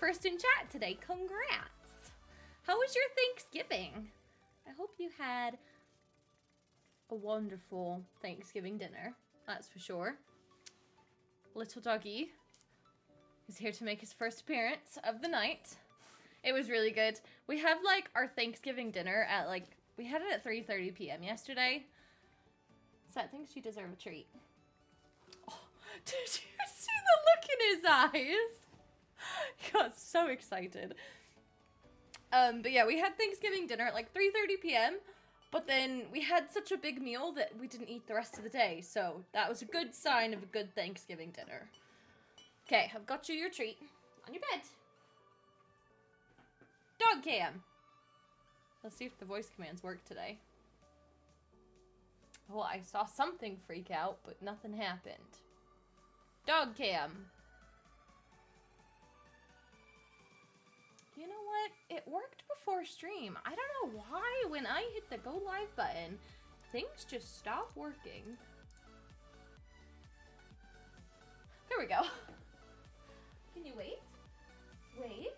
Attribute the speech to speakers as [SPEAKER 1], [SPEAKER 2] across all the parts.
[SPEAKER 1] first in chat today. Congrats. How was your Thanksgiving? I hope you had a wonderful Thanksgiving dinner. That's for sure. Little doggy is here to make his first appearance of the night. It was really good. We have like our Thanksgiving dinner at like, we had it at 3:30 p.m. yesterday. So I think she deserves a treat. Oh, did you see the look in his eyes? He got so excited. But yeah, we had Thanksgiving dinner at like 3:30 p.m. But then we had such a big meal that we didn't eat the rest of the day. So that was a good sign of a good Thanksgiving dinner. Okay, I've got you your treat on your bed. Dog cam. Let's see if the voice commands work today. Oh, I saw something freak out, but nothing happened. Dog cam. You know what? It worked before stream. I don't know why when I hit the go live button, things just stop working. There we go. Can you wait? Wait.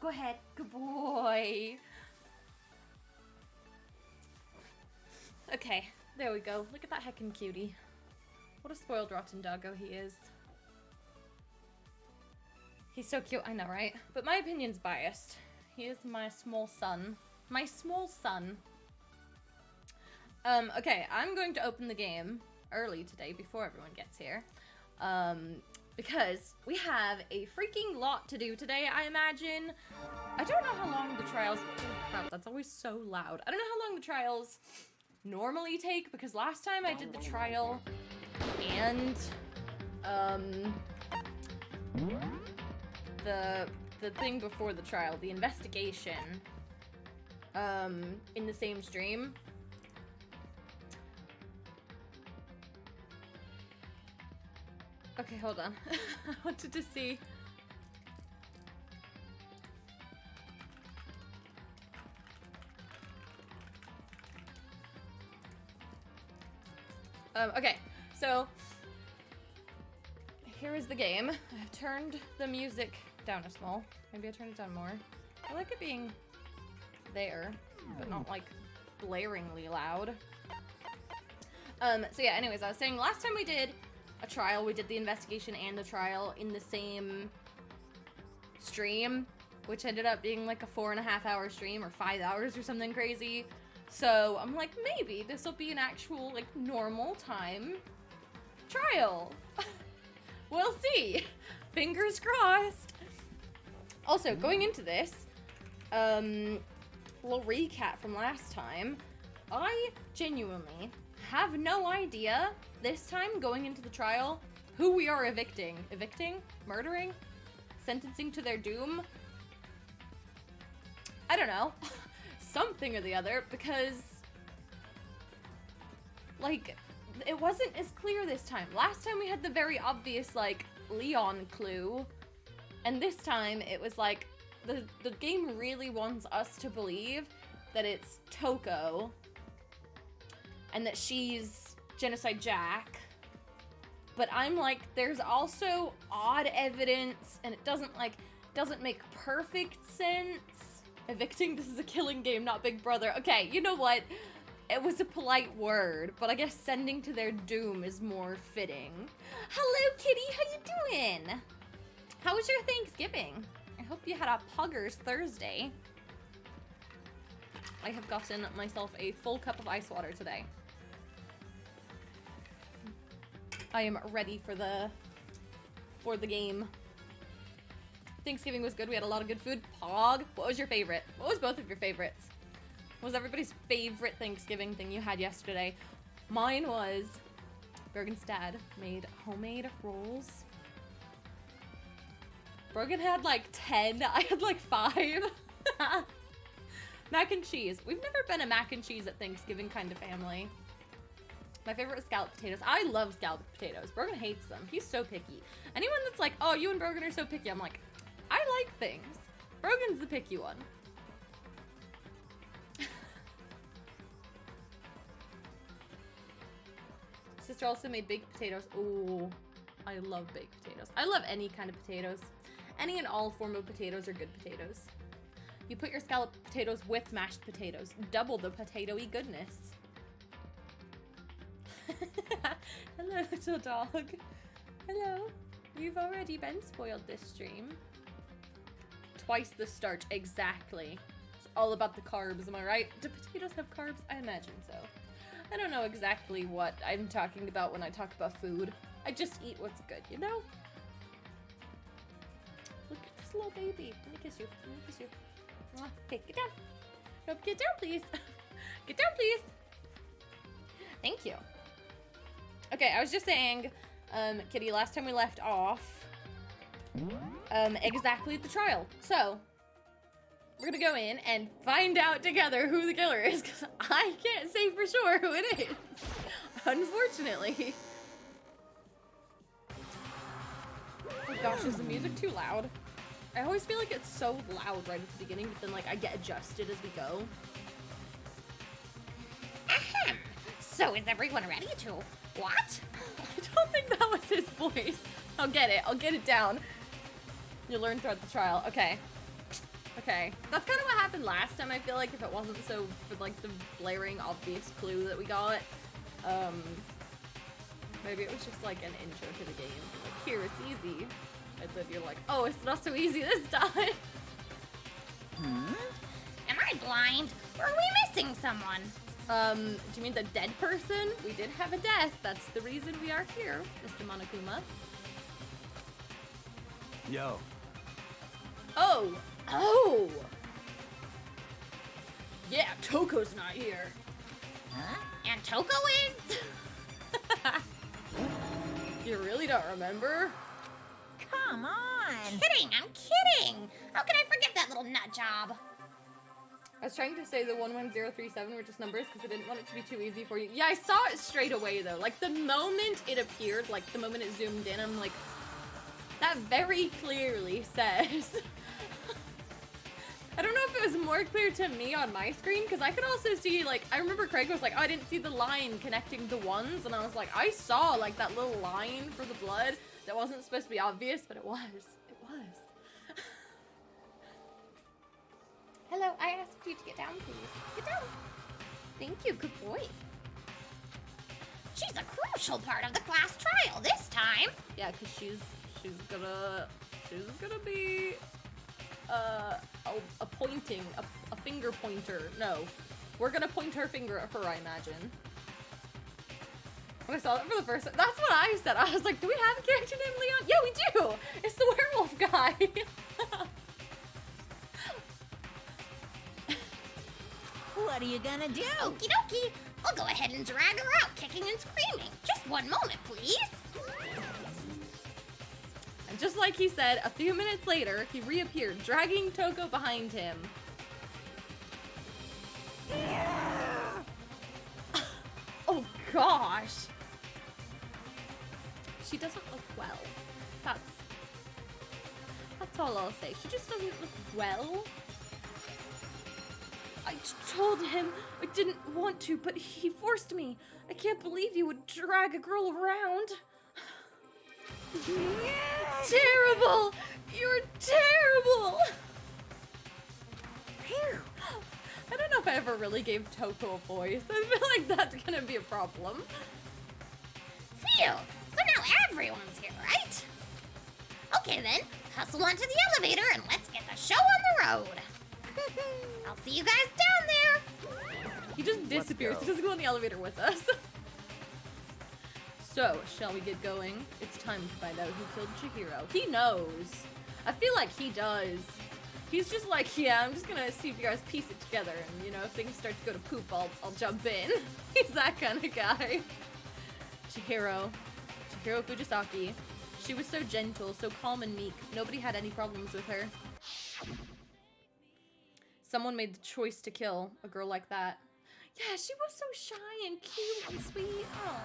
[SPEAKER 1] Go ahead. Good boy. Okay, there we go. Look at that heckin' cutie. What a spoiled rotten doggo he is. He's so cute, I know, right? But my opinion's biased. He is my small son. My small son. Okay, I'm going to open the game early today before everyone gets here. Because we have a freaking lot to do today, I imagine. I don't know how long the trials... Oh, crap, that's always so loud. I don't know how long the trials normally take, because last time I did the trial and the thing before the trial, the investigation, in the same stream. Okay, hold on. I wanted to see. Okay, so here is the game. I've turned the music down a small. Maybe I turned it down more. I like it being there, but not like blaringly loud. So yeah, anyways, I was saying last time we did a trial, we did the investigation and the trial in the same stream, which ended up being like a 4.5 hour stream or 5 hours or something crazy. So I'm like, maybe this will be an actual like normal time trial. We'll see. Fingers crossed. Also, going into this, little recap from last time, I genuinely have no idea this time going into the trial who we are evicting. Evicting? Murdering? Sentencing to their doom? I don't know. Something or the other, because like it wasn't as clear this time. Last time we had the very obvious like Leon clue, and this time it was like the game really wants us to believe that it's Toko and that she's Genocide Jack, but I'm like, there's also odd evidence and it doesn't make perfect sense. Evicting, this is a killing game, not Big Brother. Okay, you know what? It was a polite word, but I guess sending to their doom is more fitting. Hello, kitty, how you doing? How was your Thanksgiving? I hope you had a Puggers Thursday. I have gotten myself a full cup of ice water today. I am ready for the game. Thanksgiving was good. We had a lot of good food. Pog, what was your favorite? What was both of your favorites? What was everybody's favorite Thanksgiving thing you had yesterday? Mine was Bergen's dad made homemade rolls. Brogan had like 10. I had like 5. Mac and cheese. We've never been a mac and cheese at Thanksgiving kind of family. My favorite was scalloped potatoes. I love scalloped potatoes. Brogan hates them. He's so picky. Anyone that's like, oh, you and Brogan are so picky, I'm like, I like things. Brogan's the picky one. Sister also made baked potatoes. Oh, I love baked potatoes. I love any kind of potatoes. Any and all form of potatoes are good potatoes. You put your scalloped potatoes with mashed potatoes. Double the potato-y goodness. Hello, little dog. Hello. You've already been spoiled this stream. Twice the starch, exactly. It's all about the carbs, am I right? Do potatoes have carbs? I imagine so. I don't know exactly what I'm talking about when I talk about food. I just eat what's good, you know? Look at this little baby. Let me kiss you. Let me kiss you. Okay, get down. No, get down, please. Get down, please. Thank you. Okay, I was just saying, Kitty, last time we left off, exactly at the trial. So, we're gonna go in and find out together who the killer is, because I can't say for sure who it is, unfortunately. Oh gosh, is the music too loud? I always feel like it's so loud right at the beginning, but then like I get adjusted as we go.
[SPEAKER 2] Ahem. So is everyone ready to what?
[SPEAKER 1] I don't think that was his voice. I'll get it down. You learn throughout the trial. Okay. Okay. That's kind of what happened last time, I feel like, if it wasn't so for like the blaring obvious clue that we got. Maybe it was just like an intro to the game. Like, here, it's easy. And then you're like, oh, it's not so easy this time.
[SPEAKER 2] Am I blind? Or are we missing someone?
[SPEAKER 1] Do you mean the dead person? We did have a death. That's the reason we are here, Mr. Monokuma.
[SPEAKER 3] Yo.
[SPEAKER 1] Oh! Oh! Yeah, Toko's not here.
[SPEAKER 2] Huh? And Toko is?
[SPEAKER 1] You really don't remember?
[SPEAKER 2] Come on. Kidding, I'm kidding. How can I forget that little nut job?
[SPEAKER 1] I was trying to say the 11037 were just numbers because I didn't want it to be too easy for you. Yeah, I saw it straight away though. Like the moment it appeared, like the moment it zoomed in, I'm like, that very clearly says. I don't know if it was more clear to me on my screen because I could also see, like, I remember Craig was like, oh, I didn't see the line connecting the ones, and I was like, I saw like that little line for the blood that wasn't supposed to be obvious, but it was. It was. Hello, I asked you to get down, please. Get down. Thank you, good boy.
[SPEAKER 2] She's a crucial part of the class trial this time.
[SPEAKER 1] Yeah, because she's gonna be a pointing, a finger pointer. No, we're gonna point her finger at her, I imagine. When I saw that for the first time, that's what I said. I was like, do we have a character named Leon? Yeah, we do. It's the werewolf guy.
[SPEAKER 2] What are you gonna do? Okie dokie. I'll go ahead and drag her out, kicking and screaming. Just one moment, please.
[SPEAKER 1] And just like he said, a few minutes later, he reappeared, dragging Toko behind him. Oh gosh. She doesn't look well. That's all I'll say. She just doesn't look well. I told him I didn't want to, but he forced me. I can't believe you would drag a girl around. Terrible! You're terrible!
[SPEAKER 2] Phew.
[SPEAKER 1] I don't know if I ever really gave Toko a voice. I feel like that's gonna be a problem.
[SPEAKER 2] Phew! So now everyone's here, right? Okay then, hustle onto the elevator and let's get the show on the road. I'll see you guys down there.
[SPEAKER 1] He just disappears. He doesn't go in the elevator with us. So, shall we get going? It's time to find out who killed Chihiro. He knows. I feel like he does. He's just like, yeah, I'm just gonna see if you guys piece it together, and you know, if things start to go to poop, I'll jump in. He's that kind of guy. Chihiro Fujisaki. She was so gentle, so calm and meek. Nobody had any problems with her. Someone made the choice to kill a girl like that. Yeah, she was so shy and cute and sweet. Oh.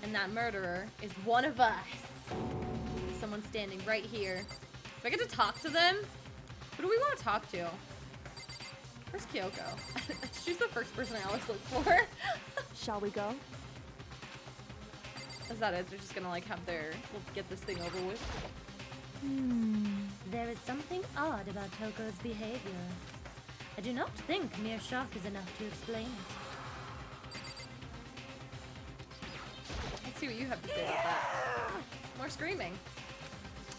[SPEAKER 1] And that murderer is one of us. Someone standing right here. Do I get to talk to them? Who do we want to talk to? Where's Kyoko? She's the first person I always look for.
[SPEAKER 4] Shall we go?
[SPEAKER 1] Is that it? They're just gonna like have their, let's get this thing over with.
[SPEAKER 3] There is something odd about Toko's behavior. I do not think mere shock is enough to explain it.
[SPEAKER 1] Let's see what you have to say about that. More screaming.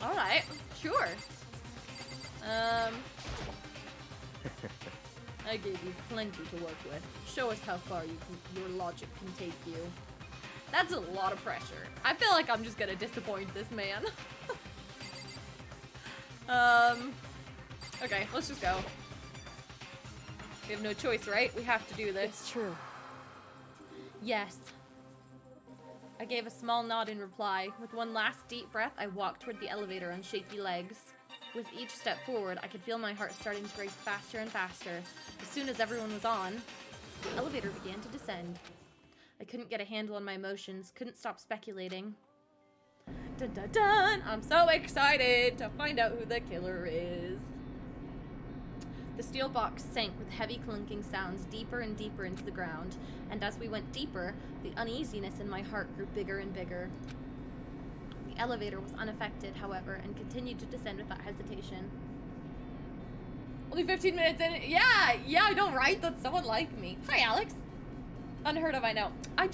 [SPEAKER 1] Alright, sure. I gave you plenty to work with. Show us how far your logic can take you. That's a lot of pressure. I feel like I'm just gonna disappoint this man. Okay, let's just go. We have no choice, right? We have to do this.
[SPEAKER 3] It's true.
[SPEAKER 1] Yes. I gave a small nod in reply. With one last deep breath, I walked toward the elevator on shaky legs. With each step forward, I could feel my heart starting to race faster and faster. As soon as everyone was on, the elevator began to descend. I couldn't get a handle on my emotions, couldn't stop speculating. Dun dun dun! I'm so excited to find out who the killer is. The steel box sank with heavy clunking sounds deeper and deeper into the ground, and as we went deeper, the uneasiness in my heart grew bigger and bigger. The elevator was unaffected, however, and continued to descend without hesitation. Only 15 minutes in. Yeah, I know, right? That's someone like me. Hi, Alex. Unheard of, I know. I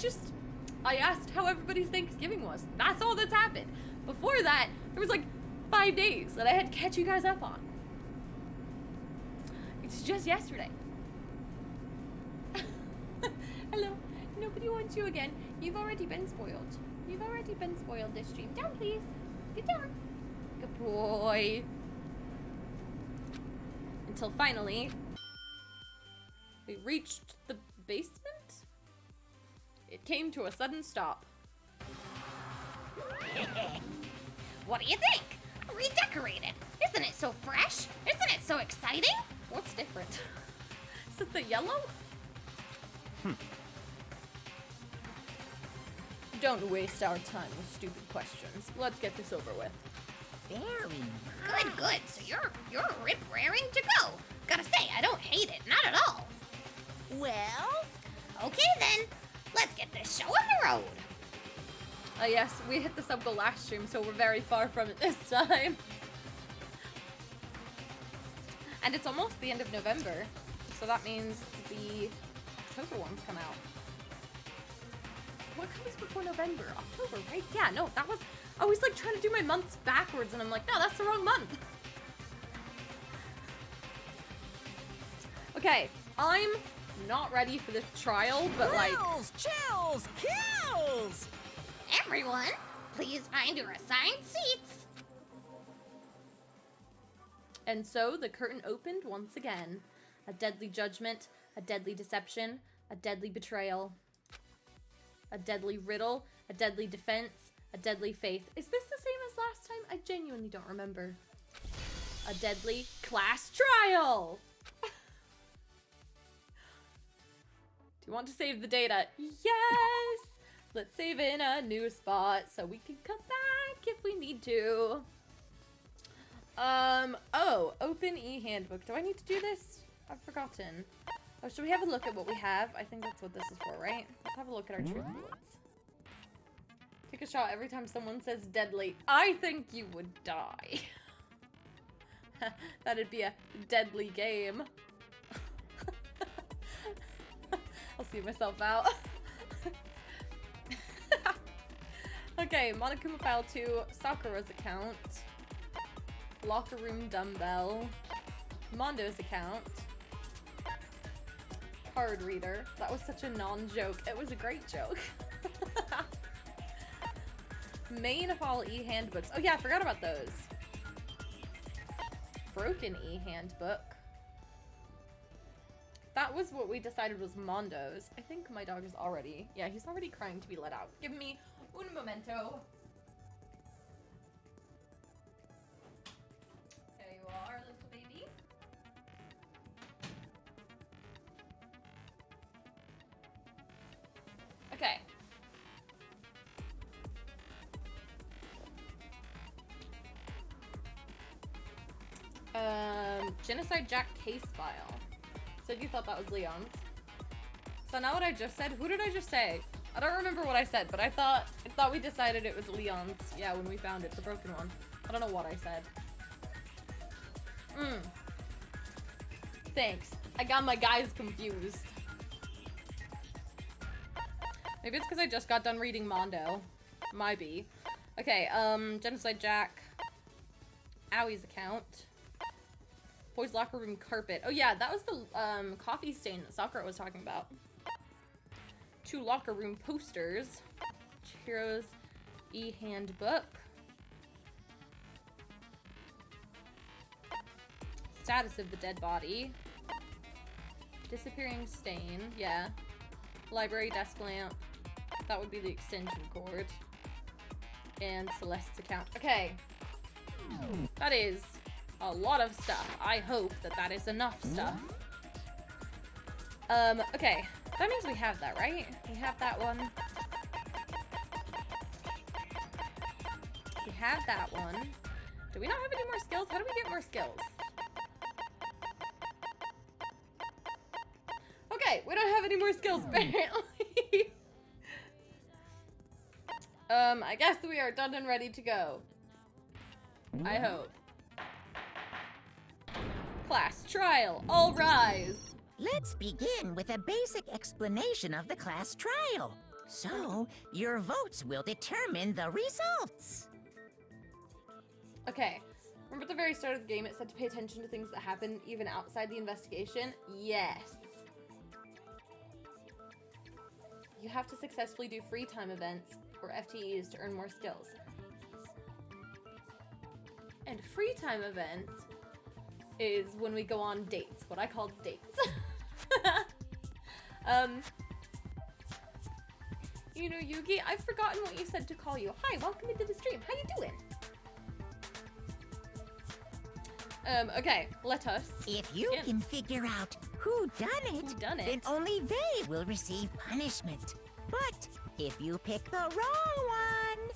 [SPEAKER 1] asked how everybody's Thanksgiving was. That's all that's happened. Before that, there was like 5 days that I had to catch you guys up on. It's just yesterday. Hello. Nobody wants you again. You've already been spoiled. You've already been spoiled this stream. Down, please. Get down. Good boy. Until finally, we reached the basement? It came to a sudden stop.
[SPEAKER 2] What do you think? Redecorated. Isn't it so fresh? Isn't it so exciting?
[SPEAKER 1] What's different? Is it the yellow? Don't waste our time with stupid questions. Let's get this over with.
[SPEAKER 2] Very good. So you're rip-raring to go. Gotta say, I don't hate it. Not at all.
[SPEAKER 3] Well?
[SPEAKER 2] Okay then. Let's get this show on the road.
[SPEAKER 1] Yes, we hit the sub goal last stream, so we're very far from it this time. And it's almost the end of November, so that means the October ones come out. What comes before November? October, right? Yeah, no, that was... I was like trying to do my months backwards, and I'm like, no, that's the wrong month. Okay, I'm not ready for this trial, but like...
[SPEAKER 3] Chills! Kills!
[SPEAKER 2] Everyone, please find your assigned seats.
[SPEAKER 1] And so the curtain opened once again. A deadly judgment, a deadly deception, a deadly betrayal. A deadly riddle, a deadly defense, a deadly faith. Is this the same as last time? I genuinely don't remember. A deadly class trial! Do you want to save the data? Yes! Let's save in a new spot so we can come back if we need to. Oh, open e-handbook. Do I need to do this? I've forgotten. Oh, should we have a look at what we have? I think that's what this is for, right? Let's have a look at our truth bullets. Take a shot every time someone says deadly. I think you would die. That'd be a deadly game. I'll see myself out. Okay, Monokuma File 2, Sakura's account, Locker Room Dumbbell, Mondo's account, Card Reader. That was such a non-joke. It was a great joke. Main Hall e-handbooks. Oh yeah, I forgot about those. Broken e-handbook. That was what we decided was Mondo's. I think my dog is already... Yeah, he's already crying to be let out. Give me un momento. There you are, little baby. Okay. Genocide Jack case file. Said you thought that was Leon's. So now what I just said, who did I just say? I don't remember what I said, but I thought we decided it was Leon's. Yeah, when we found it, the broken one. I don't know what I said. Thanks. I got my guys confused. Maybe it's because I just got done reading Mondo. Might be. Okay, Genocide Jack. Owie's account. Boys' locker room carpet. Oh yeah, that was the coffee stain that Sakura was talking about. 2 locker room posters. Chihiro's e-handbook. Status of the dead body. Disappearing stain. Yeah. Library desk lamp. That would be the extension cord. And Celeste's account. Okay. That is a lot of stuff. I hope that that is enough stuff. Okay. That means we have that, right? We have that one. We have that one. Do we not have any more skills? How do we get more skills? Okay, we don't have any more skills, apparently. I guess we are done and ready to go. I hope. Class trial, all rise.
[SPEAKER 4] Let's begin with a basic explanation of the class trial. So, your votes will determine the results.
[SPEAKER 1] Okay, remember at the very start of the game it said to pay attention to things that happen even outside the investigation? Yes. You have to successfully do free time events or FTEs to earn more skills. And free time event is when we go on dates, what I call dates. You know, Yugi, I've forgotten what you said to call you. Hi, welcome into the stream. How you doing? Okay, let us.
[SPEAKER 4] If you can figure out who done it, then only they will receive punishment. But if you pick the wrong one,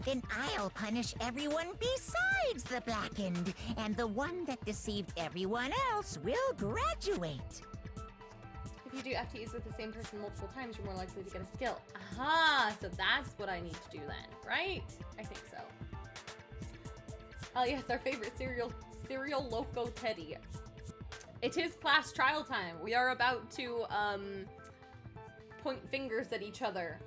[SPEAKER 4] then I'll punish everyone besides the blackened, and the one that deceived everyone else will graduate.
[SPEAKER 1] If you do FTEs with the same person multiple times, you're more likely to get a skill. Aha, so that's what I need to do then, right? I think so. Oh yes, our favorite cereal Loco Teddy. It is class trial time. We are about to, point fingers at each other.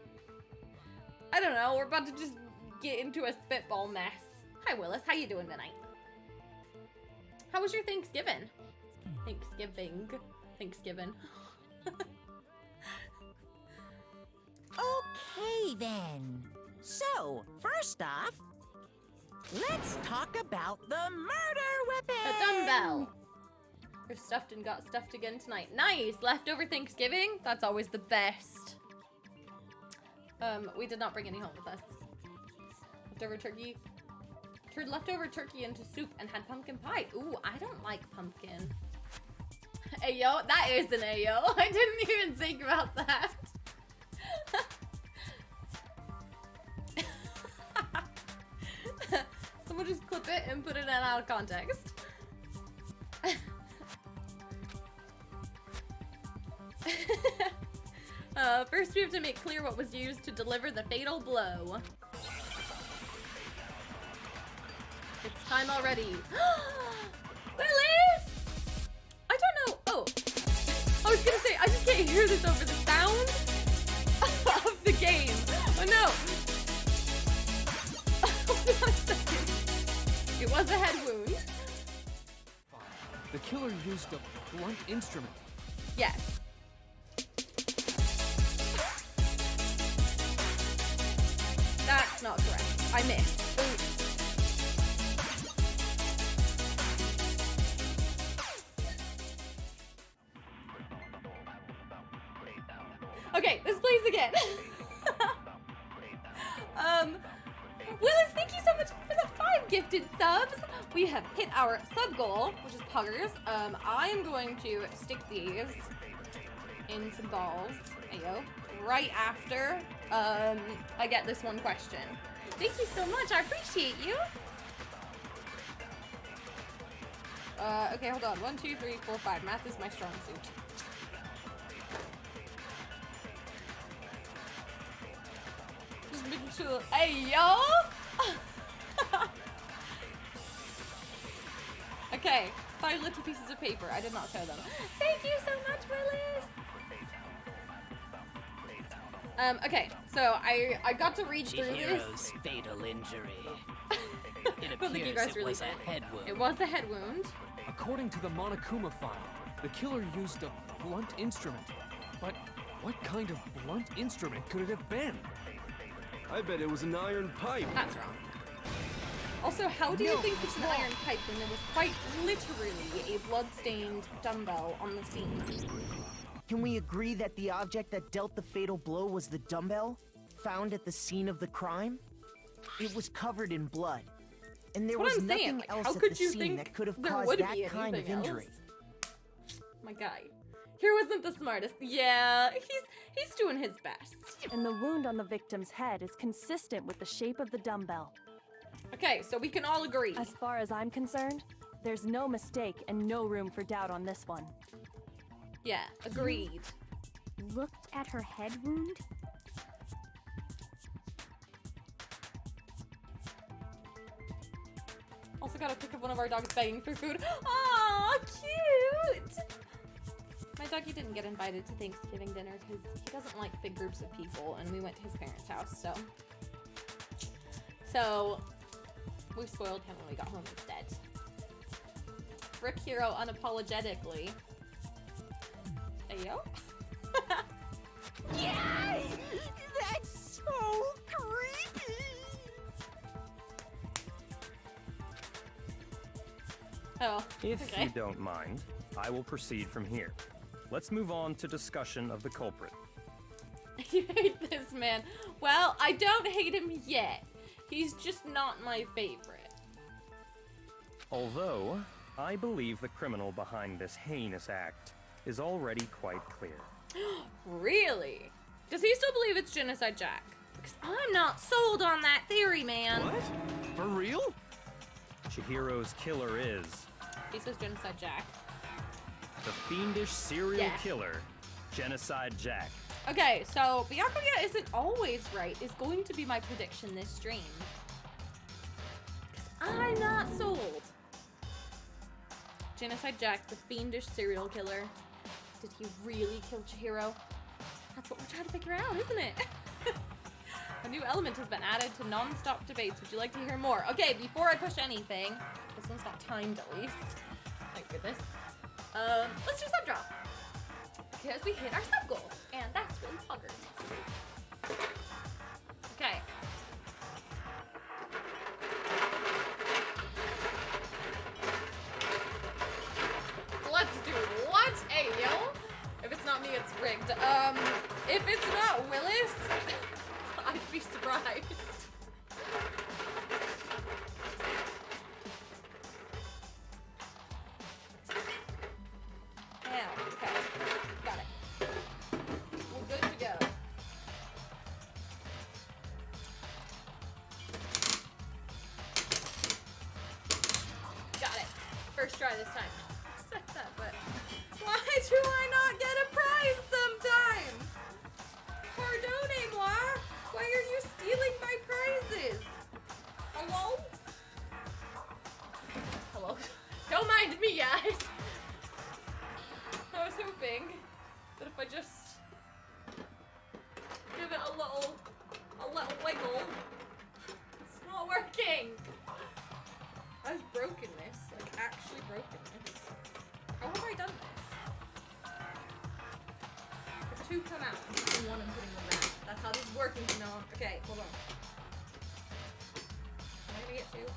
[SPEAKER 1] I don't know, we're about to just get into a spitball mess. Hi Willis, how you doing tonight? How was your Thanksgiving? Thanksgiving.
[SPEAKER 4] Okay then. So, first off, let's talk about the murder weapon!
[SPEAKER 1] A dumbbell. You're stuffed and got stuffed again tonight. Nice! Leftover Thanksgiving? That's always the best. We did not bring any home with us. Leftover turkey. Turned leftover turkey into soup and had pumpkin pie. Ooh, I don't like pumpkin. Ayo, that is an ayo. I didn't even think about that. Someone just clip it and put it in out of context. First we have to make clear what was used to deliver the fatal blow. It's time already. Willis! I don't know. Oh, I was gonna say, I just can't hear this over the sound of the game. Oh no. Hold on a second. It was a head wound.
[SPEAKER 5] The killer used a blunt instrument.
[SPEAKER 1] Yes. That's not correct. I missed. Oops. Okay, let's play this again. Willis, thank you so much for the 5 gifted subs. We have hit our sub goal, which is puggers. I am going to stick these in some balls. Ayo. Right after I get this one question. Thank you so much. I appreciate you. Okay, hold on. 1, 2, 3, 4, 5. Math is my strong suit. actual. Hey, yo! Okay, 5 little pieces of paper. I did not show them. Thank you so much, Willis! Okay, so I got to read through this.
[SPEAKER 6] Chihiro's fatal injury. It
[SPEAKER 1] I don't think you guys
[SPEAKER 6] appears it
[SPEAKER 1] really
[SPEAKER 6] was a
[SPEAKER 1] did.
[SPEAKER 6] head wound.
[SPEAKER 1] It was a head wound.
[SPEAKER 5] According to the Monokuma file, the killer used a blunt instrument. But what kind of blunt instrument could it have been?
[SPEAKER 7] I bet it was an iron pipe.
[SPEAKER 1] That's wrong. Also, how do you think it's an iron pipe when there was quite literally a blood-stained dumbbell on the scene?
[SPEAKER 8] Can we agree that the object that dealt the fatal blow was the dumbbell, found at the scene of the crime? It was covered in blood, and there was nothing else at the scene that could have caused that kind of injury.
[SPEAKER 1] My guy. Here wasn't the smartest. Yeah, he's doing his best.
[SPEAKER 9] And the wound on the victim's head is consistent with the shape of the dumbbell.
[SPEAKER 1] Okay, so we can all agree.
[SPEAKER 9] As far as I'm concerned, there's no mistake and no room for doubt on this one.
[SPEAKER 1] Yeah, agreed.
[SPEAKER 10] Looked at her head wound?
[SPEAKER 1] Also got a pic of one of our dogs begging for food. Aw, cute! My doggy didn't get invited to Thanksgiving dinner because he doesn't like big groups of people, and we went to his parents' house, so we spoiled him when we got home instead. Frick Hero unapologetically. Ayo?
[SPEAKER 4] Yes! That's so creepy!
[SPEAKER 1] Oh,
[SPEAKER 11] If
[SPEAKER 1] okay.
[SPEAKER 11] you don't mind, I will proceed from here. Let's move on to discussion of the culprit.
[SPEAKER 1] You hate this man. Well, I don't hate him yet. He's just not my favorite.
[SPEAKER 11] Although, I believe the criminal behind this heinous act is already quite clear.
[SPEAKER 1] Really? Does he still believe it's Genocide Jack? Because I'm not sold on that theory, man.
[SPEAKER 5] What? For real?
[SPEAKER 11] Chihiro's killer is
[SPEAKER 1] He says Genocide Jack.
[SPEAKER 11] the fiendish serial
[SPEAKER 1] Yeah.
[SPEAKER 11] killer, Genocide Jack.
[SPEAKER 1] Okay, so Byakuya isn't always right is going to be my prediction this stream. Because I'm not sold. Genocide Jack, the fiendish serial killer. Did he really kill Chihiro? That's what we're trying to figure out, isn't it? A new element has been added to non-stop debates. Would you like to hear more? Okay, before I push anything, this one's not timed at least. Thank goodness. Let's do sub drop. Because we hit our sub goal, and that's really poggers. Okay. Let's do what? Hey, yo. If it's not me, it's rigged. If it's not Willis, I'd be surprised. Yeah, okay. Got it. We're good to go. Got it. First try this time. Said that, but why do I not get a prize sometimes? Pardonnez-moi. Why are you stealing my prizes? Hello? Hello? Don't mind me, guys. I was hoping that if I just give it a little wiggle, it's not working. I've broken this, like actually broken this. How have I done this? If two come out, I'm putting one and putting one back. That's how this is working, you know. Okay, hold on. Am I gonna get two?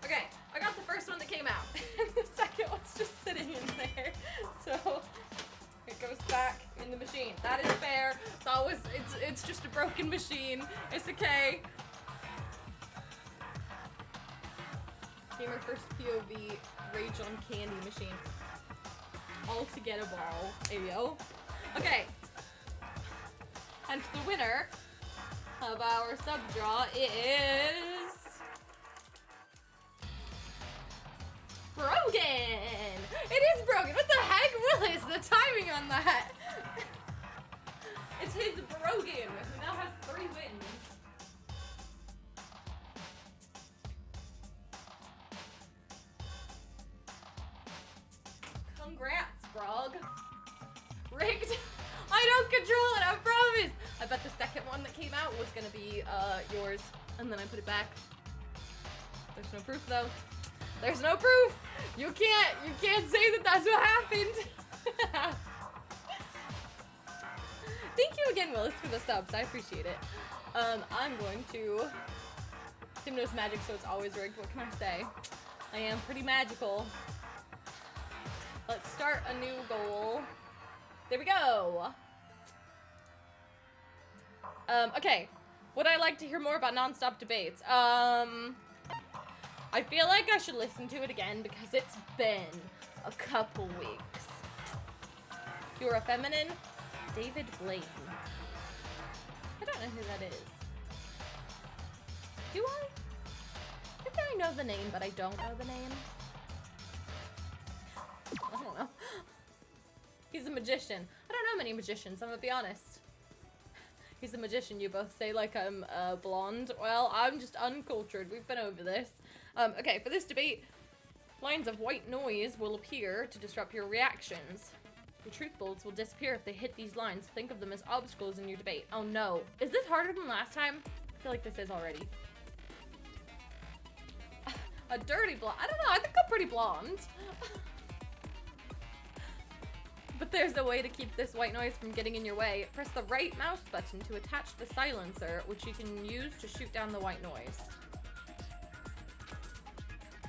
[SPEAKER 1] Okay, I got the first one that came out. And the second one's just sitting in there. So it goes back in the machine. That is fair. It's just a broken machine. It's okay. Gamer first POV Rage on Candy machine. All to get a ball. Ayo. Okay. And the winner of our sub draw is broken. It is broken. What the heck, Willis? The timing on that. It 'tis Brogan, who now has 3 wins. Congrats, Brog. Rigged. I don't control it, I promise. I bet the second one that came out was gonna be yours, and then I put it back. There's no proof though. There's no proof. You can't say that that's what happened. Thank you again, Willis, for the subs. I appreciate it. I'm going to Hypnos magic, so it's always rigged. What can I say? I am pretty magical. Let's start a new goal. There we go. Okay. Would I like to hear more about non-stop debates? I feel like I should listen to it again because it's been a couple weeks. You're a feminine? David Blaine. I don't know who that is. Do I? I think I know the name, but I don't know the name. I don't know. He's a magician. I don't know many magicians, I'm gonna be honest. He's a magician, you both say like I'm blonde. Well, I'm just uncultured. We've been over this. Okay, for this debate, lines of white noise will appear to disrupt your reactions. The truth bullets will disappear if they hit these lines. Think of them as obstacles in your debate. Oh no. Is this harder than last time? I feel like this is already. A dirty blonde. I don't know, I think I'm pretty blonde. But there's a way to keep this white noise from getting in your way. Press the right mouse button to attach the silencer, which you can use to shoot down the white noise.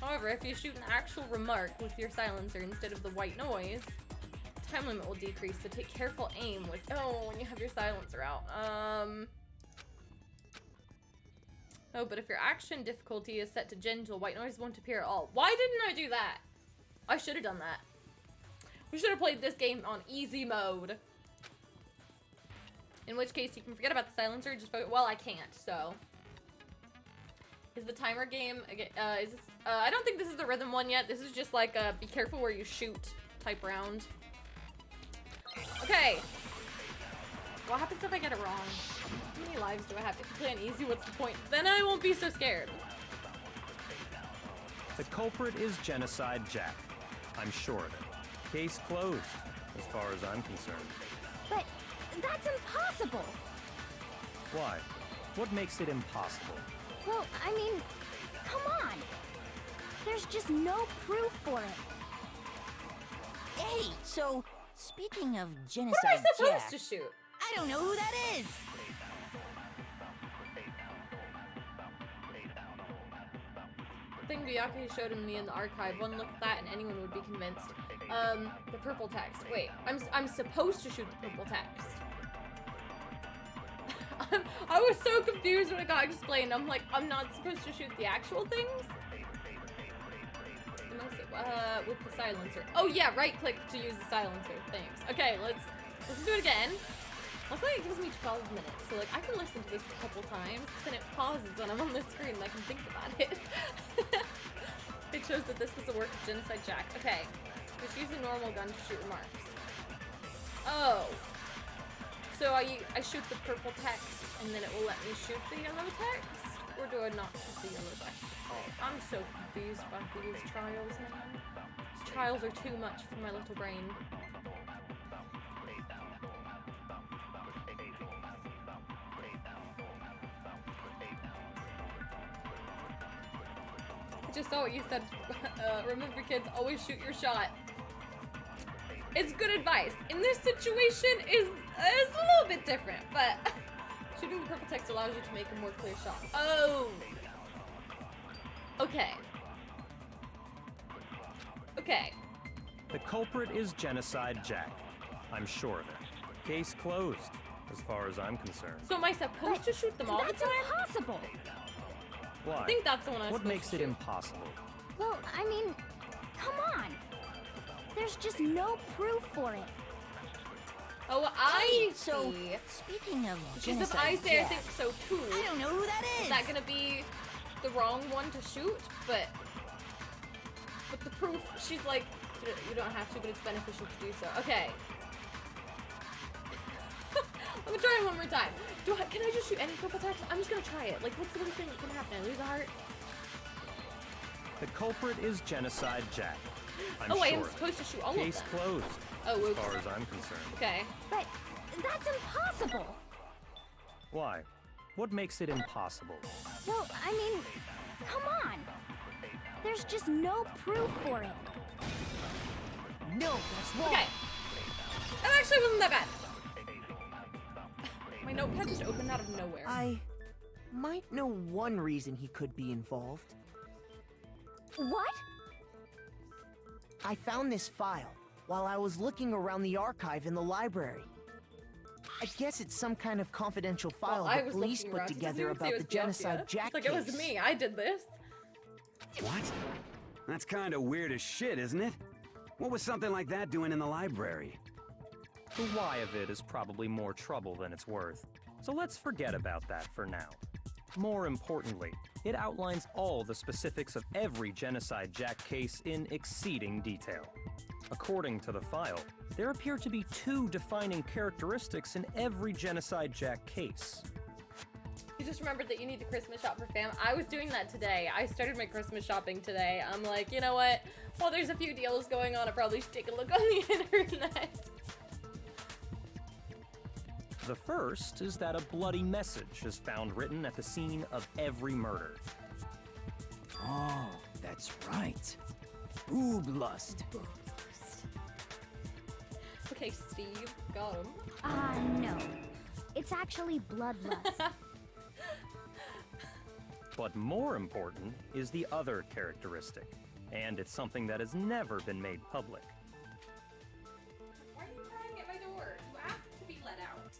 [SPEAKER 1] However, if you shoot an actual remark with your silencer instead of the white noise, the time limit will decrease, so take careful aim with when you have your silencer out. Oh, but if your action difficulty is set to gentle, white noise won't appear at all. Why didn't I do that? I should have done that. We should have played this game on easy mode. In which case, you can forget about the silencer, just focus. Well, I can't, so. Is the timer game, is this, I don't think this is the rhythm one yet. This is just like a be careful where you shoot type round. Okay. What happens if I get it wrong? How many lives do I have? If you play on easy, what's the point? Then I won't be so scared.
[SPEAKER 11] The culprit is Genocide Jack. I'm sure of it. Case closed, as far as I'm concerned.
[SPEAKER 10] But that's impossible.
[SPEAKER 11] Why? What makes it impossible?
[SPEAKER 10] Well, I mean, come on. There's just no proof for it.
[SPEAKER 4] Hey, so speaking of
[SPEAKER 1] What
[SPEAKER 4] Genocide
[SPEAKER 1] am I supposed
[SPEAKER 4] Jack,
[SPEAKER 1] to shoot?
[SPEAKER 4] I don't know who that is.
[SPEAKER 1] The thing Byakuya showed me in the archive, one look at that and anyone would be convinced. The purple text. Wait, I'm supposed to shoot the purple text. I was so confused when it got explained. I'm like, I'm not supposed to shoot the actual things? With the silencer. Oh yeah, right click to use the silencer. Thanks. Okay, let's do it again. Luckily it gives me 12 minutes, so like I can listen to this a couple times, then it pauses when I'm on the screen and I can think about it. It shows that this was the work of Genocide Jack. Okay, just use a normal gun to shoot remarks. Oh. So I shoot the purple text and then it will let me shoot the yellow text? Or do I not shoot the yellow text? Oh, I'm so confused by these trials, man. These trials are too much for my little brain. I just saw what you said. Remember, kids, always shoot your shot. It's good advice. In this situation, is a little bit different, but shooting the purple text allows you to make a more clear shot. Oh. Okay. Okay.
[SPEAKER 11] The culprit is Genocide Jack. I'm sure of it. Case closed, as far as I'm concerned.
[SPEAKER 1] So am I supposed to shoot them all the time?
[SPEAKER 10] That's impossible.
[SPEAKER 11] Why?
[SPEAKER 1] I think that's the one I'm
[SPEAKER 11] What
[SPEAKER 1] supposed
[SPEAKER 11] makes
[SPEAKER 1] to
[SPEAKER 11] it
[SPEAKER 1] shoot.
[SPEAKER 11] impossible?
[SPEAKER 10] Well, I mean, come on. There's just no proof for it.
[SPEAKER 1] Oh, I
[SPEAKER 4] So,
[SPEAKER 1] see.
[SPEAKER 4] speaking of
[SPEAKER 1] She says
[SPEAKER 4] Genocide
[SPEAKER 1] I say I
[SPEAKER 4] Jack,
[SPEAKER 1] think so too.
[SPEAKER 4] I don't know who that is.
[SPEAKER 1] Is that gonna be the wrong one to shoot? But the proof, she's like, you don't have to, but it's beneficial to do so. Okay. I'm gonna try it one more time. Can I just shoot any purple attacks? I'm just gonna try it. Like, what's the worst thing that can happen? I lose a heart?
[SPEAKER 11] The culprit is Genocide Jack. I'm
[SPEAKER 1] wait,
[SPEAKER 11] sure
[SPEAKER 1] I'm supposed to shoot all of them.
[SPEAKER 11] Case closed.
[SPEAKER 1] Oh,
[SPEAKER 11] as
[SPEAKER 1] oops.
[SPEAKER 11] far as I'm concerned.
[SPEAKER 1] Okay.
[SPEAKER 10] But that's impossible.
[SPEAKER 11] Why? What makes it impossible?
[SPEAKER 10] Well, I mean, come on. There's just no proof for it.
[SPEAKER 8] No, that's wrong.
[SPEAKER 1] Okay. That actually wasn't that bad. My notepad just opened out of nowhere.
[SPEAKER 8] I might know one reason he could be involved.
[SPEAKER 10] What?
[SPEAKER 8] I found this file while I was looking around the archive in the library. I guess it's some kind of confidential file the police put together about the Genocide Jack case.
[SPEAKER 1] Like, it was me. I did this.
[SPEAKER 12] What? That's kind of weird as shit, isn't it? What was something like that doing in the library?
[SPEAKER 11] The why of it is probably more trouble than it's worth. So let's forget about that for now. More importantly, it outlines all the specifics of every Genocide Jack case in exceeding detail. According to the file, there appear to be 2 defining characteristics in every Genocide Jack case.
[SPEAKER 1] You just remembered that you need to Christmas shop for fam. I was doing that today. I started my Christmas shopping today. I'm like, you know what? While there's a few deals going on, I probably should take a look on the internet.
[SPEAKER 11] The first is that a bloody message is found written at the scene of every murder.
[SPEAKER 6] Oh, that's right. Boob lust.
[SPEAKER 1] Okay, Steve, got him.
[SPEAKER 10] No. It's actually bloodlust.
[SPEAKER 11] But more important is the other characteristic, and it's something that has never been made public.
[SPEAKER 1] Why are you crying at my door? You asked to be let out.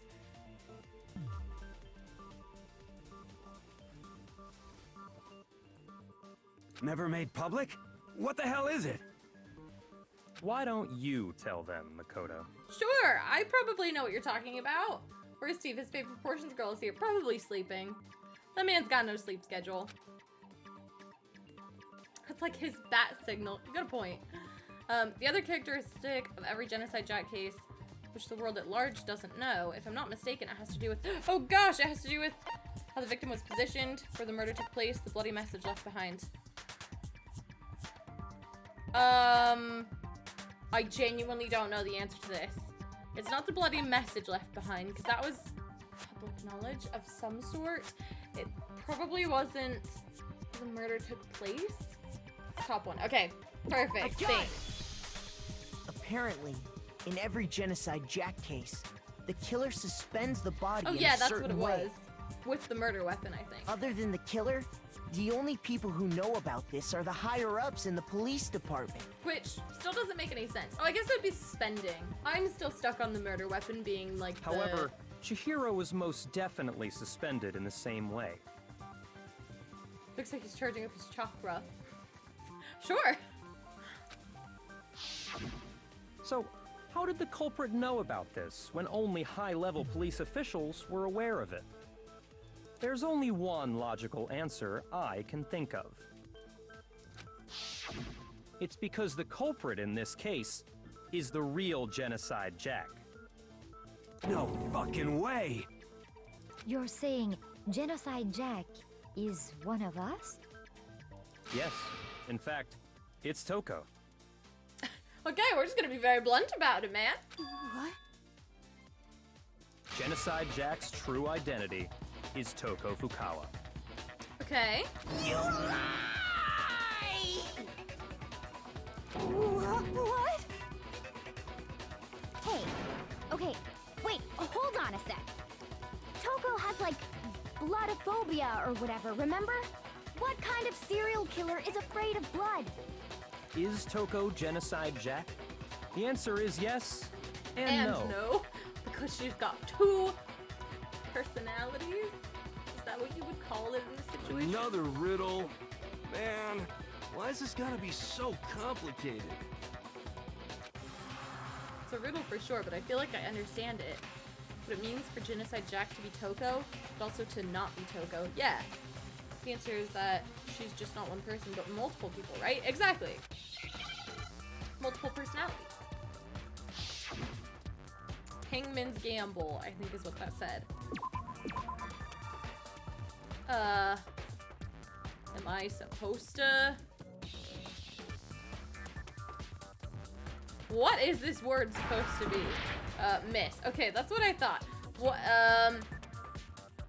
[SPEAKER 12] Never made public? What the hell is it?
[SPEAKER 11] Why don't you tell them, Makoto?
[SPEAKER 1] Sure, I probably know what you're talking about. Where's Steve? His favorite portions girl is here, probably sleeping. That man's got no sleep schedule. That's like his bat signal. You got a point. The other characteristic of every Genocide Jack case, which the world at large doesn't know, if I'm not mistaken, it has to do with, oh gosh, it has to do with how the victim was positioned, where the murder took place, the bloody message left behind. I genuinely don't know the answer to this. It's not the bloody message left behind, because that was public knowledge of some sort. It probably wasn't the murder took place. Top one. Okay, perfect. Thanks.
[SPEAKER 8] Apparently, in every Genocide Jack case, the killer suspends the body
[SPEAKER 1] oh
[SPEAKER 8] in
[SPEAKER 1] yeah,
[SPEAKER 8] a
[SPEAKER 1] that's what
[SPEAKER 8] certain
[SPEAKER 1] it
[SPEAKER 8] way.
[SPEAKER 1] was. With the murder weapon, I think.
[SPEAKER 8] Other than the killer, the only people who know about this are the higher-ups in the police department.
[SPEAKER 1] Which still doesn't make any sense. Oh, I guess it would be suspending. I'm still stuck on the murder weapon being like
[SPEAKER 11] However, Chihiro was most definitely suspended in the same way.
[SPEAKER 1] Looks like he's charging up his chakra. Sure.
[SPEAKER 11] So, how did the culprit know about this when only high-level police officials were aware of it? There's only one logical answer I can think of. It's because the culprit in this case is the real Genocide Jack.
[SPEAKER 12] No fucking way!
[SPEAKER 10] You're saying Genocide Jack is one of us?
[SPEAKER 11] Yes, in fact, it's Toko.
[SPEAKER 1] Okay, we're just gonna be very blunt about it, man.
[SPEAKER 8] What?
[SPEAKER 11] Genocide Jack's true identity is Toko Fukawa.
[SPEAKER 1] Okay.
[SPEAKER 10] You lie! What? Hey, okay, wait, hold on a sec. Toko has like bloodophobia or whatever, remember? What kind of serial killer is afraid of blood?
[SPEAKER 11] Is Toko Genocide Jack? The answer is yes and
[SPEAKER 1] no. Because she's got 2 personalities? Is that what you would call it in this situation?
[SPEAKER 7] Another riddle? Man, why is this gotta be so complicated?
[SPEAKER 1] It's a riddle for sure, but I feel like I understand it. What it means for Genocide Jack to be Toko, but also to not be Toko. Yeah. The answer is that she's just not one person, but multiple people, right? Exactly. Multiple personalities. Hangman's Gamble, I think is what that said. Am I supposed to? What is this word supposed to be? Miss. Okay, that's what I thought.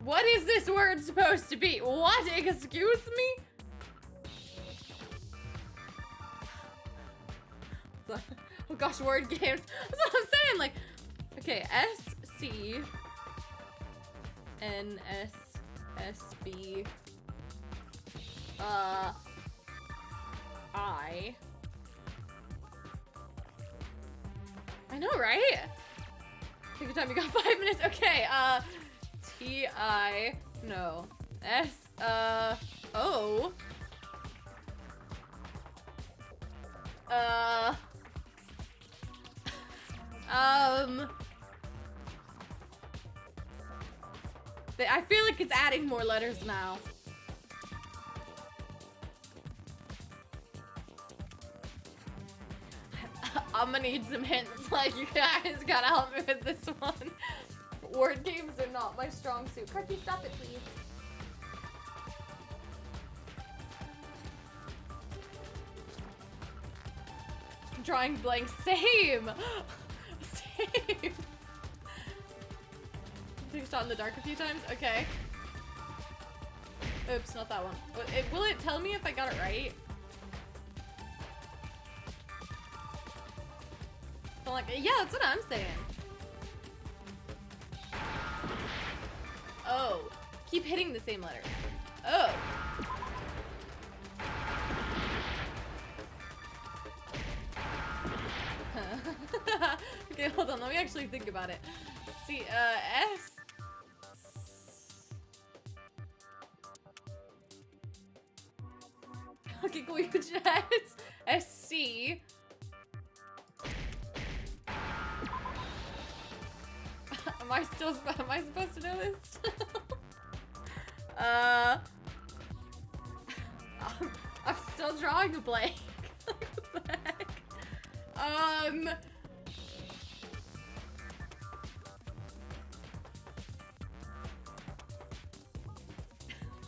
[SPEAKER 1] What is this word supposed to be? What? Excuse me? Oh gosh, word games. That's what I'm saying. Like, okay, SCNSSB. I know, right? Take your time, you got 5 minutes. Okay, T-I, no, S-O. I feel like it's adding more letters now. I'm gonna need some hints, like, you guys gotta help me with this one. Word games are not my strong suit. Karki, stop it, please. Drawing blank, same! Same! Take a shot in the dark a few times? Okay. Oops, not that one. Will it tell me if I got it right? I'm like, yeah, that's what I'm saying. Oh. Keep hitting the same letter. Oh. Okay, hold on. Let me actually think about it. See, S. Okay, cool. You just SC. Am I supposed to know this? I'm still drawing a blank. What the heck?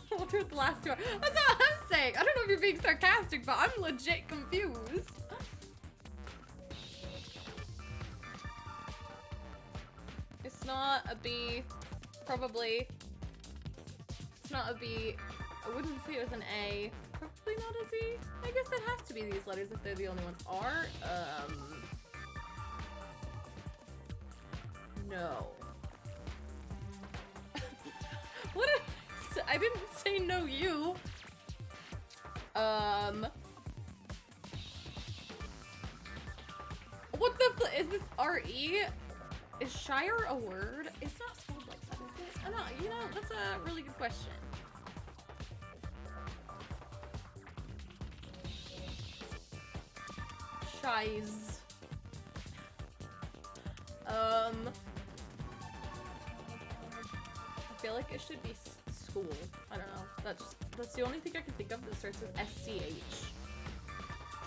[SPEAKER 1] What were the last two? That's what I'm saying. I don't know if you're being sarcastic, but I'm legit confused. It's not a B. Probably. It's not a B. I wouldn't say it was an A. Probably not a Z. I guess it has to be these letters if they're the only ones. R. No. What? I didn't say no. You. What the? Is this R-E? Is Shire a word? It's not spelled like that, is it? I don't know. You know, that's a really good question. Shies. I feel like it should be school. I don't know. That's the only thing I can think of that starts with SCH.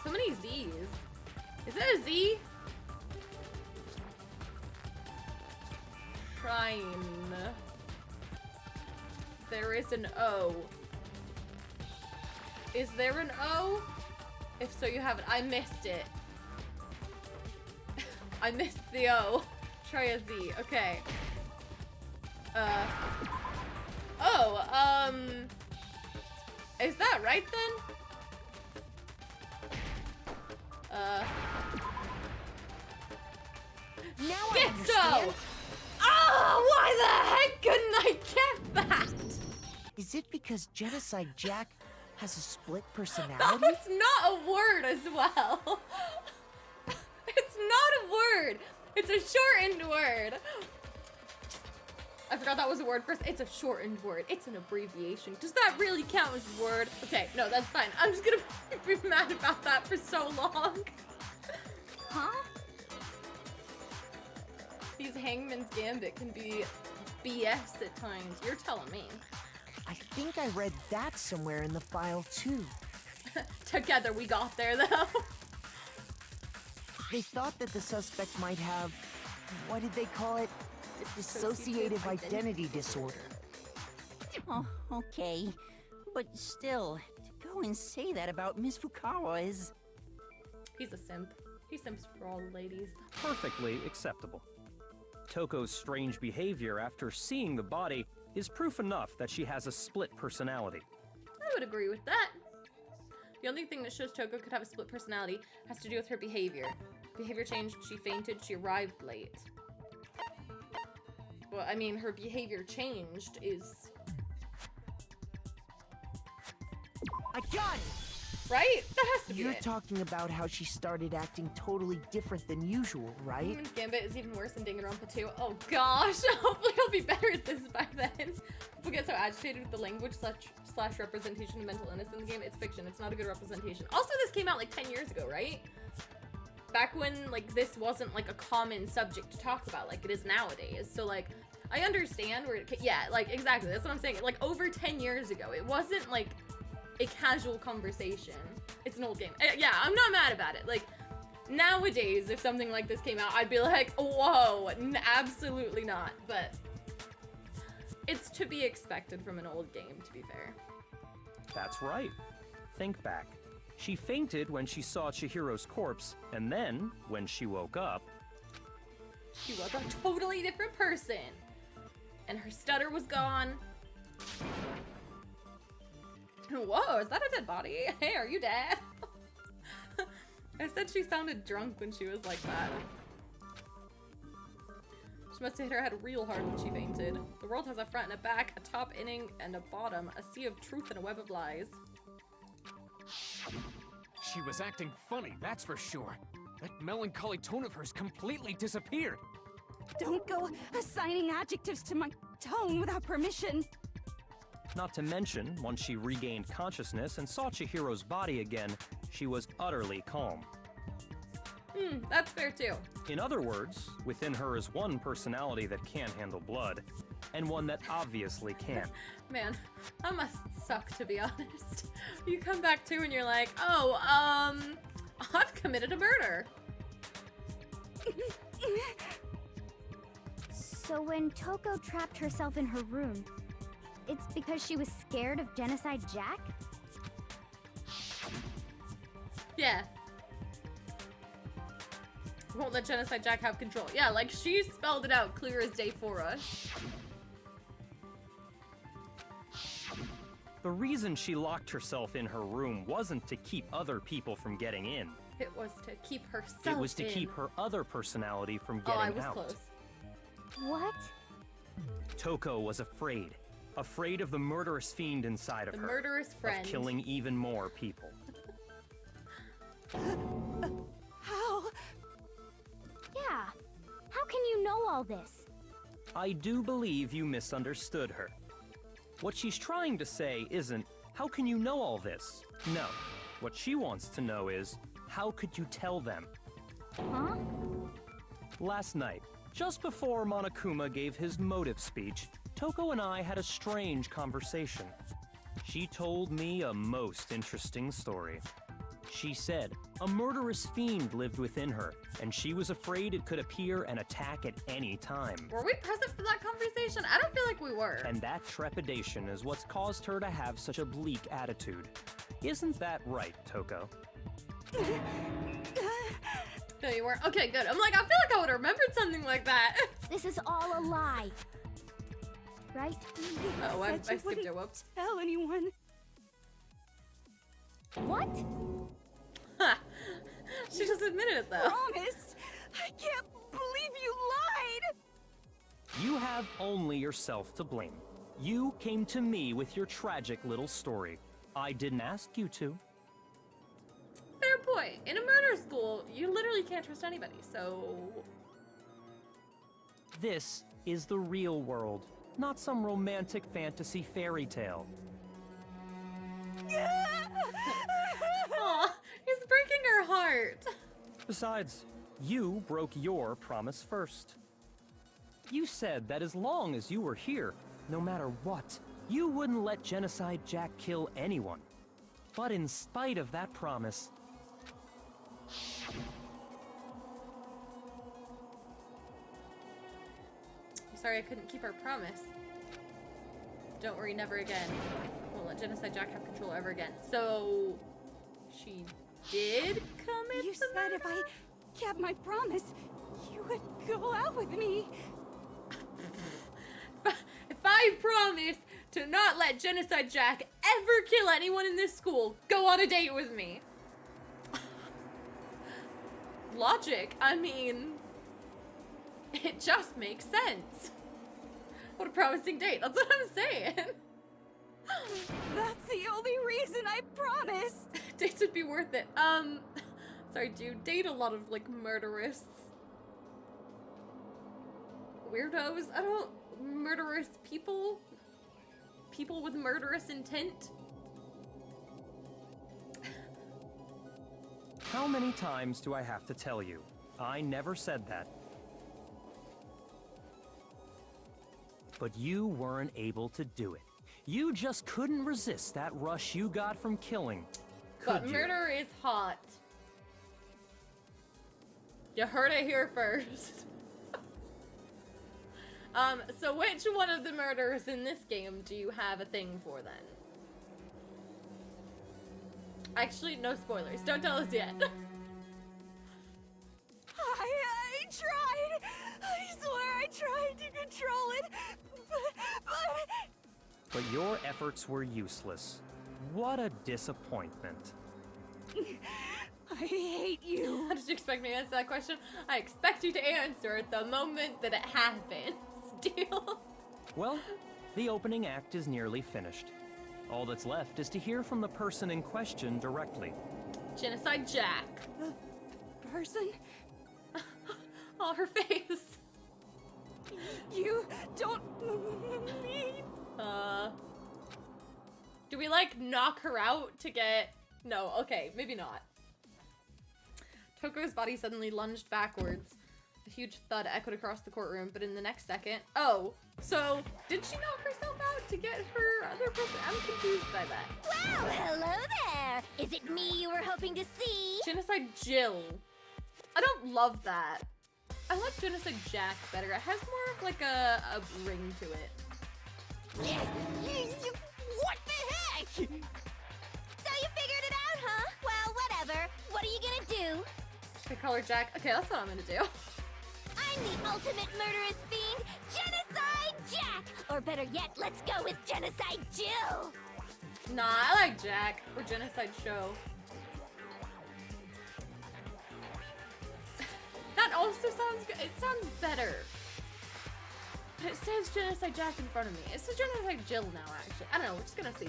[SPEAKER 1] So many Z's. Is that a Z? Shrine. There is an O. Is there an O? If so, you have it. I missed it. I missed the O. Try a Z. Okay. Is that right then?
[SPEAKER 8] Now
[SPEAKER 1] I understand. Oh, why the heck couldn't I get that?
[SPEAKER 8] Is it because Genocide Jack has a split personality?
[SPEAKER 1] That was not a word as well. It's not a word. It's a shortened word. I forgot that was a word first. It's a shortened word. It's an abbreviation. Does that really count as a word? Okay, no, that's fine. I'm just gonna be mad about that for so long.
[SPEAKER 10] Huh?
[SPEAKER 1] These Hangman's Gambit can be BS at times. You're telling me.
[SPEAKER 8] I think I read that somewhere in the file too.
[SPEAKER 1] Together we got there though.
[SPEAKER 8] They thought that the suspect might have what did they call it? Dissociative identity disorder.
[SPEAKER 13] Oh, okay. But still, to go and say that about Miss Fukawa is...
[SPEAKER 1] He's a simp. He simps for all the ladies.
[SPEAKER 11] Perfectly acceptable. Toko's strange behavior after seeing the body is proof enough that she has a split personality.
[SPEAKER 1] I would agree with that. The only thing that shows Toko could have a split personality has to do with her behavior. Behavior changed, she fainted, she arrived late. Well, I mean, her behavior changed is...
[SPEAKER 8] I got it!
[SPEAKER 1] Right? That has to be
[SPEAKER 8] You're
[SPEAKER 1] it.
[SPEAKER 8] talking about how she started acting totally different than usual, right?
[SPEAKER 1] Gambit is even worse than Danganronpa 2. Oh gosh, hopefully I'll be better at this by then. People get so agitated with the language slash representation of mental illness in the game. It's fiction, it's not a good representation. Also, this came out like 10 years ago, right? Back when like this wasn't like a common subject to talk about like it is nowadays. So like, I understand where it, yeah, like exactly, that's what I'm saying. Like over 10 years ago, it wasn't like a casual conversation. It's an old game. Yeah, I'm not mad about it. Like, nowadays, if something like this came out, I'd be like, whoa, absolutely not. But it's to be expected from an old game, to be fair.
[SPEAKER 11] That's right. Think back. She fainted when she saw Chihiro's corpse, and then, when she woke up...
[SPEAKER 1] She was a totally different person. And her stutter was gone. Whoa, is that a dead body? Hey, are you dead? I said she sounded drunk when she was like that. She must have hit her head real hard when she fainted. The world has a front and a back, a top inning and a bottom, a sea of truth and a web of lies.
[SPEAKER 5] She was acting funny, that's for sure. That melancholy tone of hers completely disappeared.
[SPEAKER 14] Don't go assigning adjectives to my tone without permission.
[SPEAKER 11] Not to mention, once she regained consciousness and saw Chihiro's body again, she was utterly calm.
[SPEAKER 1] That's fair too.
[SPEAKER 11] In other words, within her is one personality that can't handle blood, and one that obviously can.
[SPEAKER 1] Man, that must suck, to be honest. You come back to and you're like, oh, I've committed a murder.
[SPEAKER 10] So when Toko trapped herself in her room, it's because she was scared of Genocide Jack?
[SPEAKER 1] Yeah. Won't let Genocide Jack have control. Yeah, like she spelled it out clear as day for us.
[SPEAKER 11] The reason she locked herself in her room wasn't to keep other people from getting in.
[SPEAKER 1] It was to keep herself
[SPEAKER 11] It was to
[SPEAKER 1] in.
[SPEAKER 11] keep her other personality from getting
[SPEAKER 1] I was
[SPEAKER 11] out.
[SPEAKER 1] close.
[SPEAKER 10] What?
[SPEAKER 11] Toko was afraid. Afraid of the murderous fiend inside of her.
[SPEAKER 1] The murderous friend.
[SPEAKER 11] Of killing even more people.
[SPEAKER 14] How?
[SPEAKER 10] Yeah. How can you know all this?
[SPEAKER 11] I do believe you misunderstood her. What she's trying to say isn't, how can you know all this? No. What she wants to know is, how could you tell them?
[SPEAKER 10] Huh?
[SPEAKER 11] Last night, just before Monokuma gave his motive speech, Toko and I had a strange conversation. She told me a most interesting story. She said a murderous fiend lived within her, and she was afraid it could appear and attack at any time.
[SPEAKER 1] Were we present for that conversation? I don't feel like we were.
[SPEAKER 11] And that trepidation is what's caused her to have such a bleak attitude. Isn't that right, Toko?
[SPEAKER 1] No, you weren't. Okay, good. I'm like, I feel like I would have remembered something like that.
[SPEAKER 10] This is all a lie. Right?
[SPEAKER 1] Oh, I skipped it. Whoops.
[SPEAKER 14] Tell anyone.
[SPEAKER 10] What?
[SPEAKER 1] She just admitted it though.
[SPEAKER 14] Promised. I can't believe you lied.
[SPEAKER 11] You have only yourself to blame. You came to me with your tragic little story. I didn't ask you to.
[SPEAKER 1] Fair point. In a murder school, you literally can't trust anybody, so...
[SPEAKER 11] This is the real world, not some romantic fantasy fairy tale.
[SPEAKER 1] Aw, he's breaking her heart.
[SPEAKER 11] Besides, you broke your promise first. You said that as long as you were here, no matter what, you wouldn't let Genocide Jack kill anyone. But in spite of that promise,
[SPEAKER 1] Sorry I couldn't keep our promise. Don't worry, never again. Won't let Genocide Jack have control ever again. So, she did commit
[SPEAKER 14] You
[SPEAKER 1] the
[SPEAKER 14] said
[SPEAKER 1] murder?
[SPEAKER 14] if I kept my promise, you would go out with me.
[SPEAKER 1] If I promise to not let Genocide Jack ever kill anyone in this school, go on a date with me. Logic, I mean, it just makes sense. What a promising date, that's what I'm saying.
[SPEAKER 14] That's the only reason I promised.
[SPEAKER 1] Dates would be worth it. Sorry, do you date a lot of, like, murderous weirdos? Murderous people? People with murderous intent?
[SPEAKER 11] How many times do I have to tell you? I never said that. But you weren't able to do it. You just couldn't resist that rush you got from killing. Could
[SPEAKER 1] But
[SPEAKER 11] you?
[SPEAKER 1] murder is hot. You heard it here first. So which one of the murderers in this game do you have a thing for then? Actually, no spoilers. Don't tell us yet.
[SPEAKER 14] I tried. I swear I tried to control it,
[SPEAKER 11] But your efforts were useless. What a disappointment.
[SPEAKER 14] I hate you.
[SPEAKER 1] How did you expect me to answer that question? I expect you to answer at the moment that it happens. Deal?
[SPEAKER 11] Well, the opening act is nearly finished. All that's left is to hear from the person in question directly.
[SPEAKER 1] Genocide Jack.
[SPEAKER 14] The person?
[SPEAKER 1] Oh, her face.
[SPEAKER 14] You don't mean...
[SPEAKER 1] Do we, like, knock her out to get... No, okay, maybe not. Toko's body suddenly lunged backwards. A huge thud echoed across the courtroom, but in the next second... Oh, so did she knock herself out to get her other person? I'm confused by that.
[SPEAKER 10] Well, hello there. Is it me you were hoping to see?
[SPEAKER 1] Genocide Jill. I don't love that. I like Genocide Jack better. It has more of like a ring to it.
[SPEAKER 10] What the heck? So you figured it out, huh? Well, whatever. What are you gonna do?
[SPEAKER 1] They call her Jack. Okay, that's what I'm gonna do.
[SPEAKER 10] I'm the ultimate murderous fiend, Genocide Jack! Or better yet, let's go with Genocide Jill!
[SPEAKER 1] Nah, I like Jack. Or Genocide Show. That also sounds good. It sounds better. But it says Genocide Jack in front of me. It says Genocide Jill now, actually. I don't know, we're just gonna see.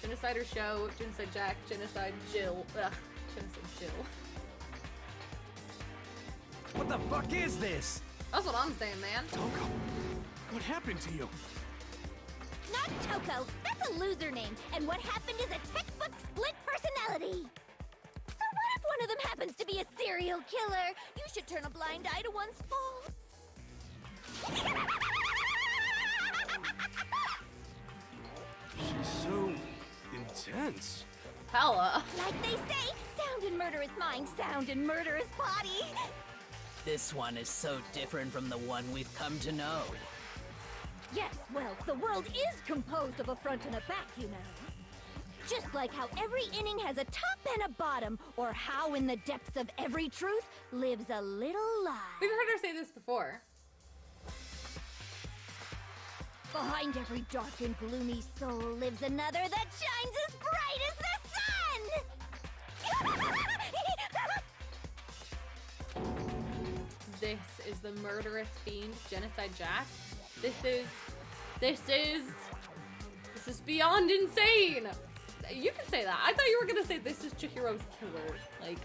[SPEAKER 1] Genocider Show, Genocide Jack, Genocide Jill. Ugh, Genocide Jill.
[SPEAKER 12] What the fuck is this?
[SPEAKER 1] That's what I'm saying, man.
[SPEAKER 7] Toko, what happened to you?
[SPEAKER 10] Not Toko, that's a loser name, and what happened is a textbook split personality. So what if one of them happens to be a serial killer? You should turn a blind eye to one's faults.
[SPEAKER 7] She's so intense.
[SPEAKER 1] Hella.
[SPEAKER 10] Like they say, sound in murderous mind, sound in murderous body.
[SPEAKER 15] This one is so different from the one we've come to know.
[SPEAKER 10] Yes, well, the world is composed of a front and a back, you know. Just like how every inning has a top and a bottom, or how in the depths of every truth lives a little lie.
[SPEAKER 1] We've heard her say this before.
[SPEAKER 10] Behind every dark and gloomy soul lives another that shines as bright as the sun!
[SPEAKER 1] This is the murderous fiend, Genocide Jack. This is beyond insane! You can say that. I thought you were gonna say this is Chihiro's killer. Like...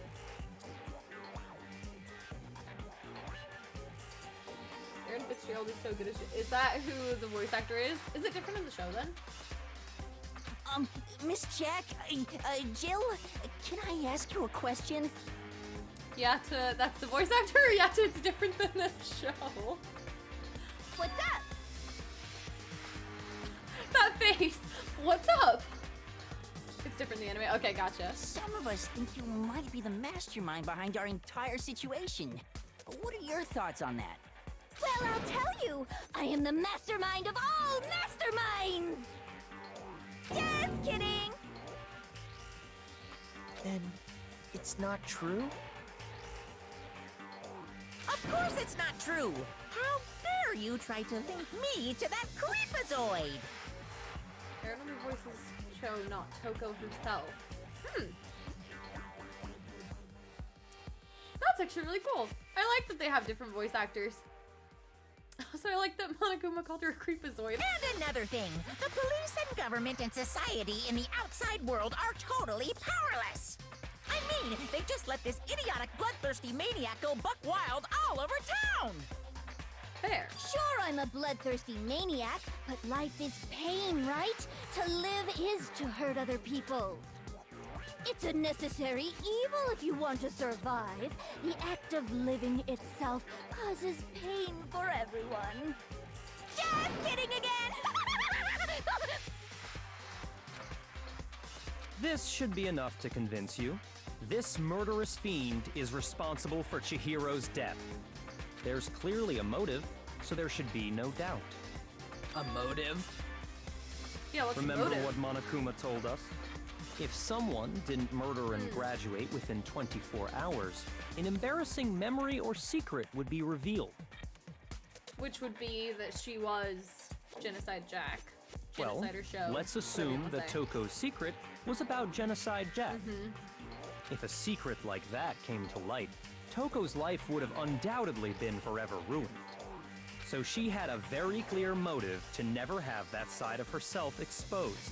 [SPEAKER 1] Aaron Fitzgerald is so good as... Is that who the voice actor is? Is it different in the show then?
[SPEAKER 13] Miss Jack, Jill, can I ask you a question?
[SPEAKER 1] Yatta, that's the voice actor? Yatta, it's different than the show.
[SPEAKER 10] What's up?
[SPEAKER 1] That face! What's up? It's different in the anime. Okay, gotcha.
[SPEAKER 13] Some of us think you might be the mastermind behind our entire situation. What are your thoughts on that?
[SPEAKER 10] Well, I'll tell you, I am the mastermind of all masterminds! Just kidding!
[SPEAKER 8] Then it's not true?
[SPEAKER 4] Of course it's not true! How dare you try to link me to that creepazoid?
[SPEAKER 1] Paranormal voices show not Toko herself. That's actually really cool. I like that they have different voice actors. Also, I like that Monokuma called her a creepazoid.
[SPEAKER 4] And another thing, the police and government and society in the outside world are totally powerless. I mean, they just let this idiotic, bloodthirsty maniac go buck wild all over town.
[SPEAKER 1] Fair.
[SPEAKER 10] Sure, I'm a bloodthirsty maniac, but life is pain, right? To live is to hurt other people. It's a necessary evil if you want to survive. The act of living itself causes pain for everyone. Just kidding again!
[SPEAKER 11] This should be enough to convince you. This murderous fiend is responsible for Chihiro's death. There's clearly a motive, so there should be no doubt.
[SPEAKER 15] A motive?
[SPEAKER 1] Yeah, what's
[SPEAKER 11] Remember
[SPEAKER 1] the motive?
[SPEAKER 11] what Monokuma told us? If someone didn't murder and graduate within 24 hours, an embarrassing memory or secret would be revealed.
[SPEAKER 1] Which would be that she was Genocide Jack. Genocider show.
[SPEAKER 11] Let's assume that Toko's secret was about Genocide Jack. If a secret like that came to light, Toko's life would have undoubtedly been forever ruined. So she had a very clear motive to never have that side of herself exposed.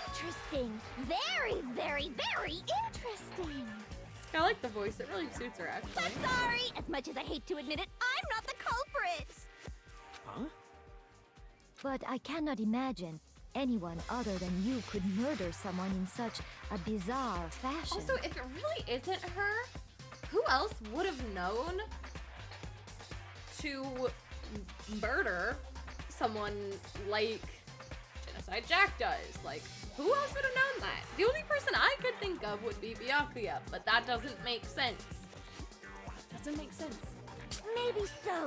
[SPEAKER 10] Interesting. Very, very, very interesting.
[SPEAKER 1] I like the voice. It really suits her, actually.
[SPEAKER 10] But sorry, as much as I hate to admit it, I'm not the culprit.
[SPEAKER 11] Huh?
[SPEAKER 3] But I cannot imagine anyone other than you could murder someone in such a bizarre fashion.
[SPEAKER 1] Also, if it really isn't her, who else would have known to murder someone like Genocide Jack does? Like, who else would have known that? The only person I could think of would be Byakuya, but that doesn't make sense. Doesn't make sense.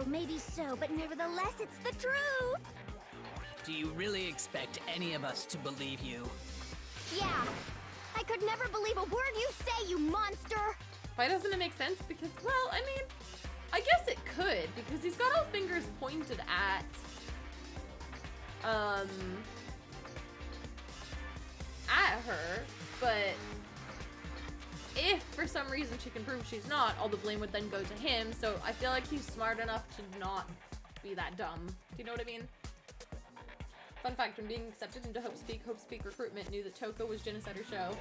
[SPEAKER 10] Maybe so, but nevertheless, it's the truth.
[SPEAKER 15] Do you really expect any of us to believe you?
[SPEAKER 10] Yeah, I could never believe a word you say, you monster.
[SPEAKER 1] Why doesn't it make sense? Because, well, I mean, I guess it could, because he's got all fingers pointed at, at her, but if for some reason she can prove she's not, all the blame would then go to him, so I feel like he's smart enough to not be that dumb. Do you know what I mean? Fun fact, when being accepted into Hope Speak recruitment knew that Toko was Genocider Show.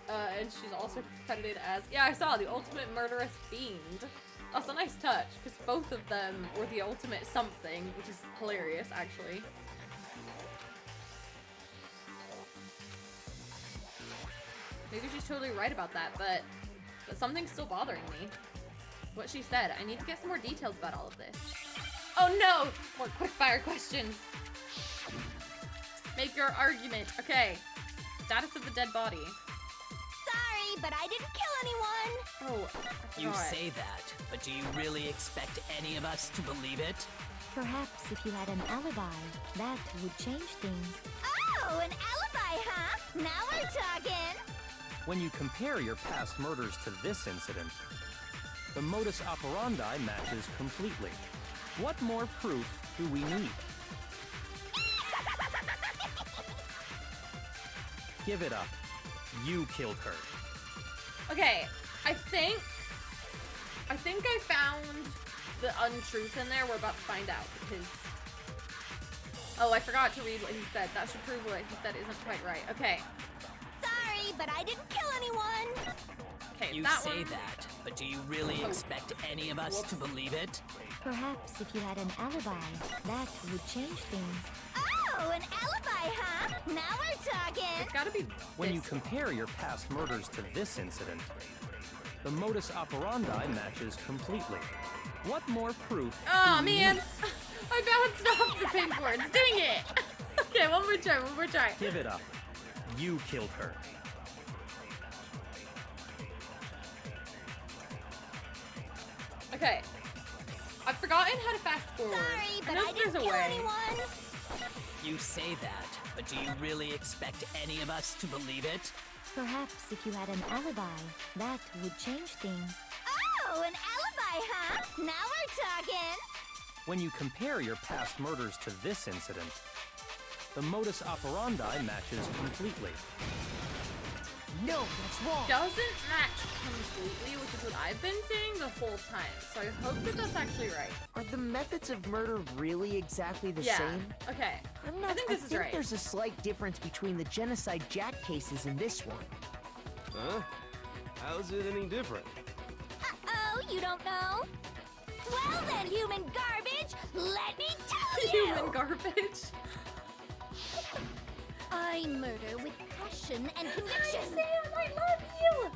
[SPEAKER 1] And she's also credited as, yeah, I saw, the ultimate murderous fiend. That's a nice touch, because both of them were the ultimate something, which is hilarious, actually. Maybe she's totally right about that, but something's still bothering me. What she said, I need to get some more details about all of this. Oh no! More quick-fire questions. Make your argument. Okay. Status of the dead body.
[SPEAKER 10] Sorry, but I didn't kill anyone.
[SPEAKER 1] Oh, I
[SPEAKER 15] You
[SPEAKER 1] forgot.
[SPEAKER 15] say that, but do you really expect any of us to believe it?
[SPEAKER 3] Perhaps if you had an alibi, that would change things.
[SPEAKER 10] Oh, an alibi, huh? Now we're talking.
[SPEAKER 11] When you compare your past murders to this incident, the modus operandi matches completely. What more proof do we need? Give it up. You killed her.
[SPEAKER 1] Okay, I think I found the untruth in there. We're about to find out, because... Oh, I forgot to read what he said. That should prove what he said isn't quite right. Okay.
[SPEAKER 10] Sorry, but I didn't kill anyone.
[SPEAKER 1] Okay,
[SPEAKER 15] You
[SPEAKER 1] that
[SPEAKER 15] say
[SPEAKER 1] one...
[SPEAKER 15] that, but do you really expect any of us to believe it?
[SPEAKER 3] Perhaps if you had an alibi, that would change things.
[SPEAKER 10] Oh, an alibi, huh? Now we're talking.
[SPEAKER 1] It's gotta be
[SPEAKER 11] When you
[SPEAKER 1] this.
[SPEAKER 11] compare your past murders to this incident, the modus operandi matches completely. What more proof?
[SPEAKER 1] Oh
[SPEAKER 11] do we
[SPEAKER 1] man,
[SPEAKER 11] need?
[SPEAKER 1] I bounced off the pink words. Dang it! Okay, one more try.
[SPEAKER 11] Give it up. You killed her.
[SPEAKER 1] Okay. I've forgotten how to fast forward.
[SPEAKER 10] Sorry, but
[SPEAKER 1] I
[SPEAKER 10] I didn't kill anyone.
[SPEAKER 15] You say that, but do you really expect any of us to believe it?
[SPEAKER 3] Perhaps if you had an alibi, that would change things.
[SPEAKER 10] Oh, an alibi, huh? Now we're talking.
[SPEAKER 11] When you compare your past murders to this incident, the modus operandi matches completely.
[SPEAKER 8] No, that's wrong.
[SPEAKER 1] Doesn't match completely, which is what I've been saying the whole time. So I hope that that's actually right.
[SPEAKER 8] Are the methods of murder really exactly the same?
[SPEAKER 1] Okay.
[SPEAKER 8] I
[SPEAKER 1] think this is right.
[SPEAKER 8] There's a slight difference between the Genocide Jack cases and this one.
[SPEAKER 7] Huh? How's it any different?
[SPEAKER 10] Uh-oh, you don't know? Well then, human garbage, let me tell you!
[SPEAKER 1] Human garbage?
[SPEAKER 10] I murder with passion and conviction.
[SPEAKER 1] Sam, I love you!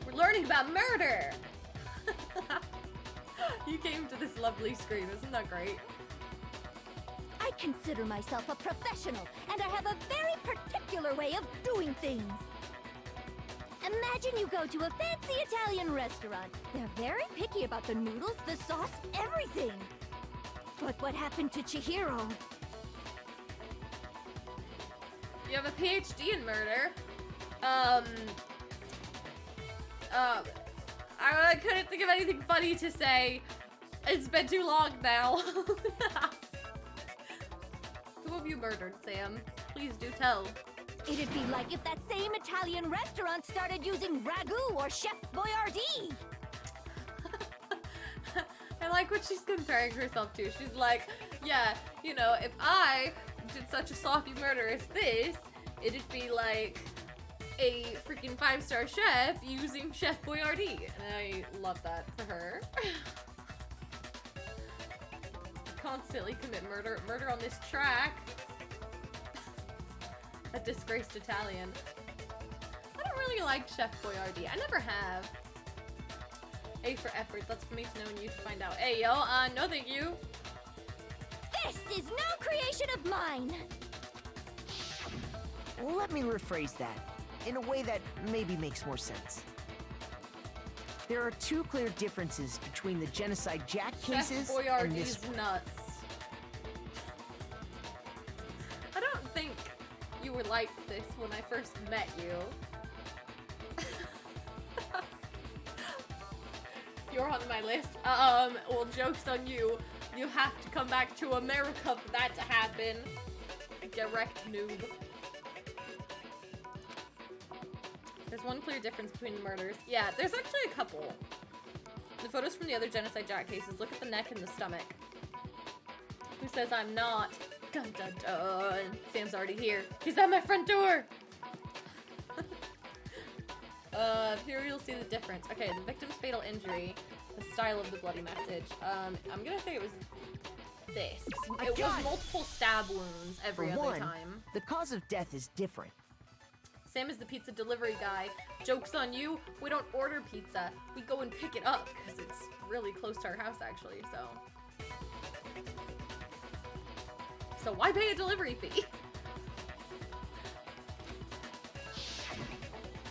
[SPEAKER 1] We're learning about murder! You came to this lovely screen, isn't that great?
[SPEAKER 10] I consider myself a professional, and I have a very particular way of doing things. Imagine you go to a fancy Italian restaurant. They're very picky about the noodles, the sauce, everything. But what happened to Chihiro?
[SPEAKER 1] You have a PhD in murder. I couldn't think of anything funny to say. It's been too long now. Who have you murdered, Sam? Please do tell.
[SPEAKER 10] It'd be like if that same Italian restaurant started using ragu or Chef Boyardee.
[SPEAKER 1] I like what she's comparing herself to. She's like, yeah, you know, if I did such a sloppy murder as this, it'd be like a freaking 5-star chef using Chef Boyardee. And I love that for her. Constantly commit murder on this track. A disgraced Italian. I don't really like Chef Boyardee. I never have. A for effort. That's for me to know and you to find out. Hey, yo, no thank you.
[SPEAKER 10] This is no creation of mine.
[SPEAKER 8] Let me rephrase that in a way that maybe makes more sense. There are two clear differences between the Genocide Jack cases
[SPEAKER 1] Chef
[SPEAKER 8] and this
[SPEAKER 1] Boyardee's
[SPEAKER 8] one.
[SPEAKER 1] nuts. I don't think you were like this when I first met you. You're on my list. Well, joke's on you. You have to come back to America for that to happen. Get wrecked, noob. There's one clear difference between the murders. Yeah, there's actually a couple. The photos from the other Genocide Jack cases, look at the neck and the stomach. Who says I'm not? Dun dun dun. Sam's already here. He's at my front door! Here you'll see the difference. Okay, the victim's fatal injury, the style of the bloody message. I'm gonna say it was this. It was multiple stab wounds every other time.
[SPEAKER 8] The cause of death is different.
[SPEAKER 1] Sam is the pizza delivery guy. Joke's on you, we don't order pizza. We go and pick it up, because it's really close to our house, actually, so. So why pay a delivery fee?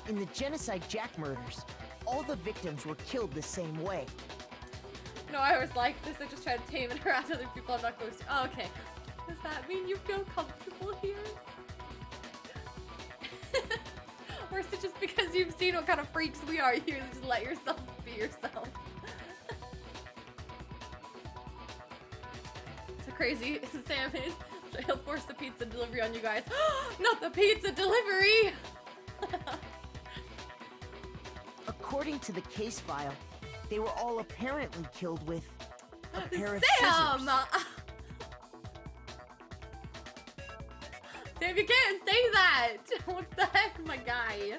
[SPEAKER 8] In the Genocide Jack murders, all the victims were killed the same way.
[SPEAKER 1] No, I was like this, I just tried to tame and harass other people I'm not close to. Oh, okay. Does that mean you feel comfortable here? Or is it just because you've seen what kind of freaks we are, you just let yourself be yourself? So crazy Sam is. He'll force the pizza delivery on you guys. Not the pizza delivery!
[SPEAKER 8] According to the case file, they were all apparently killed with a pair of
[SPEAKER 1] Sam!
[SPEAKER 8] scissors.
[SPEAKER 1] Sam, you can't say that! What the heck, my guy?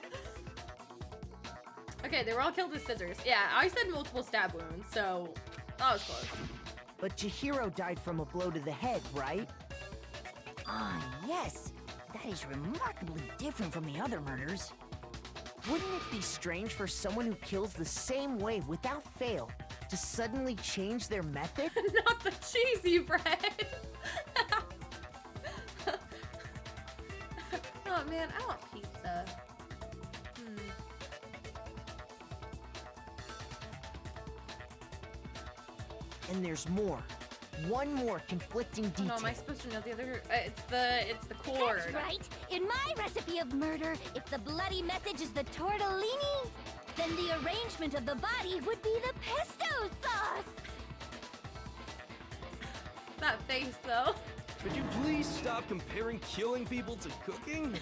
[SPEAKER 1] Okay, they were all killed with scissors. Yeah, I said multiple stab wounds, so that was close.
[SPEAKER 8] But Chihiro died from a blow to the head, right?
[SPEAKER 13] Ah, yes. That is remarkably different from the other murders.
[SPEAKER 8] Wouldn't it be strange for someone who kills the same way without fail to suddenly change their method?
[SPEAKER 1] Not the cheesy bread! Oh man, I want pizza.
[SPEAKER 8] And there's more. One more conflicting detail.
[SPEAKER 1] No, am I supposed to know the other? It's the cord.
[SPEAKER 10] That's right. In my recipe of murder, if the bloody message is the tortellini, then the arrangement of the body would be the pesto sauce.
[SPEAKER 1] That face, though.
[SPEAKER 7] Could you please stop comparing killing people to cooking?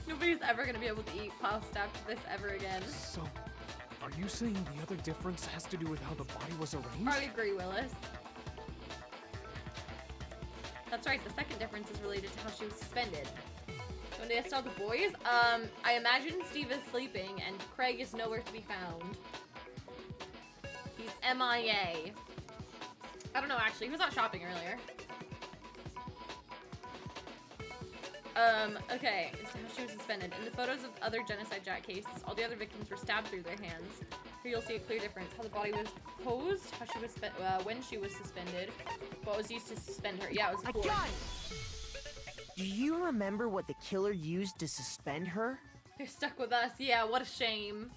[SPEAKER 1] Nobody's ever gonna be able to eat pasta after this ever again.
[SPEAKER 5] So, are you saying the other difference has to do with how the body was arranged?
[SPEAKER 1] I agree, Willis. That's right, the second difference is related to how she was suspended. When they saw the boys, I imagine Steve is sleeping and Craig is nowhere to be found. He's MIA. I don't know, actually. He was out shopping earlier. Okay, so how she was suspended. In the photos of other genocide Jack cases, all the other victims were stabbed through their hands. Here you'll see a clear difference. How the body was posed, how she was when she was suspended, what was used to suspend her. Yeah, it was a cord.
[SPEAKER 8] Do you remember what the killer used to suspend her?
[SPEAKER 1] They're stuck with us. Yeah, what a shame.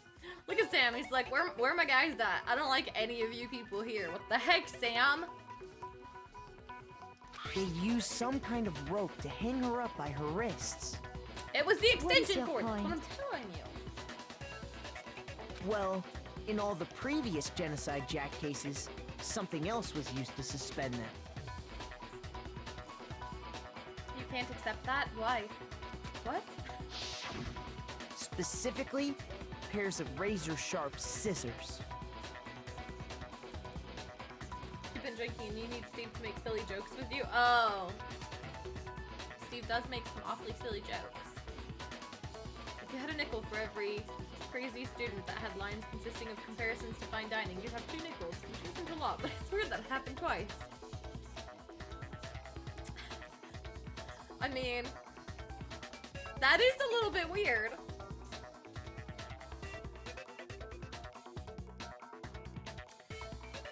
[SPEAKER 1] Look at Sam. He's like, where are my guys at? I don't like any of you people here. What the heck, Sam?
[SPEAKER 8] They used some kind of rope to hang her up by her wrists.
[SPEAKER 1] It was the extension cord. That's what I'm telling you.
[SPEAKER 8] Well, in all the previous genocide Jack cases, something else was used to suspend them.
[SPEAKER 1] You can't accept that? Why? What?
[SPEAKER 8] Specifically, pairs of razor-sharp scissors.
[SPEAKER 1] You've been drinking and you need Steve to make silly jokes with you? Oh. Steve does make some awfully silly jokes. If you had a nickel for every crazy student that had lines consisting of comparisons to fine dining, you'd have 2 nickels, which isn't a lot, but it's weird that it happened twice. I mean, that is a little bit weird.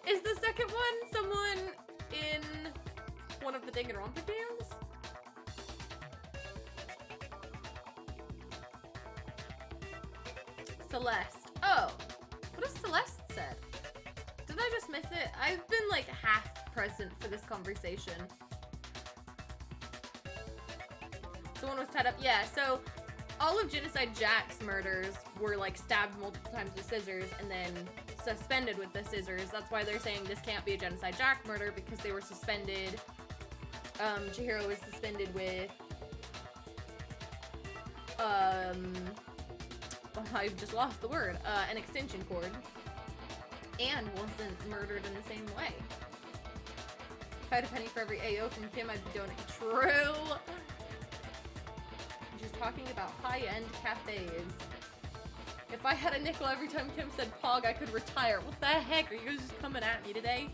[SPEAKER 1] Is the second one someone in one of the Danganronpa games? Celeste. Oh, what has Celeste said? Did I just miss it? I've been like half present for this conversation. Someone was tied up. Yeah, so all of Genocide Jack's murders were like stabbed multiple times with scissors and then suspended with the scissors. That's why they're saying this can't be a Genocide Jack murder, because they were suspended. Chihiro was suspended with I've just lost the word. An extension cord. And wasn't murdered in the same way. If I had a penny for every AO from Kim, I'd be donating. True! She's talking about high-end cafes. If I had a nickel every time Kim said Pog, I could retire. What the heck? Are you guys just coming at me today?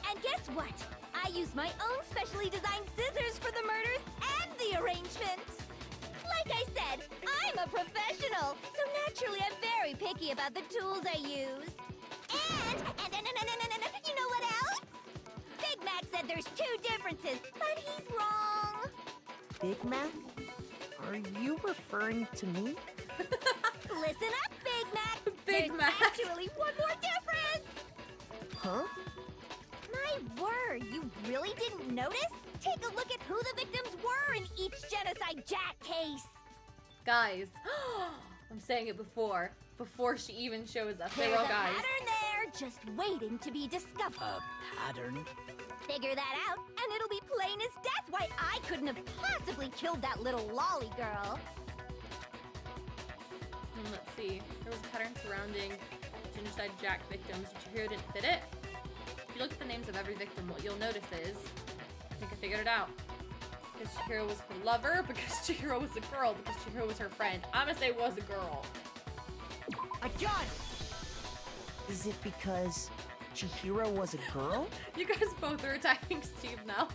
[SPEAKER 10] And guess what? I used my own specially designed scissors for the murders and the arrangement. Like I said, I'm a professional, so naturally I'm very picky about the tools I use. And you know what else? Big Mac said there's 2 differences, but he's wrong.
[SPEAKER 8] Big Mac? Are you referring to me?
[SPEAKER 10] Listen up, Big Mac.
[SPEAKER 1] Big Mac.
[SPEAKER 10] There's actually one more difference.
[SPEAKER 8] Huh?
[SPEAKER 10] My word, you really didn't notice? Take a look at who the victims were in each Genocide Jack case.
[SPEAKER 1] Guys, I'm saying it before she even shows up. They were all guys.
[SPEAKER 10] There's a pattern there, just waiting to be discovered.
[SPEAKER 15] A pattern?
[SPEAKER 10] Figure that out, and it'll be plain as death why I couldn't have possibly killed that little lolly girl.
[SPEAKER 1] Let's see. There was a pattern surrounding Genocide Jack victims. Chihiro didn't fit it. If you look at the names of every victim, what you'll notice is, I think I figured it out. Because Chihiro was her lover, because Chihiro was a girl, because Chihiro was her friend. I'm gonna say it was a girl.
[SPEAKER 8] I got it! Is it because Chihiro was a girl?
[SPEAKER 1] You guys both are attacking Steve now.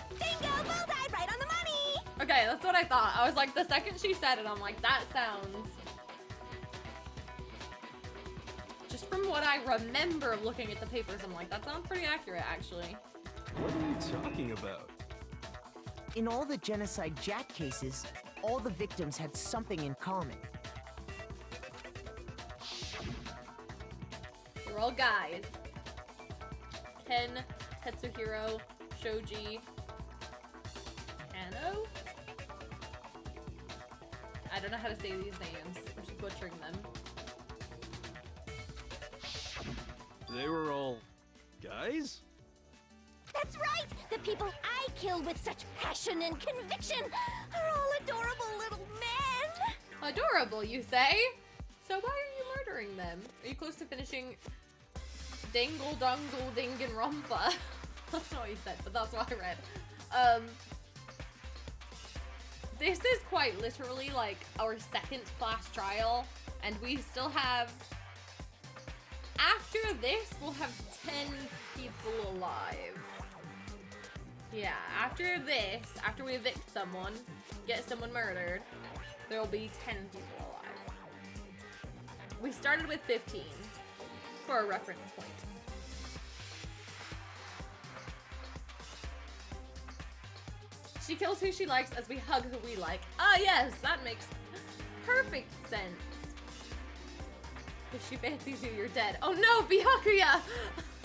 [SPEAKER 10] Bingo! Bullseye! Right on the money!
[SPEAKER 1] Okay, that's what I thought. I was like, the second she said it, I'm like, that sounds... Just from what I remember looking at the papers, I'm like, that sounds pretty accurate, actually.
[SPEAKER 7] What are you talking about?
[SPEAKER 8] In all the Genocide Jack cases, all the victims had something in common.
[SPEAKER 1] all guys. Ken, Tetsuhiro, Shoji, Ano? I don't know how to say these names. I'm just butchering them.
[SPEAKER 7] They were all guys?
[SPEAKER 10] That's right! The people I kill with such passion and conviction are all adorable little men!
[SPEAKER 1] Adorable, you say? So why are you murdering them? Are you close to finishing Dangle Dongle Danganronpa? That's not what you said, but that's what I read. This is quite literally like our second class trial, and we still have... After this, we'll have 10 people alive. Yeah, after this, after we evict someone, get someone murdered, there'll be 10 people alive. We started with 15 for a reference point. She kills who she likes as we hug who we like. Ah, yes, that makes perfect sense. If she fancies you, you're dead. Oh no, Byakuya!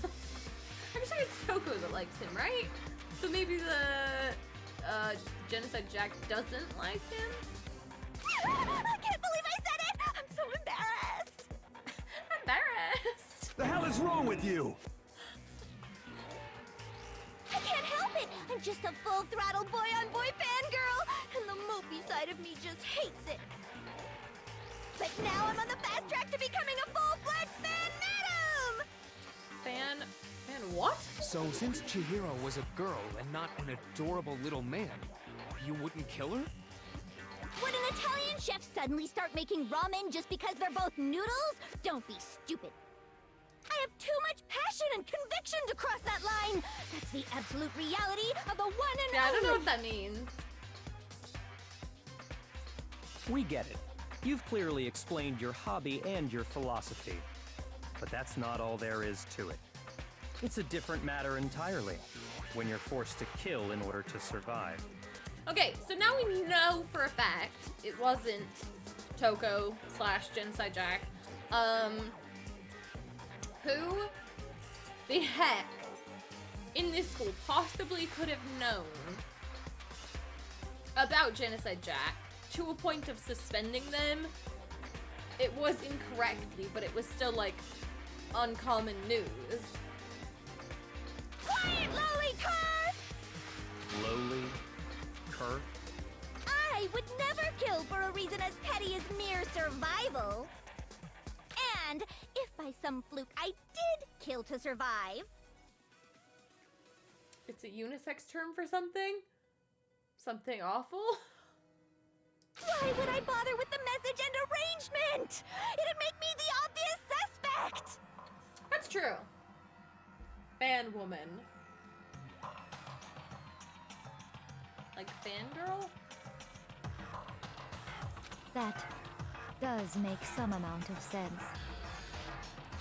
[SPEAKER 1] I'm sure it's Toko that likes him, right? So maybe the Genocide Jack doesn't like him?
[SPEAKER 10] I can't believe I said it! I'm so embarrassed!
[SPEAKER 1] Embarrassed?
[SPEAKER 12] The hell is wrong with you?
[SPEAKER 10] I can't help it! I'm just a full-throttle boy-on-boy fangirl, and the mopey side of me just hates it. But now I'm on the fast track to becoming a full-fledged fan madam!
[SPEAKER 1] Fan what?
[SPEAKER 5] So since Chihiro was a girl and not an adorable little man, you wouldn't kill her?
[SPEAKER 10] Would an Italian chef suddenly start making ramen just because they're both noodles? Don't be stupid. I have too much passion and conviction to cross that line. That's the absolute reality of the one and
[SPEAKER 1] Yeah, I
[SPEAKER 10] only.
[SPEAKER 1] don't know what that means.
[SPEAKER 11] We get it. You've clearly explained your hobby and your philosophy. But that's not all there is to it. It's a different matter entirely, when you're forced to kill in order to survive.
[SPEAKER 1] Okay, so now we know for a fact it wasn't Toko / Genocide Jack. Who the heck in this school possibly could have known about Genocide Jack to a point of suspending them? It was incorrectly, but it was still like uncommon news.
[SPEAKER 10] Quiet, lowly cur!
[SPEAKER 11] Lowly? Cur?
[SPEAKER 10] I would never kill for a reason as petty as mere survival. And if by some fluke I did kill to survive...
[SPEAKER 1] It's a unisex term for something? Something awful?
[SPEAKER 10] Why would I bother with the message and arrangement? It'd make me the obvious suspect!
[SPEAKER 1] That's true. Fan woman. Like fangirl?
[SPEAKER 3] That does make some amount of sense.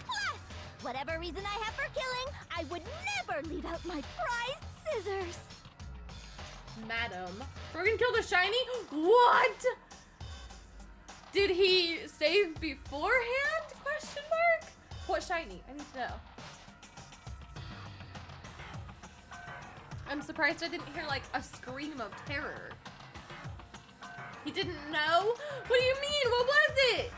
[SPEAKER 10] Plus, whatever reason I have for killing, I would never leave out my prized scissors.
[SPEAKER 1] Madam. We're gonna kill the shiny? What? Did he save beforehand? Question mark? What shiny? I need to know. I'm surprised I didn't hear like a scream of terror. He didn't know? What do you mean? What was it?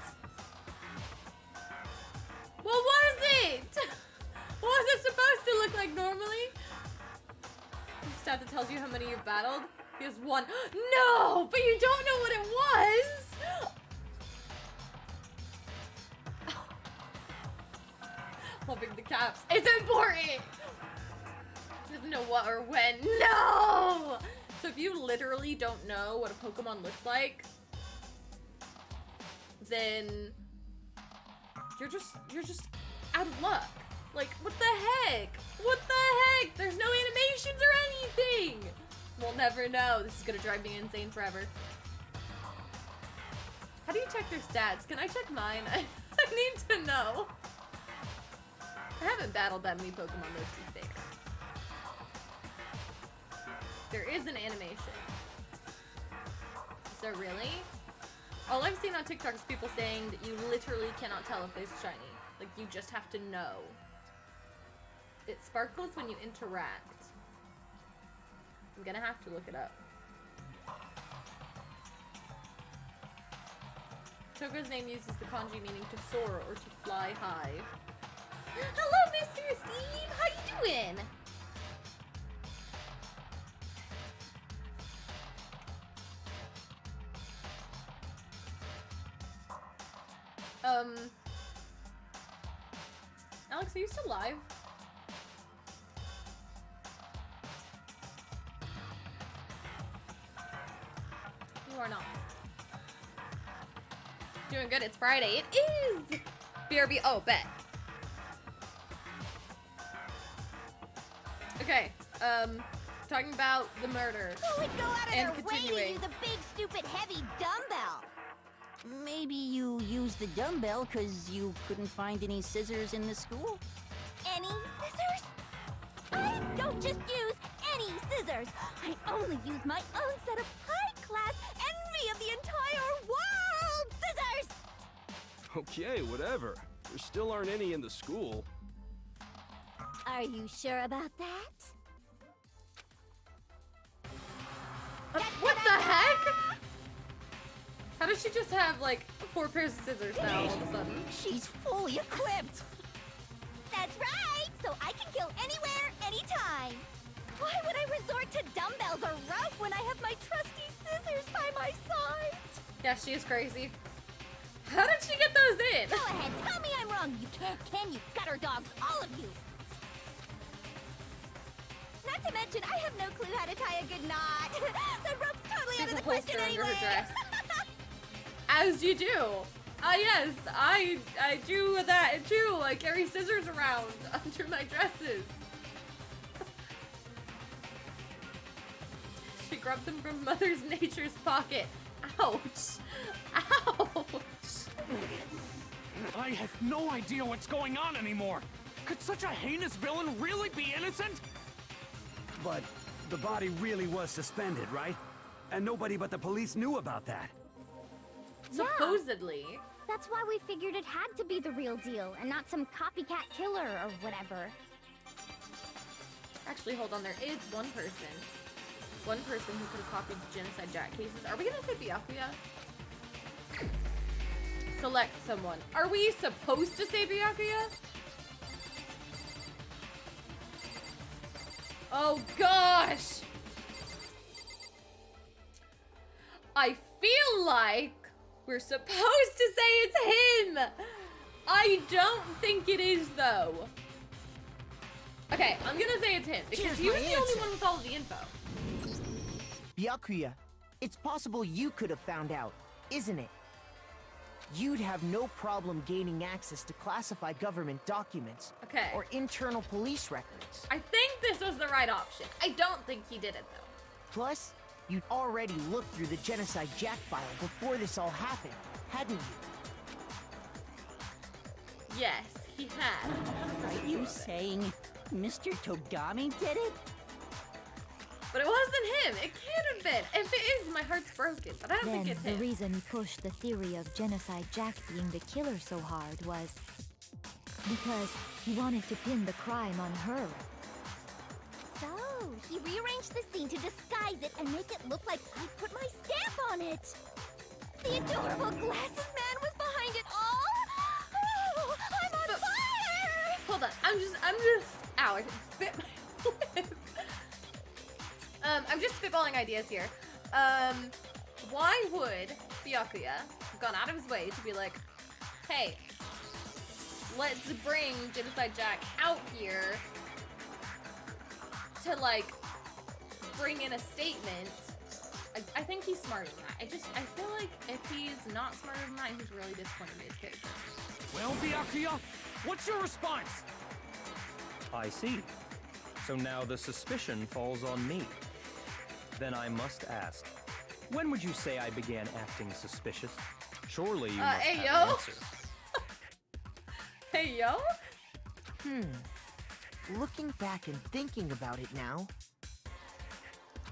[SPEAKER 1] What was it? What was it supposed to look like normally? The stat that tells you how many you've battled? He has 1. No! But you don't know what it was! Loving the caps. It's important! He doesn't know what or when. No! So if you literally don't know what a Pokemon looks like, then you're just out of luck. Like, what the heck? What the heck? There's no animations or anything! We'll never know. This is gonna drive me insane forever. How do you check their stats? Can I check mine? I need to know. I haven't battled that many Pokemon, let's be fair. There is an animation. Is there really? All I've seen on TikTok is people saying that you literally cannot tell if there's shiny. Like, you just have to know. It sparkles when you interact. I'm gonna have to look it up. Togo's name uses the kanji meaning to soar or to fly high. Hello, Mr. Steve! How you doing? Alex, are you still live? You are not. Doing good, it's Friday. It is! BRB, oh, bet. Okay, talking about the murder.
[SPEAKER 10] Who would go out of
[SPEAKER 1] and
[SPEAKER 10] their way to use a big, stupid, heavy dumbbell?
[SPEAKER 13] Maybe you used the dumbbell because you couldn't find any scissors in the school?
[SPEAKER 10] Any scissors? I don't just use any scissors. I only use my own set of high-class envy of the entire world scissors!
[SPEAKER 7] Okay, whatever. There still aren't any in the school.
[SPEAKER 10] Are you sure about that?
[SPEAKER 1] What the heck? How does she just have, like, 4 pairs of scissors now all of a sudden?
[SPEAKER 13] She's fully equipped!
[SPEAKER 10] That's right! So I can kill anywhere, anytime! Why would I resort to dumbbells or rope when I have my trusty scissors by my side?
[SPEAKER 1] Yeah, she is crazy. How did she get those in?
[SPEAKER 10] Go ahead, tell me I'm wrong. You can't, can you? Gutter dogs, all of you! Not to mention, I have no clue how to tie a good knot. So rope's totally out of the question anyway.
[SPEAKER 1] As you do. Yes, I do that too. I carry scissors around under my dresses. She grabbed them from Mother Nature's pocket. Ouch. Ouch.
[SPEAKER 5] I have no idea what's going on anymore. Could such a heinous villain really be innocent?
[SPEAKER 12] But the body really was suspended, right? And nobody but the police knew about that.
[SPEAKER 1] Supposedly.
[SPEAKER 16] That's why we figured it had to be the real deal and not some copycat killer or whatever.
[SPEAKER 1] Actually, hold on. There is one person who could have copied Genocide Jack cases. Are we gonna say Byakuya? Select someone. Are we supposed to say Byakuya? Oh gosh! I feel like we're supposed to say it's him! I don't think it is though. Okay, I'm gonna say it's him because he was the only one with all the info.
[SPEAKER 8] Byakuya, it's possible you could have found out, isn't it? You'd have no problem gaining access to classified government documents or internal police records.
[SPEAKER 1] I think this was the right option. I don't think he did it though.
[SPEAKER 8] Plus, you'd already looked through the Genocide Jack file before this all happened, hadn't you?
[SPEAKER 1] Yes, he had.
[SPEAKER 13] Are you saying Mr. Togami did it?
[SPEAKER 1] But it wasn't him. It can't have been. If it is, my heart's broken. But I don't think it's
[SPEAKER 3] the
[SPEAKER 1] him.
[SPEAKER 3] reason he pushed the theory of Genocide Jack being the killer so hard was because he wanted to pin the crime on her.
[SPEAKER 10] So, he rearranged the scene to disguise it and make it look like I put my stamp on it. The adorable glasses man was behind it all. Oh, I'm on fire!
[SPEAKER 1] Hold on. I'm just, ow, I bit my lip. I'm just spitballing ideas here. Why would Byakuya have gone out of his way to be like, hey, let's bring Genocide Jack out here to, like, bring in a statement? I think he's smarter than that. I feel like if he's not smarter than that, he's really disappointed in his character.
[SPEAKER 5] Well, Byakuya, what's your response?
[SPEAKER 11] I see. So now the suspicion falls on me. Then I must ask, when would you say I began acting suspicious? Surely you must
[SPEAKER 1] hey,
[SPEAKER 11] have an
[SPEAKER 1] yo?
[SPEAKER 11] answer.
[SPEAKER 1] Hey, yo?
[SPEAKER 8] Looking back and thinking about it now,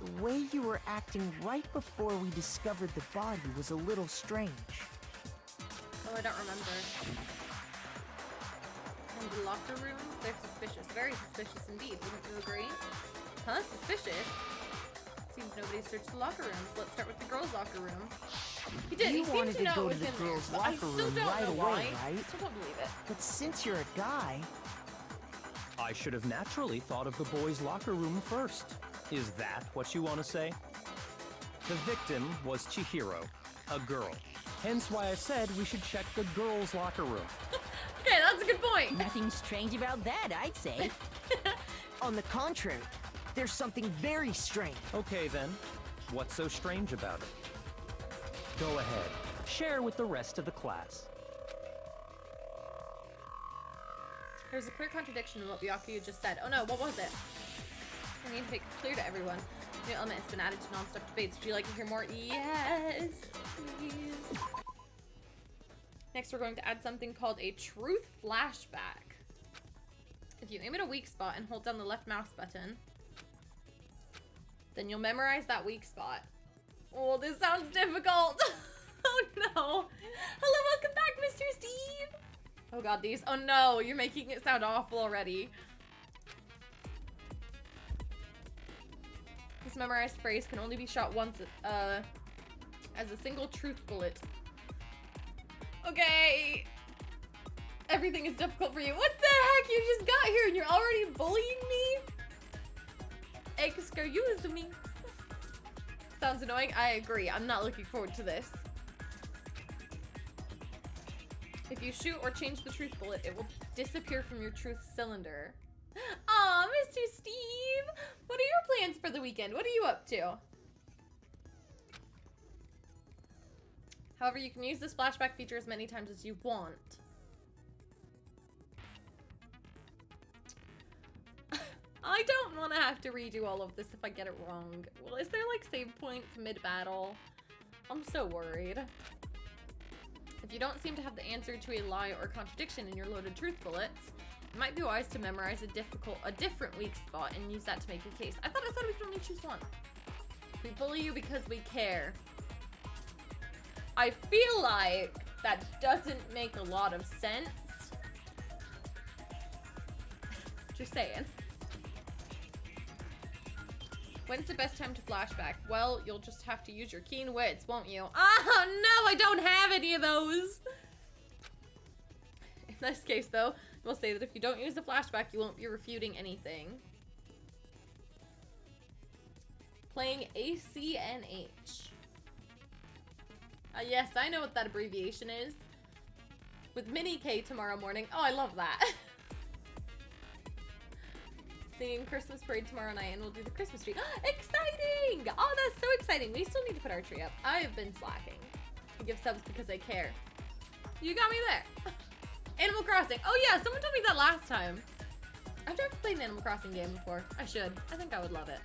[SPEAKER 8] the way you were acting right before we discovered the body was a little strange.
[SPEAKER 1] Oh, I don't remember. the locker rooms? They're suspicious. Very suspicious indeed. Wouldn't you agree? Huh? Suspicious? Seems nobody searched the locker rooms. Let's start with the girls' locker room. He did.
[SPEAKER 8] You
[SPEAKER 1] He
[SPEAKER 8] wanted
[SPEAKER 1] seemed
[SPEAKER 8] to
[SPEAKER 1] to know
[SPEAKER 8] go
[SPEAKER 1] it
[SPEAKER 8] to
[SPEAKER 1] was
[SPEAKER 8] the
[SPEAKER 1] in there,
[SPEAKER 8] girls'
[SPEAKER 1] but I
[SPEAKER 8] locker
[SPEAKER 1] still
[SPEAKER 8] room
[SPEAKER 1] don't
[SPEAKER 8] right
[SPEAKER 1] know
[SPEAKER 8] away,
[SPEAKER 1] why.
[SPEAKER 8] right?
[SPEAKER 1] I still don't believe it.
[SPEAKER 8] But since you're a guy,
[SPEAKER 11] I should have naturally thought of the boys' locker room first. Is that what you want to say? The victim was Chihiro, a girl. Hence why I said we should check the girls' locker room.
[SPEAKER 1] Okay, that's a good point.
[SPEAKER 13] Nothing strange about that, I'd say.
[SPEAKER 8] on the contrary, there's something very strange.
[SPEAKER 11] Okay then, what's so strange about it? Go ahead, share with the rest of the class.
[SPEAKER 1] There's a clear contradiction in what Byakuya just said. Oh no, what was it? I need to make it clear to everyone. New element has been added to non-stop debates. Would you like to hear more? Yes, please. Next, we're going to add something called a truth flashback. If you aim at a weak spot and hold down the left mouse button, then you'll memorize that weak spot. Oh, this sounds difficult. Oh no. Hello, welcome back, Mr. Steve. Oh god, these. Oh no, you're making it sound awful already. This memorized phrase can only be shot once as a single truth bullet. Okay. Everything is difficult for you. What the heck? You just got here and you're already bullying me? Excuse me. Sounds annoying. I agree. I'm not looking forward to this. If you shoot or change the truth bullet, it will disappear from your truth cylinder. Aw, Mr. Steve! What are your plans for the weekend? What are you up to? However, you can use this flashback feature as many times as you want. I don't want to have to redo all of this if I get it wrong. Well, is there like save points mid-battle? I'm so worried. If you don't seem to have the answer to a lie or contradiction in your loaded truth bullets, it might be wise to memorize a different weak spot and use that to make your case. I thought I said we could only choose one. We bully you because we care. I feel like that doesn't make a lot of sense. Just saying. When's the best time to flashback? Well, you'll just have to use your keen wits, won't you? Oh no, I don't have any of those! In this case, though, we'll say that if you don't use the flashback, you won't be refuting anything. Playing ACNH. Yes, I know what that abbreviation is. With Mini K tomorrow morning. Oh, I love that. Singing Christmas Parade tomorrow night, and we'll do the Christmas tree. Exciting! Oh, that's so exciting. We still need to put our tree up. I have been slacking. I give subs because I care. You got me there. Animal Crossing. Oh yeah, someone told me that last time. I've never played an Animal Crossing game before. I should. I think I would love it.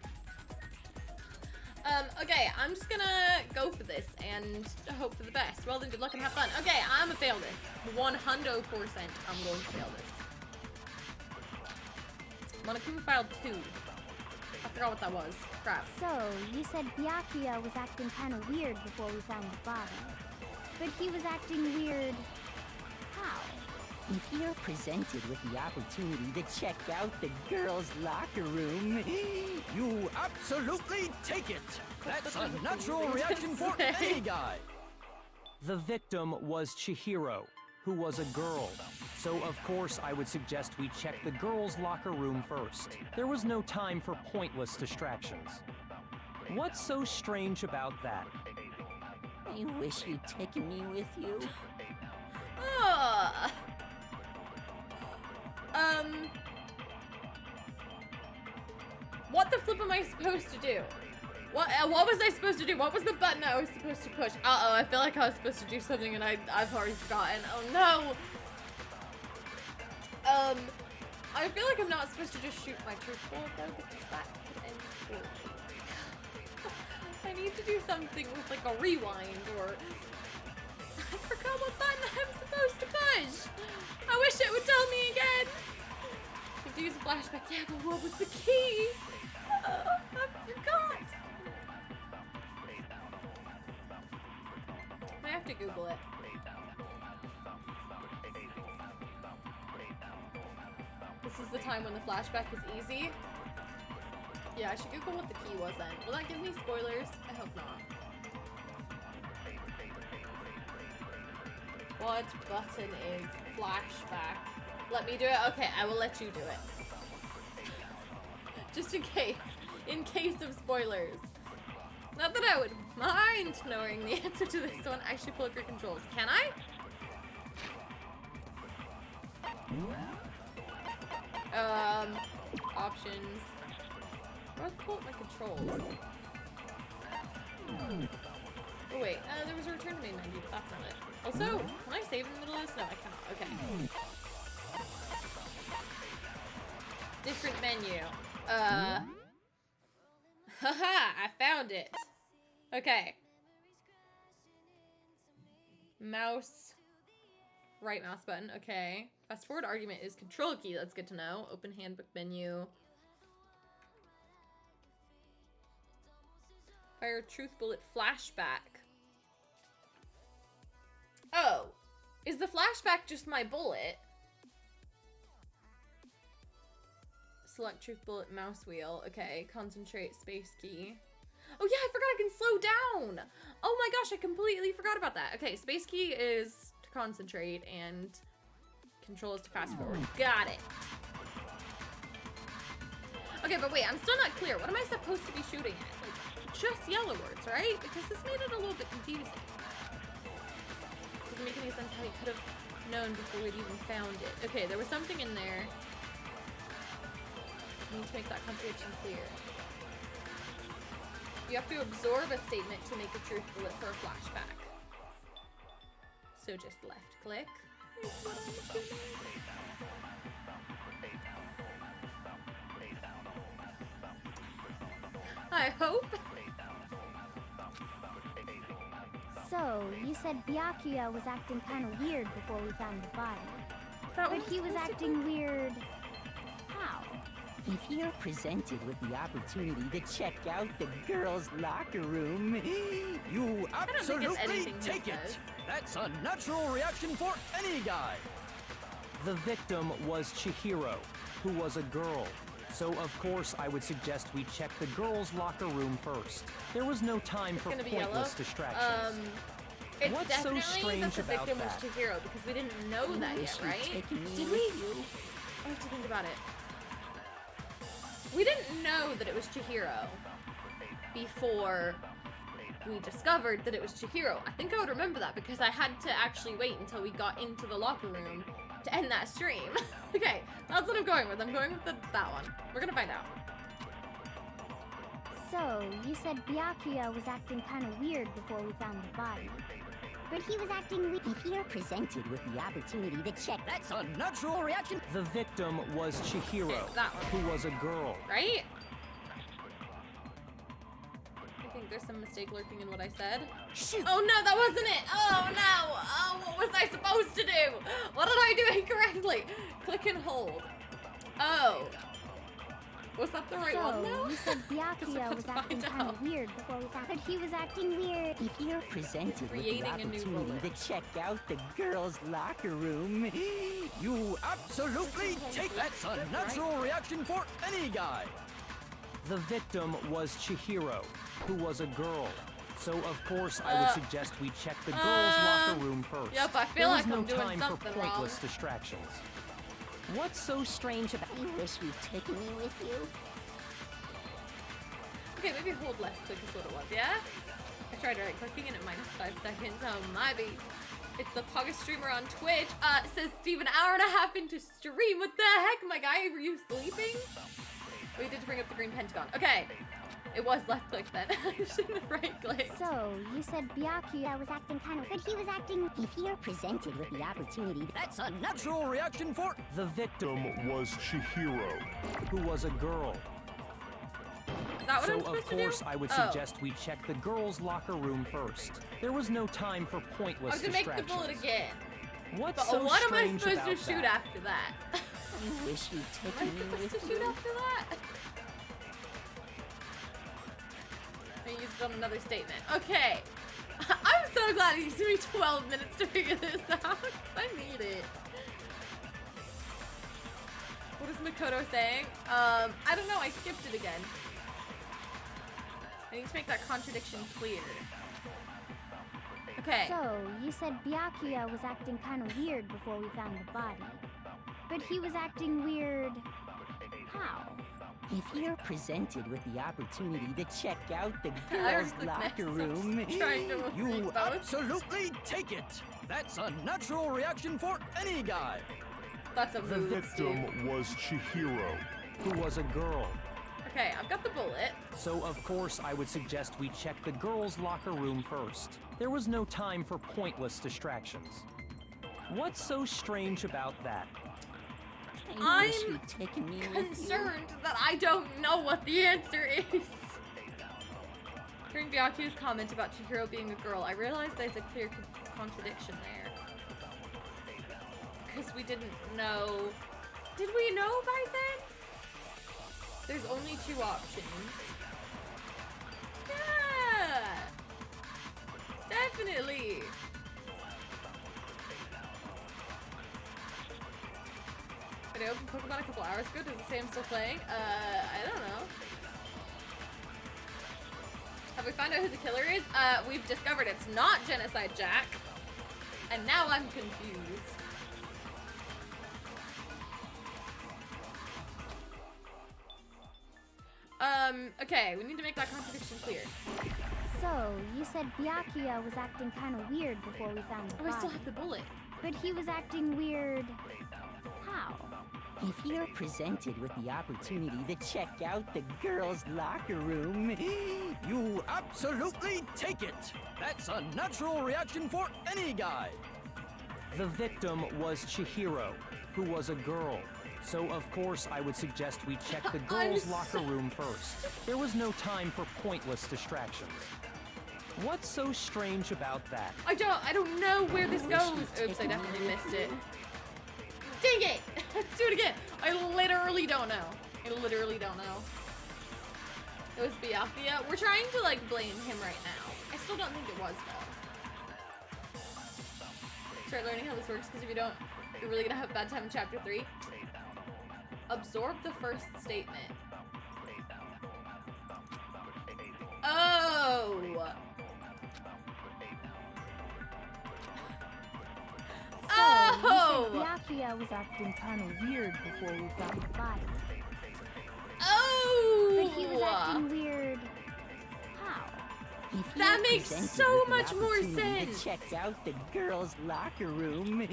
[SPEAKER 1] Okay, I'm just gonna go for this and hope for the best. Well then, good luck and have fun. Okay, I'm gonna fail this. 100% I'm going to fail this. Monokuma File 2. I forgot what that was. Crap.
[SPEAKER 16] So, you said Byakuya was acting kind of weird before we found the bottom. But he was acting weird... how?
[SPEAKER 13] If you're presented with the opportunity to check out the girls' locker room,
[SPEAKER 6] you absolutely take it. That's a natural reaction for any guy.
[SPEAKER 11] The victim was Chihiro, who was a girl. So of course I would suggest we check the girls' locker room first. There was no time for pointless distractions. What's so strange about that?
[SPEAKER 13] I wish you'd taken me with you.
[SPEAKER 1] What the flip am I supposed to do? What was I supposed to do? What was the button I was supposed to push? Uh-oh, I feel like I was supposed to do something and I've already forgotten. Oh no! I feel like I'm not supposed to just shoot my truth bullet though, because that could end poorly. I need to do something with like a rewind or... I forgot what button I'm supposed to push! I wish it would tell me again! I have to use a flashback. Yeah, but what was the key? I forgot! I have to Google it. is the time when the flashback is easy. Yeah, I should Google what the key was then. Will that give me spoilers? I hope not. What button is flashback? Let me do it? Okay, I will let you do it. Just in case. In case of spoilers. Not that I would mind knowing the answer to this one. Actually, pull up your controls. Can I? Options. Let's pull up my controls. Oh wait, there was a return to main menu, but that's not it. Also, can I save in the middle of this? No, I cannot. Okay. Different menu. Haha, I found it. Okay. Mouse. Right mouse button, okay. Fast forward argument is control key, that's good to know. Open handbook menu. Fire truth bullet flashback. Oh, is the flashback just my bullet? Select truth bullet mouse wheel. Okay, concentrate space key. Oh yeah, I forgot I can slow down. Oh my gosh, I completely forgot about that. Okay, space key is to concentrate and control is to fast forward. Got it. Okay, but wait, I'm still not clear. What am I supposed to be shooting at? Like, just yellow words, right? Because this made it a little bit confusing. Doesn't make any sense how he could have known before we'd even found it. Okay, there was something in there. I need to make that contradiction clear. You have to absorb a statement to make a truth bullet for a flashback. So just left click. I hope.
[SPEAKER 16] So, you said Byakuya was acting kind of weird before we found the body. But he was acting weird... how?
[SPEAKER 13] If you're presented with the opportunity to check out the girls' locker room,
[SPEAKER 6] you absolutely take it! That's a natural reaction for any guy!
[SPEAKER 11] The victim was Chihiro, who was a girl. So, of course, I would suggest we check the girls' locker room first. There was no time for pointless distractions.
[SPEAKER 1] It's
[SPEAKER 11] What's
[SPEAKER 1] definitely
[SPEAKER 11] so strange
[SPEAKER 1] that the
[SPEAKER 11] about
[SPEAKER 1] victim
[SPEAKER 11] that?
[SPEAKER 1] was Chihiro, because we didn't know that yet, right? Did we? I have to think about it. We didn't know that it was Chihiro before we discovered that it was Chihiro. I think I would remember that because I had to actually wait until we got into the locker room to end that stream. Okay, that's what I'm going with. I'm going with that one. We're gonna find out.
[SPEAKER 16] So, you said Byakuya was acting kind of weird before we found the body. But he was acting weird.
[SPEAKER 13] If you're presented with the opportunity to check...
[SPEAKER 6] That's a natural reaction!
[SPEAKER 11] The victim was Chihiro, who was a girl.
[SPEAKER 1] Right? I think there's some mistake lurking in what I said. Shoot. Oh no, that wasn't it! Oh no! Oh, what was I supposed to do? What did I do incorrectly? Click and hold. Oh. Was that the right one though?
[SPEAKER 16] You said Byakuya was acting kind of weird before we found. But he was acting weird.
[SPEAKER 13] If you're presented with the opportunity to check out the girls' locker room,
[SPEAKER 6] you absolutely take it. That's a natural reaction for any guy.
[SPEAKER 11] The victim was Chihiro, who was a girl. So, of course, I would suggest we check the girls' locker room first.
[SPEAKER 1] Yep, I feel like I'm doing
[SPEAKER 11] There was no time
[SPEAKER 1] something
[SPEAKER 11] for pointless
[SPEAKER 1] wrong.
[SPEAKER 11] distractions.
[SPEAKER 13] what's so strange about...
[SPEAKER 2] You wish you'd taken me with you.
[SPEAKER 1] Okay, maybe hold left click is what it was, yeah? I tried right clicking and it -5 seconds. Oh, my be. It's the Pog streamer on Twitch. Says Steve, an hour and a half into stream. What the heck, my guy? Were you sleeping? We did bring up the green pentagon. Okay. It was left click then. I shouldn't have right clicked.
[SPEAKER 16] So, you said Byakuya was acting kind of... But he was acting...
[SPEAKER 13] If you're presented with the opportunity...
[SPEAKER 6] That's a natural reaction for...
[SPEAKER 11] The victim was Chihiro, who was a girl.
[SPEAKER 1] Is that what
[SPEAKER 11] so,
[SPEAKER 1] I'm supposed
[SPEAKER 11] of course,
[SPEAKER 1] to do?
[SPEAKER 11] I would suggest we check the girls' locker room first. There was no time for pointless
[SPEAKER 1] I was gonna make the
[SPEAKER 11] distractions.
[SPEAKER 1] bullet again.
[SPEAKER 11] What's
[SPEAKER 1] but
[SPEAKER 11] so
[SPEAKER 1] what am I
[SPEAKER 11] strange
[SPEAKER 1] supposed to
[SPEAKER 11] about
[SPEAKER 1] shoot
[SPEAKER 11] that?
[SPEAKER 1] after that?
[SPEAKER 2] I wish you'd
[SPEAKER 1] Am
[SPEAKER 2] taken
[SPEAKER 1] I
[SPEAKER 2] me
[SPEAKER 1] supposed
[SPEAKER 2] with
[SPEAKER 1] to shoot
[SPEAKER 2] you.
[SPEAKER 1] after that? I used it on another statement. Okay. I'm so glad it used me 12 minutes to figure this out. I need it. What does Makoto saying? I don't know, I skipped it again. I need to make that contradiction clear. Okay.
[SPEAKER 16] So, you said Byakuya was acting kind of weird before we found the body. But he was acting weird... how?
[SPEAKER 13] If you're presented with the opportunity to check out the girls' locker room,
[SPEAKER 6] you absolutely take it! That's a natural reaction for any guy!
[SPEAKER 1] That's a
[SPEAKER 17] The victim was Chihiro,
[SPEAKER 11] who was a girl.
[SPEAKER 1] Okay, I've got the bullet.
[SPEAKER 11] So of course I would suggest we check the girls' locker room first. There was no time for pointless distractions. What's so strange about that?
[SPEAKER 1] I'm concerned that I don't know what the answer is. During Byakuya's comment about Chihiro being a girl, I realized there's a clear contradiction there. Because we didn't know... Did we know by then? There's only 2 options. Yeah! Definitely! I opened Pokemon a couple hours ago. Does it say I'm still playing? I don't know. Have we found out who the killer is? We've discovered it's not Genocide Jack. And now I'm confused. Okay, we need to make that contradiction clear.
[SPEAKER 16] So, you said Byakuya was acting kind of weird before we found the body.
[SPEAKER 1] I still have the bullet.
[SPEAKER 16] But he was acting weird... how?
[SPEAKER 13] If you're presented with the opportunity to check out the girls' locker room,
[SPEAKER 6] you absolutely take it! That's a natural reaction for any guy!
[SPEAKER 11] The victim was Chihiro, who was a girl. So of course I would suggest we check the girls' locker room first. There was no time for pointless distractions. What's so strange about that?
[SPEAKER 1] I don't know where this goes. Oops, I definitely missed it. Dang it! Let's do it again. I literally don't know. I literally don't know. It was Byakuya. We're trying to like blame him right now. I still don't think it was though. Start learning how this works because if you don't, you're really gonna have a bad time in chapter 3. Absorb the first statement. Oh!
[SPEAKER 16] So, you said Byakuya was acting kind of weird before we found the body.
[SPEAKER 1] Oh!
[SPEAKER 16] But he was acting weird... how?
[SPEAKER 1] That makes so much more sense!
[SPEAKER 13] To check out the girls' locker room,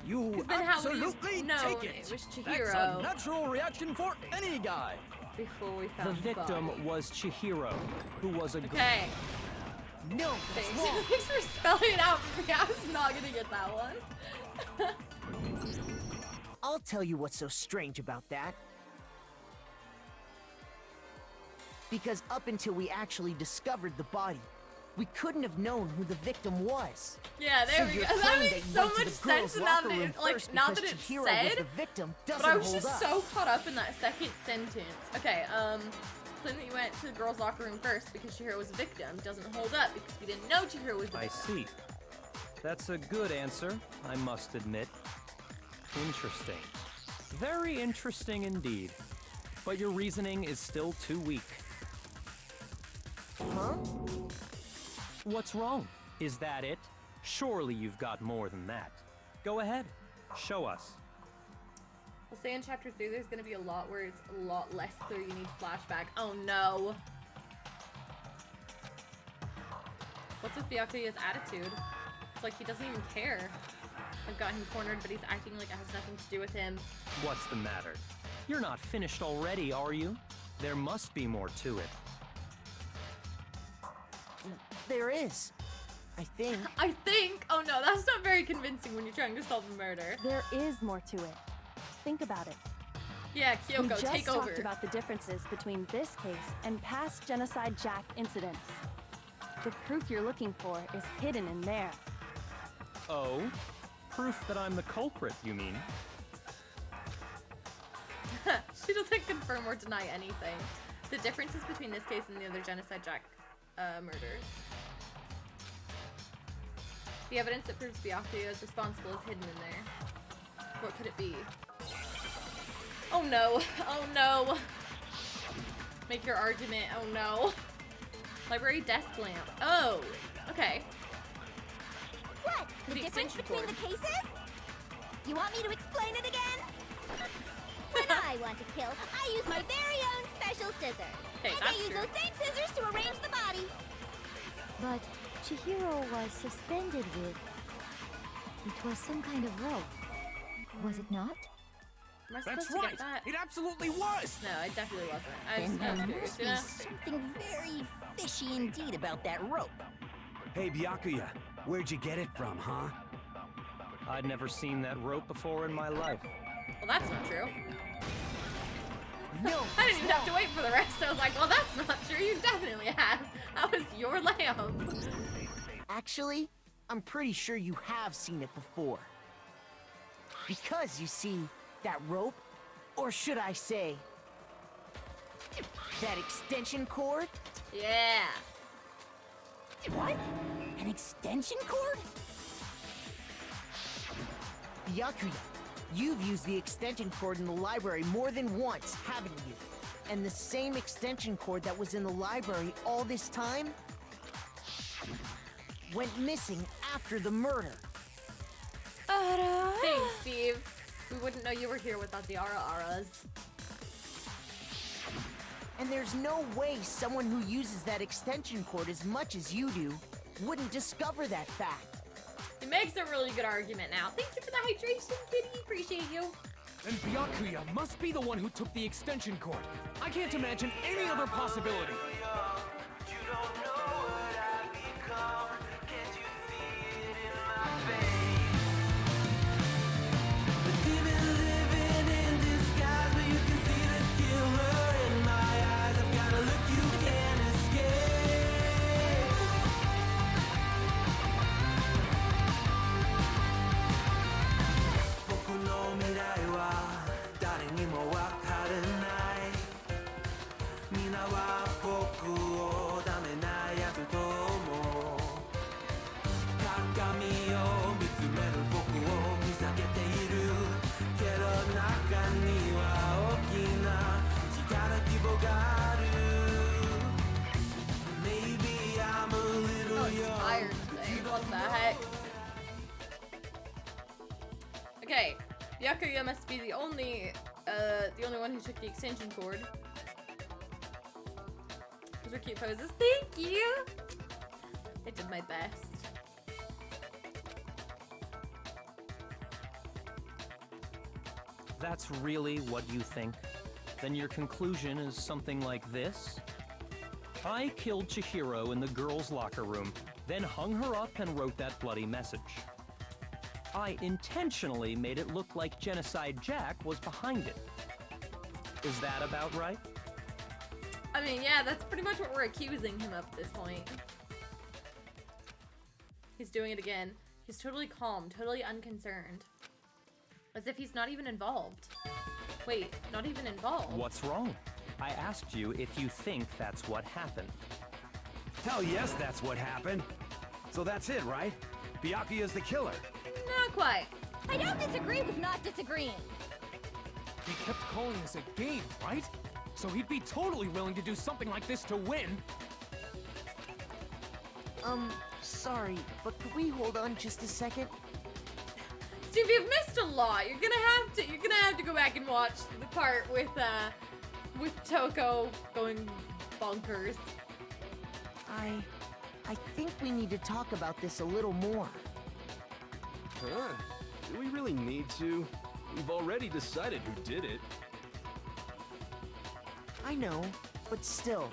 [SPEAKER 6] you absolutely take it!
[SPEAKER 1] It was Chihiro.
[SPEAKER 6] That's a natural reaction for any guy!
[SPEAKER 1] Before we found
[SPEAKER 11] the victim was Chihiro, who was a girl.
[SPEAKER 1] Okay.
[SPEAKER 8] No,
[SPEAKER 1] thanks for spelling it out for me. I was not gonna get that one.
[SPEAKER 8] I'll tell you what's so strange about that. Because up until we actually discovered the body, we couldn't have known who the victim was.
[SPEAKER 1] Yeah, there we go. That makes so much sense now that it, like, not that it's said, but I was just so caught up in that second sentence. Okay, claim that you went to the girls' locker room first because Chihiro was a victim doesn't hold up because we didn't know Chihiro was a victim.
[SPEAKER 11] I see. That's a good answer, I must admit. Interesting. Very interesting indeed. But your reasoning is still too weak.
[SPEAKER 8] Huh?
[SPEAKER 11] What's wrong? Is that it? Surely you've got more than that. Go ahead. Show us.
[SPEAKER 1] We'll say in chapter 3 there's gonna be a lot where it's a lot less clear you need flashback. Oh no. What's with Byakuya's attitude? It's like he doesn't even care. I've got him cornered, but he's acting like it has nothing to do with him.
[SPEAKER 11] What's the matter? You're not finished already, are you? There must be more to it.
[SPEAKER 8] There is. I think.
[SPEAKER 1] I think? Oh no, that's not very convincing when you're trying to solve a murder.
[SPEAKER 9] There is more to it. Think about it.
[SPEAKER 1] Yeah, Kyoko,
[SPEAKER 9] we just
[SPEAKER 1] take over.
[SPEAKER 9] talked about the differences between this case and past Genocide Jack incidents. The proof you're looking for is hidden in there.
[SPEAKER 11] Oh? Proof that I'm the culprit, you mean?
[SPEAKER 1] She doesn't confirm or deny anything. The differences between this case and the other Genocide Jack murders. The evidence that proves Byakuya is responsible is hidden in there. What could it be? Oh no. Oh no. Make your argument. Oh no. Library desk lamp. Oh. Okay.
[SPEAKER 10] What? The difference between the cases? You want me to explain it again? When I want to kill, I use my very own special scissors.
[SPEAKER 1] Hey,
[SPEAKER 10] and I use those same scissors to arrange the body.
[SPEAKER 3] But Chihiro was suspended with... It was some kind of rope. Was it not?
[SPEAKER 1] Am I
[SPEAKER 6] That's
[SPEAKER 1] supposed to
[SPEAKER 6] right!
[SPEAKER 1] get that?
[SPEAKER 6] It absolutely was!
[SPEAKER 1] No, it definitely wasn't.
[SPEAKER 13] Then there
[SPEAKER 1] curious,
[SPEAKER 13] must
[SPEAKER 1] you
[SPEAKER 13] be
[SPEAKER 1] know?
[SPEAKER 13] something very fishy indeed about that rope.
[SPEAKER 12] Hey, Byakuya, where'd you get it from, huh?
[SPEAKER 11] I'd never seen that rope before in my life.
[SPEAKER 1] Well, that's not true.
[SPEAKER 8] No,
[SPEAKER 1] I didn't even have to wait for the rest. I was like, well, that's not true. You definitely have. That was your lamp.
[SPEAKER 8] Actually, I'm pretty sure you have seen it before. Because, you see, that rope, or should I say, that extension cord?
[SPEAKER 1] Yeah.
[SPEAKER 13] What? An extension cord?
[SPEAKER 8] Byakuya, you've used the extension cord in the library more than once, haven't you? And the same extension cord that was in the library all this time went missing after the murder.
[SPEAKER 1] Thanks, Steve. We wouldn't know you were here without the Ara-Aras.
[SPEAKER 8] And there's no way someone who uses that extension cord as much as you do wouldn't discover that fact.
[SPEAKER 1] It makes a really good argument now. Thank you for the hydration, kitty. Appreciate you.
[SPEAKER 5] And Byakuya must be the one who took the extension cord. I can't imagine any other possibility.
[SPEAKER 1] Okay, Byakuya must be the only one who took the extension cord. Those are cute poses. Thank you! I did my best.
[SPEAKER 11] That's really what you think? Then your conclusion is something like this? I killed Chihiro in the girls' locker room, then hung her up and wrote that bloody message. I intentionally made it look like Genocide Jack was behind it. Is that about right?
[SPEAKER 1] I mean, yeah, that's pretty much what we're accusing him of at this point. He's doing it again. He's totally calm, totally unconcerned. As if he's not even involved. Wait, not even involved?
[SPEAKER 11] What's wrong? I asked you if you think that's what happened.
[SPEAKER 12] Hell yes, that's what happened. So that's it, right? Byakuya's the killer.
[SPEAKER 1] Not quite.
[SPEAKER 10] I don't disagree with not disagreeing.
[SPEAKER 5] He kept calling this a game, right? So he'd be totally willing to do something like this to win.
[SPEAKER 8] Sorry, but could we hold on just a second?
[SPEAKER 1] Steve, you've missed a lot. You're gonna have to go back and watch the part with Toko going bonkers.
[SPEAKER 8] I think we need to talk about this a little more.
[SPEAKER 7] Huh? Do we really need to? We've already decided who did it.
[SPEAKER 8] I know, but still.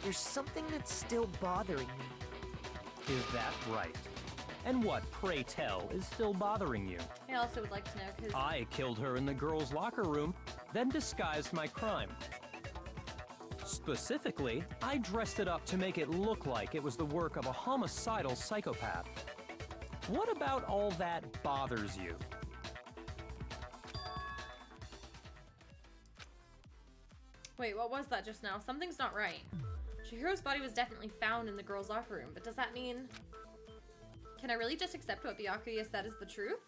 [SPEAKER 8] There's something that's still bothering me.
[SPEAKER 11] Is that right? And what, pray tell, is still bothering you?
[SPEAKER 1] I also would like to know, because
[SPEAKER 11] I killed her in the girls' locker room, then disguised my crime. Specifically, I dressed it up to make it look like it was the work of a homicidal psychopath. What about all that bothers you?
[SPEAKER 1] Wait, what was that just now? Something's not right. Chihiro's body was definitely found in the girls' locker room, but does that mean... Can I really just accept what Byakuya said is the truth?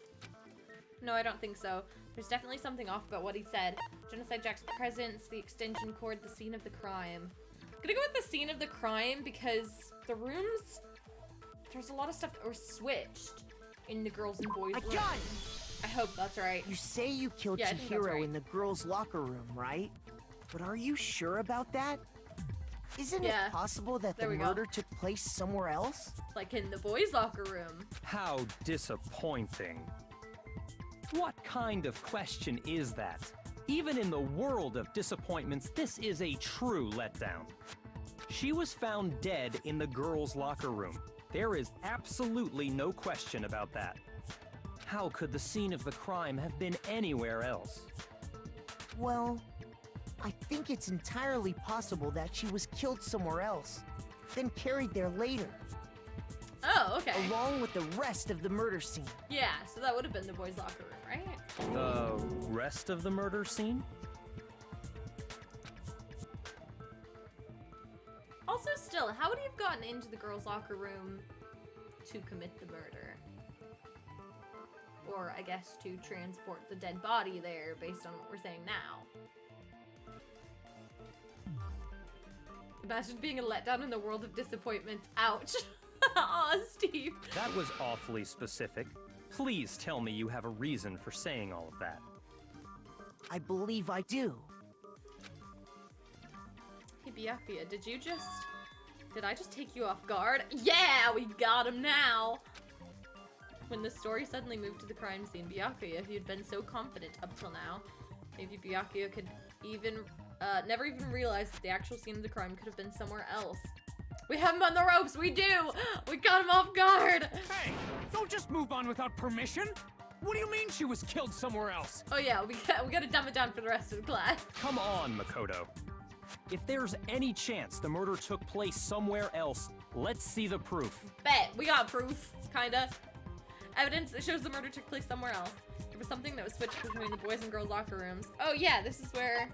[SPEAKER 1] No, I don't think so. There's definitely something off about what he said. Genocide Jack's presence, the extension cord, the scene of the crime. I'm gonna go with the scene of the crime because the rooms, there's a lot of stuff that were switched in the girls and boys room. I hope that's right.
[SPEAKER 8] You say you killed Chihiro in the girls' locker room, right? But are you sure about that? Isn't it possible that the murder took place somewhere else?
[SPEAKER 1] Like in the boys' locker room.
[SPEAKER 11] How disappointing. What kind of question is that? Even in the world of disappointments, this is a true letdown. She was found dead in the girls' locker room. There is absolutely no question about that. How could the scene of the crime have been anywhere else?
[SPEAKER 8] Well, I think it's entirely possible that she was killed somewhere else, then carried there later.
[SPEAKER 1] Oh, okay.
[SPEAKER 8] Along with the rest of the murder scene.
[SPEAKER 1] Yeah, so that would have been the boys' locker room, right?
[SPEAKER 11] The rest of the murder scene?
[SPEAKER 1] Also, still, how would he have gotten into the girls' locker room to commit the murder? Or, I guess, to transport the dead body there, based on what we're saying now. Imagine being a letdown in the world of disappointments. Ouch. Aw, Steve.
[SPEAKER 11] That was awfully specific. Please tell me you have a reason for saying all of that.
[SPEAKER 8] I believe I do.
[SPEAKER 1] Hey, Byakuya, did I just take you off guard? Yeah, we got him now! When the story suddenly moved to the crime scene, Byakuya, if you'd been so confident up till now, maybe Byakuya could never even realize that the actual scene of the crime could have been somewhere else. We have him on the ropes, we do! We got him off guard!
[SPEAKER 5] Hey, don't just move on without permission! What do you mean she was killed somewhere else?
[SPEAKER 1] Oh yeah, we gotta dumb it down for the rest of the class.
[SPEAKER 11] Come on, Makoto. If there's any chance the murder took place somewhere else, let's see the proof.
[SPEAKER 1] Bet, we got proof, kinda. Evidence that shows the murder took place somewhere else. There was something that was switched between the boys and girls' locker rooms. Oh yeah, this is where...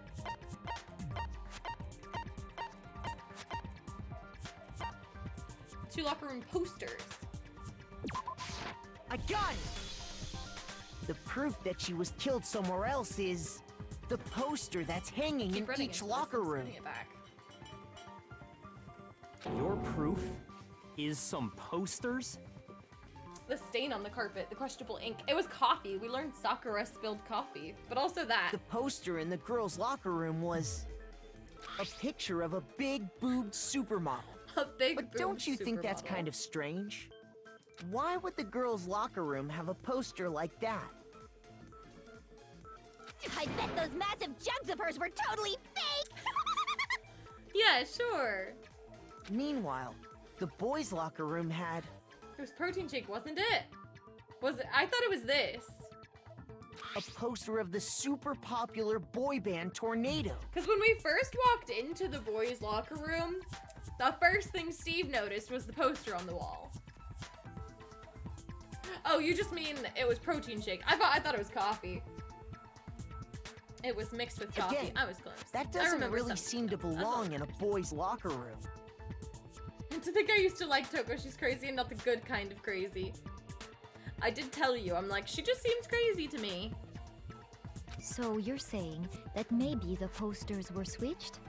[SPEAKER 1] two locker room posters.
[SPEAKER 8] I got it! The proof that she was killed somewhere else is the poster that's hanging in each locker room.
[SPEAKER 11] Your proof is some posters?
[SPEAKER 1] The stain on the carpet, the questionable ink. It was coffee. We learned Sakura spilled coffee, but also that.
[SPEAKER 8] The poster in the girls' locker room was a picture of a big-boobed supermodel.
[SPEAKER 1] A big
[SPEAKER 8] But don't you think that's kind of strange? Why would the girls' locker room have a poster like that?
[SPEAKER 10] I bet those massive jugs of hers were totally fake!
[SPEAKER 1] Yeah, sure.
[SPEAKER 8] Meanwhile, the boys' locker room had...
[SPEAKER 1] It was protein shake, wasn't it? Was it? I thought it was this.
[SPEAKER 8] A poster of the super popular boy band Tornado.
[SPEAKER 1] Because when we first walked into the boys' locker room, the first thing Steve noticed was the poster on the wall. Oh, you just mean it was protein shake. I thought it was coffee. It was mixed with coffee.
[SPEAKER 8] Again,
[SPEAKER 1] I was close.
[SPEAKER 8] That doesn't really seem to belong in a boys' locker room.
[SPEAKER 1] And to think I used to like Toko, she's crazy and not the good kind of crazy. I did tell you, I'm like, she just seems crazy to me.
[SPEAKER 3] So you're saying that maybe the posters were switched?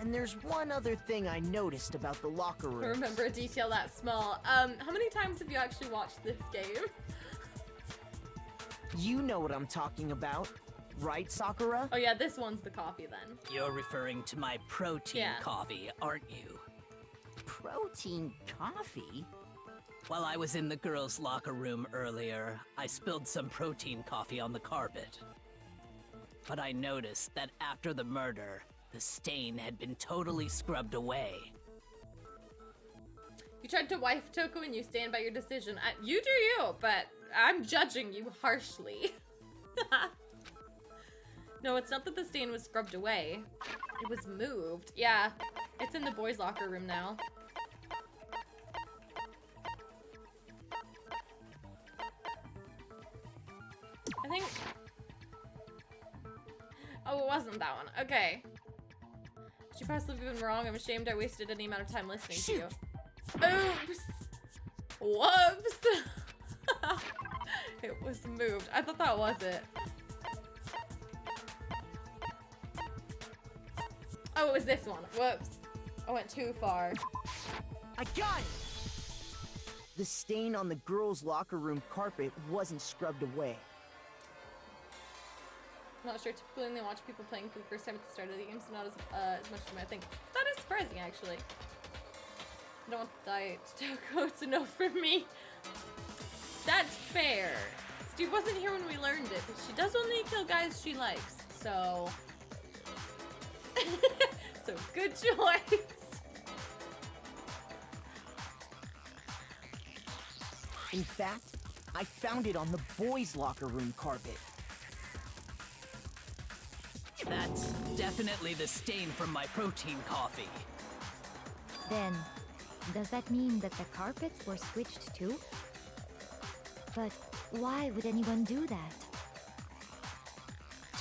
[SPEAKER 8] And there's one other thing I noticed about the locker room.
[SPEAKER 1] Remember a detail that small. How many times have you actually watched this game?
[SPEAKER 8] You know what I'm talking about, right, Sakura?
[SPEAKER 1] Oh yeah, this one's the coffee then.
[SPEAKER 15] You're referring to my protein coffee, aren't you?
[SPEAKER 13] Protein coffee?
[SPEAKER 15] While I was in the girls' locker room earlier, I spilled some protein coffee on the carpet. But I noticed that after the murder, the stain had been totally scrubbed away.
[SPEAKER 1] You tried to wife Toko and you stand by your decision. You do you, but I'm judging you harshly. No, it's not that the stain was scrubbed away. It was moved. Yeah, it's in the boys' locker room now. I think... Oh, it wasn't that one. Okay. She possibly been wrong. I'm ashamed I wasted any amount of time listening to you. Oops! Whoops! It was moved. I thought that was it. Oh, it was this one. Whoops. I went too far.
[SPEAKER 8] I got it! The stain on the girls' locker room carpet wasn't scrubbed away.
[SPEAKER 1] I'm not sure. Typically, when they watch people playing for the first time at the start of the game, so not as much as you might think. That is surprising, actually. I don't want to die to Toko. It's a no for me. That's fair. Steve wasn't here when we learned it, but she does only kill guys she likes, so... so good choice.
[SPEAKER 8] In fact, I found it on the boys' locker room carpet.
[SPEAKER 15] That's definitely the stain from my protein coffee.
[SPEAKER 3] Then, does that mean that the carpets were switched too? But why would anyone do that?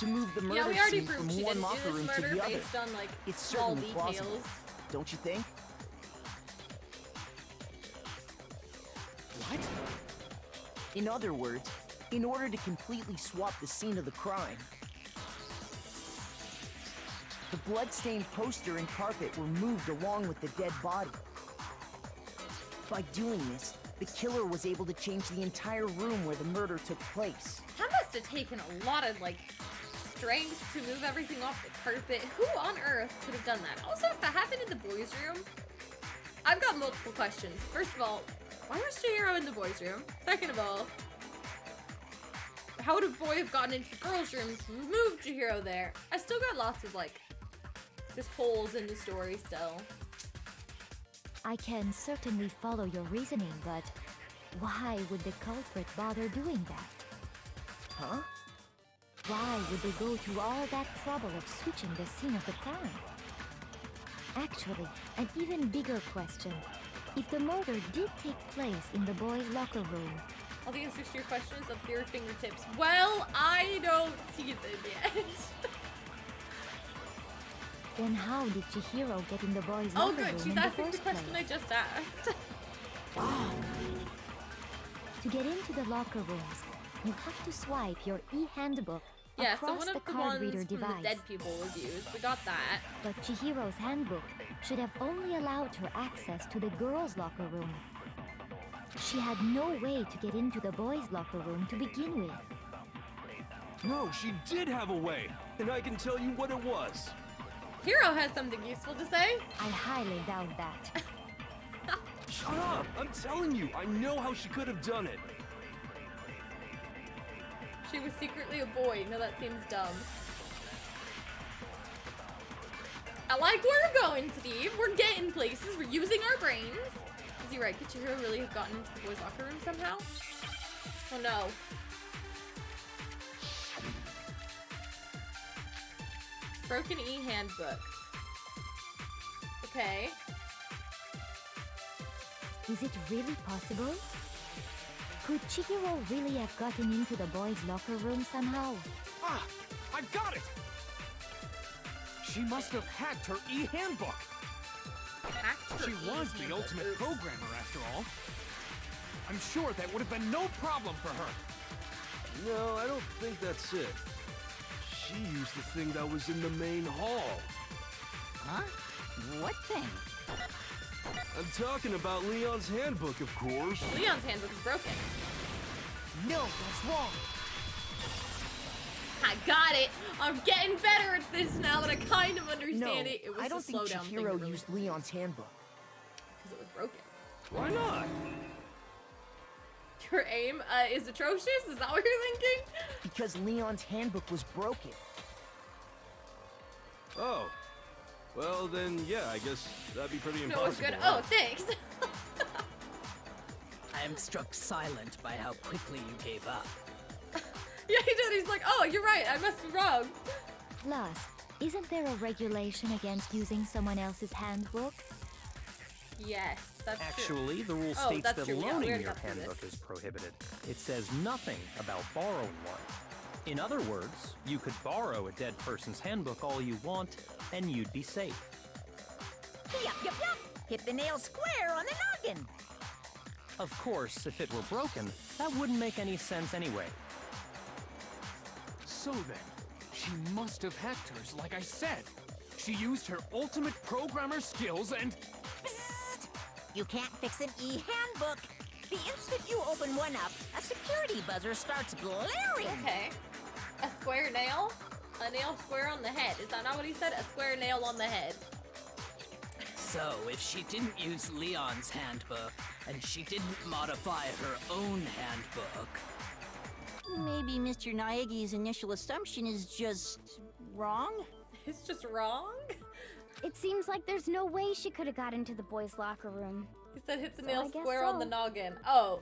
[SPEAKER 8] To move the murder
[SPEAKER 1] we already
[SPEAKER 8] scene
[SPEAKER 1] proved
[SPEAKER 8] from
[SPEAKER 1] she
[SPEAKER 8] one
[SPEAKER 1] didn't do
[SPEAKER 8] locker
[SPEAKER 1] this
[SPEAKER 8] room to
[SPEAKER 1] murder
[SPEAKER 8] the other.
[SPEAKER 1] based on, like,
[SPEAKER 8] It's
[SPEAKER 1] small
[SPEAKER 8] certainly plausible,
[SPEAKER 1] details.
[SPEAKER 8] don't you think? What? In other words, in order to completely swap the scene of the crime, the bloodstained poster and carpet were moved along with the dead body. By doing this, the killer was able to change the entire room where the murder took place.
[SPEAKER 1] That must have taken a lot of, like, strength to move everything off the carpet. Who on earth could have done that? Also, if that happened in the boys' room, I've got multiple questions. First of all, why was Chihiro in the boys' room? Second of all, how would a boy have gotten into the girls' room to move Chihiro there? I still got lots of, like, just holes in the story still.
[SPEAKER 3] I can certainly follow your reasoning, but why would the culprit bother doing that?
[SPEAKER 8] Huh?
[SPEAKER 3] Why would they go to all that trouble of switching the scene of the crime? Actually, an even bigger question. If the murder did take place in the boys' locker room...
[SPEAKER 1] All the answers to your questions up to your fingertips. Well, I don't see them yet.
[SPEAKER 3] Then how did Chihiro get in the boys'
[SPEAKER 1] Oh
[SPEAKER 3] locker
[SPEAKER 1] good,
[SPEAKER 3] room
[SPEAKER 1] she's
[SPEAKER 3] in the
[SPEAKER 1] asking the
[SPEAKER 3] first
[SPEAKER 1] question
[SPEAKER 3] place?
[SPEAKER 1] I just asked.
[SPEAKER 3] To get into the locker rooms, you have to swipe your e-handbook
[SPEAKER 1] Yeah, so
[SPEAKER 3] across
[SPEAKER 1] one
[SPEAKER 3] the
[SPEAKER 1] of the
[SPEAKER 3] card
[SPEAKER 1] ones
[SPEAKER 3] reader
[SPEAKER 1] from
[SPEAKER 3] device.
[SPEAKER 1] the dead people was used. We got that.
[SPEAKER 3] But Chihiro's handbook should have only allowed her access to the girls' locker room. She had no way to get into the boys' locker room to begin with.
[SPEAKER 7] No, she did have a way, and I can tell you what it was.
[SPEAKER 1] Hiro has something useful to say.
[SPEAKER 3] I highly doubt that.
[SPEAKER 7] Shut up! I'm telling you, I know how she could have done it.
[SPEAKER 1] She was secretly a boy. No, that seems dumb. I like where we're going, Steve. We're getting places. We're using our brains. Is he right? Could Chihiro really have gotten into the boys' locker room somehow? Oh no. Broken e-handbook. Okay.
[SPEAKER 3] Is it really possible? Could Chihiro really have gotten into the boys' locker room somehow?
[SPEAKER 5] Ah! I've got it! She must have hacked her e-handbook! She was the ultimate programmer, after all. I'm sure that would have been no problem for her.
[SPEAKER 7] No, I don't think that's it. She used the thing that was in the main hall.
[SPEAKER 13] Huh? What thing?
[SPEAKER 7] I'm talking about Leon's handbook, of course.
[SPEAKER 1] Leon's handbook is broken.
[SPEAKER 8] No, that's wrong.
[SPEAKER 1] I got it. I'm getting better at this now that I kind of understand it. It was
[SPEAKER 8] I don't
[SPEAKER 1] a
[SPEAKER 8] think
[SPEAKER 1] slowdown thing.
[SPEAKER 8] Chihiro used Leon's handbook.
[SPEAKER 1] Because it was broken.
[SPEAKER 7] Why not?
[SPEAKER 1] Your aim is atrocious? Is that what you're thinking?
[SPEAKER 8] Because Leon's handbook was broken.
[SPEAKER 7] Oh. Well, then, yeah, I guess that'd be pretty impossible.
[SPEAKER 1] No, it's good. Oh, thanks.
[SPEAKER 15] I am struck silent by how quickly you gave up.
[SPEAKER 1] Yeah, he did. He's like, oh, you're right. I must be wrong.
[SPEAKER 3] Plus, isn't there a regulation against using someone else's handbook?
[SPEAKER 1] Yes, that's
[SPEAKER 11] Actually,
[SPEAKER 1] true.
[SPEAKER 11] the rule
[SPEAKER 1] Oh,
[SPEAKER 11] states
[SPEAKER 1] that's
[SPEAKER 11] that
[SPEAKER 1] true. Yeah, we
[SPEAKER 11] loaning
[SPEAKER 1] already
[SPEAKER 11] your
[SPEAKER 1] got through
[SPEAKER 11] handbook
[SPEAKER 1] this.
[SPEAKER 11] is prohibited. It says nothing about borrowing one. In other words, you could borrow a dead person's handbook all you want, and you'd be safe.
[SPEAKER 4] Yup, yup, yup. Hit the nail square on the noggin.
[SPEAKER 11] Of course, if it were broken, that wouldn't make any sense anyway.
[SPEAKER 5] So then, she must have hacked hers, like I said. She used her ultimate programmer skills and...
[SPEAKER 4] Psst! You can't fix an e-handbook. The instant you open one up, a security buzzer starts blaring.
[SPEAKER 1] Okay. A square nail? A nail square on the head. Is that not what he said? A square nail on the head.
[SPEAKER 15] So, if she didn't use Leon's handbook, and she didn't modify her own handbook...
[SPEAKER 13] Maybe Mr. Naegi's initial assumption is just... wrong?
[SPEAKER 1] It's just wrong?
[SPEAKER 16] It seems like there's no way she could have got into the boys' locker room.
[SPEAKER 1] He said hit the nail square on the noggin. Oh.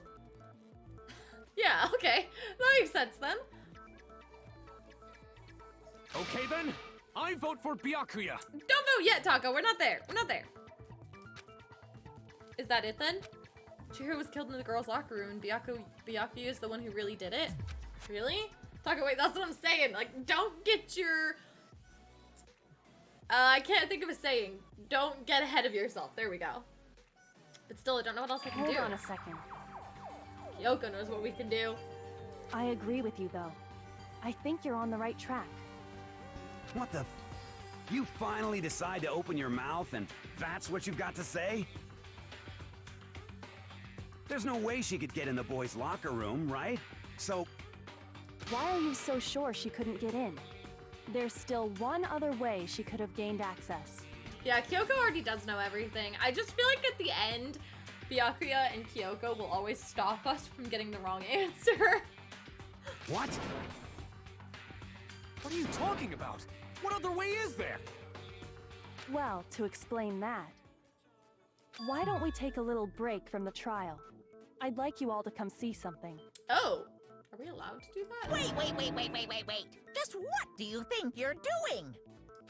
[SPEAKER 1] Yeah, okay. That makes sense then.
[SPEAKER 5] Okay then, I vote for Byakuya.
[SPEAKER 1] Don't vote yet, Taco. We're not there. We're not there. Is that it then? Chihiro was killed in the girls' locker room, and Byakuya is the one who really did it? Really? Taco, wait, that's what I'm saying. Like, don't get your... I can't think of a saying. Don't get ahead of yourself. There we go. But still, I don't know what else I can do.
[SPEAKER 9] Hold on a second.
[SPEAKER 1] Kyoko knows what we can do.
[SPEAKER 9] I agree with you, though. I think you're on the right track.
[SPEAKER 12] What the... You finally decide to open your mouth and that's what you've got to say? There's no way she could get in the boys' locker room, right? So...
[SPEAKER 9] Why are you so sure she couldn't get in? There's still one other way she could have gained access.
[SPEAKER 1] Yeah, Kyoko already does know everything. I just feel like at the end, Byakuya and Kyoko will always stop us from getting the wrong answer.
[SPEAKER 12] What?
[SPEAKER 5] What are you talking about? What other way is there?
[SPEAKER 9] Well, to explain that, why don't we take a little break from the trial? I'd like you all to come see something.
[SPEAKER 1] Oh, are we allowed to do that?
[SPEAKER 4] Wait. Just what do you think you're doing?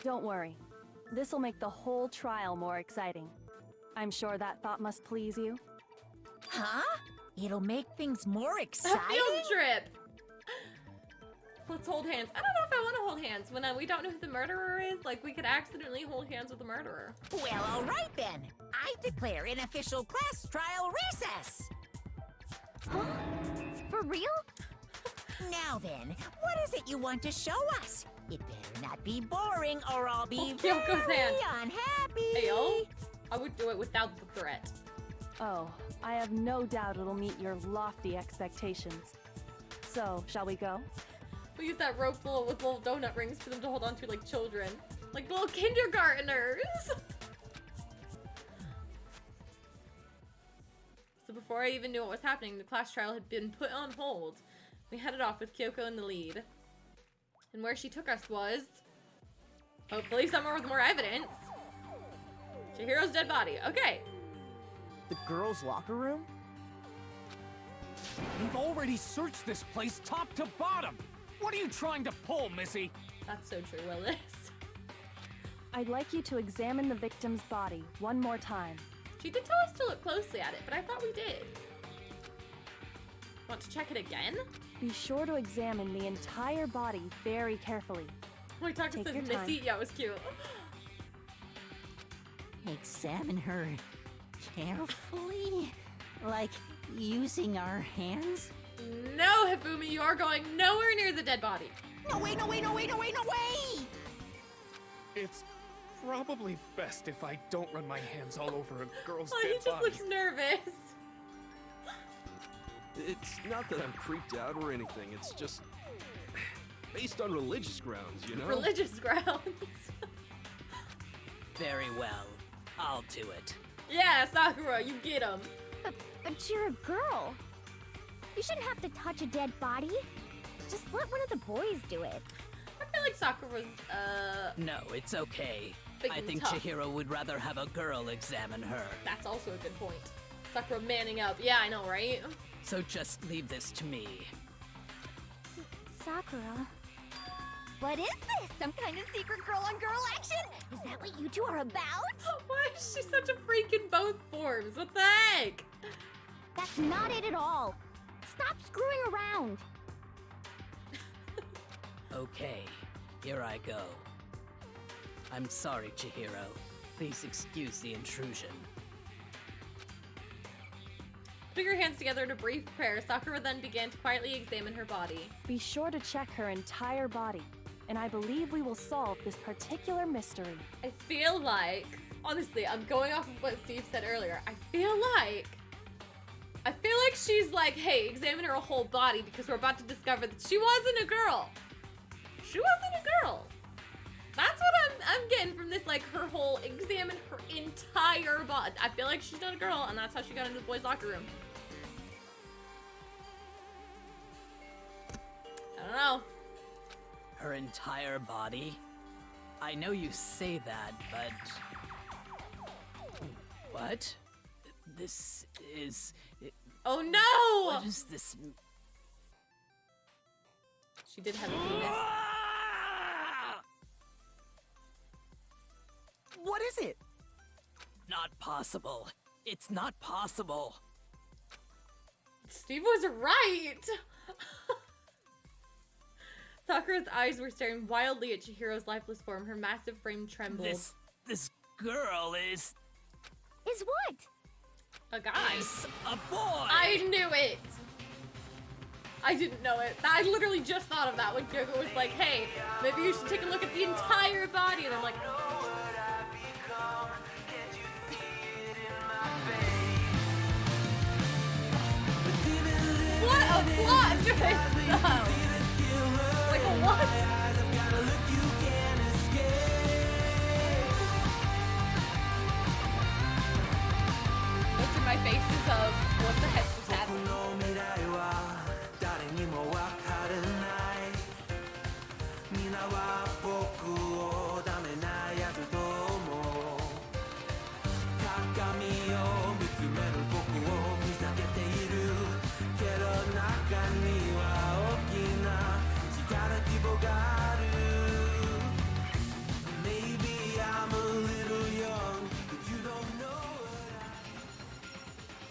[SPEAKER 9] Don't worry. This'll make the whole trial more exciting. I'm sure that thought must please you.
[SPEAKER 4] Huh? It'll make things more exciting?
[SPEAKER 1] A field trip! Let's hold hands. I don't know if I want to hold hands when we don't know who the murderer is. Like, we could accidentally hold hands with the murderer.
[SPEAKER 4] Well, all right then. I declare an official class trial recess.
[SPEAKER 16] Huh? For real?
[SPEAKER 4] Now then, what is it you want to show us? It better not be boring or I'll be
[SPEAKER 1] Kyoko's
[SPEAKER 4] very
[SPEAKER 1] hand.
[SPEAKER 4] unhappy.
[SPEAKER 1] Hey, yo. I would do it without the threat.
[SPEAKER 9] Oh, I have no doubt it'll meet your lofty expectations. So, shall we go?
[SPEAKER 1] We use that rope with little donut rings for them to hold on to like children. Like little kindergartners! So before I even knew what was happening, the class trial had been put on hold. We headed off with Kyoko in the lead. And where she took us was... hopefully somewhere with more evidence. Chihiro's dead body. Okay.
[SPEAKER 8] The girls' locker room?
[SPEAKER 5] We've already searched this place top to bottom. What are you trying to pull, Missy?
[SPEAKER 1] That's so true, Willis.
[SPEAKER 9] I'd like you to examine the victim's body one more time.
[SPEAKER 1] She did tell us to look closely at it, but I thought we did. Want to check it again?
[SPEAKER 9] Be sure to examine the entire body very carefully.
[SPEAKER 1] Oh, my Taka says Missy. Yeah, it was cute.
[SPEAKER 13] Examine her carefully? Like using our hands?
[SPEAKER 1] No, Hifumi, you are going nowhere near the dead body.
[SPEAKER 4] No way!
[SPEAKER 5] It's probably best if I don't run my hands all over a girl's
[SPEAKER 1] Oh,
[SPEAKER 5] dead
[SPEAKER 1] he just
[SPEAKER 5] body.
[SPEAKER 1] looks nervous.
[SPEAKER 7] It's not that I'm creeped out or anything. It's just based on religious grounds, you know?
[SPEAKER 1] Religious grounds.
[SPEAKER 15] Very well. I'll do it.
[SPEAKER 1] Yeah, Sakura, you get him.
[SPEAKER 16] But you're a girl. You shouldn't have to touch a dead body. Just let one of the boys do it.
[SPEAKER 1] I feel like Sakura's,
[SPEAKER 15] No, it's okay.
[SPEAKER 1] big
[SPEAKER 15] I
[SPEAKER 1] and
[SPEAKER 15] think
[SPEAKER 1] tough.
[SPEAKER 15] Chihiro would rather have a girl examine her.
[SPEAKER 1] That's also a good point. Sakura manning up. Yeah, I know, right?
[SPEAKER 15] So just leave this to me.
[SPEAKER 16] Sakura.
[SPEAKER 10] What is this? Some kind of secret girl-on-girl action? Is that what you two are about?
[SPEAKER 1] Why is she such a freak in both forms? What the heck?
[SPEAKER 16] That's not it at all. Stop screwing around.
[SPEAKER 15] Okay, here I go. I'm sorry, Chihiro. Please excuse the intrusion.
[SPEAKER 1] Putting her hands together in a brief prayer, Sakura then began to quietly examine her body.
[SPEAKER 9] Be sure to check her entire body, and I believe we will solve this particular mystery.
[SPEAKER 1] I feel like, honestly, I'm going off of what Steve said earlier. I feel like she's like, hey, examine her whole body because we're about to discover that she wasn't a girl. She wasn't a girl. That's what I'm getting from this, like, her whole examine her entire body. I feel like she's not a girl, and that's how she got into the boys' locker room. I don't know.
[SPEAKER 15] Her entire body? I know you say that, but... What? This is...
[SPEAKER 1] Oh no!
[SPEAKER 15] What is this?
[SPEAKER 1] She did have a penis.
[SPEAKER 13] What is it?
[SPEAKER 15] Not possible. It's not possible.
[SPEAKER 1] Steve was right! Sakura's eyes were staring wildly at Chihiro's lifeless form. Her massive frame trembled.
[SPEAKER 15] This girl is...
[SPEAKER 16] Is what?
[SPEAKER 1] A guy.
[SPEAKER 15] Is a boy!
[SPEAKER 1] I knew it! I didn't know it. I literally just thought of that when Kyoko was like, hey, maybe you should take a look at the entire body. And I'm like... What a plot twist, though! Like, what? Those are my faces of what the heck just happened.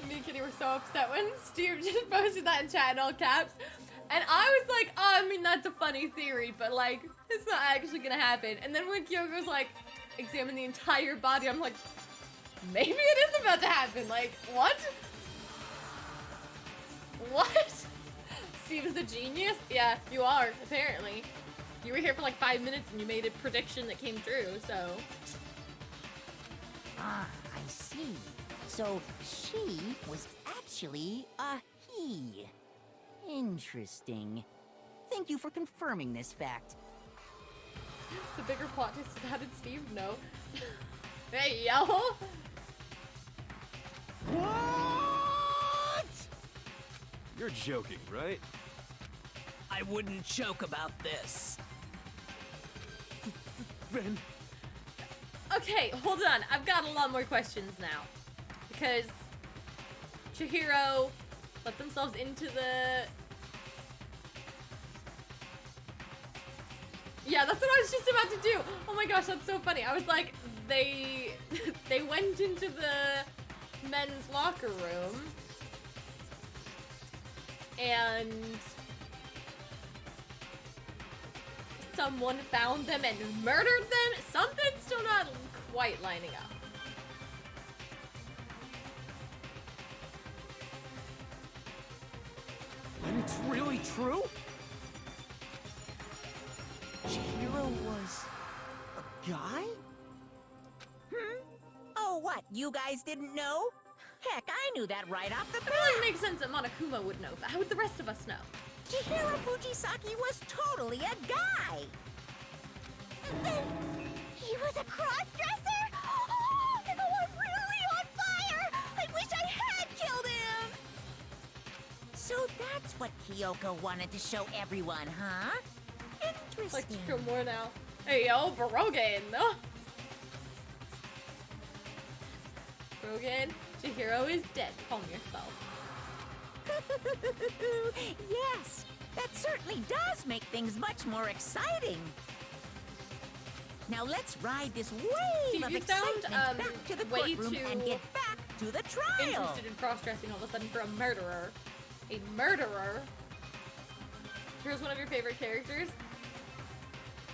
[SPEAKER 1] Me and Kitty were so upset when Steve just posted that in chat in all caps. And I was like, oh, I mean, that's a funny theory, but like, it's not actually gonna happen. And then when Kyoko's like, examine the entire body, I'm like, maybe it is about to happen. Like, what? What? Steve is a genius? Yeah, you are, apparently. You were here for like 5 minutes and you made a prediction that came true, so.
[SPEAKER 4] Ah, I see. So she was actually a he. Interesting. Thank you for confirming this fact.
[SPEAKER 1] The bigger plot twist is, how did Steve know? Hey, yo!
[SPEAKER 7] What? You're joking, right?
[SPEAKER 15] I wouldn't joke about this.
[SPEAKER 7] Ren.
[SPEAKER 1] Okay, hold on. I've got a lot more questions now. Because Chihiro let themselves into the... Yeah, that's what I was just about to do. Oh my gosh, that's so funny. I was like, they went into the men's locker room and someone found them and murdered them. Something's still not quite lining up.
[SPEAKER 6] And it's really true?
[SPEAKER 8] Chihiro was a guy?
[SPEAKER 4] Oh, what? You guys didn't know? Heck, I knew that right off the bat.
[SPEAKER 1] I feel like it makes sense that Monokuma would know, but how would the rest of us know?
[SPEAKER 4] Chihiro Fujisaki was totally a guy.
[SPEAKER 10] He was a cross-dresser? Oh, I'm really on fire! I wish I had killed him!
[SPEAKER 4] So that's what Kyoko wanted to show everyone, huh? Interesting.
[SPEAKER 1] Like to kill more now. Hey, yo, Barogan, no? Barogan, Chihiro is dead. Calm yourself.
[SPEAKER 4] Yes, that certainly does make things much more exciting. Now let's ride this wave of excitement back to the courtroom and get back to the trial.
[SPEAKER 1] Interested in cross-dressing all of a sudden for a murderer. A murderer? Here's one of your favorite characters.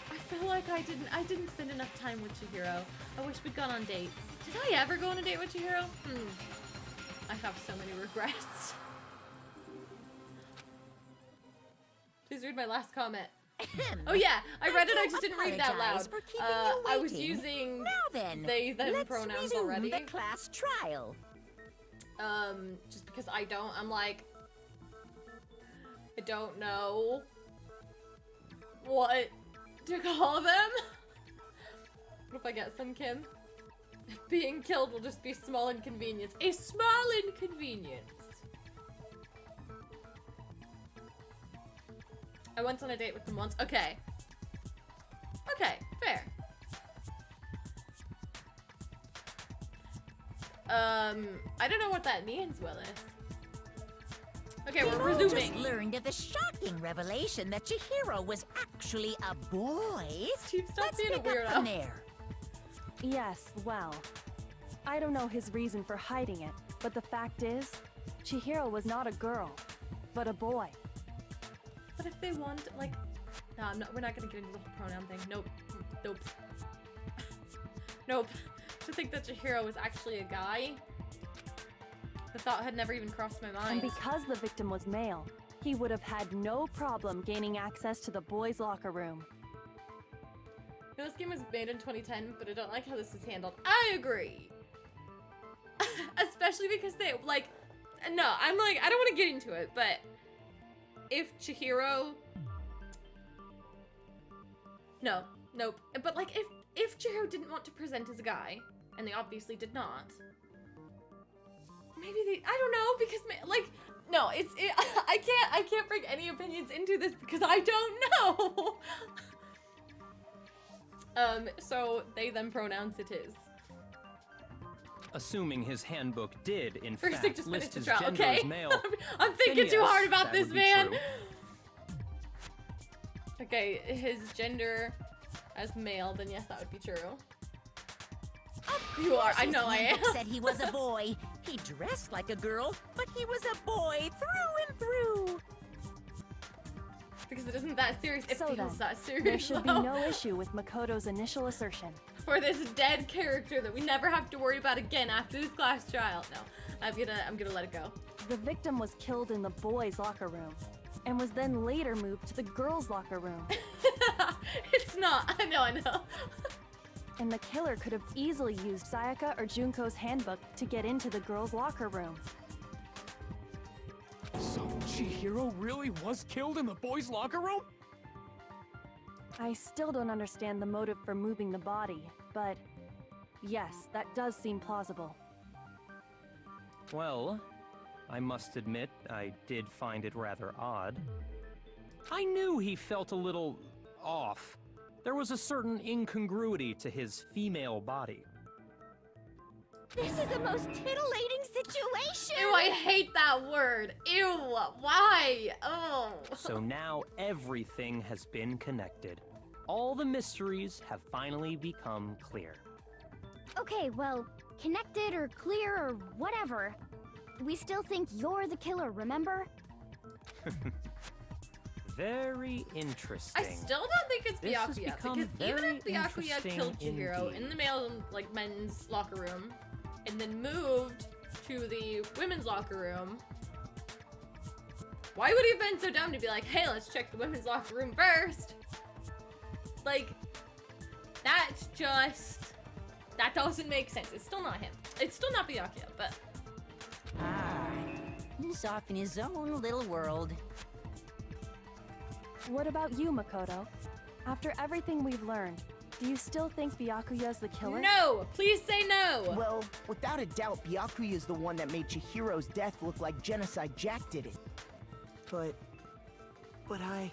[SPEAKER 1] I feel like I didn't spend enough time with Chihiro. I wish we'd gone on dates. Did I ever go on a date with Chihiro? I have so many regrets. Please read my last comment. Oh yeah, I read it, I just didn't read it out loud. I was using they, them pronouns already.
[SPEAKER 4] The class trial.
[SPEAKER 1] Just because I'm like, I don't know what to call them. What if I get some, Kim? Being killed will just be a small inconvenience. A small inconvenience. I went on a date with them once. Okay. Okay, fair. I don't know what that means, Willis. Okay, we're resuming.
[SPEAKER 4] Just learned of the shocking revelation that Chihiro was actually a boy.
[SPEAKER 1] Steve, stop being a weirdo.
[SPEAKER 4] From there.
[SPEAKER 9] Yes, well, I don't know his reason for hiding it, but the fact is, Chihiro was not a girl, but a boy.
[SPEAKER 1] But if they want, like, no, we're not gonna get into the whole pronoun thing. Nope, nope, nope. To think that Chihiro was actually a guy, the thought had never even crossed my mind.
[SPEAKER 9] And because the victim was male, he would have had no problem gaining access to the boys' locker room.
[SPEAKER 1] You know, this game was made in 2010, but I don't like how this is handled. I agree. Especially because they, like, no, I'm like, I don't want to get into it, but if Chihiro, no, nope. But like, if Chihiro didn't want to present as a guy, and they obviously did not, maybe they, I don't know, because like, no, I can't bring any opinions into this because I don't know. So they them pronouns it is.
[SPEAKER 11] Assuming his handbook did, in
[SPEAKER 1] First
[SPEAKER 11] fact,
[SPEAKER 1] just
[SPEAKER 11] list his
[SPEAKER 1] trial.
[SPEAKER 11] gender
[SPEAKER 1] Okay.
[SPEAKER 11] as male.
[SPEAKER 1] I'm thinking
[SPEAKER 11] then
[SPEAKER 1] too
[SPEAKER 11] yes,
[SPEAKER 1] hard about
[SPEAKER 11] that
[SPEAKER 1] this,
[SPEAKER 11] would be
[SPEAKER 1] man.
[SPEAKER 11] true.
[SPEAKER 1] Okay, his gender as male, then yes, that would be true. You are, I know I am.
[SPEAKER 4] Said he was a boy. He dressed like a girl, but he was a boy through and through.
[SPEAKER 1] Because it isn't that serious. It
[SPEAKER 9] So
[SPEAKER 1] feels that serious.
[SPEAKER 9] There should be
[SPEAKER 1] though.
[SPEAKER 9] no issue with Makoto's initial assertion.
[SPEAKER 1] For this dead character that we never have to worry about again after this class trial. No, I'm gonna let it go.
[SPEAKER 9] The victim was killed in the boys' locker room, and was then later moved to the girls' locker room.
[SPEAKER 1] It's not. I know.
[SPEAKER 9] And the killer could have easily used Sayaka or Junko's handbook to get into the girls' locker room.
[SPEAKER 5] So Chihiro really was killed in the boys' locker room?
[SPEAKER 9] I still don't understand the motive for moving the body, but yes, that does seem plausible.
[SPEAKER 11] Well, I must admit, I did find it rather odd. I knew he felt a little off. There was a certain incongruity to his female body.
[SPEAKER 10] This is the most titillating situation!
[SPEAKER 1] Ew, I hate that word. Ew, why? Oh.
[SPEAKER 11] So now everything has been connected. All the mysteries have finally become clear.
[SPEAKER 16] Okay, well, connected or clear or whatever. We still think you're the killer, remember?
[SPEAKER 11] Very interesting.
[SPEAKER 1] I still don't think it's
[SPEAKER 11] This has
[SPEAKER 1] Byakuya,
[SPEAKER 11] become
[SPEAKER 1] because even if
[SPEAKER 11] very
[SPEAKER 1] Byakuya killed
[SPEAKER 11] interesting
[SPEAKER 1] Chihiro
[SPEAKER 11] indeed.
[SPEAKER 1] in the male, like, men's locker room, and then moved to the women's locker room, why would he have been so dumb to be like, hey, let's check the women's locker room first? Like, that's just, that doesn't make sense. It's still not him. It's still not Byakuya, but.
[SPEAKER 13] He's off in his own little world.
[SPEAKER 9] What about you, Makoto? After everything we've learned, do you still think Byakuya's the killer?
[SPEAKER 1] No! Please say no!
[SPEAKER 8] Well, without a doubt, Byakuya is the one that made Chihiro's death look like Genocide Jack did it. But I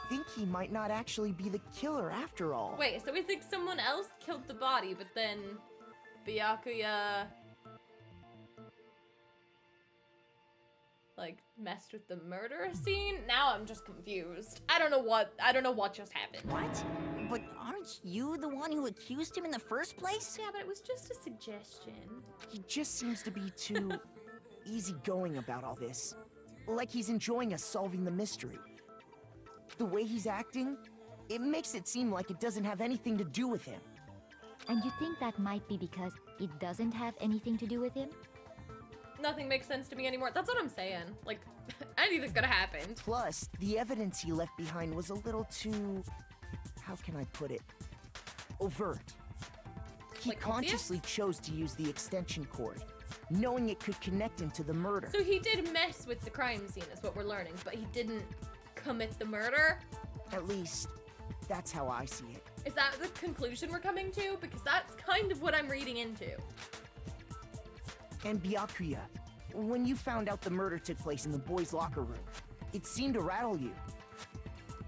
[SPEAKER 8] think he might not actually be the killer after all.
[SPEAKER 1] Wait, so we think someone else killed the body, but then Byakuya, like, messed with the murder scene? Now I'm just confused. I don't know what just happened.
[SPEAKER 13] What? But aren't you the one who accused him in the first place?
[SPEAKER 1] Yeah, but it was just a suggestion.
[SPEAKER 8] He just seems to be too easygoing about all this. Like he's enjoying us solving the mystery. The way he's acting, it makes it seem like it doesn't have anything to do with him.
[SPEAKER 3] And you think that might be because it doesn't have anything to do with him?
[SPEAKER 1] Nothing makes sense to me anymore. That's what I'm saying. Like, anything could have happened.
[SPEAKER 8] Plus, the evidence he left behind was a little too... how can I put it? Overt. He
[SPEAKER 1] Like
[SPEAKER 8] consciously chose to use the extension cord, knowing it could connect him to the murder.
[SPEAKER 1] So he did mess with the crime scene, is what we're learning, but he didn't commit the murder?
[SPEAKER 8] At least, that's how I see it.
[SPEAKER 1] Is that the conclusion we're coming to? Because that's kind of what I'm reading into.
[SPEAKER 8] And Byakuya, when you found out the murder took place in the boys' locker room, it seemed to rattle you.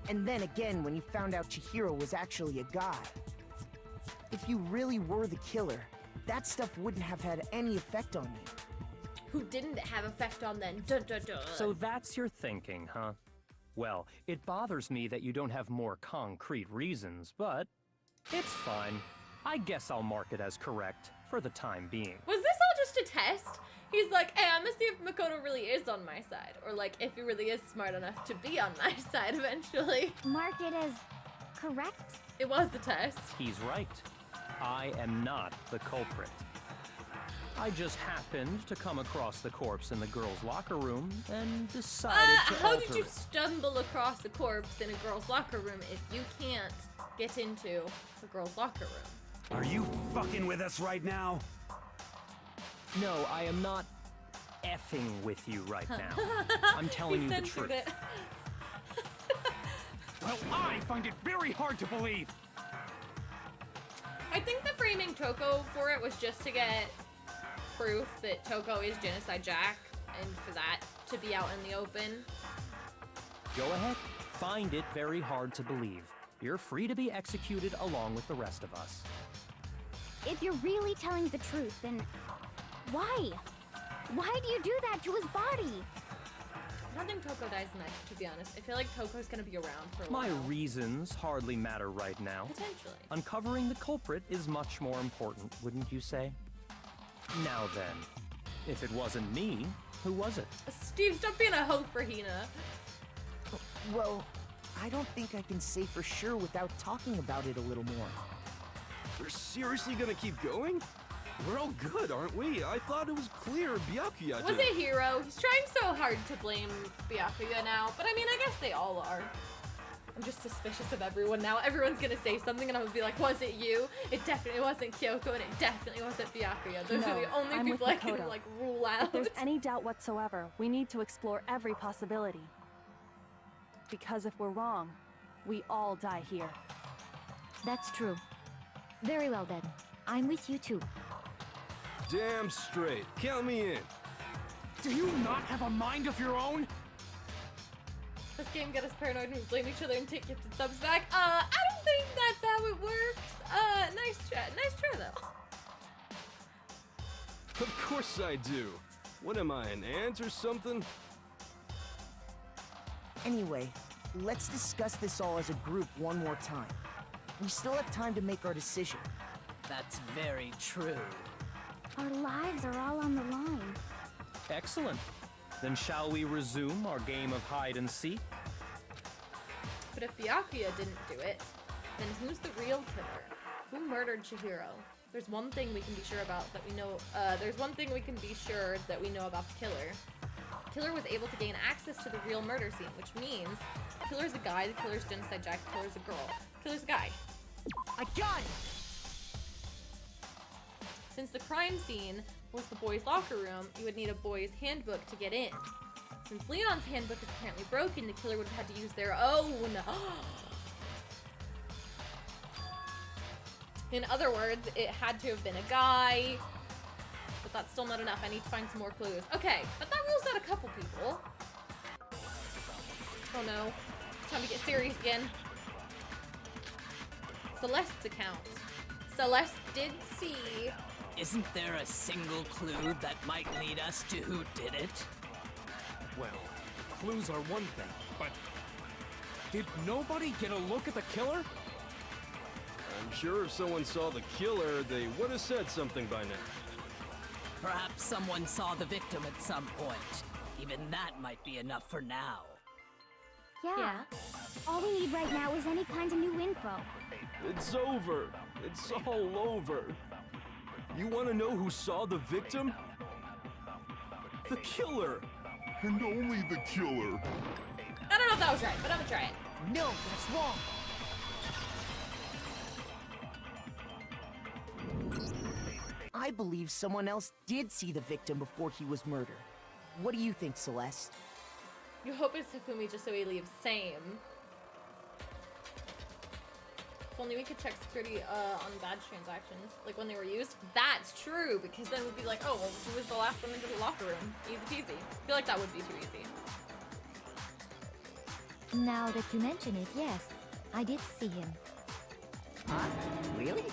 [SPEAKER 8] And then again, when you found out Chihiro was actually a guy. If you really were the killer, that stuff wouldn't have had any effect on you.
[SPEAKER 1] Who didn't have effect on then? Dun, dun, dun.
[SPEAKER 11] So that's your thinking, huh? Well, it bothers me that you don't have more concrete reasons, but it's fine. I guess I'll mark it as correct for the time being.
[SPEAKER 1] Was this all just a test? He's like, hey, I'm gonna see if Makoto really is on my side. Or like, if he really is smart enough to be on my side eventually.
[SPEAKER 16] Mark it as correct?
[SPEAKER 1] It was the test.
[SPEAKER 11] He's right. I am not the culprit. I just happened to come across the corpse in the girls' locker room and decided to
[SPEAKER 1] how
[SPEAKER 11] alter
[SPEAKER 1] did you
[SPEAKER 11] it.
[SPEAKER 1] stumble across a corpse in a girls' locker room if you can't get into the girls' locker room?
[SPEAKER 12] Are you fucking with us right now?
[SPEAKER 11] No, I am not effing with you right now. I'm telling you the truth.
[SPEAKER 1] It.
[SPEAKER 5] Well, I find it very hard to believe.
[SPEAKER 1] I think the framing Toko for it was just to get proof that Toko is Genocide Jack, and for that to be out in the open.
[SPEAKER 11] Go ahead. Find it very hard to believe. You're free to be executed along with the rest of us.
[SPEAKER 16] If you're really telling the truth, then why? Why do you do that to his body?
[SPEAKER 1] I don't think Toko dies next, to be honest. I feel like Toko's gonna be around for a while.
[SPEAKER 11] My reasons hardly matter right now.
[SPEAKER 1] Potentially.
[SPEAKER 11] Uncovering the culprit is much more important, wouldn't you say? Now then, if it wasn't me, who was it?
[SPEAKER 1] Steve, stop being a hoe for Hina.
[SPEAKER 8] Well, I don't think I can say for sure without talking about it a little more.
[SPEAKER 7] We're seriously gonna keep going? We're all good, aren't we? I thought it was clear Byakuya
[SPEAKER 1] Was it Hiro? He's trying so hard to blame Byakuya now, but I mean, I guess they all are. I'm just suspicious of everyone now. Everyone's gonna say something and I'm gonna be like, was it you? It definitely wasn't Kyoko and it definitely wasn't Byakuya. Those are the only
[SPEAKER 9] I'm
[SPEAKER 1] people
[SPEAKER 9] with
[SPEAKER 1] I can
[SPEAKER 9] Makoto.
[SPEAKER 1] like rule out.
[SPEAKER 9] If there's any doubt whatsoever, we need to explore every possibility. Because if we're wrong, we all die here.
[SPEAKER 3] That's true. Very well then. I'm with you too.
[SPEAKER 7] Damn straight. Count me in.
[SPEAKER 5] Do you not have a mind of your own?
[SPEAKER 1] This game got us paranoid and we blame each other and take gifted subs back. I don't think that's how it works. Nice try though.
[SPEAKER 7] Of course I do. What am I, an ant or something?
[SPEAKER 8] Anyway, let's discuss this all as a group one more time. We still have time to make our decision.
[SPEAKER 15] That's very true.
[SPEAKER 16] Our lives are all on the line.
[SPEAKER 11] Excellent. Then shall we resume our game of hide and seek?
[SPEAKER 1] But if Byakuya didn't do it, then who's the real killer? Who murdered Chihiro? There's one thing we can be sure about that we know. There's one thing we can be sure that we know about the killer. The killer was able to gain access to the real murder scene, which means the killer's a guy, the killer's Genocide Jack, the killer's a girl. The killer's a guy.
[SPEAKER 8] I got it!
[SPEAKER 1] Since the crime scene was the boys' locker room, you would need a boys' handbook to get in. Since Leon's handbook is apparently broken, the killer would have had to use their own. In other words, it had to have been a guy. But that's still not enough. I need to find some more clues. Okay, but that rules out a couple people. Oh no. It's time to get serious again. Celeste's account. Celeste did see...
[SPEAKER 15] Isn't there a single clue that might lead us to who did it?
[SPEAKER 5] Well, clues are one thing, but did nobody get a look at the killer?
[SPEAKER 7] I'm sure if someone saw the killer, they would have said something by now.
[SPEAKER 15] Perhaps someone saw the victim at some point. Even that might be enough for now.
[SPEAKER 16] Yeah. All we need right now is any kind of new info.
[SPEAKER 7] It's over. It's all over. You want to know who saw the victim? The killer!
[SPEAKER 17] And only the killer.
[SPEAKER 1] I don't know if that was right, but I'm gonna try it.
[SPEAKER 8] No, that's wrong. I believe someone else did see the victim before he was murdered. What do you think, Celeste?
[SPEAKER 1] You hope it's Takumi just so he leaves sane. If only we could check security on badge transactions, like when they were used. That's true, because then we'd be like, oh, well, who was the last one into the locker room? Easy peasy. I feel like that would be too easy.
[SPEAKER 3] Now that you mention it, yes, I did see him.
[SPEAKER 13] Huh? Really?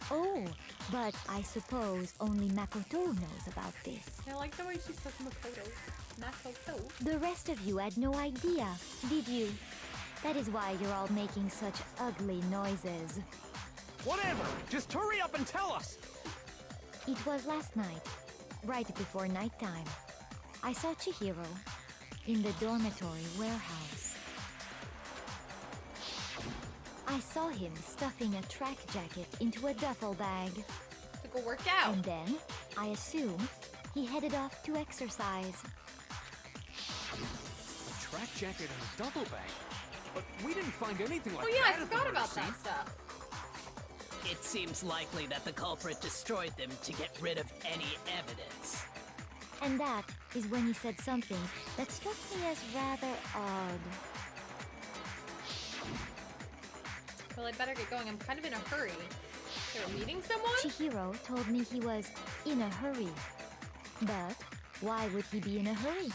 [SPEAKER 3] Oh, but I suppose only Makoto knows about this.
[SPEAKER 1] I like the way she says Makoto. Makoto.
[SPEAKER 3] The rest of you had no idea, did you? That is why you're all making such ugly noises.
[SPEAKER 5] Whatever! Just hurry up and tell us!
[SPEAKER 3] It was last night, right before nighttime. I saw Chihiro in the dormitory warehouse. I saw him stuffing a track jacket into a duffel bag.
[SPEAKER 1] To go work out.
[SPEAKER 3] And then, I assume, he headed off to exercise.
[SPEAKER 5] A track jacket and a duffel bag? But we didn't find anything like
[SPEAKER 1] that. Oh yeah,
[SPEAKER 5] that
[SPEAKER 1] I forgot about that stuff.
[SPEAKER 15] It seems likely that the culprit destroyed them to get rid of any evidence.
[SPEAKER 3] And that is when he said something that struck me as rather odd.
[SPEAKER 1] Well, I'd better get going. I'm kind of in a hurry. You're meeting someone?
[SPEAKER 3] Chihiro told me he was in a hurry. But why would he be in a hurry?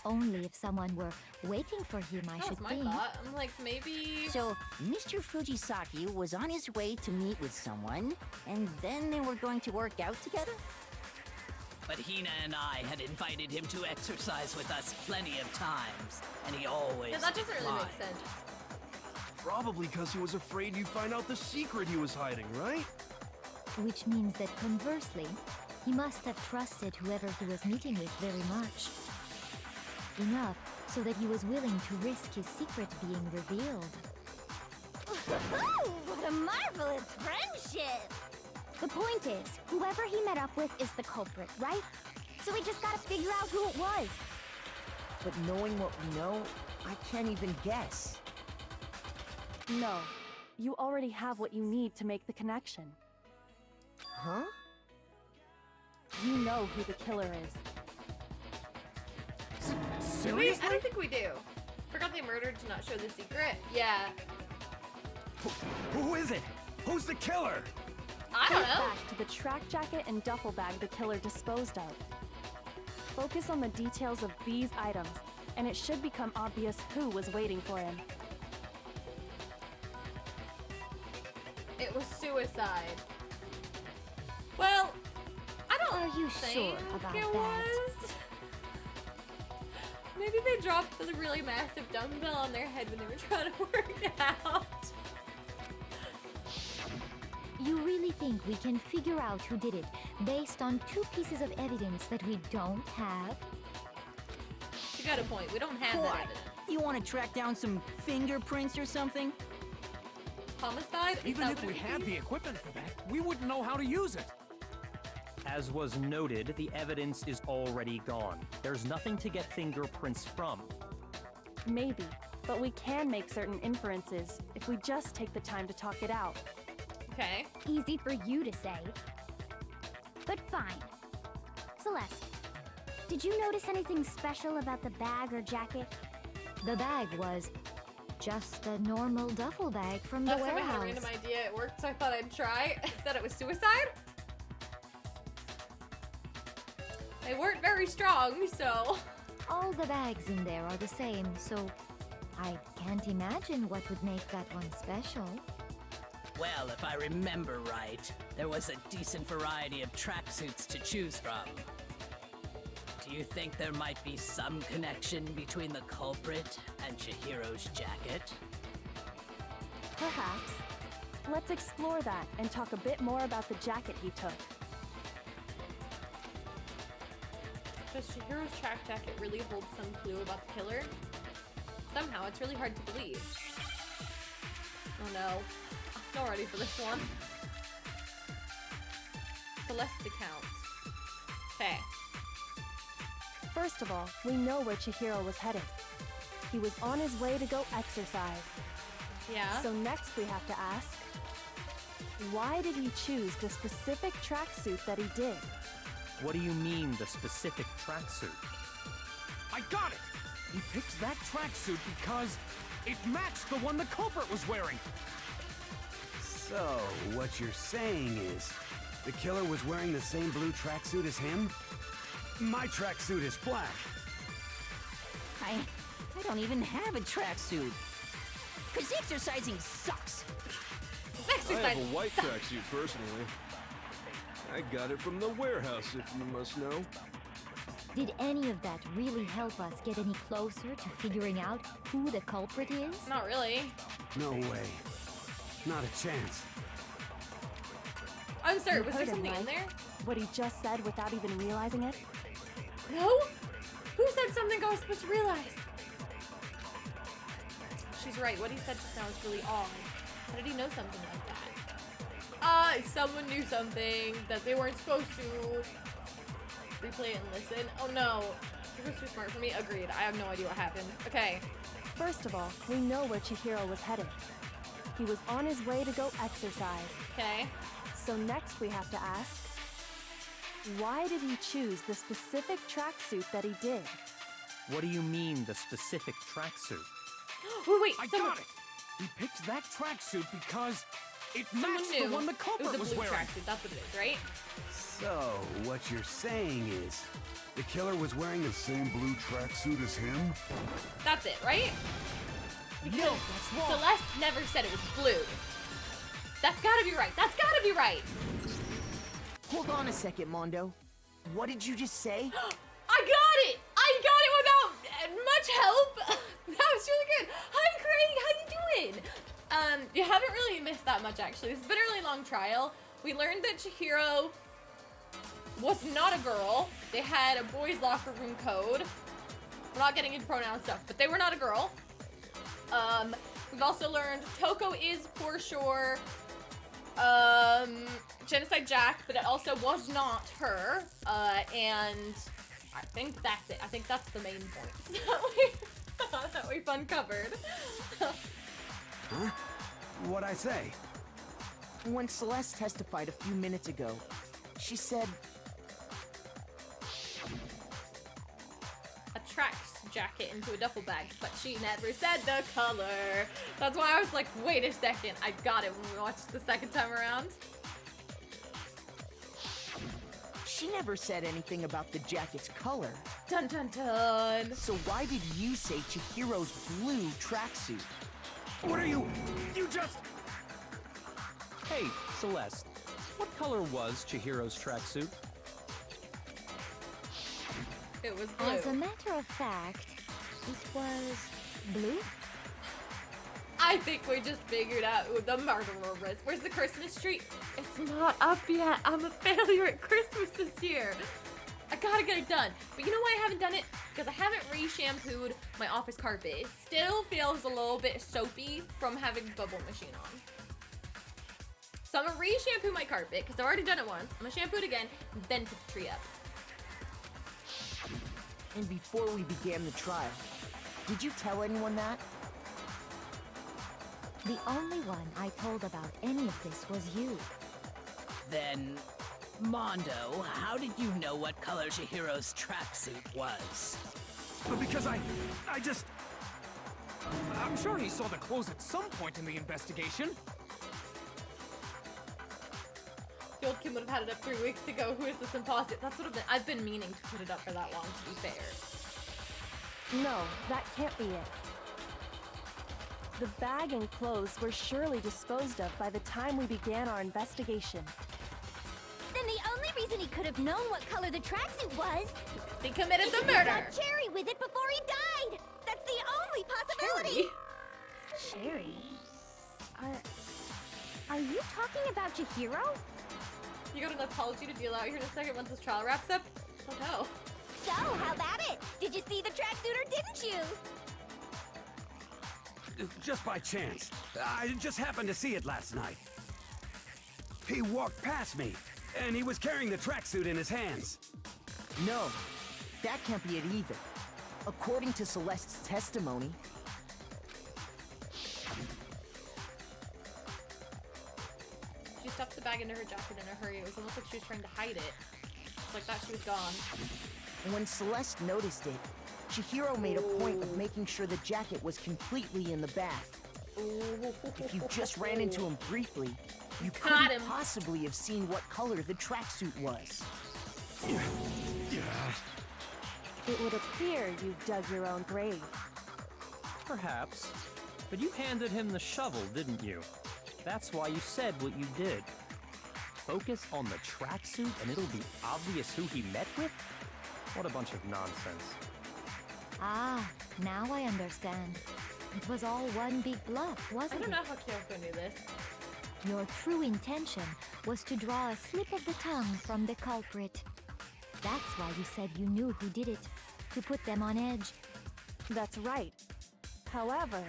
[SPEAKER 3] Only if someone were waiting for him, I should think.
[SPEAKER 1] That was my thought. I'm like, maybe...
[SPEAKER 13] So, Mr. Fujisaki was on his way to meet with someone, and then they were going to work out together?
[SPEAKER 15] But Hina and I had invited him to exercise with us plenty of times, and he always
[SPEAKER 1] that doesn't really
[SPEAKER 15] declined.
[SPEAKER 1] make sense.
[SPEAKER 7] Probably because he was afraid you'd find out the secret he was hiding, right?
[SPEAKER 3] Which means that conversely, he must have trusted whoever he was meeting with very much. Enough so that he was willing to risk his secret being revealed.
[SPEAKER 10] What a marvelous friendship!
[SPEAKER 16] The point is, whoever he met up with is the culprit, right? So we just gotta figure out who it was.
[SPEAKER 8] But knowing what we know, I can't even guess.
[SPEAKER 9] No. You already have what you need to make the connection.
[SPEAKER 8] Huh?
[SPEAKER 9] You know who the killer is.
[SPEAKER 1] Seriously? I don't think we do. Forgot they murdered to not show the secret? Yeah.
[SPEAKER 12] Who is it? Who's the killer?
[SPEAKER 1] I don't know.
[SPEAKER 9] Back to the track jacket and duffel bag the killer disposed of. Focus on the details of these items, and it should become obvious who was waiting for him.
[SPEAKER 1] It was suicide. Well, I don't
[SPEAKER 3] Are you
[SPEAKER 1] think
[SPEAKER 3] sure about
[SPEAKER 1] it
[SPEAKER 3] that?
[SPEAKER 1] was. Maybe they dropped the really massive dumbbell on their head when they were trying to work out.
[SPEAKER 3] You really think we can figure out who did it based on 2 pieces of evidence that we don't have?
[SPEAKER 1] You got a point. We don't have that evidence.
[SPEAKER 13] You want to track down some fingerprints or something?
[SPEAKER 1] Homicide?
[SPEAKER 5] Even if we had the equipment for that, we wouldn't know how to use it.
[SPEAKER 11] As was noted, the evidence is already gone. There's nothing to get fingerprints from.
[SPEAKER 9] Maybe, but we can make certain inferences if we just take the time to talk it out.
[SPEAKER 1] Okay.
[SPEAKER 16] Easy for you to say. But fine. Celeste, did you notice anything special about the bag or jacket?
[SPEAKER 3] The bag was just a normal duffel bag from the
[SPEAKER 1] Last time I had a
[SPEAKER 3] warehouse.
[SPEAKER 1] random idea, it worked, so I thought I'd try. I thought it was suicide. They weren't very strong, so...
[SPEAKER 3] All the bags in there are the same, so I can't imagine what would make that one special.
[SPEAKER 15] Well, if I remember right, there was a decent variety of tracksuits to choose from. Do you think there might be some connection between the culprit and Chihiro's jacket?
[SPEAKER 9] Perhaps. Let's explore that and talk a bit more about the jacket he took.
[SPEAKER 1] Does Chihiro's track jacket really hold some clue about the killer? Somehow, it's really hard to believe. Oh no. Not ready for this one. Celeste's account. Okay.
[SPEAKER 9] First of all, we know where Chihiro was headed. He was on his way to go exercise.
[SPEAKER 1] Yeah.
[SPEAKER 9] So next we have to ask, why did he choose the specific tracksuit that he did?
[SPEAKER 11] What do you mean, the specific tracksuit?
[SPEAKER 5] I got it! He picked that tracksuit because it matched the one the culprit was wearing.
[SPEAKER 12] So, what you're saying is, the killer was wearing the same blue tracksuit as him? My tracksuit is black.
[SPEAKER 13] I don't even have a tracksuit. Cause exercising sucks.
[SPEAKER 7] I have a white tracksuit personally. I got it from the warehouse, if you must know.
[SPEAKER 3] Did any of that really help us get any closer to figuring out who the culprit is?
[SPEAKER 1] Not really.
[SPEAKER 12] No way. Not a chance.
[SPEAKER 1] I'm sorry,
[SPEAKER 9] You
[SPEAKER 1] was there
[SPEAKER 9] heard him,
[SPEAKER 1] something in
[SPEAKER 9] right?
[SPEAKER 1] there?
[SPEAKER 9] What he just said without even realizing it?
[SPEAKER 1] No? Who said something I was supposed to realize? She's right, what he said just now is really odd. How did he know something like that? Someone knew something that they weren't supposed to. Replay it and listen. Oh no. He was too smart for me. Agreed. I have no idea what happened. Okay.
[SPEAKER 9] First of all, we know where Chihiro was headed. He was on his way to go exercise.
[SPEAKER 1] Okay.
[SPEAKER 9] So next we have to ask, why did he choose the specific tracksuit that he did?
[SPEAKER 11] What do you mean, the specific tracksuit?
[SPEAKER 1] Wait,
[SPEAKER 5] I got it! He picked that tracksuit because it
[SPEAKER 1] someone
[SPEAKER 5] matched
[SPEAKER 1] knew
[SPEAKER 5] the one the
[SPEAKER 1] it
[SPEAKER 5] culprit
[SPEAKER 1] was a blue
[SPEAKER 5] wearing.
[SPEAKER 1] tracksuit. That's what it is, right?
[SPEAKER 12] So, what you're saying is, the killer was wearing the same blue tracksuit as him?
[SPEAKER 1] That's it, right? Because
[SPEAKER 8] No, that's wrong.
[SPEAKER 1] Celeste never said it was blue. That's gotta be right. That's gotta be right.
[SPEAKER 8] Hold on a second, Mondo. What did you just say?
[SPEAKER 1] I got it! I got it without much help! That was really good! Hi, Craig! How you doing? You haven't really missed that much, actually. This has been a really long trial. We learned that Chihiro was not a girl. They had a boys' locker room code. We're not getting into pronoun stuff, but they were not a girl. We've also learned Toko is for sure Genocide Jack, but it also was not her. And I think that's it. I think that's the main point that we've uncovered.
[SPEAKER 12] Huh? What'd I say?
[SPEAKER 8] When Celeste testified a few minutes ago, she said...
[SPEAKER 1] A tracks jacket into a duffel bag, but she never said the color. That's why I was like, wait a second, I got it when we watched the second time around.
[SPEAKER 8] She never said anything about the jacket's color.
[SPEAKER 1] Dun dun dun.
[SPEAKER 8] So why did you say Chihiro's blue tracksuit?
[SPEAKER 5] What are you? You just...
[SPEAKER 11] Hey, Celeste, what color was Chihiro's tracksuit?
[SPEAKER 1] It was blue.
[SPEAKER 3] As a matter of fact, it was blue.
[SPEAKER 1] I think we just figured out who the murderer is. Where's the Christmas tree? It's not up yet. I'm a failure at Christmas this year. I gotta get it done. But you know why I haven't done it? Because I haven't re-shampooed my office carpet. It still feels a little bit soapy from having the bubble machine on. So I'm gonna re-shampoo my carpet because I've already done it once. I'm gonna shampoo it again, and then put the tree up.
[SPEAKER 8] And before we began the trial, did you tell anyone that?
[SPEAKER 3] The only one I told about any of this was you.
[SPEAKER 15] Then, Mondo, how did you know what color Chihiro's tracksuit was?
[SPEAKER 5] Because I just... I'm sure he saw the clothes at some point in the investigation.
[SPEAKER 1] The old Kim would have had it up 3 weeks ago. Who is this imposter? That's what I've been meaning to put it up for that long, to be fair.
[SPEAKER 9] No, that can't be it. The bag and clothes were surely disposed of by the time we began our investigation.
[SPEAKER 10] Then the only reason he could have known what color the tracksuit was...
[SPEAKER 1] He committed the
[SPEAKER 10] is
[SPEAKER 1] murder!
[SPEAKER 10] He saw Cherry with it before he died! That's the only possibility!
[SPEAKER 3] Cherry? Are you talking about Chihiro?
[SPEAKER 1] You got an apology to deal out here in a second once this trial wraps up? Oh no.
[SPEAKER 10] So, how about it? Did you see the tracksuit or didn't you?
[SPEAKER 12] just by chance. I just happened to see it last night. He walked past me, and he was carrying the tracksuit in his hands.
[SPEAKER 8] No, that can't be it either. According to Celeste's testimony...
[SPEAKER 1] She stuffed the bag into her jacket in a hurry. It was almost like she was trying to hide it. It's like that she was gone.
[SPEAKER 8] And when Celeste noticed it, Chihiro made a point of making sure the jacket was completely in the bag. If you just ran into him briefly, you couldn't possibly have seen what color the tracksuit was.
[SPEAKER 9] It would appear you've dug your own grave.
[SPEAKER 11] Perhaps. But you handed him the shovel, didn't you? That's why you said what you did. Focus on the tracksuit and it'll be obvious who he met with? What a bunch of nonsense.
[SPEAKER 3] Ah, now I understand. It was all one big bluff, wasn't it?
[SPEAKER 1] I don't know how Kyoko knew this.
[SPEAKER 3] Your true intention was to draw a slip of the tongue from the culprit. That's why you said you knew who did it, to put them on edge.
[SPEAKER 9] That's right. However,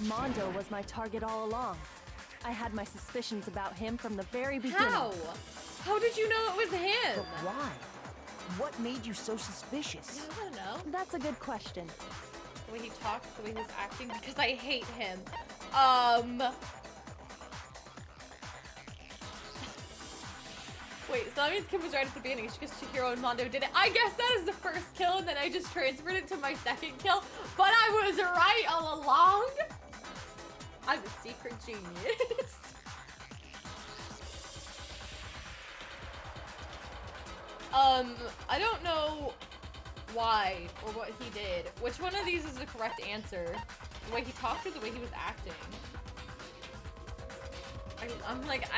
[SPEAKER 9] Mondo was my target all along. I had my suspicions about him from the very beginning.
[SPEAKER 1] How? How did you know it was him?
[SPEAKER 8] But why? What made you so suspicious?
[SPEAKER 1] I don't know.
[SPEAKER 9] That's a good question.
[SPEAKER 1] The way he talked, the way he was acting, because I hate him. Wait, so that means Kim was right at the beginning. She goes, Chihiro and Mondo did it. I guess that is the first kill, and then I just transferred it to my second kill. But I was right all along. I'm a secret genius. I don't know why or what he did. Which one of these is the correct answer? The way he talked or the way he was acting? I'm like,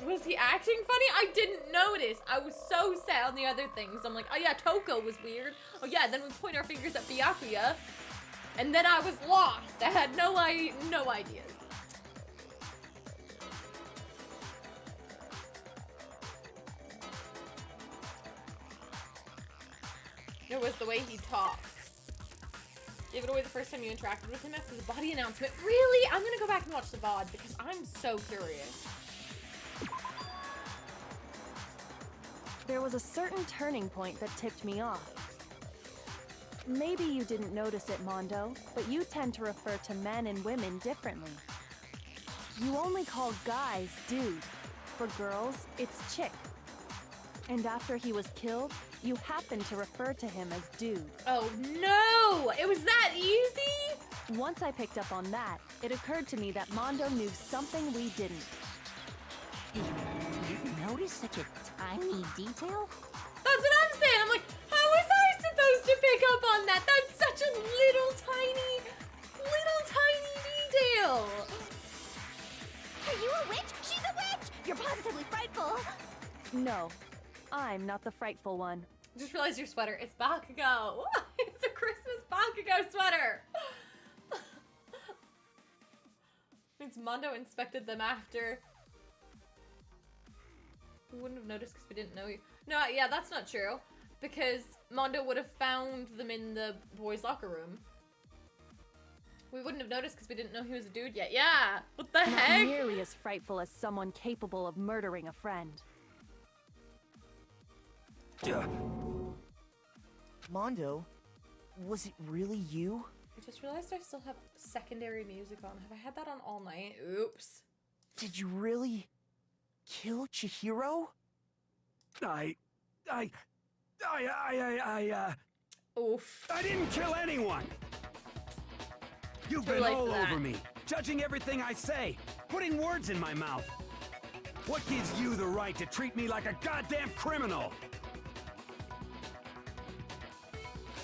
[SPEAKER 1] was he acting funny? I didn't notice. I was so set on the other things. I'm like, oh yeah, Toko was weird. Oh yeah, then we point our fingers at Byakuya. And then I was lost. I had no ideas. It was the way he talked. Gave it away the first time you interacted with him after the body announcement. Really? I'm gonna go back and watch the VOD because I'm so curious.
[SPEAKER 9] There was a certain turning point that tipped me off. Maybe you didn't notice it, Mondo, but you tend to refer to men and women differently. You only call guys dude. For girls, it's chick. And after he was killed, you happened to refer to him as dude.
[SPEAKER 1] Oh no! It was that easy?
[SPEAKER 9] Once I picked up on that, it occurred to me that Mondo knew something we didn't.
[SPEAKER 13] You notice such a tiny detail?
[SPEAKER 1] That's what I'm saying! I'm like, how was I supposed to pick up on that? That's such a little tiny detail!
[SPEAKER 10] Are you a witch? She's a witch! You're positively frightful!
[SPEAKER 9] No, I'm not the frightful one.
[SPEAKER 1] Just realized your sweater. It's Bakugo. It's a Christmas Bakugo sweater. Means Mondo inspected them after. We wouldn't have noticed because we didn't know you. No, yeah, that's not true. Because Mondo would have found them in the boys' locker room. We wouldn't have noticed because we didn't know he was a dude yet. Yeah, what the heck?
[SPEAKER 9] Not nearly as frightful as someone capable of murdering a friend.
[SPEAKER 8] Mondo, was it really you?
[SPEAKER 1] I just realized I still have secondary music on. Have I had that on all night? Oops.
[SPEAKER 8] Did you really kill Chihiro?
[SPEAKER 1] Oof.
[SPEAKER 12] I didn't kill anyone! You've been all over me, judging everything I say, putting words in my mouth. What gives you the right to treat me like a goddamn criminal?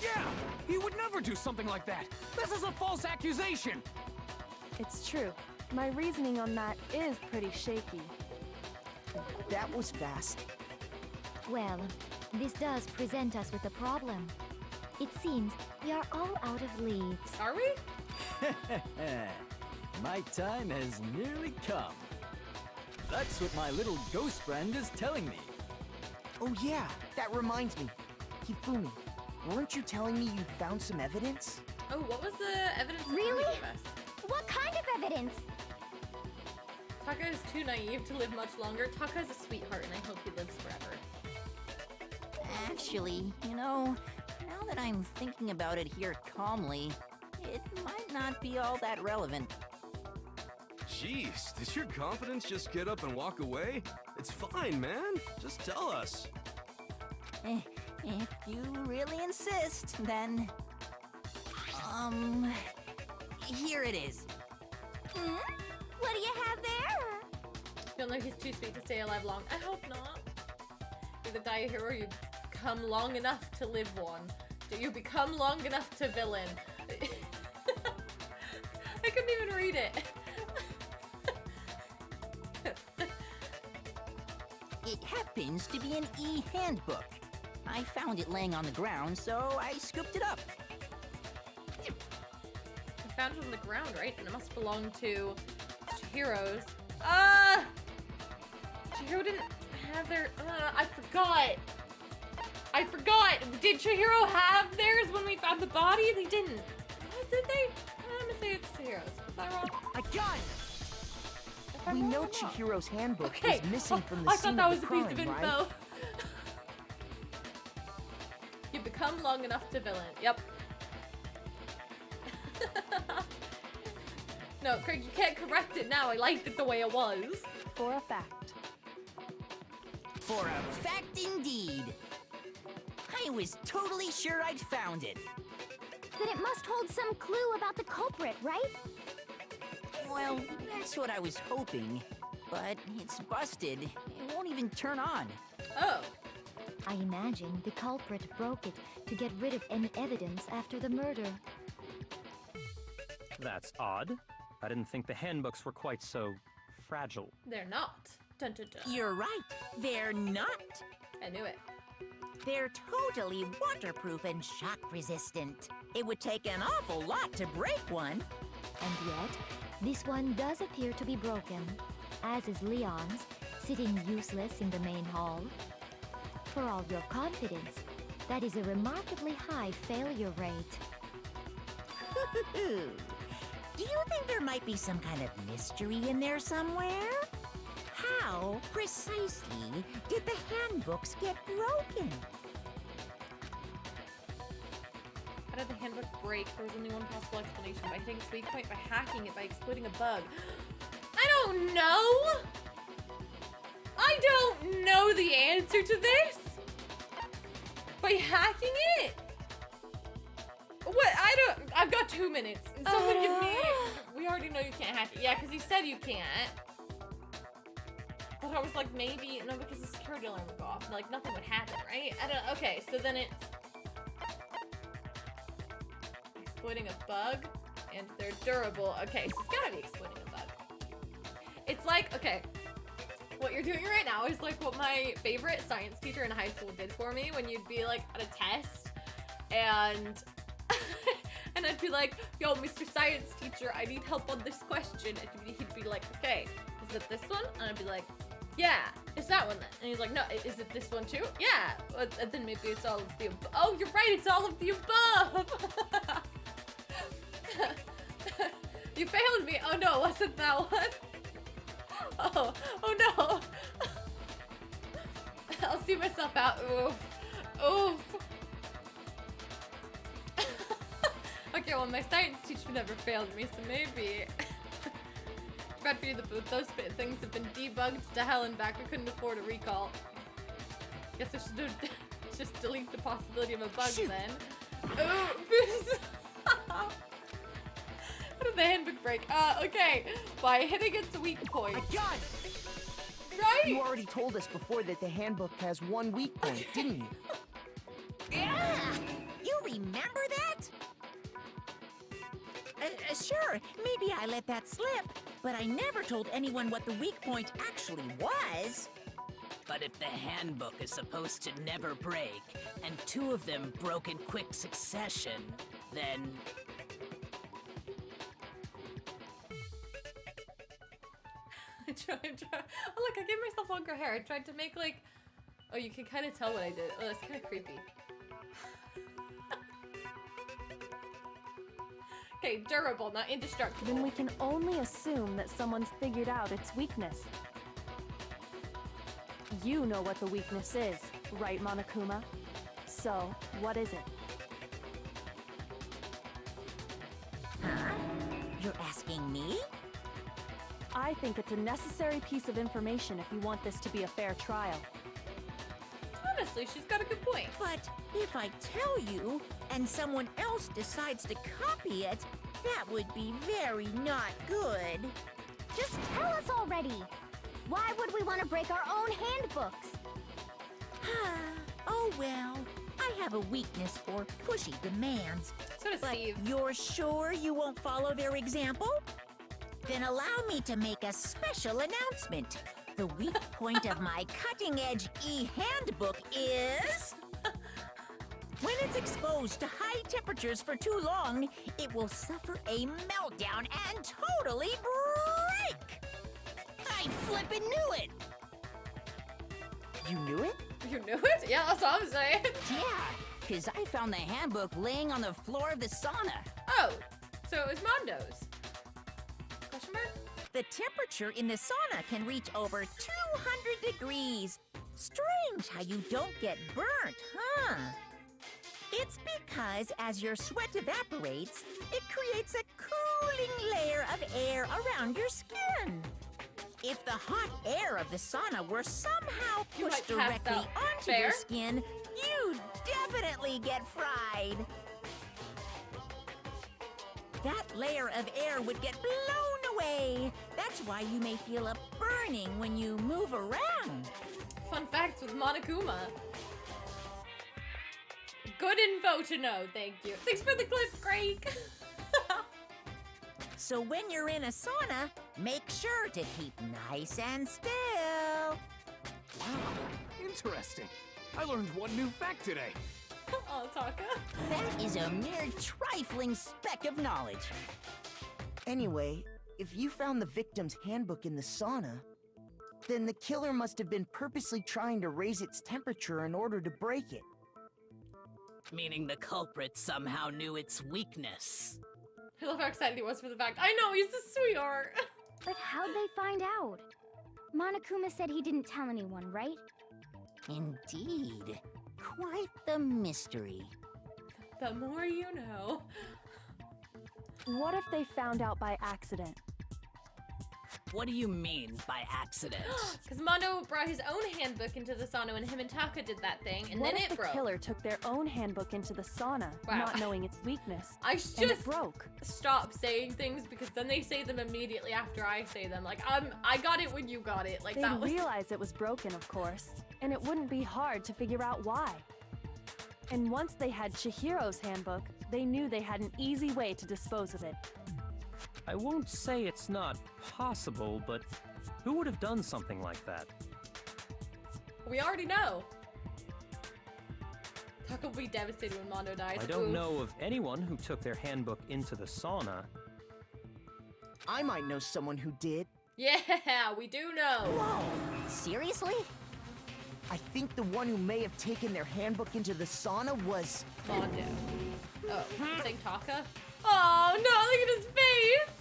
[SPEAKER 5] Yeah! He would never do something like that! This is a false accusation!
[SPEAKER 9] It's true. My reasoning on that is pretty shaky.
[SPEAKER 8] That was fast.
[SPEAKER 3] Well, this does present us with a problem. It seems we are all out of leads.
[SPEAKER 1] Are we?
[SPEAKER 6] My time has nearly come. That's what my little ghost friend is telling me.
[SPEAKER 8] Oh yeah, that reminds me. Hifumi, weren't you telling me you'd found some evidence?
[SPEAKER 1] Oh, what was the evidence?
[SPEAKER 10] Really?
[SPEAKER 1] Taka is too naive to live much longer. Taka is a sweetheart, and I hope he lives forever.
[SPEAKER 13] Actually, you know, now that I'm thinking about it here calmly, it might not be all that relevant.
[SPEAKER 7] Jeez, did your confidence just get up and walk away? It's fine, man. Just tell us.
[SPEAKER 13] If you really insist, then... here it is.
[SPEAKER 10] What do you have there?
[SPEAKER 1] Feel like he's too sweet to stay alive long. I hope not. You're the die hero, you become long enough to live one. Do you become long enough to villain? I couldn't even read it.
[SPEAKER 13] It happens to be an e-handbook. I found it laying on the ground, so I scooped it up.
[SPEAKER 1] You found it on the ground, right? And it must belong to Chihiro's. Chihiro didn't have their... I forgot. Did Chihiro have theirs when we found the body? They didn't. What did they? I'm gonna say it's Chihiro's. Is that wrong?
[SPEAKER 8] I got it! We know Chihiro's handbook is missing from the
[SPEAKER 1] I
[SPEAKER 8] scene
[SPEAKER 1] thought that
[SPEAKER 8] of
[SPEAKER 1] was
[SPEAKER 8] the
[SPEAKER 1] a
[SPEAKER 8] crime,
[SPEAKER 1] piece of info.
[SPEAKER 8] right?
[SPEAKER 1] You become long enough to villain. Yep. No, Craig, you can't correct it now. I liked it the way it was.
[SPEAKER 9] For a fact.
[SPEAKER 13] For a fact indeed. I was totally sure I'd found it.
[SPEAKER 16] Then it must hold some clue about the culprit, right?
[SPEAKER 13] Well, that's what I was hoping. But it's busted. It won't even turn on.
[SPEAKER 1] Oh.
[SPEAKER 3] I imagine the culprit broke it to get rid of any evidence after the murder.
[SPEAKER 11] That's odd. I didn't think the handbooks were quite so fragile.
[SPEAKER 1] They're not. Dun, dun, dun.
[SPEAKER 4] You're right. They're not.
[SPEAKER 1] I knew it.
[SPEAKER 4] They're totally waterproof and shock resistant. It would take an awful lot to break one.
[SPEAKER 3] And yet, this one does appear to be broken, as is Leon's, sitting useless in the main hall. For all your confidence, that is a remarkably high failure rate.
[SPEAKER 4] Do you think there might be some kind of mystery in there somewhere? How precisely did the handbooks get broken?
[SPEAKER 1] How did the handbook break? There was only one possible explanation. By hitting its weak point, by hacking it, by exploiting a bug. I don't know! I don't know the answer to this! By hacking it? What? I've got 2 minutes. Someone give me... We already know you can't hack it. Yeah, because he said you can't. But I was like, maybe... No, because the security alarm would go off. Like, nothing would happen, right? I don't know. Okay, so then it's... Exploiting a bug, and they're durable. Okay, so it's gotta be exploiting a bug. It's like, okay, what you're doing right now is like what my favorite science teacher in high school did for me when you'd be like at a test, and and I'd be like, yo, Mr. Science Teacher, I need help on this question, and he'd be like, okay, is it this one? And I'd be like, yeah, it's that one then. And he's like, no, is it this one too? Yeah, and then maybe it's all of the above. Oh, you're right, it's all of the above. You failed me. Oh no, wasn't that one? Oh no. I'll see myself out. Oof. Okay, well, my science teacher never failed me, so maybe. Bad for you, those things have been debugged to hell and back. We couldn't afford a recall. Guess I should just delete the possibility of a bug then. Oops. How did the handbook break? Okay. By hitting its weak point.
[SPEAKER 8] I got it!
[SPEAKER 1] Right?
[SPEAKER 8] You already told us before that the handbook has one weak point, didn't you?
[SPEAKER 4] Yeah! You remember that? Sure, maybe I let that slip, but I never told anyone what the weak point actually was.
[SPEAKER 15] But if the handbook is supposed to never break, and 2 of them broke in quick succession, then...
[SPEAKER 1] Oh, look, I gave myself longer hair. I tried to make, like... Oh, you can kind of tell what I did. Oh, that's kind of creepy. Okay, say durable, not indestructible.
[SPEAKER 9] Then we can only assume that someone's figured out its weakness. You know what the weakness is, right, Monokuma? So, what is it?
[SPEAKER 4] Huh? You're asking me?
[SPEAKER 9] I think it's a necessary piece of information if you want this to be a fair trial.
[SPEAKER 1] Honestly, she's got a good point.
[SPEAKER 4] But if I tell you, and someone else decides to copy it, that would be very not good.
[SPEAKER 16] Just tell us already. Why would we want to break our own handbooks?
[SPEAKER 4] Oh well, I have a weakness for pushy demands.
[SPEAKER 1] So does Steve.
[SPEAKER 4] You're sure you won't follow their example? Then allow me to make a special announcement. The weak point of my cutting-edge e-handbook is... When it's exposed to high temperatures for too long, it will suffer a meltdown and totally break!
[SPEAKER 13] I flippin' knew it!
[SPEAKER 8] You knew it?
[SPEAKER 1] You knew it? Yeah, that's what I'm saying.
[SPEAKER 13] Yeah, because I found the handbook laying on the floor of the sauna.
[SPEAKER 1] Oh, so it was Mondo's. Question mark?
[SPEAKER 4] The temperature in the sauna can reach over 200 degrees. Strange how you don't get burnt, huh? It's because as your sweat evaporates, it creates a cooling layer of air around your skin. If the hot air of the sauna were somehow pushed directly onto your skin, you'd definitely get fried. That layer of air would get blown away. That's why you may feel a burning when you move around.
[SPEAKER 1] Fun facts with Monokuma. Good info to know, thank you. Thanks for the clip, Craig.
[SPEAKER 4] So when you're in a sauna, make sure to keep nice and still.
[SPEAKER 5] Wow, interesting. I learned one new fact today.
[SPEAKER 1] Oh, Taka.
[SPEAKER 13] That is a mere trifling speck of knowledge.
[SPEAKER 8] Anyway, if you found the victim's handbook in the sauna, then the killer must have been purposely trying to raise its temperature in order to break it.
[SPEAKER 15] Meaning the culprit somehow knew its weakness.
[SPEAKER 1] I love how excited he was for the fact. I know, he's a sweetheart.
[SPEAKER 16] But how'd they find out? Monokuma said he didn't tell anyone, right?
[SPEAKER 13] Indeed. Quite the mystery.
[SPEAKER 1] The more you know.
[SPEAKER 9] What if they found out by accident?
[SPEAKER 15] What do you mean by accident?
[SPEAKER 1] Because Mondo brought his own handbook into the sauna when him and Taka did that thing, and
[SPEAKER 9] what
[SPEAKER 1] then
[SPEAKER 9] if
[SPEAKER 1] it broke.
[SPEAKER 9] The killer took their own handbook into the sauna, not knowing its weakness.
[SPEAKER 1] I should
[SPEAKER 9] and
[SPEAKER 1] just
[SPEAKER 9] it broke.
[SPEAKER 1] Stop saying things because then they say them immediately after I say them. Like I got it when you got it. Like
[SPEAKER 9] They'd
[SPEAKER 1] that was.
[SPEAKER 9] realize it was broken, of course, and it wouldn't be hard to figure out why. And once they had Chihiro's handbook, they knew they had an easy way to dispose of it.
[SPEAKER 11] I won't say it's not possible, but who would have done something like that?
[SPEAKER 1] We already know. Taka will be devastated when Mondo dies.
[SPEAKER 11] I don't know of anyone who took their handbook into the sauna.
[SPEAKER 8] I might know someone who did.
[SPEAKER 1] Yeah, we do know.
[SPEAKER 13] Whoa, seriously?
[SPEAKER 8] I think the one who may have taken their handbook into the sauna was...
[SPEAKER 1] Mondo. Oh, you saying Taka? Oh no, look at his face!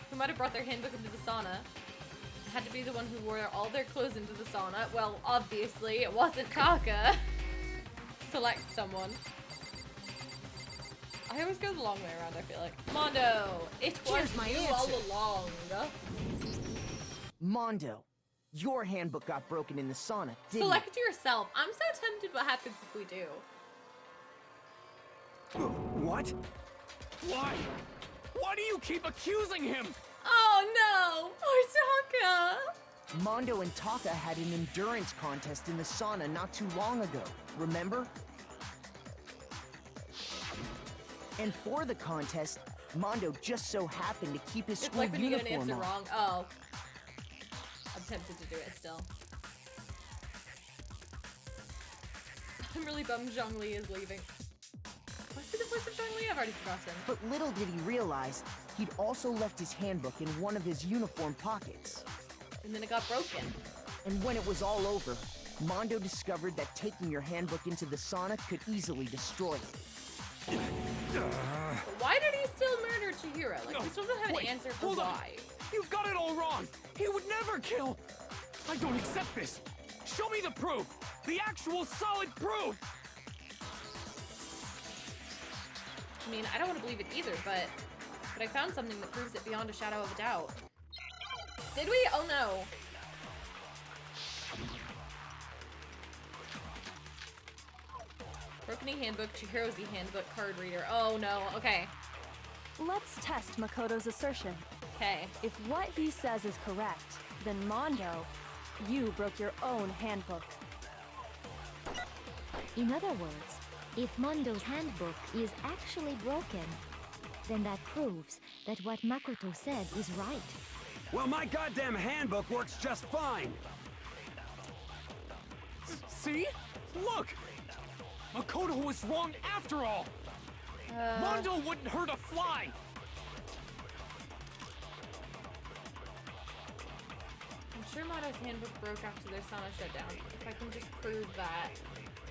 [SPEAKER 1] Who might have brought their handbook into the sauna. It had to be the one who wore all their clothes into the sauna. Well, obviously, it wasn't Taka. Select someone. I always go the long way around, I feel like. Mondo, it was you all along.
[SPEAKER 8] Mondo, your handbook got broken in the sauna, didn't
[SPEAKER 1] Select yourself. I'm so tempted what happens if we do.
[SPEAKER 5] What? Why? Why do you keep accusing him?
[SPEAKER 1] Oh no! Poor Taka!
[SPEAKER 8] Mondo and Taka had an endurance contest in the sauna not too long ago, remember? And for the contest, Mondo just so happened to keep his
[SPEAKER 1] It's
[SPEAKER 8] school
[SPEAKER 1] like when you get an
[SPEAKER 8] uniform
[SPEAKER 1] answer
[SPEAKER 8] on.
[SPEAKER 1] wrong. Oh. I'm tempted to do it still. I'm really bummed Zhongli is leaving. What's the voice of Zhongli? I've already forgotten.
[SPEAKER 8] But little did he realize, he'd also left his handbook in one of his uniform pockets.
[SPEAKER 1] And then it got broken.
[SPEAKER 8] And when it was all over, Mondo discovered that taking your handbook into the sauna could easily destroy it.
[SPEAKER 1] Why did he still murder Chihiro? Like, we still don't have an answer for why.
[SPEAKER 5] You've got it all wrong. He would never kill. I don't accept this. Show me the proof. The actual solid proof.
[SPEAKER 1] I mean, I don't want to believe it either, but I found something that proves it beyond a shadow of a doubt. Did we? Oh no. Broken Handbook, Chihiro's Handbook, card reader. Oh no, okay.
[SPEAKER 9] Let's test Makoto's assertion.
[SPEAKER 1] Okay.
[SPEAKER 9] If what he says is correct, then Mondo, you broke your own handbook.
[SPEAKER 3] In other words, if Mondo's handbook is actually broken, then that proves that what Makoto said is right.
[SPEAKER 12] Well, my goddamn handbook works just fine.
[SPEAKER 5] See? Look! Makoto was wrong after all! Mondo wouldn't hurt a fly!
[SPEAKER 1] I'm sure Mondo's handbook broke after their sauna shut down. If I can just prove that.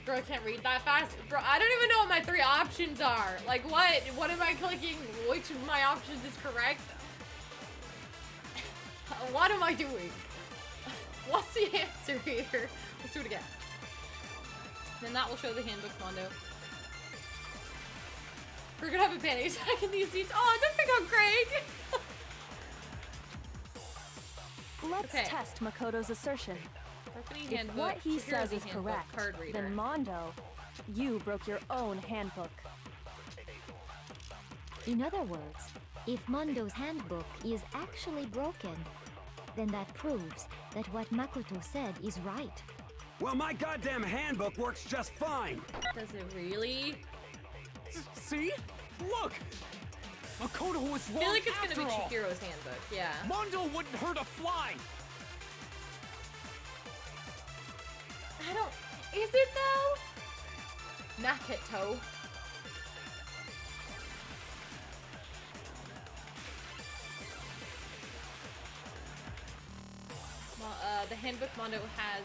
[SPEAKER 1] Bro, I can't read that fast. Bro, I don't even know what my 3 options are. Like, what? What am I clicking? Which of my options is correct? What am I doing? What's the answer here? Let's do it again. Then that will show the handbook, Mondo. We're gonna have a panic attack in these seats. Oh, don't pick on Craig!
[SPEAKER 9] Let's test Makoto's assertion. If what he says is correct, then Mondo, you broke your own handbook.
[SPEAKER 3] In other words, if Mondo's handbook is actually broken, then that proves that what Makoto said is right.
[SPEAKER 12] Well, my goddamn handbook works just fine.
[SPEAKER 1] Does it really?
[SPEAKER 5] See? Look! Makoto was wrong.
[SPEAKER 1] I feel like it's gonna be
[SPEAKER 5] all.
[SPEAKER 1] Chihiro's handbook, yeah.
[SPEAKER 5] Mondo wouldn't hurt a fly!
[SPEAKER 1] I don't... Is it though? Makoto. Well, the handbook Mondo has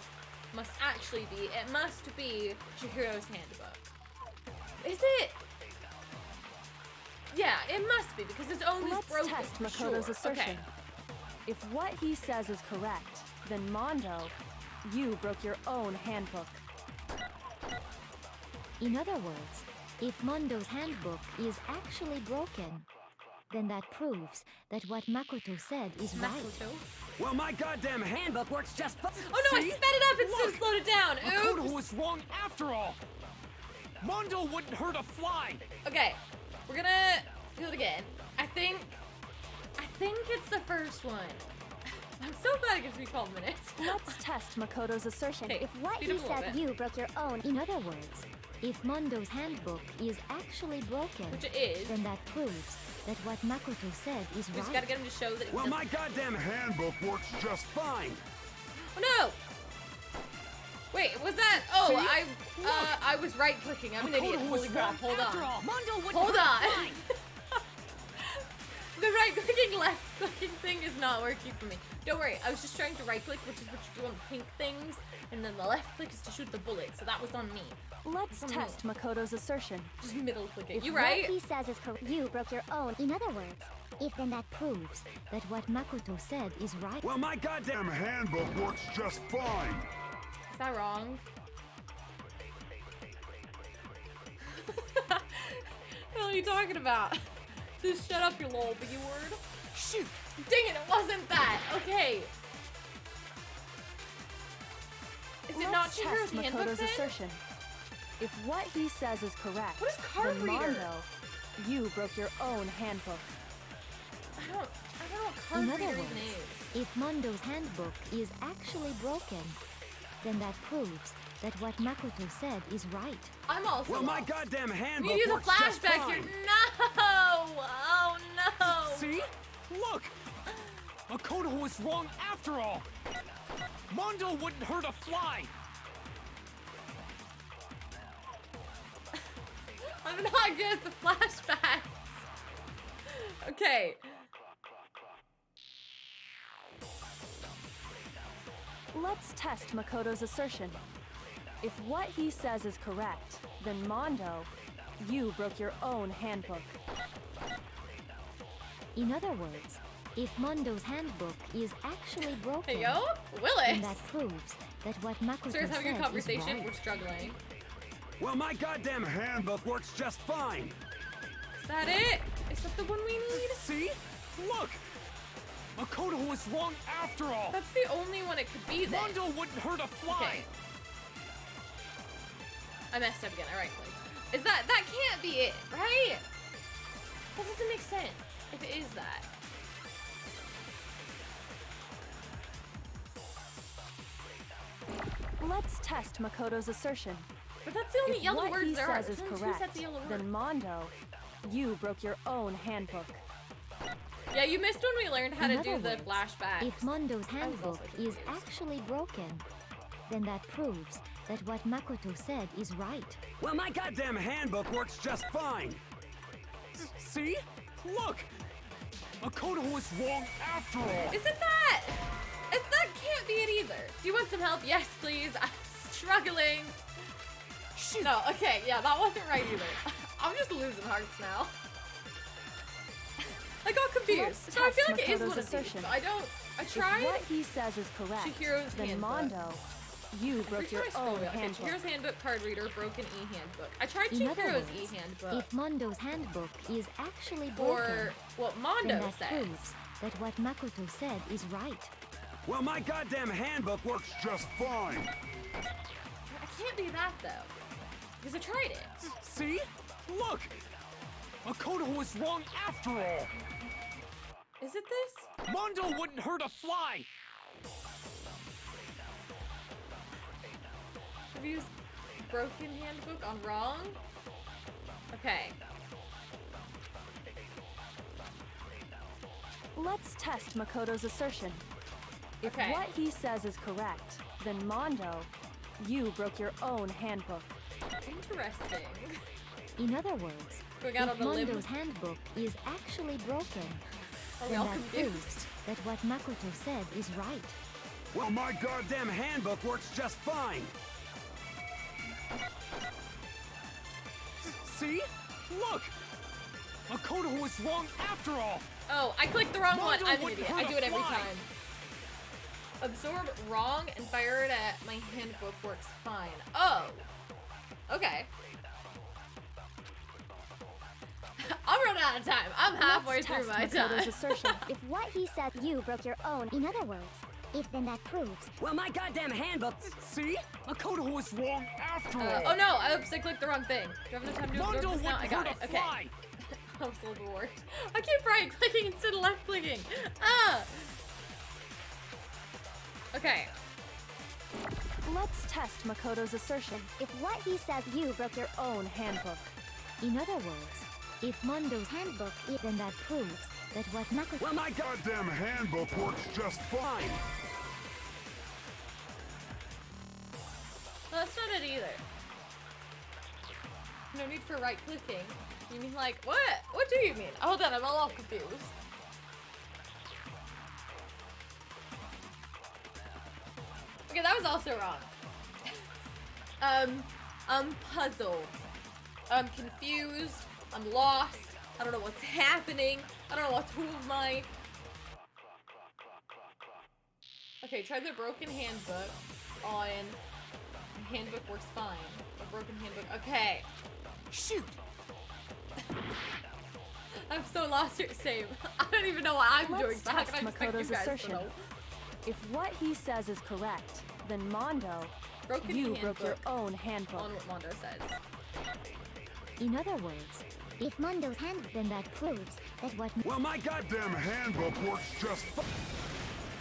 [SPEAKER 1] must actually be, it must be Chihiro's handbook. Is it? Yeah, it must be because his own is broken.
[SPEAKER 9] Let's test Makoto's assertion.
[SPEAKER 1] Okay.
[SPEAKER 9] If what he says is correct, then Mondo, you broke your own handbook.
[SPEAKER 3] In other words, if Mondo's handbook is actually broken, then that proves that what Makoto said is right.
[SPEAKER 12] Well, my goddamn handbook works just fine.
[SPEAKER 1] Oh no, I sped it up instead of slowed it down. Oops.
[SPEAKER 5] Makoto was wrong after all. Mondo wouldn't hurt a fly.
[SPEAKER 1] Okay, we're gonna do it again. I think it's the first one. I'm so glad it gives me 12 minutes.
[SPEAKER 9] Let's test Makoto's assertion.
[SPEAKER 3] If what he said you broke your own. In other words, if Mondo's handbook is actually broken,
[SPEAKER 1] which it is,
[SPEAKER 3] then that proves that what Makoto said is right.
[SPEAKER 1] We just gotta get him to show that.
[SPEAKER 12] Well, my goddamn handbook works just fine.
[SPEAKER 1] Oh no! Wait, was that? Oh, see? I was right clicking. I'm an idiot. Holy crap! Hold on. Hold on. The right clicking, left clicking thing is not working for me. Don't worry, I was just trying to right click, which is what you do on pink things, and then the left click is to shoot the bullet, so that was on me.
[SPEAKER 9] Let's test Makoto's assertion.
[SPEAKER 1] Just middle clicking.
[SPEAKER 3] If
[SPEAKER 1] You right?
[SPEAKER 3] What he says is correct. You broke your own. In other words, if then that proves that what Makoto said is right.
[SPEAKER 17] Well, my goddamn handbook works just fine.
[SPEAKER 1] Is that wrong? What are you talking about? Just shut up, you little B word. Shoot! Dang it, it wasn't that! Okay. Is it not Chihiro's handbook
[SPEAKER 9] Makoto's
[SPEAKER 1] then?
[SPEAKER 9] assertion. If what he says is correct,
[SPEAKER 1] what is card
[SPEAKER 9] then
[SPEAKER 1] reader?
[SPEAKER 9] Mondo, you broke your own handbook.
[SPEAKER 1] I don't know what card
[SPEAKER 3] In other
[SPEAKER 1] reader
[SPEAKER 3] words,
[SPEAKER 1] even is.
[SPEAKER 3] if Mondo's handbook is actually broken, then that proves that what Makoto said is right.
[SPEAKER 1] I'm also
[SPEAKER 12] Well, my
[SPEAKER 1] lost.
[SPEAKER 12] goddamn handbook
[SPEAKER 1] You use a
[SPEAKER 12] works just
[SPEAKER 1] flashback
[SPEAKER 12] fine.
[SPEAKER 1] here. No! Oh no!
[SPEAKER 5] See? Look! Makoto was wrong after all. Mondo wouldn't hurt a fly.
[SPEAKER 1] I'm not good at the flashbacks. Okay.
[SPEAKER 9] Let's test Makoto's assertion. If what he says is correct, then Mondo, you broke your own handbook.
[SPEAKER 3] In other words, if Mondo's handbook is actually broken,
[SPEAKER 1] Hey yo, Willis!
[SPEAKER 3] then that proves that what Makoto
[SPEAKER 1] Sir, having a
[SPEAKER 3] said
[SPEAKER 1] conversation,
[SPEAKER 3] is right.
[SPEAKER 1] we're struggling.
[SPEAKER 12] Well, my goddamn handbook works just fine.
[SPEAKER 1] Is that it? Is that the one we need?
[SPEAKER 5] See? Look! Makoto was wrong after all!
[SPEAKER 1] That's the only one it could be then.
[SPEAKER 5] Mondo wouldn't hurt a fly!
[SPEAKER 1] Okay. I messed up again, I right-clicked. Is that can't be it, right? That doesn't make sense if it is that.
[SPEAKER 9] Let's test Makoto's assertion.
[SPEAKER 1] But that's the only
[SPEAKER 9] If
[SPEAKER 1] yellow
[SPEAKER 9] what
[SPEAKER 1] words
[SPEAKER 9] he
[SPEAKER 1] there are.
[SPEAKER 9] says is
[SPEAKER 1] There's only two sets
[SPEAKER 9] correct,
[SPEAKER 1] of yellow words.
[SPEAKER 9] then Mondo, you broke your own handbook.
[SPEAKER 1] Yeah, you missed when we learned how
[SPEAKER 3] In
[SPEAKER 1] to do
[SPEAKER 3] other
[SPEAKER 1] the
[SPEAKER 3] words,
[SPEAKER 1] flashbacks.
[SPEAKER 3] If Mondo's
[SPEAKER 1] I was
[SPEAKER 3] handbook
[SPEAKER 1] also
[SPEAKER 3] is
[SPEAKER 1] confused.
[SPEAKER 3] actually broken, then that proves that what Makoto said is right.
[SPEAKER 12] Well, my goddamn handbook works just fine.
[SPEAKER 5] See? Look! Makoto was wrong after all!
[SPEAKER 1] Isn't that? That can't be it either. Do you want some help? Yes, please. I'm struggling. No, okay, yeah, that wasn't right either. I'm just losing hearts now. I got confused.
[SPEAKER 9] Let's
[SPEAKER 1] So I feel
[SPEAKER 9] test
[SPEAKER 1] like it is
[SPEAKER 9] Makoto's
[SPEAKER 1] one of these,
[SPEAKER 9] assertion.
[SPEAKER 1] but I don't. I tried.
[SPEAKER 9] If what he says is correct,
[SPEAKER 1] Chihiro's
[SPEAKER 9] then
[SPEAKER 1] handbook.
[SPEAKER 9] Mondo, you
[SPEAKER 1] Every
[SPEAKER 9] broke your
[SPEAKER 1] time I scroll
[SPEAKER 9] own
[SPEAKER 1] down, okay,
[SPEAKER 9] handbook.
[SPEAKER 1] Chihiro's handbook, card reader, broken e-handbook. I tried
[SPEAKER 3] In other
[SPEAKER 1] Chihiro's
[SPEAKER 3] words,
[SPEAKER 1] e-handbook
[SPEAKER 3] if Mondo's handbook is actually
[SPEAKER 1] for
[SPEAKER 3] broken,
[SPEAKER 1] what
[SPEAKER 3] then
[SPEAKER 1] Mondo
[SPEAKER 3] that
[SPEAKER 1] says.
[SPEAKER 3] proves that what Makoto said is right.
[SPEAKER 12] Well, my goddamn handbook works just fine.
[SPEAKER 1] It can't be that though, because I tried it.
[SPEAKER 5] See? Look! Makoto was wrong after all!
[SPEAKER 1] Is it this?
[SPEAKER 5] Mondo wouldn't hurt a fly!
[SPEAKER 1] Have you used broken handbook on wrong? Okay.
[SPEAKER 9] Let's test Makoto's assertion. If
[SPEAKER 1] Okay.
[SPEAKER 9] what he says is correct, then Mondo, you broke your own handbook.
[SPEAKER 1] Interesting.
[SPEAKER 3] In other words,
[SPEAKER 1] Going out
[SPEAKER 3] if
[SPEAKER 1] on a limb.
[SPEAKER 3] Mondo's handbook is actually broken,
[SPEAKER 1] Are we
[SPEAKER 3] then
[SPEAKER 1] all
[SPEAKER 3] that
[SPEAKER 1] confused?
[SPEAKER 3] proves that what Makoto said is right.
[SPEAKER 12] Well, my goddamn handbook works just fine.
[SPEAKER 5] See? Look! Makoto was wrong after all!
[SPEAKER 1] Oh, I clicked the wrong one.
[SPEAKER 5] Mondo
[SPEAKER 1] I'm an
[SPEAKER 5] wouldn't
[SPEAKER 1] idiot.
[SPEAKER 5] hurt
[SPEAKER 1] I
[SPEAKER 5] a
[SPEAKER 1] do it every
[SPEAKER 5] fly.
[SPEAKER 1] time. Absorb wrong and fire it at my handbook works fine. Oh. Okay. I'm running out of time. I'm halfway
[SPEAKER 16] Let's
[SPEAKER 1] through
[SPEAKER 16] test
[SPEAKER 1] my
[SPEAKER 16] Makoto's
[SPEAKER 1] time.
[SPEAKER 16] assertion. If what he said, you broke your own. In other words, if then that proves.
[SPEAKER 15] Well, my goddamn handbook.
[SPEAKER 5] See? Makoto was wrong after all!
[SPEAKER 1] Oh no, oops, I clicked the wrong thing. Do I have enough time to
[SPEAKER 5] Mondo
[SPEAKER 1] absorb this now? I
[SPEAKER 5] wouldn't
[SPEAKER 1] got
[SPEAKER 5] hurt
[SPEAKER 1] it.
[SPEAKER 5] a
[SPEAKER 1] Okay.
[SPEAKER 5] fly!
[SPEAKER 1] I was a little bored. I keep right clicking instead of left clicking. Ah! Okay.
[SPEAKER 9] Let's test Makoto's assertion.
[SPEAKER 16] If what he says,
[SPEAKER 9] You broke your own handbook.
[SPEAKER 3] In other words, if Mondo's handbook is, then that proves that what Makoto...
[SPEAKER 12] Well, my
[SPEAKER 17] goddamn handbook works just fine.
[SPEAKER 1] No, that's not it either. No need for right clicking. You mean like, what? What do you mean? Hold on, I'm a little confused. Okay, that was also wrong. I'm puzzled. I'm confused. I'm lost. I don't know what's happening. I don't know what's who am I. Okay, try the broken handbook on handbook works fine. A broken handbook. Okay.
[SPEAKER 8] Shoot.
[SPEAKER 1] I'm so lost here. Same. I don't even know what I'm doing.
[SPEAKER 9] Let's
[SPEAKER 1] So how
[SPEAKER 9] test
[SPEAKER 1] can I expect you
[SPEAKER 9] Makoto's
[SPEAKER 1] guys to
[SPEAKER 9] assertion.
[SPEAKER 1] know?
[SPEAKER 9] If what he says is correct, then Mondo,
[SPEAKER 1] Broken
[SPEAKER 9] you broke your
[SPEAKER 1] handbook
[SPEAKER 9] own handbook.
[SPEAKER 1] on what Mondo says.
[SPEAKER 3] In other words, if Mondo's handbook, then that proves that what...
[SPEAKER 17] Well, my goddamn handbook works just fine.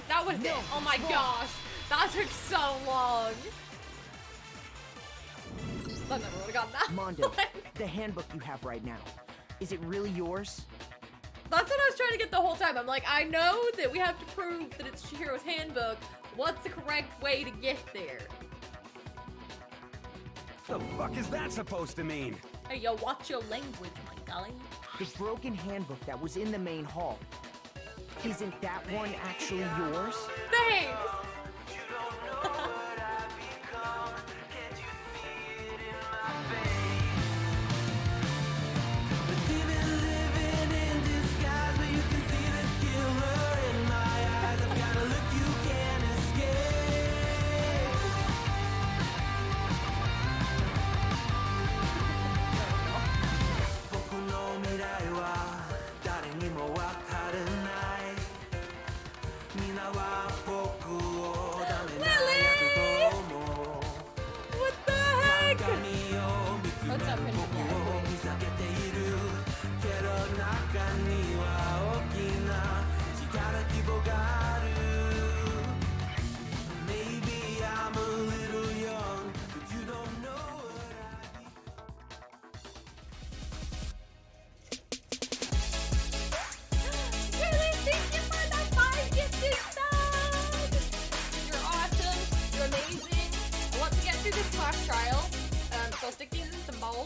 [SPEAKER 1] That was it. Oh my gosh. That took so long. I never would have gotten that.
[SPEAKER 8] Mondo, the handbook you have right now, is it really yours?
[SPEAKER 1] That's what I was trying to get the whole time. I'm like, I know that we have to prove that it's Chihiro's handbook. What's the correct way to get there?
[SPEAKER 12] The fuck is that supposed to mean?
[SPEAKER 1] Hey, yo, watch your language, my guy.
[SPEAKER 8] The broken handbook that was in the main hall. Isn't that one actually yours?
[SPEAKER 1] Thanks!
[SPEAKER 18] Living in disguise, but you can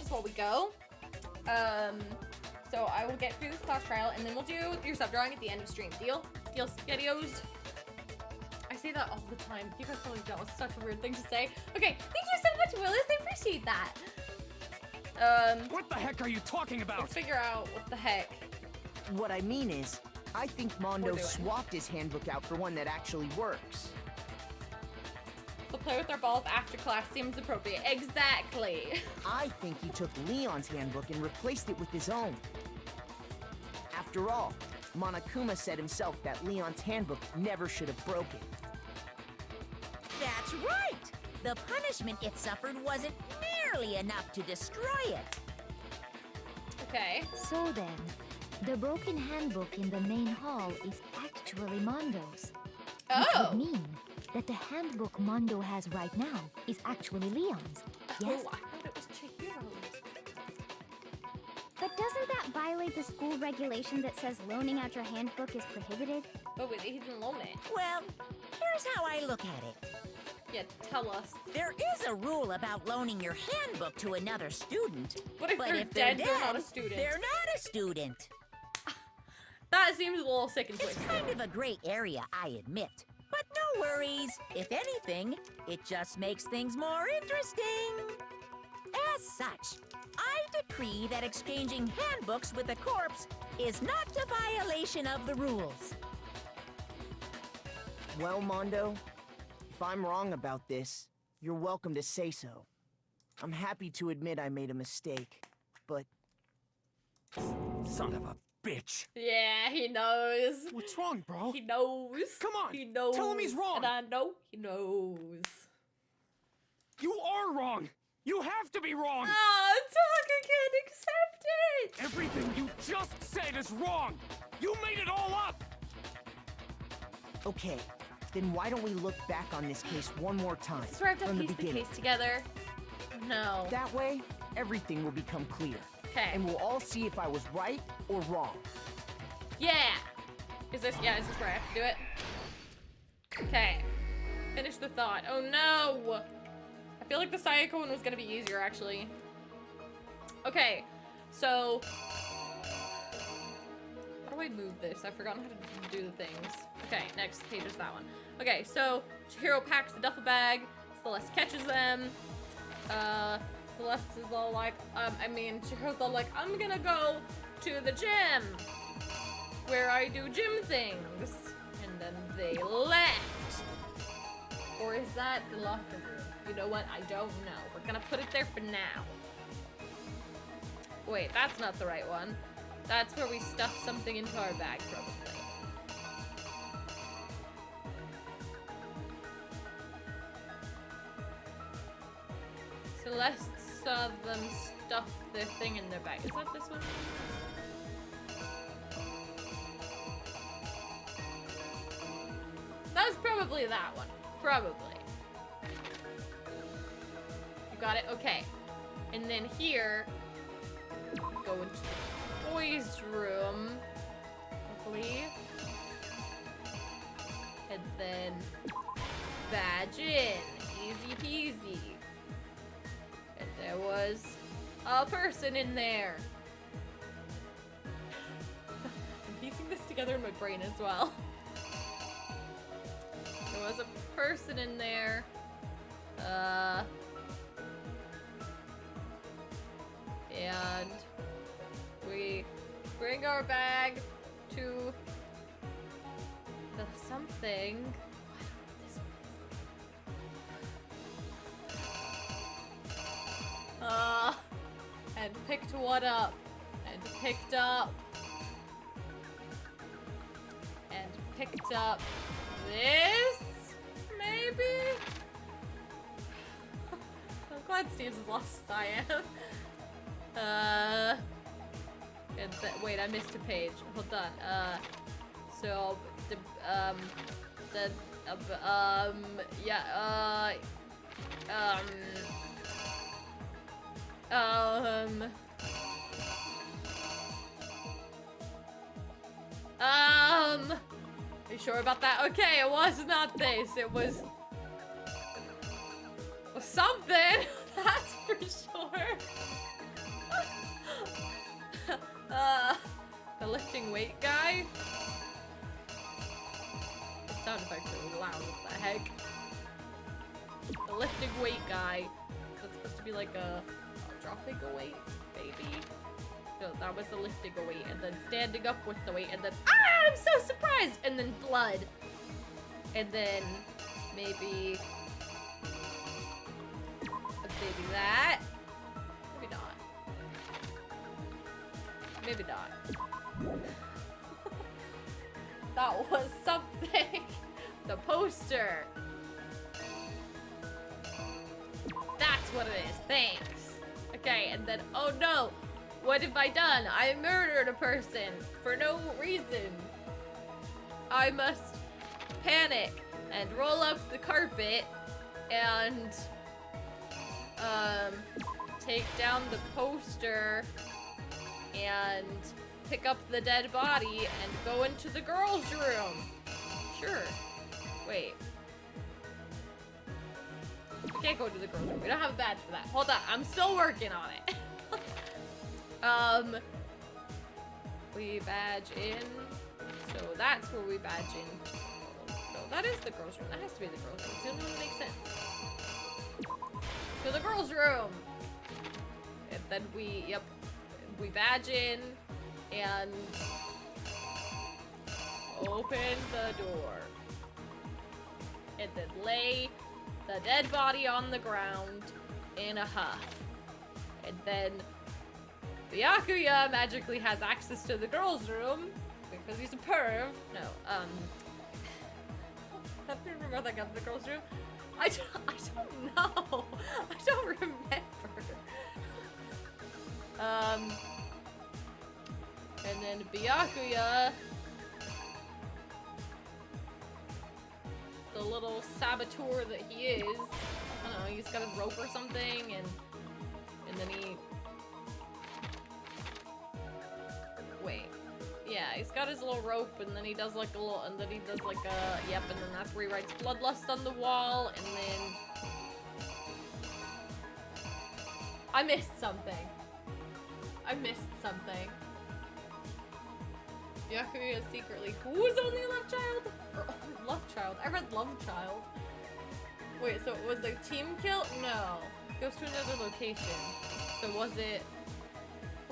[SPEAKER 1] things while we go. So I will get through this class trial, and then we'll do your stuff drawing at the end of stream. Deal? Deal, spaghettios? I say that all the time. You guys probably know it's such a weird thing to say. Okay, thank you so much, Willis. I appreciate that.
[SPEAKER 5] What the heck are you talking about?
[SPEAKER 1] Let's figure out what the heck.
[SPEAKER 8] What I mean is, I think Mondo swapped his handbook out for one that actually works.
[SPEAKER 1] So play with our balls after class seems appropriate. Exactly.
[SPEAKER 8] I think he took Leon's handbook and replaced it with his own. After all, Monokuma said himself that Leon's handbook never should have broken.
[SPEAKER 4] That's right! The punishment it suffered wasn't nearly enough to destroy it.
[SPEAKER 1] Okay.
[SPEAKER 3] So then, the broken handbook in the main hall is actually Mondo's. Which would mean that the handbook Mondo has right now is actually Leon's. Yes?
[SPEAKER 1] Oh, I thought it was Chihiro's.
[SPEAKER 16] But doesn't that violate the school regulation that says loaning out your handbook is prohibited?
[SPEAKER 1] But wait, he didn't loan it.
[SPEAKER 4] Well, here's how I look at it.
[SPEAKER 1] Yeah, tell us.
[SPEAKER 4] There is a rule about loaning your handbook to another student.
[SPEAKER 1] But if they're dead, they're not a student.
[SPEAKER 4] They're not a student.
[SPEAKER 1] That seems a little sick and twisted.
[SPEAKER 4] It's kind of a gray area, I admit. But no worries. If anything, it just makes things more interesting. As such, I decree that exchanging handbooks with a corpse is not a violation of the rules.
[SPEAKER 8] Well, Mondo, if I'm wrong about this, you're welcome to say so. I'm happy to admit I made a mistake, but...
[SPEAKER 5] Son of a bitch.
[SPEAKER 1] Yeah, he knows.
[SPEAKER 5] What's wrong, bro?
[SPEAKER 1] He knows.
[SPEAKER 5] Come on.
[SPEAKER 1] He knows.
[SPEAKER 5] Tell him he's wrong.
[SPEAKER 1] And I know he knows.
[SPEAKER 5] You are wrong. You have to be wrong.
[SPEAKER 1] Oh, Taka can't accept it.
[SPEAKER 5] Everything you just said is wrong. You made it all up.
[SPEAKER 8] Okay, then why don't we look back on this case one more time?
[SPEAKER 1] This is where I have to
[SPEAKER 8] from
[SPEAKER 1] piece the case together. No.
[SPEAKER 8] That way, everything will become clear.
[SPEAKER 1] Okay.
[SPEAKER 8] And we'll all see if I was right or wrong.
[SPEAKER 1] Yeah. Is this where I have to do it? Okay. Finish the thought. Oh no. I feel like the Sayako one was gonna be easier actually. Okay. So how do I move this? I've forgotten how to do the things. Okay, next page is that one. Okay, so Chihiro packs the duffel bag, Celeste catches them. Celeste is all like, Chihiro's all like, I'm gonna go to the gym where I do gym things. And then they left. Or is that the locker room? You know what? I don't know. We're gonna put it there for now. Wait, that's not the right one. That's where we stuff something into our bag, probably. Celeste saw them stuff their thing in their bag. Is that this one? That was probably that one. Probably. You got it? Okay. And then here, go into the boys' room, hopefully. And then badge in. Easy peasy. And there was a person in there. I'm piecing this together in my brain as well. There was a person in there. And we bring our bag to the something. And picked one up. And picked up. And picked up this? Maybe? I'm glad Steve's as lost as I am. And wait, I missed a page. Hold on. So, are you sure about that? Okay, it was not this. It was something. That's for sure. The lifting weight guy? The sound effects are loud, what the heck? The lifting weight guy. That's supposed to be like a dropping a weight, maybe? No, that was the lifting a weight, and then standing up with the weight, and then I'm so surprised! And then blood. And then maybe that. Maybe not. Maybe not. That was something. The poster. That's what it is. Thanks. Okay, and then, oh no. What have I done? I murdered a person for no reason. I must panic and roll up the carpet and take down the poster and pick up the dead body and go into the girls' room. Sure. Wait. We can't go to the girls' room. We don't have a badge for that. Hold on. I'm still working on it. We badge in. So that's where we badge in. So that is the girls' room. That has to be the girls' room. It doesn't make sense. To the girls' room. And then we badge in and open the door. And then lay the dead body on the ground in a huff. And then Byakuya magically has access to the girls' room because he's a perv. No, I don't remember how that got to the girls' room. I don't know. I don't remember. And then Byakuya, the little saboteur that he is, I don't know, he's got his rope or something, and then he... Wait. Yeah, he's got his little rope, and then he does like a little, and then he does like a, yep, and then that's where he writes Bloodlust on the wall, and then... I missed something. Byakuya is secretly who's only a love child? Or love child? I read love child. Wait, so it was a team kill? No. It goes to another location. So was it...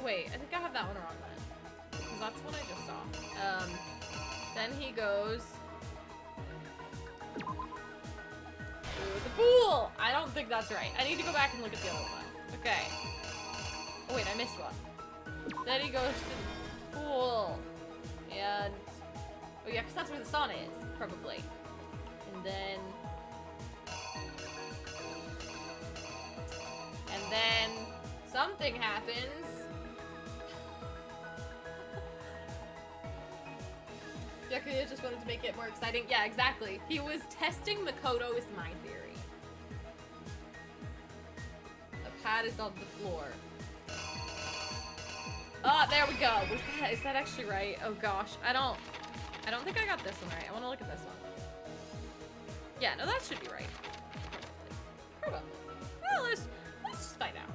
[SPEAKER 1] Wait, I think I have that one wrong then. Because that's what I just saw. Then he goes... to the pool! I don't think that's right. I need to go back and look at the other one. Okay. Oh wait, I missed one. Then he goes to the pool. And... Oh yeah, because that's where the sun is, probably. And then... something happens. Byakuya just wanted to make it more exciting. Yeah, exactly. He was testing Makoto is my theory. The pad is on the floor. Oh, there we go. Is that actually right? Oh gosh, I don't think I got this one right. I want to look at this one. Yeah, no, that should be right. Probably. Well, let's just find out.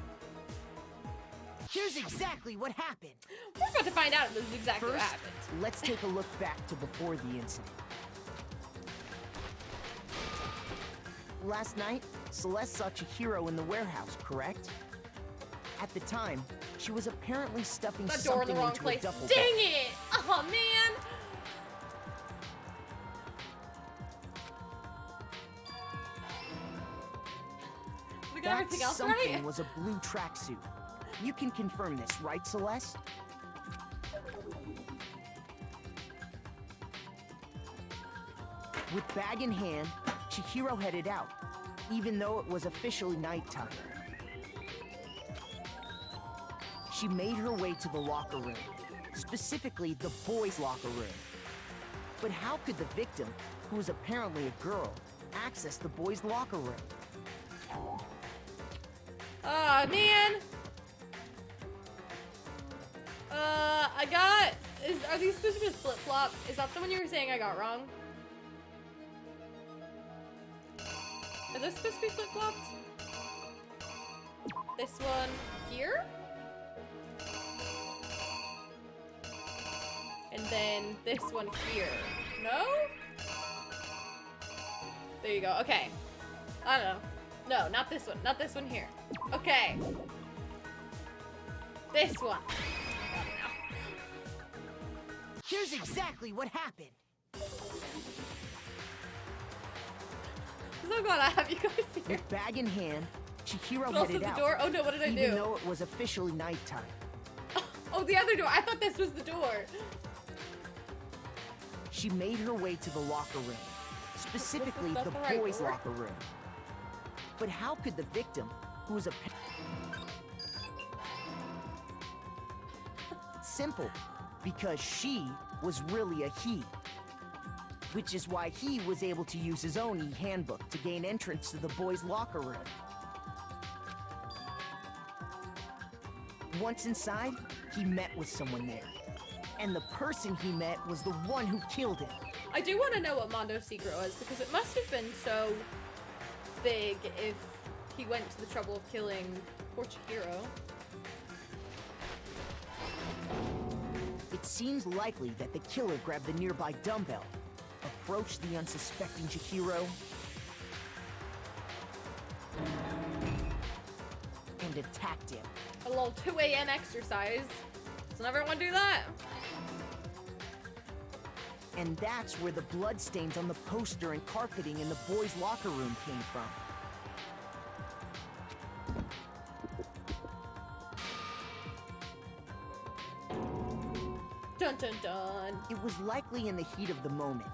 [SPEAKER 8] Here's exactly what happened.
[SPEAKER 1] We're about to find out if this is exactly what happened.
[SPEAKER 8] Let's take a look back to before the incident. Last night, Celeste saw Chihiro in the warehouse, correct? At the time, she was apparently stuffing something into a duffel bag.
[SPEAKER 1] Dang it! Oh man! We got everything else right?
[SPEAKER 8] Something was a blue tracksuit. You can confirm this, right, Celeste? With bag in hand, Chihiro headed out, even though it was officially nighttime. She made her way to the locker room, specifically the boys' locker room. But how could the victim, who was apparently a girl, access the boys' locker room?
[SPEAKER 1] Aw, man! Are these supposed to be flip-flops? Is that the one you were saying I got wrong? Are those supposed to be flip-flops? This one here? And then this one here. No? There you go. Okay. I don't know. No, not this one. Not this one here. Okay. This one.
[SPEAKER 8] Here's exactly what happened.
[SPEAKER 1] So glad I have you guys here.
[SPEAKER 8] With bag in hand, Chihiro
[SPEAKER 1] Also
[SPEAKER 8] headed
[SPEAKER 1] the
[SPEAKER 8] out.
[SPEAKER 1] door? Oh no, what did I do?
[SPEAKER 8] Even though it was officially nighttime.
[SPEAKER 1] Oh, the other door. I thought this was the door.
[SPEAKER 8] She made her way to the locker room, specifically the
[SPEAKER 1] right
[SPEAKER 8] boys'
[SPEAKER 1] door?
[SPEAKER 8] locker room. But how could the victim, who was a simple, because she was really a he. Which is why he was able to use his own e-handbook to gain entrance to the boys' locker room. Once inside, he met with someone there. And the person he met was the one who killed him.
[SPEAKER 1] I do want to know what Mondo's secret was, because it must have been so big if he went to the trouble of killing poor Chihiro.
[SPEAKER 8] It seems likely that the killer grabbed the nearby dumbbell, approached the unsuspecting Chihiro, and attacked him.
[SPEAKER 1] A little 2 a.m. exercise. Doesn't everyone do that?
[SPEAKER 8] And that's where the bloodstains on the poster and carpeting in the boys' locker room came from.
[SPEAKER 1] Dun dun dun.
[SPEAKER 8] It was likely in the heat of the moment.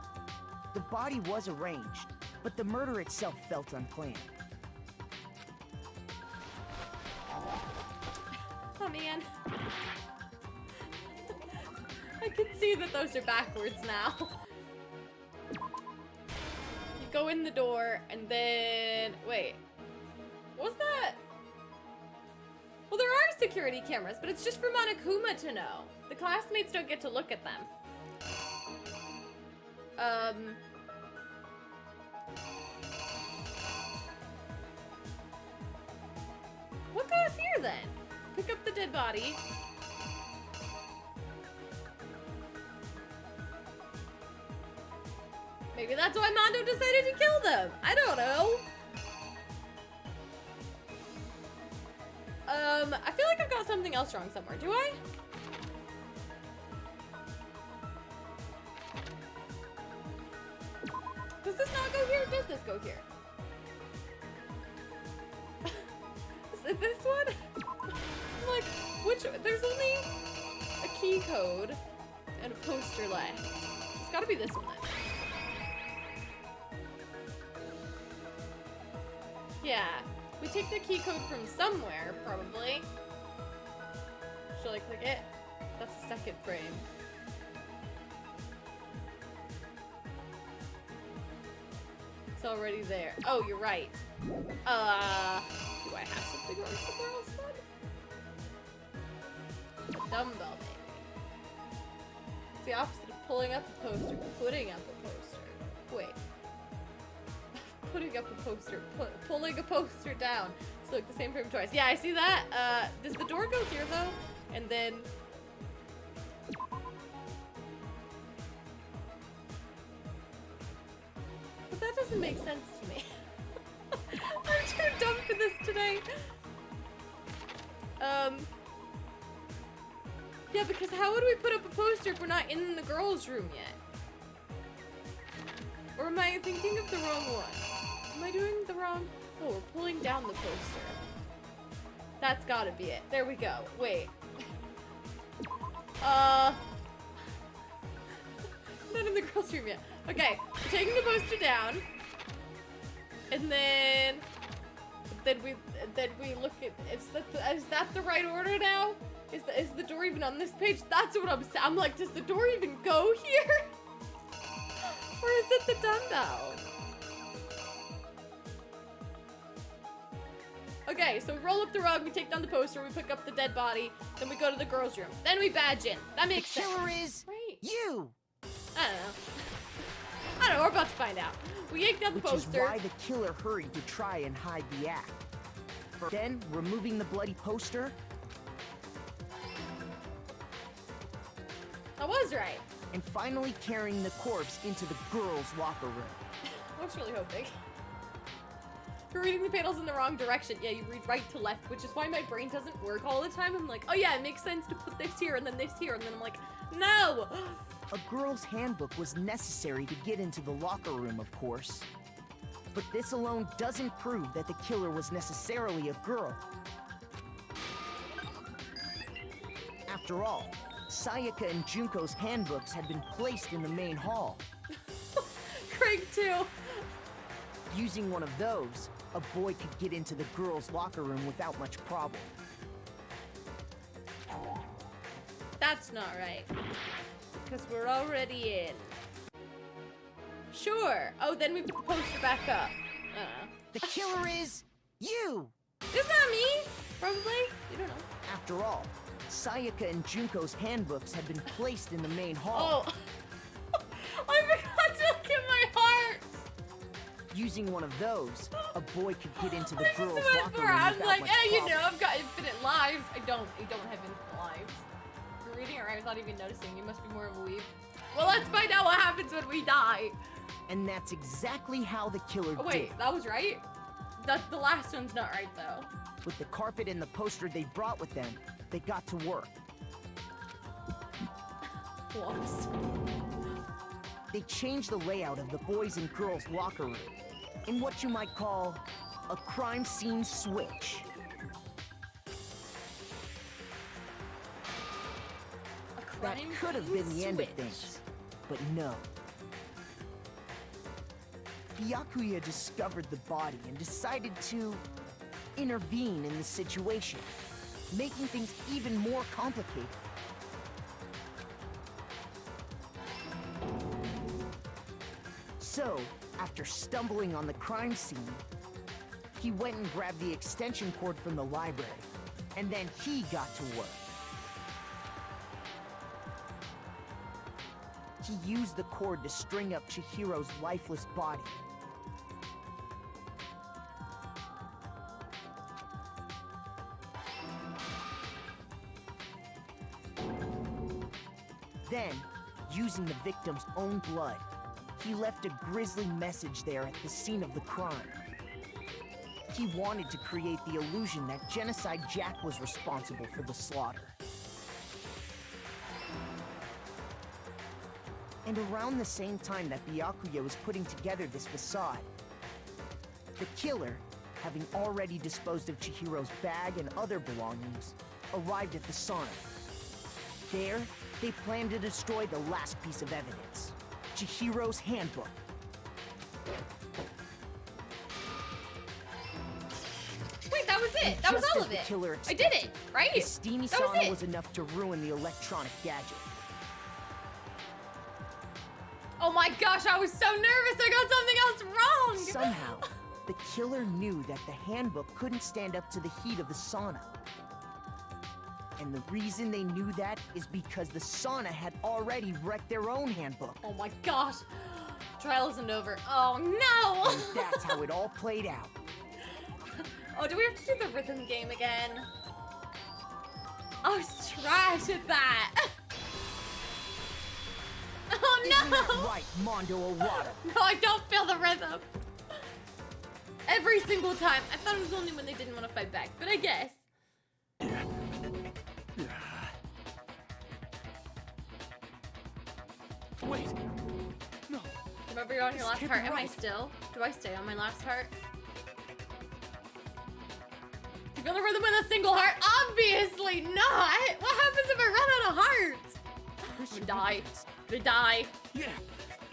[SPEAKER 8] The body was arranged, but the murder itself felt unplanned.
[SPEAKER 1] Oh man. I can see that those are backwards now. You go in the door and then... Wait. What was that? Well, there are security cameras, but it's just for Monokuma to know. The classmates don't get to look at them. What goes here then? Pick up the dead body. Maybe that's why Mondo decided to kill them. I don't know. I feel like I've got something else wrong somewhere. Do I? Does this not go here? Or does this go here? Is it this one? I'm like, which? There's only a key code and a poster left. It's gotta be this one then. Yeah, we take the key code from somewhere, probably. Should I click it? That's the second frame. It's already there. Oh, you're right. Do I have something wrong somewhere else then? Dumbbell, maybe. It's the opposite of pulling up a poster, putting up a poster. Wait. Putting up a poster, pulling a poster down. So like the same frame twice. Yeah, I see that. Does the door go here though? And then... But that doesn't make sense to me. I'm too dumb for this today. Yeah, because how would we put up a poster if we're not in the girls' room yet? Or am I thinking of the wrong one? Am I doing the wrong? Oh, we're pulling down the poster. That's gotta be it. There we go. Wait. Not in the girls' room yet. Okay, we're taking the poster down. And then we look at, is that the right order now? Is the door even on this page? That's what I'm like, does the door even go here? Or is it the dumbbell? Okay, so we roll up the rug, we take down the poster, we pick up the dead body, then we go to the girls' room. Then we badge in. That makes sense.
[SPEAKER 8] The killer is you!
[SPEAKER 1] I don't know, we're about to find out. We yanked down the poster.
[SPEAKER 8] Which is why the killer hurried to try and hide the act. Then, removing the bloody poster.
[SPEAKER 1] I was right.
[SPEAKER 8] and finally carrying the corpse into the girls' locker room.
[SPEAKER 1] I was really hoping. You're reading the panels in the wrong direction. Yeah, you read right to left, which is why my brain doesn't work all the time. I'm like, oh yeah, it makes sense to put this here and then this here, and then I'm like, no!
[SPEAKER 8] A girl's handbook was necessary to get into the locker room, of course. But this alone doesn't prove that the killer was necessarily a girl. After all, Sayaka and Junko's handbooks had been placed in the main hall.
[SPEAKER 1] Craig too!
[SPEAKER 8] Using one of those, a boy could get into the girls' locker room without much problem.
[SPEAKER 1] That's not right. Because we're already in. Sure. Oh, then we put the poster back up.
[SPEAKER 8] The killer is you!
[SPEAKER 1] Is that me? Probably. You don't know.
[SPEAKER 8] After all, Sayaka and Junko's handbooks had been placed in the main hall.
[SPEAKER 1] Oh. I forgot to look at my heart!
[SPEAKER 8] Using one of those, a boy could get into the girls' locker room without
[SPEAKER 1] I'm like,
[SPEAKER 8] much
[SPEAKER 1] you
[SPEAKER 8] problem.
[SPEAKER 1] know, I've got infinite lives. I don't have infinite lives. You're reading it right without even noticing. You must be more of a weeb. Well, let's find out what happens when we die.
[SPEAKER 8] And that's exactly how the killer
[SPEAKER 1] Oh wait,
[SPEAKER 8] did.
[SPEAKER 1] that was right? The last one's not right though.
[SPEAKER 8] With the carpet and the poster they brought with them, they got to work.
[SPEAKER 1] Whoops.
[SPEAKER 8] They changed the layout of the boys' and girls' locker room in what you might call a crime scene switch. That could have been the end of things, but no. Byakuya discovered the body and decided to intervene in the situation, making things even more complicated. So, after stumbling on the crime scene, he went and grabbed the extension cord from the library, and then he got to work. He used the cord to string up Chihiro's lifeless body. Then, using the victim's own blood, he left a grisly message there at the scene of the crime. He wanted to create the illusion that Genocide Jack was responsible for the slaughter. And around the same time that Byakuya was putting together this facade, the killer, having already disposed of Chihiro's bag and other belongings, arrived at the sauna. There, they planned to destroy the last piece of evidence, Chihiro's handbook.
[SPEAKER 1] Wait, that was it. That was all of it. I did it, right?
[SPEAKER 8] The steamy sauna was enough to ruin the electronic gadget.
[SPEAKER 1] Oh my gosh, I was so nervous. I got something else wrong.
[SPEAKER 8] Somehow, the killer knew that the handbook couldn't stand up to the heat of the sauna. And the reason they knew that is because the sauna had already wrecked their own handbook.
[SPEAKER 1] Oh my gosh. Trial isn't over. Oh no!
[SPEAKER 8] And that's how it all played out.
[SPEAKER 1] Oh, do we have to do the rhythm game again? I was trash at that. Oh no!
[SPEAKER 8] Isn't that right, Mondo Owada?
[SPEAKER 1] No, I don't feel the rhythm. Every single time. I thought it was only when they didn't want to fight back, but I guess.
[SPEAKER 5] Wait. No.
[SPEAKER 1] Remember you're on your last heart. Am I still? Do I stay on my last heart? Do you feel the rhythm with a single heart? Obviously not! What happens if I run out of hearts? I'm gonna die. I'm gonna die.
[SPEAKER 5] Yeah.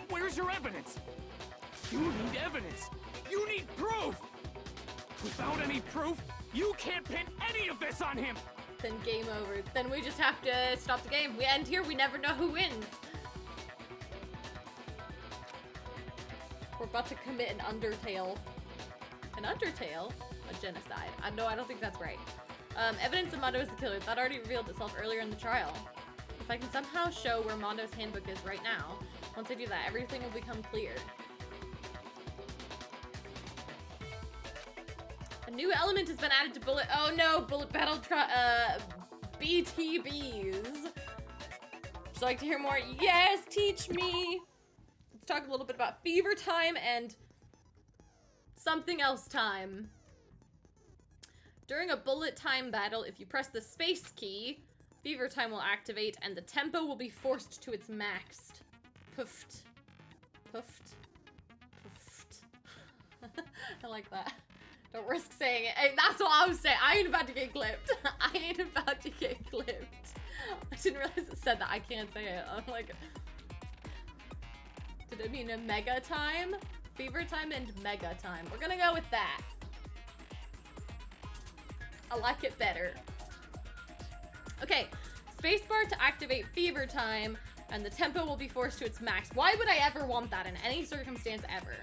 [SPEAKER 5] Where's your evidence? You need evidence. You need proof. Without any proof, you can't pin any of this on him.
[SPEAKER 1] Then game over. Then we just have to stop the game. We end here. We never know who wins. We're about to commit an Undertale. An Undertale? A genocide. No, I don't think that's right. Evidence of Mondo is the killer. That already revealed itself earlier in the trial. If I can somehow show where Mondo's handbook is right now, once I do that, everything will become clear. A new element has been added to Bullet. Oh no, Bullet Battle BTBs. you like to hear more? Yes, teach me. Let's talk a little bit about fever time and something else time. During a bullet time battle, if you press the space key, fever time will activate and the tempo will be forced to its max. Poofed. Poofed. Poofed. I like that. Don't risk saying it. Hey, that's what I was saying. I ain't about to get clipped. I ain't about to get clipped. I didn't realize it said that. I can't say it. I'm like... Did it mean a mega time? Fever time and mega time. We're gonna go with that. I like it better. Okay. Spacebar to activate fever time, and the tempo will be forced to its max. Why would I ever want that in any circumstance ever?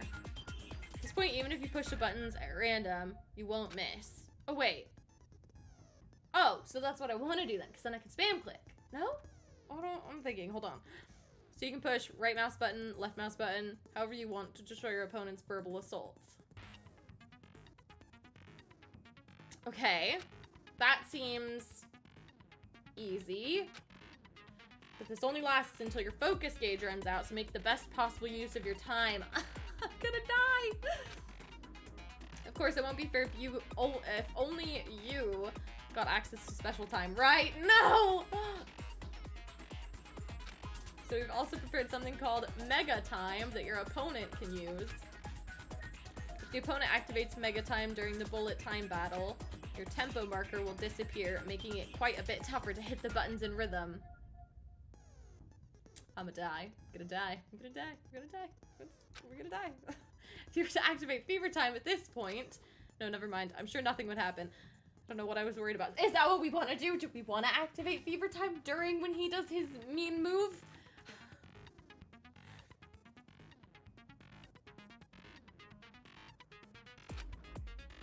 [SPEAKER 1] At this point, even if you push the buttons at random, you won't miss. Oh, wait. Oh, so that's what I want to do then, because then I can spam click. No? Hold on, I'm thinking, hold on. So you can push right mouse button, left mouse button, however you want to destroy your opponent's verbal assaults. Okay. That seems easy. But this only lasts until your focus gauge runs out, so make the best possible use of your time. I'm gonna die! Of course, it won't be fair if only you got access to special time. Right? No! So we've also prepared something called Mega Time that your opponent can use. If the opponent activates Mega Time during the bullet time battle, your tempo marker will disappear, making it quite a bit tougher to hit the buttons in rhythm. I'm gonna die. I'm gonna die. I'm gonna die. I'm gonna die. We're gonna die. If you were to activate fever time at this point... No, never mind. I'm sure nothing would happen. I don't know what I was worried about. Is that what we want to do? Do we want to activate fever time during when he does his mean move?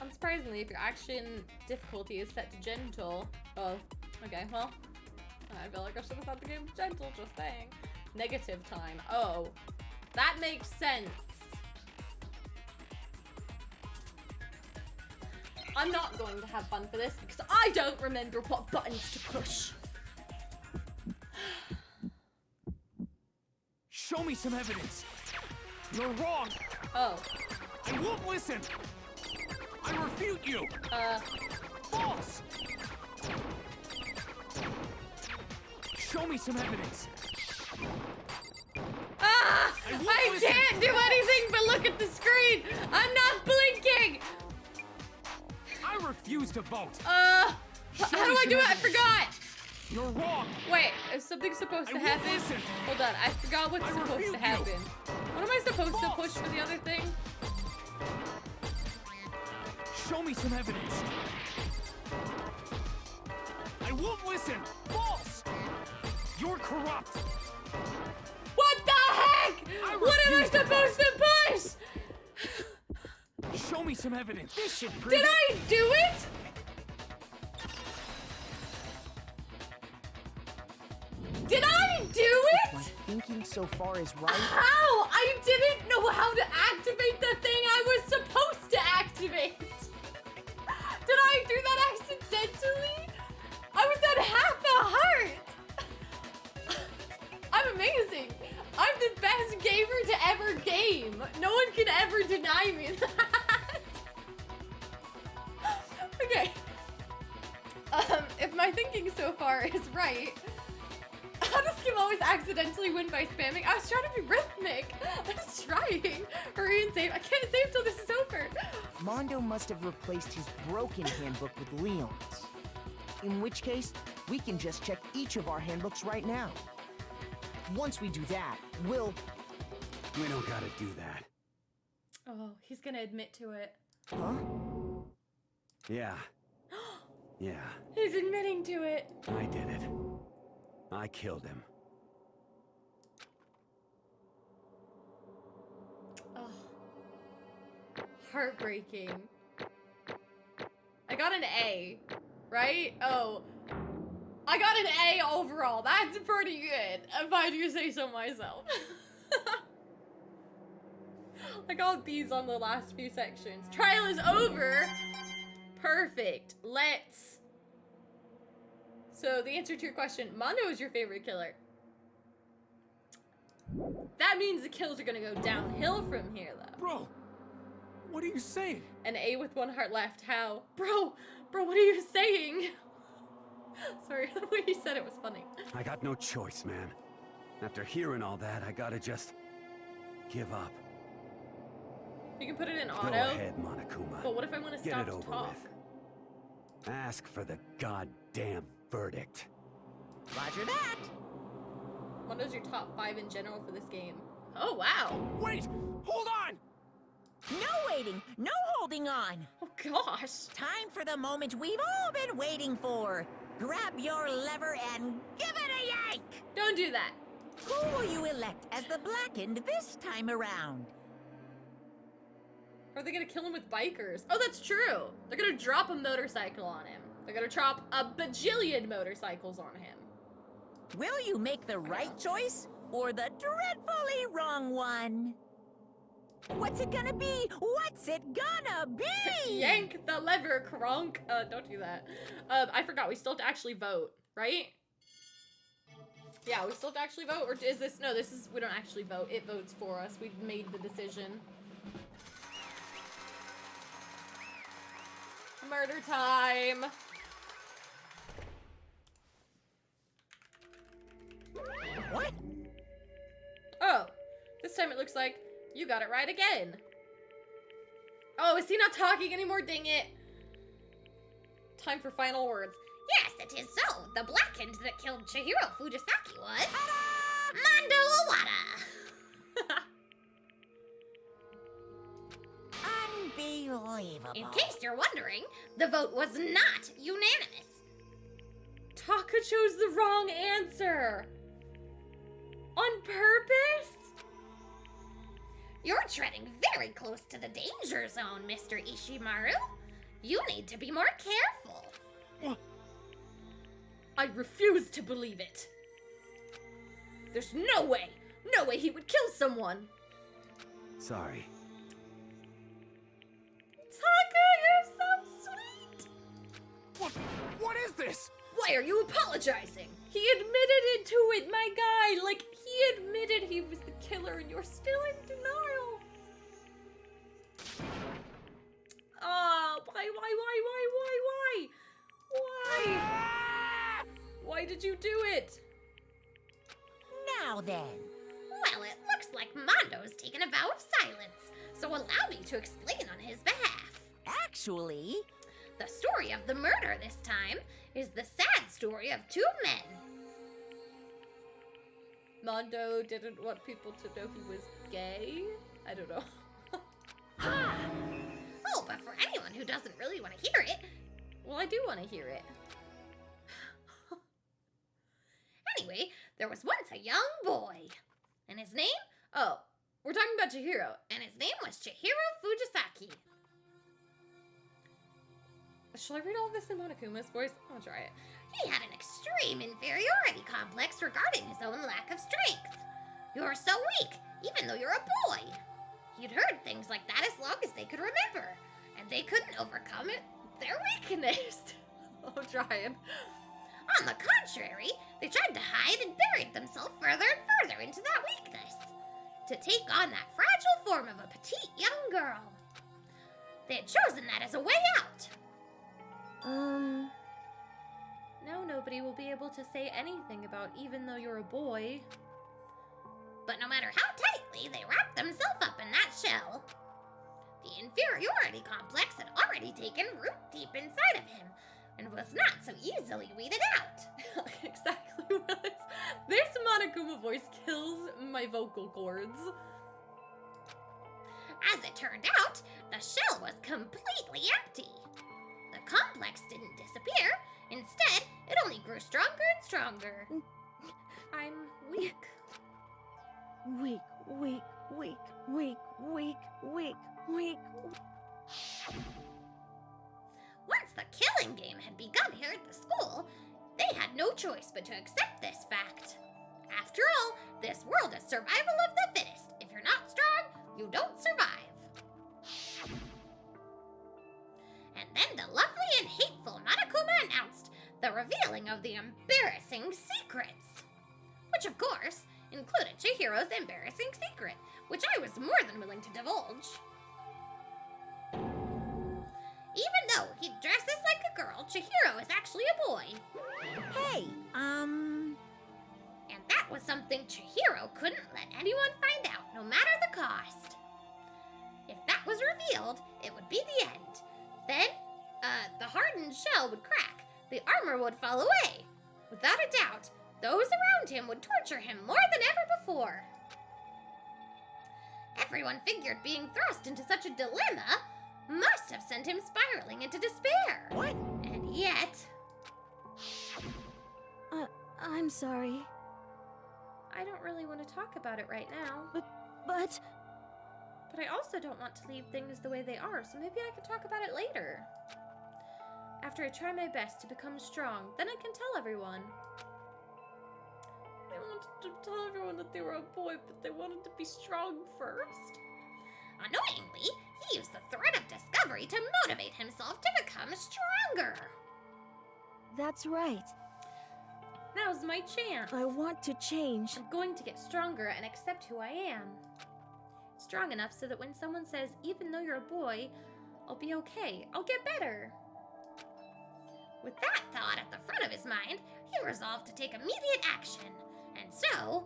[SPEAKER 1] Unsurprisingly, if your action difficulty is set to gentle... Oh, okay, well... I feel like I should have thought the game was gentle, just saying. Negative time. Oh. That makes sense. I'm not going to have fun for this because I don't remember what buttons to push.
[SPEAKER 5] Show me some evidence. You're wrong.
[SPEAKER 1] Oh.
[SPEAKER 5] I won't listen. I refute you. False. Show me some evidence.
[SPEAKER 1] Ah! I can't do anything but look at the screen. I'm not blinking.
[SPEAKER 5] I refuse to vote.
[SPEAKER 1] How do I do it? I forgot.
[SPEAKER 5] You're wrong.
[SPEAKER 1] Wait, is something supposed to happen?
[SPEAKER 5] Listen.
[SPEAKER 1] Hold on, I forgot what's supposed to happen. What am I supposed to push for the other thing?
[SPEAKER 5] Show me some evidence. I won't listen. False. You're corrupt.
[SPEAKER 1] What the heck? What am I supposed to push?
[SPEAKER 5] Show me some evidence. This should prove
[SPEAKER 1] Did I do it? Did I do it?
[SPEAKER 8] My thinking so far is right.
[SPEAKER 1] How? I didn't know how to activate the thing I was supposed to activate. Did I do that accidentally? I was at half a heart. I'm amazing. I'm the best gamer to ever game. No one can ever deny me that. Okay. If my thinking so far is right, how does Kim always accidentally win by spamming? I was trying to be rhythmic. I was trying. Hurry and save. I can't save till this is over.
[SPEAKER 8] Mondo must have replaced his broken handbook with Leon's. In which case, we can just check each of our handbooks right now. Once we do that,
[SPEAKER 12] we don't gotta do that.
[SPEAKER 1] Oh, he's gonna admit to it.
[SPEAKER 8] Huh?
[SPEAKER 12] Yeah. Yeah.
[SPEAKER 1] He's admitting to it.
[SPEAKER 12] I did it. I killed him.
[SPEAKER 1] Oh. Heartbreaking. I got an A, right? Oh. I got an A overall. That's pretty good, if I do say so myself. I got B's on the last few sections. Trial is over. Perfect. Let's... So the answer to your question, Mondo is your favorite killer. That means the kills are gonna go downhill from here, though.
[SPEAKER 5] Bro, what are you saying?
[SPEAKER 1] An A with 1 heart left. How? Bro, what are you saying? Sorry, the way you said it was funny.
[SPEAKER 12] I got no choice, man. After hearing all that, I gotta just give up.
[SPEAKER 1] You can put it in auto.
[SPEAKER 12] Go ahead, Monokuma.
[SPEAKER 1] But what if I want to
[SPEAKER 12] Get
[SPEAKER 1] stop
[SPEAKER 12] it
[SPEAKER 1] to
[SPEAKER 12] over
[SPEAKER 1] talk?
[SPEAKER 12] with. Ask for the goddamn verdict.
[SPEAKER 4] Roger that.
[SPEAKER 1] What is your top 5 in general for this game? Oh, wow.
[SPEAKER 5] Wait! Hold on!
[SPEAKER 4] No waiting, no holding on.
[SPEAKER 1] Oh, gosh.
[SPEAKER 4] Time for the moment we've all been waiting for. Grab your lever and give it a yank!
[SPEAKER 1] Don't do that.
[SPEAKER 4] Who will you elect as the Blackened this time around?
[SPEAKER 1] Or are they gonna kill him with bikers? Oh, that's true. They're gonna drop a motorcycle on him. They're gonna drop a bajillion motorcycles on him.
[SPEAKER 4] Will you make the right choice or the dreadfully wrong one? What's it gonna be? What's it gonna be?
[SPEAKER 1] Yank the lever, Kronk. Don't do that. I forgot. We still have to actually vote, right? Yeah, we still have to actually vote. Or is this... No, this is... We don't actually vote. It votes for us. We've made the decision. Murder time.
[SPEAKER 4] What?
[SPEAKER 1] Oh, this time it looks like you got it right again. Oh, is he not talking anymore? Dang it. Time for final words.
[SPEAKER 2] Yes, it is so. The Blackened that killed Chihiro Fujisaki was... Mondo Owada.
[SPEAKER 4] Unbelievable.
[SPEAKER 2] In case you're wondering, the vote was not unanimous.
[SPEAKER 1] Taka chose the wrong answer. On purpose?
[SPEAKER 2] You're treading very close to the danger zone, Mr. Ishimaru. You need to be more careful.
[SPEAKER 1] What? I refuse to believe it. There's no way he would kill someone.
[SPEAKER 12] Sorry.
[SPEAKER 1] Taka, you're so sweet.
[SPEAKER 5] What is this?
[SPEAKER 1] Why are you apologizing? He admitted it to it, my guy. Like, he admitted he was the killer and you're still in denial. Oh, why? Why did you do it?
[SPEAKER 4] Now then.
[SPEAKER 2] Well, it looks like Mondo's taken a vow of silence, so allow me to explain on his behalf.
[SPEAKER 4] Actually...
[SPEAKER 2] The story of the murder this time is the sad story of 2 men.
[SPEAKER 1] Mondo didn't want people to know he was gay? I don't know.
[SPEAKER 2] Oh, but for anyone who doesn't really want to hear it...
[SPEAKER 1] Well, I do want to hear it.
[SPEAKER 2] Anyway, there was once a young boy. And his name?
[SPEAKER 1] Oh, we're talking about Chihiro.
[SPEAKER 2] And his name was Chihiro Fujisaki.
[SPEAKER 1] Shall I read all this in Monokuma's voice? I'll try it.
[SPEAKER 2] He had an extreme inferiority complex regarding his own lack of strength. You're so weak, even though you're a boy. He'd heard things like that as long as they could remember, and they couldn't overcome it, their weakness.
[SPEAKER 1] I'm trying.
[SPEAKER 2] On the contrary, they tried to hide and buried themselves further and further into that weakness, to take on that fragile form of a petite young girl. They had chosen that as a way out.
[SPEAKER 1] Now nobody will be able to say anything about even though you're a boy.
[SPEAKER 2] But no matter how tightly they wrapped themselves up in that shell, the inferiority complex had already taken root deep inside of him and was not so easily weeded out.
[SPEAKER 1] Exactly what this Monokuma voice kills my vocal cords.
[SPEAKER 2] As it turned out, the shell was completely empty. The complex didn't disappear. Instead, it only grew stronger and stronger.
[SPEAKER 1] I'm weak.
[SPEAKER 9] Weak.
[SPEAKER 2] Once the killing game had begun here at the school, they had no choice but to accept this fact. After all, this world is survival of the fittest. If you're not strong, you don't survive. And then the lovely and hateful Monokuma announced the revealing of the embarrassing secrets. Which, of course, included Chihiro's embarrassing secret, which I was more than willing to divulge. Even though he dresses like a girl, Chihiro is actually a boy.
[SPEAKER 4] Hey,
[SPEAKER 2] And that was something Chihiro couldn't let anyone find out, no matter the cost. If that was revealed, it would be the end. Then, the hardened shell would crack, the armor would fall away. Without a doubt, those around him would torture him more than ever before. Everyone figured being thrust into such a dilemma must have sent him spiraling into despair.
[SPEAKER 4] What?
[SPEAKER 2] And yet...
[SPEAKER 9] I'm sorry.
[SPEAKER 1] I don't really want to talk about it right now.
[SPEAKER 9] But
[SPEAKER 1] I also don't want to leave things the way they are, so maybe I can talk about it later. After I try my best to become strong, then I can tell everyone. I wanted to tell everyone that they were a boy, but they wanted to be strong first.
[SPEAKER 2] Annoyingly, he used the threat of discovery to motivate himself to become stronger.
[SPEAKER 9] that's right.
[SPEAKER 1] Now's my chance.
[SPEAKER 9] I want to change.
[SPEAKER 1] I'm going to get stronger and accept who I am. Strong enough so that when someone says, even though you're a boy, I'll be okay. I'll get better.
[SPEAKER 2] With that thought at the front of his mind, he resolved to take immediate action. And so,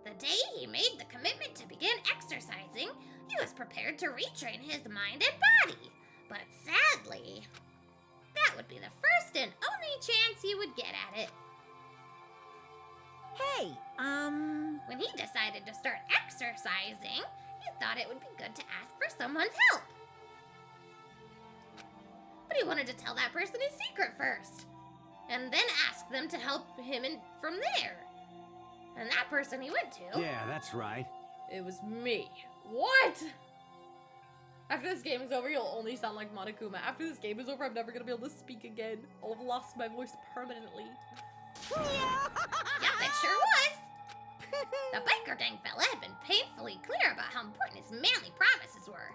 [SPEAKER 2] the day he made the commitment to begin exercising, he was prepared to retrain his mind and body. But sadly, that would be the first and only chance he would get at it.
[SPEAKER 4] hey,
[SPEAKER 2] When he decided to start exercising, he thought it would be good to ask for someone's help. But he wanted to tell that person his secret first, and then ask them to help him from there. And that person he went to...
[SPEAKER 12] Yeah, that's right.
[SPEAKER 1] It was me. What? After this game is over, you'll only sound like Monokuma. After this game is over, I'm never gonna be able to speak again. I'll have lost my voice permanently.
[SPEAKER 2] Yep, it sure was. The biker dang fella had been painfully clear about how important his manly promises were.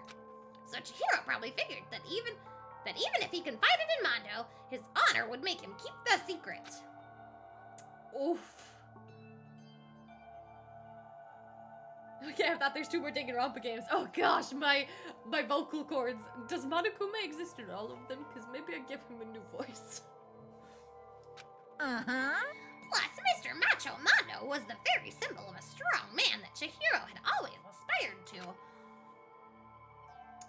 [SPEAKER 2] So Chihiro probably figured that even if he confided in Mondo, his honor would make him keep the secret.
[SPEAKER 1] Oof. Okay, I thought there's 2 more Danganronpa games. Oh gosh, my vocal cords. Does Monokuma exist in all of them? Because maybe I give him a new voice.
[SPEAKER 4] uh-huh.
[SPEAKER 2] Plus, Mr. Macho Mondo was the very symbol of a strong man that Chihiro had always aspired to.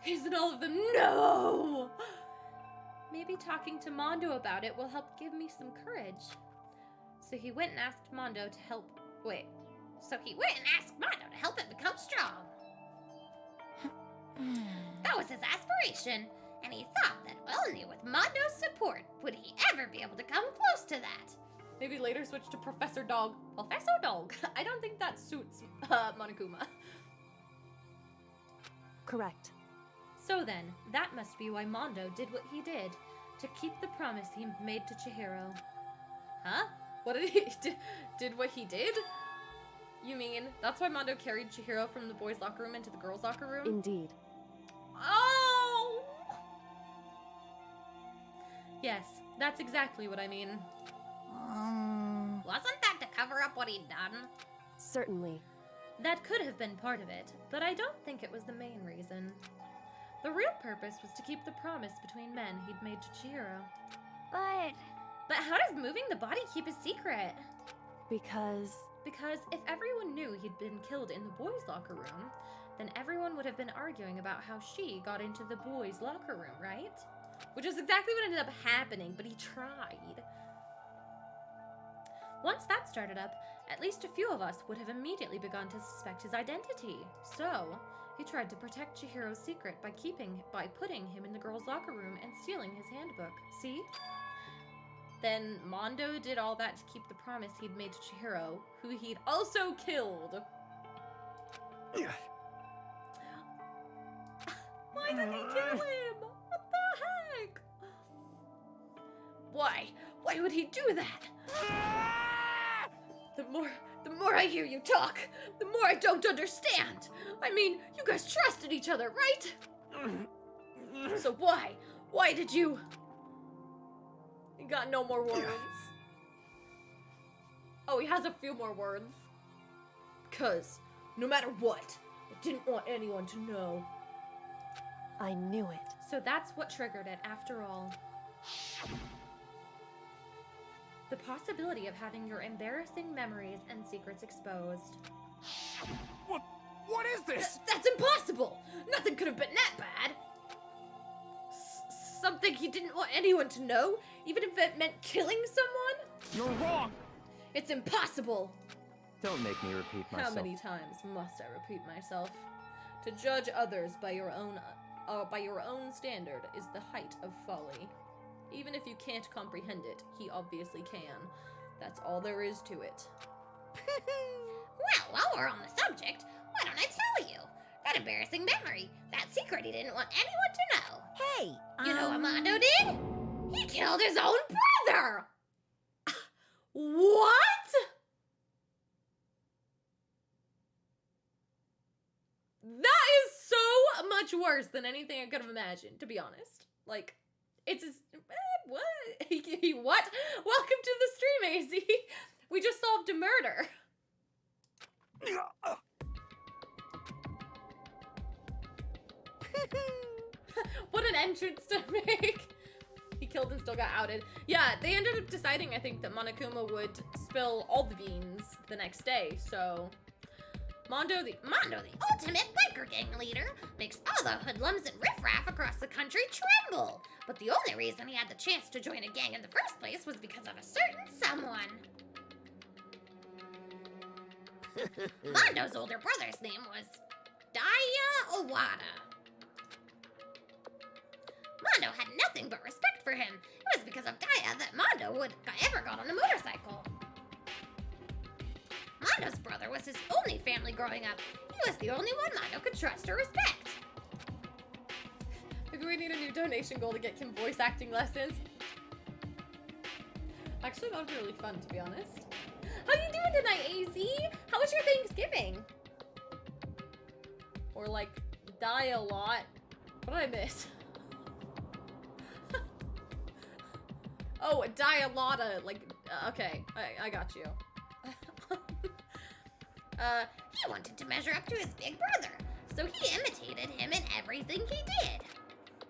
[SPEAKER 1] He's in all of them. No! Maybe talking to Mondo about it will help give me some courage. So he went and asked Mondo to help. Wait.
[SPEAKER 2] So he went and asked Mondo to help him become strong. That was his aspiration, and he thought that only with Mondo's support would he ever be able to come close to that.
[SPEAKER 1] Maybe later switch to Professor Dog. Professor Dog? I don't think that suits Monokuma.
[SPEAKER 9] Correct.
[SPEAKER 1] So then, that must be why Mondo did what he did, to keep the promise he made to Chihiro. Huh? What did he did what he did? You mean, that's why Mondo carried Chihiro from the boys' locker room into the girls' locker room?
[SPEAKER 9] Indeed.
[SPEAKER 1] Oh! Yes, that's exactly what I mean.
[SPEAKER 2] Wasn't that to cover up what he'd done?
[SPEAKER 9] Certainly.
[SPEAKER 1] That could have been part of it, but I don't think it was the main reason. The real purpose was to keep the promise between men he'd made to Chihiro.
[SPEAKER 16] But
[SPEAKER 1] how does moving the body keep a secret?
[SPEAKER 9] Because
[SPEAKER 1] if everyone knew he'd been killed in the boys' locker room, then everyone would have been arguing about how she got into the boys' locker room, right? Which is exactly what ended up happening, but he tried. Once that started up, at least a few of us would have immediately begun to suspect his identity. So, he tried to protect Chihiro's secret by putting him in the girls' locker room and stealing his handbook. See? Then Mondo did all that to keep the promise he'd made to Chihiro, who he'd also killed. Why did he kill him? What the heck? Why would he do that? The more I hear you talk, the more I don't understand. I mean, you guys trusted each other, right? So why? Why did you... You got no more words. Oh, he has a few more words. Because, no matter what, I didn't want anyone to know.
[SPEAKER 9] I knew it.
[SPEAKER 1] So that's what triggered it, after all. The possibility of having your embarrassing memories and secrets exposed.
[SPEAKER 5] What is this?
[SPEAKER 1] That's impossible! Nothing could have been that bad! Something he didn't want anyone to know, even if it meant killing someone?
[SPEAKER 5] You're wrong!
[SPEAKER 1] It's impossible!
[SPEAKER 11] Don't make me repeat myself.
[SPEAKER 1] How many times must I repeat myself? To judge others by your own standard is the height of folly. Even if you can't comprehend it, he obviously can. That's all there is to it.
[SPEAKER 2] Well, while we're on the subject, why don't I tell you? That embarrassing memory, that secret he didn't want anyone to know.
[SPEAKER 4] Hey,
[SPEAKER 2] You know what Mondo did? He killed his own brother!
[SPEAKER 1] What? That is so much worse than anything I could have imagined, to be honest. Like, it's what? What? Welcome to the stream, AZ. We just solved a murder. What an entrance to make. He killed and still got outed. Yeah, they ended up deciding, I think, that Monokuma would spill all the beans the next day, so... Mondo, the
[SPEAKER 2] ultimate biker gang leader, makes all the hoodlums and riffraff across the country tremble. But the only reason he had the chance to join a gang in the first place was because of a certain someone. Mondo's older brother's name was Daya Owada. Mondo had nothing but respect for him. It was because of Daya that Mondo ever got on a motorcycle. Mondo's brother was his only family growing up. He was the only one Mondo could trust or respect.
[SPEAKER 1] Maybe we need a new donation goal to get Kim voice acting lessons. Actually, that would be really fun, to be honest. How you doing tonight, AZ? How was your Thanksgiving? Or like, die a lot. What did I miss? Oh, die a lotta, like, okay, I got you.
[SPEAKER 2] He wanted to measure up to his big brother, so he imitated him in everything he did.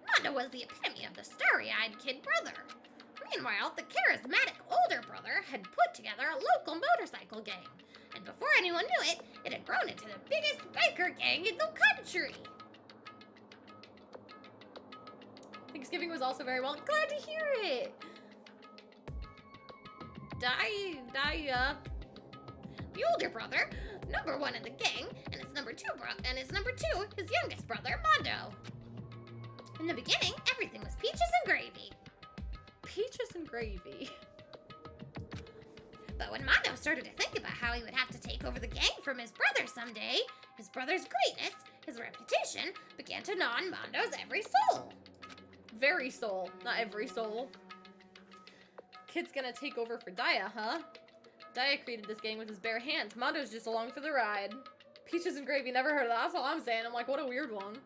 [SPEAKER 2] Mondo was the epitome of the starry-eyed kid brother. Meanwhile, the charismatic older brother had put together a local motorcycle gang, and before anyone knew it, it had grown into the biggest biker gang in the country.
[SPEAKER 1] Thanksgiving was also very well. Glad to hear it. Daya.
[SPEAKER 2] The older brother, number one in the gang, and his number two, his youngest brother, Mondo. In the beginning, everything was peaches and gravy.
[SPEAKER 1] Peaches and gravy.
[SPEAKER 2] But when Mondo started to think about how he would have to take over the gang from his brother someday, his brother's greatness, his reputation, began to gnaw on Mondo's every soul.
[SPEAKER 1] Very soul, not every soul. Kid's gonna take over for Daya, huh? Daya created this gang with his bare hands. Mondo's just along for the ride. Peaches and gravy, never heard of that. That's all I'm saying. I'm like, what a weird one.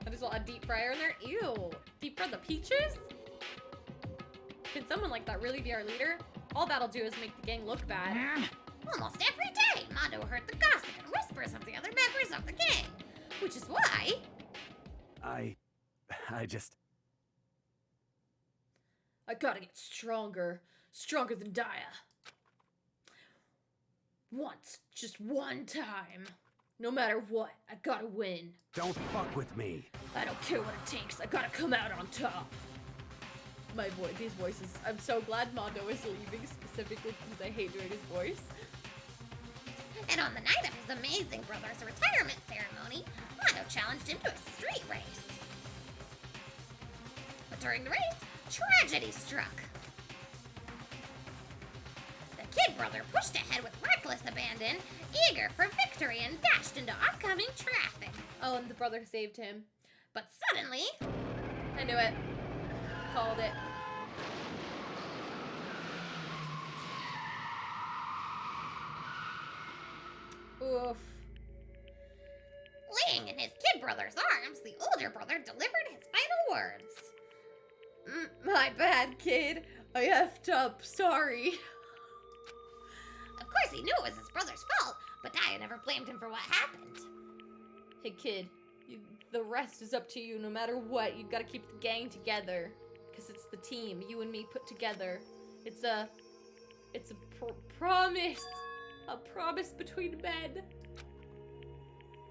[SPEAKER 1] I just want a deep fryer in there. Ew. Deep fry the peaches? Can someone like that really be our leader? All that'll do is make the gang look bad.
[SPEAKER 2] Almost every day, Mondo heard the gossip and whispers of the other members of the gang. Which is why...
[SPEAKER 1] I gotta get stronger. Stronger than Daya. Once. Just one time. No matter what, I gotta win.
[SPEAKER 12] Don't fuck with me.
[SPEAKER 1] I don't care what it takes. I gotta come out on top. My voice, these voices. I'm so glad Mondo is leaving specifically because I hate doing his voice.
[SPEAKER 2] And on the night of his amazing brother's retirement ceremony, Mondo challenged him to a street race. But during the race, tragedy struck. The kid brother pushed ahead with reckless abandon, eager for victory, and dashed into oncoming traffic.
[SPEAKER 1] Oh, and the brother saved him.
[SPEAKER 2] But suddenly...
[SPEAKER 1] I knew it. Called it. Oof.
[SPEAKER 2] Laying in his kid brother's arms, the older brother delivered his final words.
[SPEAKER 1] My bad, kid. I effed up. Sorry.
[SPEAKER 2] Of course he knew it was his brother's fault, but Daya never blamed him for what happened.
[SPEAKER 1] Hey kid, the rest is up to you. No matter what, you gotta keep the gang together. Because it's the team, you and me put together. It's a promise. A promise between men.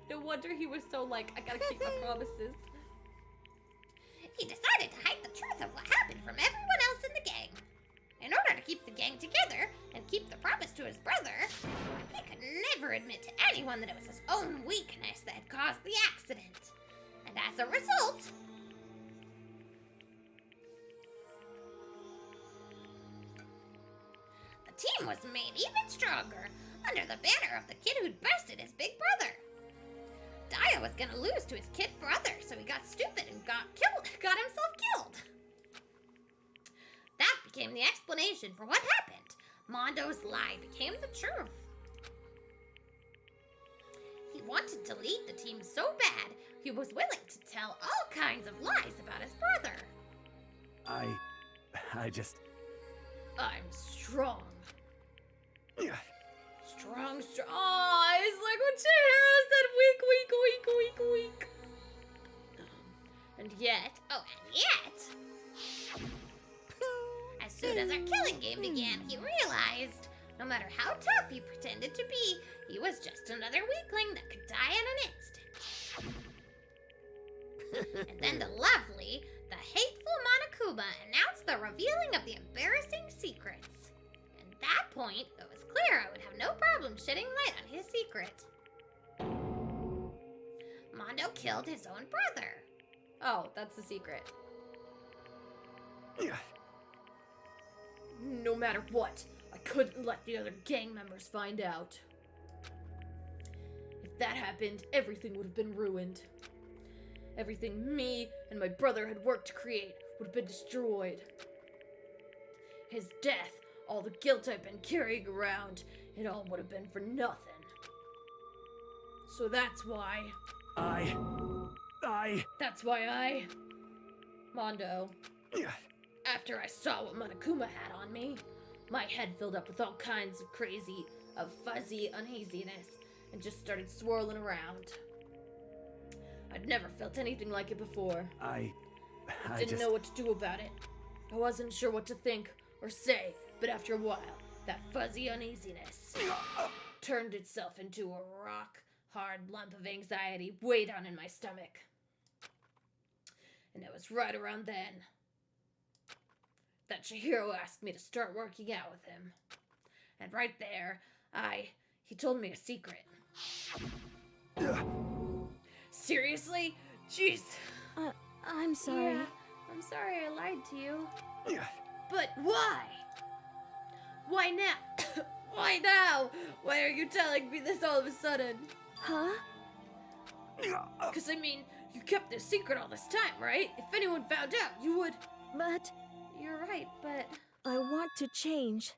[SPEAKER 1] No wonder he was so like, I gotta keep my promises.
[SPEAKER 2] He decided to hide the truth of what happened from everyone else in the gang. In order to keep the gang together and keep the promise to his brother, he could never admit to anyone that it was his own weakness that had caused the accident. And as a result, the team was made even stronger under the banner of the kid who'd bested his big brother. Daya was gonna lose to his kid brother, so he got stupid and got himself killed. That became the explanation for what happened. Mondo's lie became the truth. He wanted to lead the team so bad, he was willing to tell all kinds of lies about his brother.
[SPEAKER 12] I just...
[SPEAKER 2] I'm strong.
[SPEAKER 12] Yeah.
[SPEAKER 2] Strong.
[SPEAKER 1] Oh, it's like what Chihiro said, weak.
[SPEAKER 2] And yet, as soon as our killing game began, he realized no matter how tough he pretended to be, he was just another weakling that could die in an instant. And then the lovely, the hateful Monokuma announced the revealing of the embarrassing secrets. At that point, it was clear I would have no problem shedding light on his secret. Mondo killed his own brother.
[SPEAKER 1] Oh, that's the secret.
[SPEAKER 12] Yeah.
[SPEAKER 1] No matter what, I couldn't let the other gang members find out. If that happened, everything would have been ruined. Everything me and my brother had worked to create would have been destroyed. His death, all the guilt I've been carrying around, it all would have been for nothing. So that's why... That's why I... Mondo.
[SPEAKER 12] Yeah.
[SPEAKER 1] After I saw what Monokuma had on me, my head filled up with all kinds of fuzzy uneasiness and just started swirling around. I'd never felt anything like it before.
[SPEAKER 12] I
[SPEAKER 1] didn't know what to do about it. I wasn't sure what to think or say, but after a while, that fuzzy uneasiness turned itself into a rock-hard lump of anxiety way down in my stomach. And it was right around then that Chihiro asked me to start working out with him. And right there, he told me a secret. Seriously? Jeez.
[SPEAKER 9] I'm sorry.
[SPEAKER 1] Yeah, I'm sorry I lied to you.
[SPEAKER 12] Yeah.
[SPEAKER 1] But why? Why now? Why now? Why are you telling me this all of a sudden?
[SPEAKER 9] Huh?
[SPEAKER 1] Because, I mean, you kept this secret all this time, right? If anyone found out, you would...
[SPEAKER 9] But...
[SPEAKER 1] You're right, but...
[SPEAKER 9] I want to change.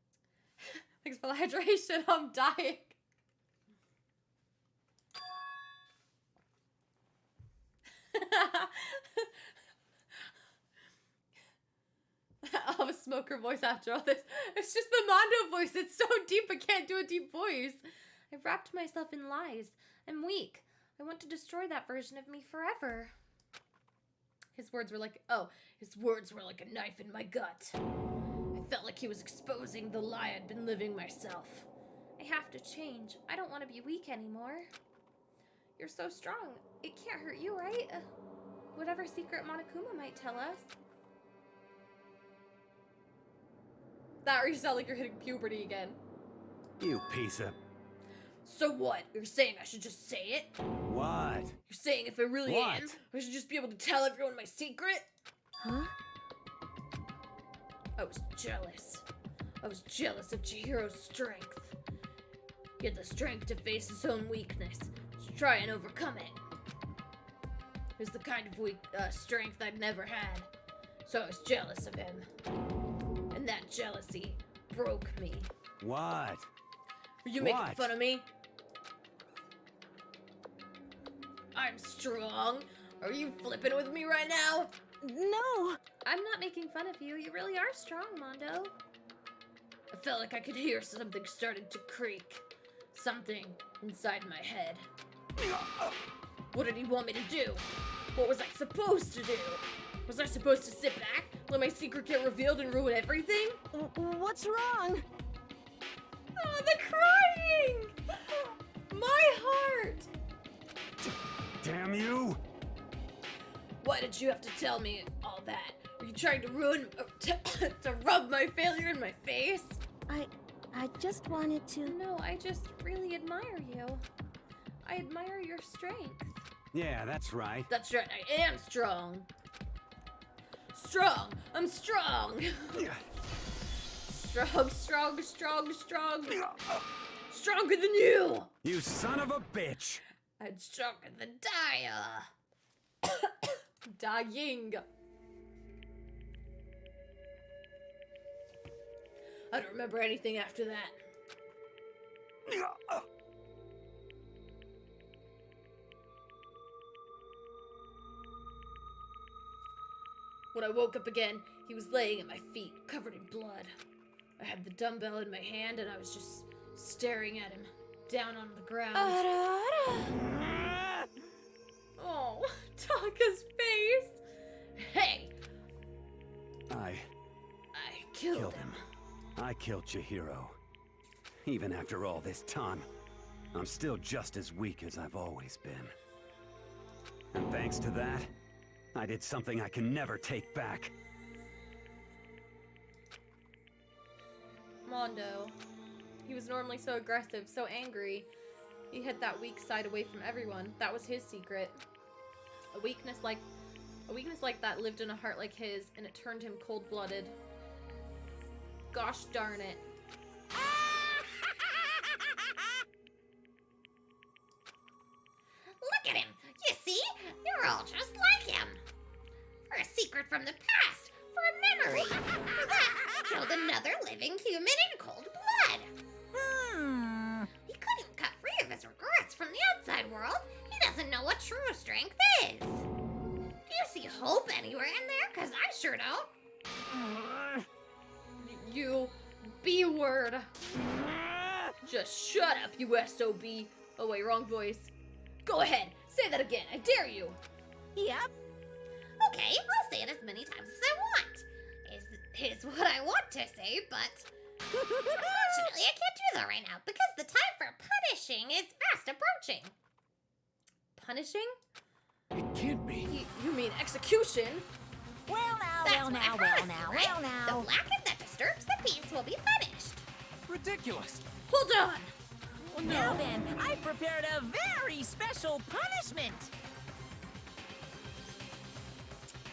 [SPEAKER 1] Thanks for the hydration, I'm dying. I'll have a smoker voice after all this. It's just the Mondo voice. It's so deep, I can't do a deep voice. I've wrapped myself in lies. I'm weak. I want to destroy that version of me forever. His words were like a knife in my gut. I felt like he was exposing the lie I'd been living myself. I have to change. I don't want to be weak anymore. You're so strong. It can't hurt you, right? Whatever secret Monokuma might tell us. That or you sound like you're hitting puberty again.
[SPEAKER 12] You piece of...
[SPEAKER 1] So what? You're saying I should just say it?
[SPEAKER 12] What?
[SPEAKER 1] You're saying if I really
[SPEAKER 12] What?
[SPEAKER 1] am, I should just be able to tell everyone my secret?
[SPEAKER 9] Huh?
[SPEAKER 1] I was jealous. I was jealous of Chihiro's strength. He had the strength to face his own weakness, to try and overcome it. It was the kind of strength I'd never had, so I was jealous of him. And that jealousy broke me.
[SPEAKER 12] What?
[SPEAKER 1] Are you making fun of me? I'm strong. Are you flipping with me right now?
[SPEAKER 9] No!
[SPEAKER 1] I'm not making fun of you. You really are strong, Mondo. I felt like I could hear something starting to creak. Something inside my head. What did he want me to do? What was I supposed to do? Was I supposed to sit back, let my secret get revealed and ruin everything?
[SPEAKER 8] What's wrong?
[SPEAKER 1] Oh, the crying! My heart!
[SPEAKER 12] Damn you!
[SPEAKER 1] Why did you have to tell me all that? Were you trying to ruin, to rub my failure in my face?
[SPEAKER 3] I just wanted to...
[SPEAKER 1] No, I just really admire you. I admire your strength.
[SPEAKER 12] Yeah, that's right.
[SPEAKER 1] That's right, I am strong. Strong! I'm strong! Strong, strong, strong, strong. Stronger than you!
[SPEAKER 12] You son of a bitch!
[SPEAKER 1] And stronger than Daya. Dying. I don't remember anything after that. When I woke up again, he was laying at my feet, covered in blood. I had the dumbbell in my hand and I was just staring at him, down on the ground. Oh, Taka's face! Hey!
[SPEAKER 12] I
[SPEAKER 1] killed him.
[SPEAKER 12] I killed Chihiro. Even after all this time, I'm still just as weak as I've always been. And thanks to that, I did something I can never take back.
[SPEAKER 1] Mondo. He was normally so aggressive, so angry. He hid that weak side away from everyone. That was his secret. A weakness like that lived in a heart like his, and it turned him cold-blooded. Gosh darn it.
[SPEAKER 2] Look at him! You see? You're all just like him. For a secret from the past. For a memory. For that, he killed another living human in cold blood. He couldn't cut free of his regrets from the outside world. He doesn't know what true strength is. Do you see hope anywhere in there? Because I sure don't.
[SPEAKER 1] You B-word. Just shut up, you SOB. Oh wait, wrong voice. Go ahead, say that again, I dare you.
[SPEAKER 2] Yep. Okay, I'll say it as many times as I want. Is what I want to say, but unfortunately I can't do that right now because the time for punishing is fast approaching.
[SPEAKER 1] Punishing?
[SPEAKER 5] It can't be.
[SPEAKER 1] You mean execution?
[SPEAKER 2] Well now. The blackened that disturbs the peace will be punished.
[SPEAKER 5] Ridiculous.
[SPEAKER 1] Hold on. Oh, no.
[SPEAKER 4] Now then, I prepared a very special punishment.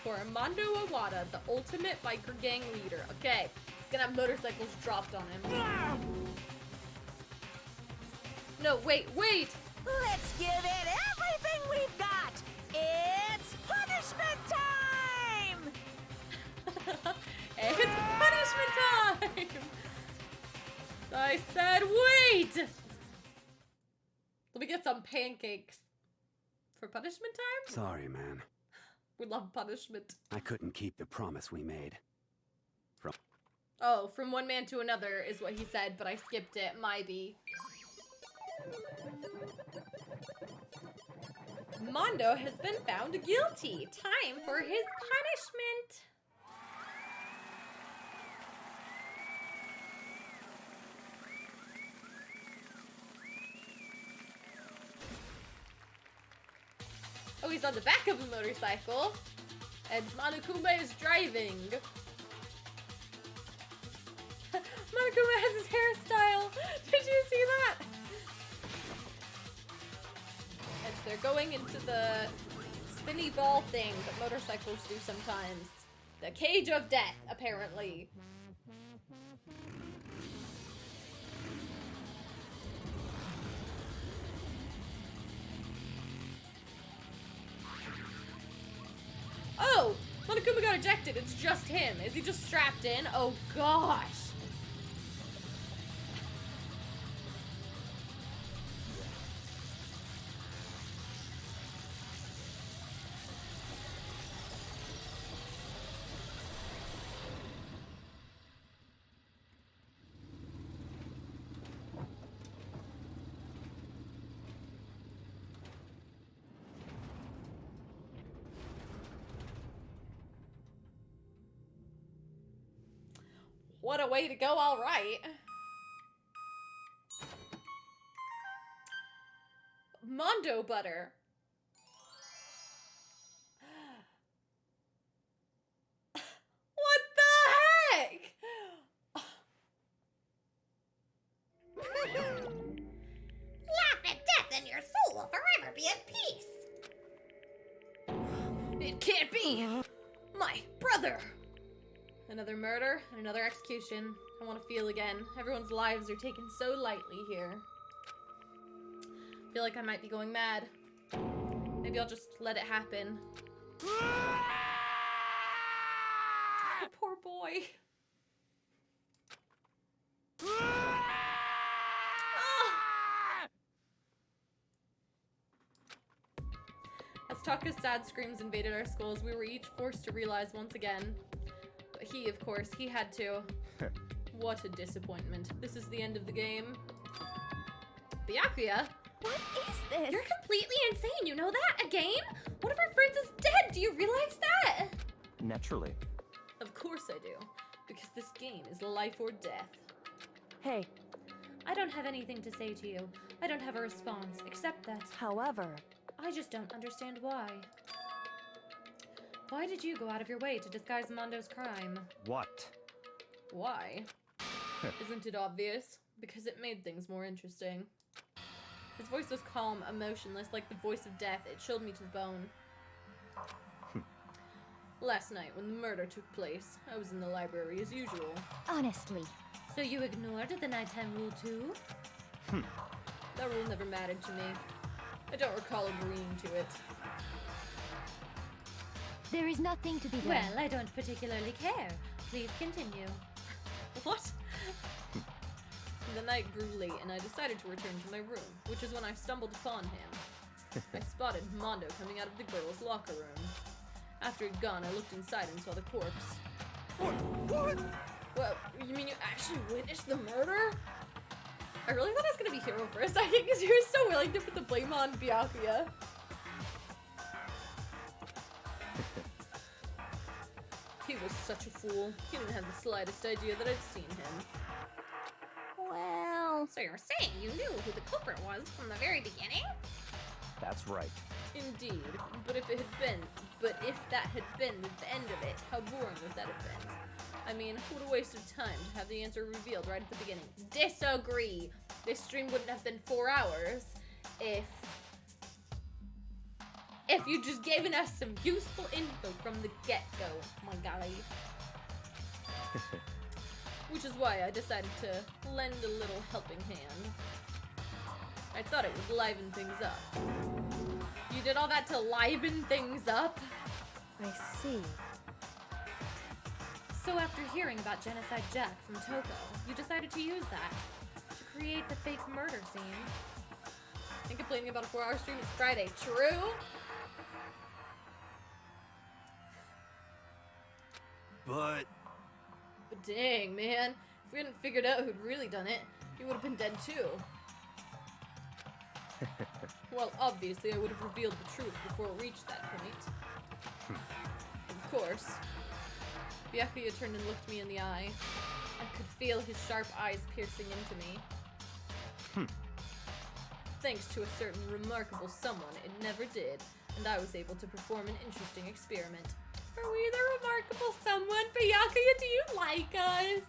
[SPEAKER 1] For Mondo Awada, the ultimate biker gang leader. Okay, he's gonna have motorcycles dropped on him. No, wait!
[SPEAKER 4] Let's give it everything we've got. It's punishment time!
[SPEAKER 1] It's punishment time! I said wait! Let me get some pancakes. For punishment time?
[SPEAKER 12] Sorry, man.
[SPEAKER 1] We love punishment.
[SPEAKER 12] I couldn't keep the promise we made.
[SPEAKER 1] From one man to another is what he said, but I skipped it. My B. Mondo has been found guilty. Time for his punishment. Oh, he's on the back of a motorcycle. And Monokuma is driving. Monokuma has his hairstyle. Did you see that? And they're going into the spinny ball thing that motorcycles do sometimes. The cage of death, apparently. Oh! Monokuma got ejected. It's just him. Is he just strapped in? Oh, gosh. What a way to go, all right. Mondo butter. What the heck?
[SPEAKER 2] Laugh at death and your soul will forever be at peace.
[SPEAKER 1] It can't be! My brother! Another murder and another execution. I want to feel again. Everyone's lives are taken so lightly here. I feel like I might be going mad. Maybe I'll just let it happen. Poor boy. As Taka's sad screams invaded our skulls, we were each forced to realize once again. But he, of course, he had to. What a disappointment. This is the end of the game. Byakuya?
[SPEAKER 10] What is this?
[SPEAKER 1] You're completely insane, you know that? A game? One of our friends is dead, do you realize that?
[SPEAKER 11] Naturally.
[SPEAKER 1] Of course I do. Because this game is life or death.
[SPEAKER 9] Hey.
[SPEAKER 1] I don't have anything to say to you. I don't have a response, except that...
[SPEAKER 9] However...
[SPEAKER 1] I just don't understand why. Why did you go out of your way to disguise Mondo's crime?
[SPEAKER 11] What?
[SPEAKER 1] Why? Isn't it obvious? Because it made things more interesting. His voice was calm, emotionless, like the voice of death. It chilled me to the bone. Last night, when the murder took place, I was in the library as usual.
[SPEAKER 3] Honestly.
[SPEAKER 1] So you ignored the nighttime rule too? That rule never mattered to me. I don't recall agreeing to it.
[SPEAKER 3] There is nothing to be done.
[SPEAKER 1] Well, I don't particularly care. Please continue. What? The night grew late and I decided to return to my room, which is when I stumbled upon him. I spotted Mondo coming out of the girls' locker room. After he'd gone, I looked inside and saw the corpse.
[SPEAKER 6] What?
[SPEAKER 1] Well, you mean you actually witnessed the murder? I really thought I was gonna be hero for a second because you were so willing to put the blame on Byakuya. He was such a fool. He didn't have the slightest idea that I'd seen him.
[SPEAKER 2] Well, so you're saying you knew who the culprit was from the very beginning?
[SPEAKER 11] That's right.
[SPEAKER 1] Indeed. But if that had been the end of it, how boring would that have been? I mean, what a waste of time to have the answer revealed right at the beginning. Disagree! This stream wouldn't have been 4 hours if you'd just given us some useful info from the get-go, my guy. Which is why I decided to lend a little helping hand. I thought it would liven things up. You did all that to liven things up?
[SPEAKER 9] I see.
[SPEAKER 1] So after hearing about Genocide Jack from Toko, you decided to use that to create the fake murder scene. And complaining about a 4-hour stream is Friday, true?
[SPEAKER 7] But
[SPEAKER 1] dang, man. If we hadn't figured out who'd really done it, he would have been dead too. Well, obviously I would have revealed the truth before it reached that point. Of course. Byakuya turned and looked me in the eye. I could feel his sharp eyes piercing into me. Thanks to a certain remarkable someone, it never did, and I was able to perform an interesting experiment. Are we the remarkable someone? Byakuya, do you like us?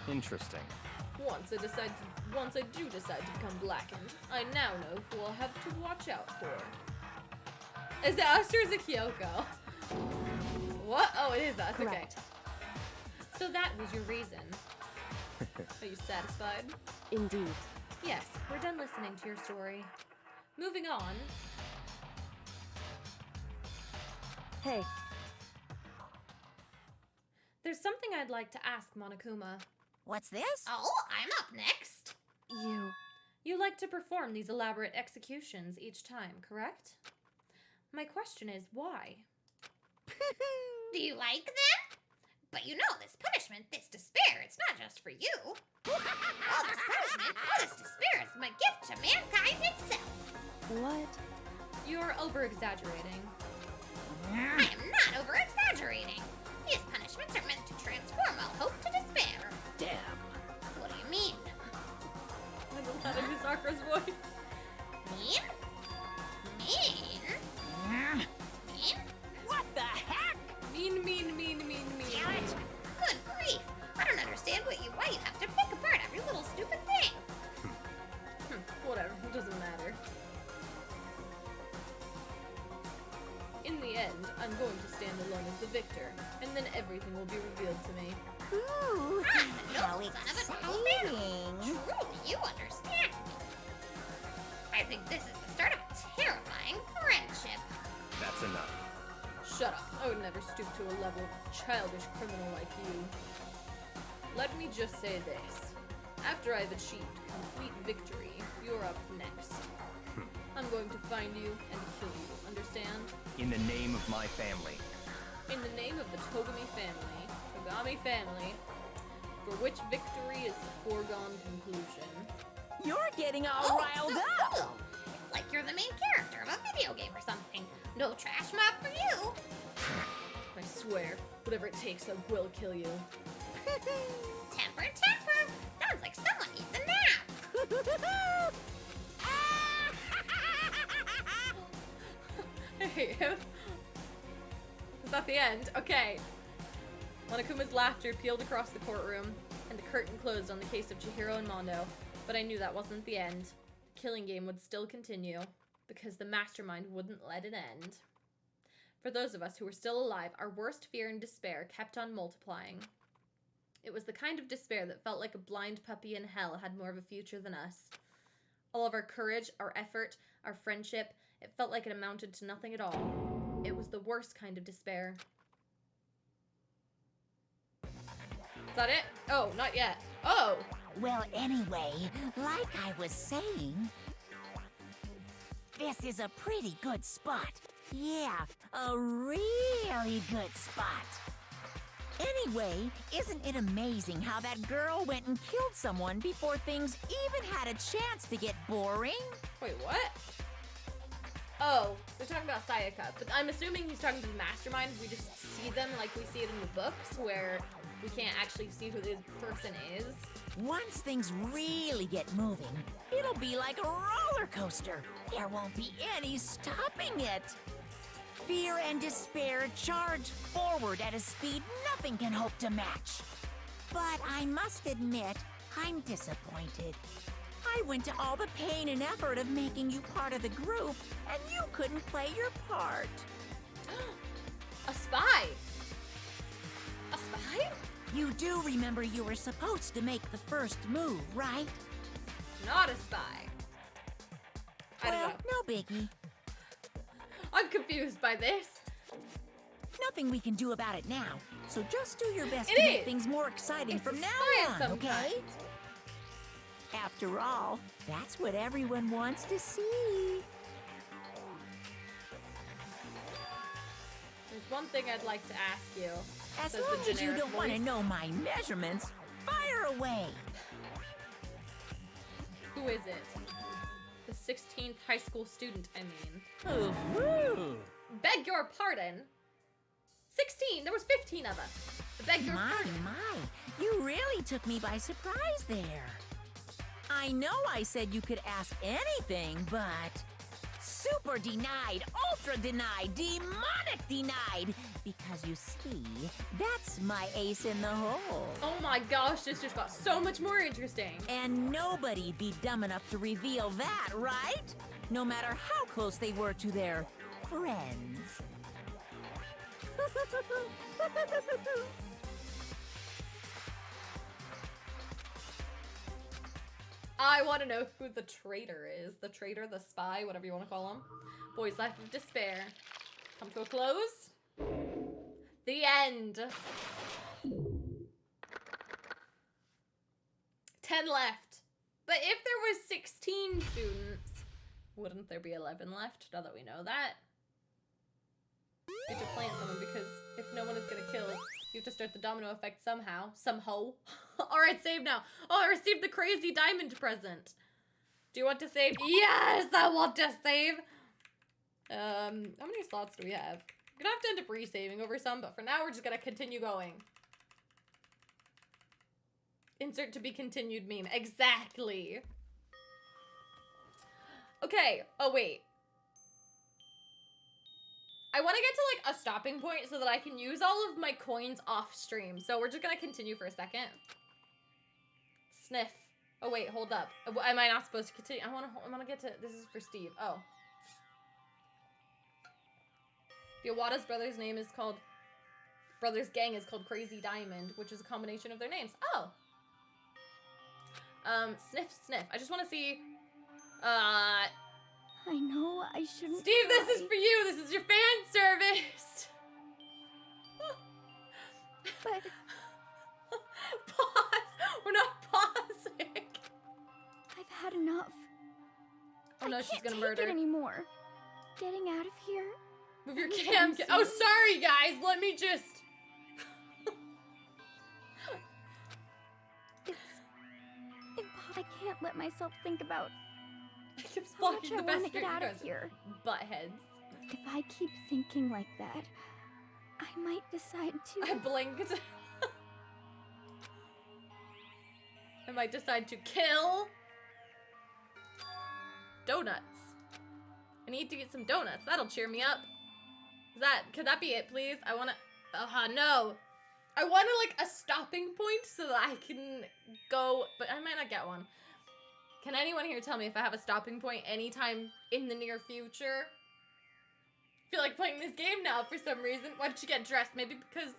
[SPEAKER 11] Interesting.
[SPEAKER 1] Once I do decide to become blackened, I now know who I'll have to watch out for. Is it us or is it Kyoko? What? Oh, it is us.
[SPEAKER 9] Correct.
[SPEAKER 1] Okay. So that was your reason. Are you satisfied?
[SPEAKER 9] Indeed.
[SPEAKER 1] Yes, we're done listening to your story. Moving on.
[SPEAKER 9] Hey.
[SPEAKER 1] There's something I'd like to ask Monokuma.
[SPEAKER 4] What's this?
[SPEAKER 2] Oh, I'm up next.
[SPEAKER 1] You like to perform these elaborate executions each time, correct? My question is, why?
[SPEAKER 2] Do you like them? But you know this punishment, this despair, it's not just for you. All this punishment, all this despair is my gift to mankind itself.
[SPEAKER 9] What?
[SPEAKER 1] You're over-exaggerating.
[SPEAKER 2] I am not over-exaggerating. These punishments are meant to transform all hope to despair,
[SPEAKER 1] Sakura's voice.
[SPEAKER 2] Mean? Mean? Mean?
[SPEAKER 13] What the heck?
[SPEAKER 1] Mean.
[SPEAKER 2] Damn it. Good grief. I don't understand why you have to pick apart every little stupid thing.
[SPEAKER 1] Whatever, it doesn't matter. In the end, I'm going to stand alone as the victor, and then everything will be revealed to me.
[SPEAKER 4] Ooh, how exciting!
[SPEAKER 2] Truly, you understand. I think this is the start of a terrifying friendship.
[SPEAKER 11] That's enough.
[SPEAKER 1] Shut up. I would never stoop to a level of a childish criminal like you. Let me just say this. After I've achieved complete victory, you're up next. I'm going to find you and kill you, understand?
[SPEAKER 11] In the name of my family.
[SPEAKER 1] In the name of the Togami family, for which victory is a foregone conclusion.
[SPEAKER 13] You're getting all riled up!
[SPEAKER 2] Cool. It's like you're the main character of a video game or something. No trash mob for you.
[SPEAKER 1] I swear, whatever it takes, I will kill you.
[SPEAKER 2] Temper. Sounds like someone needs a nap.
[SPEAKER 1] I hate him. Is that the end? Okay. Monokuma's laughter peeled across the courtroom, and the curtain closed on the case of Chihiro and Mondo, but I knew that wasn't the end. The killing game would still continue, because the mastermind wouldn't let it end. For those of us who were still alive, our worst fear and despair kept on multiplying. It was the kind of despair that felt like a blind puppy in hell had more of a future than us. All of our courage, our effort, our friendship, it felt like it amounted to nothing at all. It was the worst kind of despair. Is that it? Oh, not yet. Oh!
[SPEAKER 4] Well, anyway, like I was saying, this is a pretty good spot. Yeah, a really good spot. Anyway, isn't it amazing how that girl went and killed someone before things even had a chance to get boring?
[SPEAKER 1] Wait, what? Oh, they're talking about Sayaka, but I'm assuming he's talking to the mastermind. We just see them like we see it in the books, where we can't actually see who this person is.
[SPEAKER 4] Once things really get moving, it'll be like a roller coaster. There won't be any stopping it. Fear and despair charge forward at a speed nothing can hope to match. But I must admit, I'm disappointed. I went to all the pain and effort of making you part of the group, and you couldn't play your part.
[SPEAKER 1] A spy? A spy?
[SPEAKER 4] You do remember you were supposed to make the first move, right?
[SPEAKER 1] Not a spy. I don't know.
[SPEAKER 4] No biggie.
[SPEAKER 1] I'm confused by this.
[SPEAKER 4] Nothing we can do about it now, so just do your best
[SPEAKER 1] It
[SPEAKER 4] to make
[SPEAKER 1] is.
[SPEAKER 4] things more exciting
[SPEAKER 1] It's
[SPEAKER 4] from
[SPEAKER 1] a
[SPEAKER 4] now
[SPEAKER 1] spy of
[SPEAKER 4] on,
[SPEAKER 1] some
[SPEAKER 4] okay?
[SPEAKER 1] kind.
[SPEAKER 4] After all, that's what everyone wants to see.
[SPEAKER 1] There's one thing I'd like to ask you.
[SPEAKER 4] As
[SPEAKER 1] says
[SPEAKER 4] long
[SPEAKER 1] the
[SPEAKER 4] as you
[SPEAKER 1] generic
[SPEAKER 4] don't want to
[SPEAKER 1] voice.
[SPEAKER 4] know my measurements, fire away.
[SPEAKER 1] Who is it? The 16th high school student, I mean.
[SPEAKER 4] Oh,
[SPEAKER 1] Beg your pardon? 16! There was 15 of us. Beg your pardon.
[SPEAKER 4] My, you really took me by surprise there. I know I said you could ask anything, but super denied, ultra denied, demonic denied. Because you see, that's my ace in the hole.
[SPEAKER 1] Oh my gosh, this just got so much more interesting.
[SPEAKER 4] And nobody'd be dumb enough to reveal that, right? No matter how close they were to their friends.
[SPEAKER 1] I want to know who the traitor is. The traitor, the spy, whatever you want to call him. Boy's life of despair. Come to a close. The end. 10 left. But if there was 16 students, wouldn't there be 11 left, now that we know that? You have to plant someone, because if no one is going to kill, you have to start the domino effect somehow. Somehow. Alright, save now. Oh, I received the crazy diamond present. Do you want to save? Yes, I want to save. How many slots do we have? We're gonna have to end up resaving over some, but for now we're just gonna continue going. Insert to be continued meme. Exactly. Okay. Oh, wait. I want to get to, like, a stopping point so that I can use all of my coins off stream. So we're just going to continue for a second. Sniff. Oh, wait. Hold up. Am I not supposed to continue? I want to get to... This is for Steve. Oh. The Iwata's brothers' name is called... Brothers' gang is called Crazy Diamond, which is a combination of their names. Oh. Sniff, sniff. I just want to see...
[SPEAKER 10] I know I shouldn't
[SPEAKER 1] Steve,
[SPEAKER 10] cry.
[SPEAKER 1] this is for you. This is your fan service.
[SPEAKER 10] But...
[SPEAKER 1] Pause. We're not pausing.
[SPEAKER 10] I've had enough.
[SPEAKER 1] Oh no, she's gonna murder.
[SPEAKER 10] I can't take it anymore. Getting out of here.
[SPEAKER 1] Move your cam. Oh, sorry, guys. Let me just...
[SPEAKER 10] I can't let myself think about
[SPEAKER 1] I keep
[SPEAKER 10] how much
[SPEAKER 1] blocking
[SPEAKER 10] I
[SPEAKER 1] the
[SPEAKER 10] want
[SPEAKER 1] best
[SPEAKER 10] to get out of here.
[SPEAKER 1] Buttheads.
[SPEAKER 10] If I keep thinking like that, I might decide to...
[SPEAKER 1] I blinked. I might decide to kill donuts. I need to get some donuts. That'll cheer me up. Could that be it, please? I wanna, no. I wanna, like, a stopping point so that I can go, but I might not get one. Can anyone here tell me if I have a stopping point anytime in the near future? I feel like playing this game now for some reason. Why did you get dressed? Maybe because,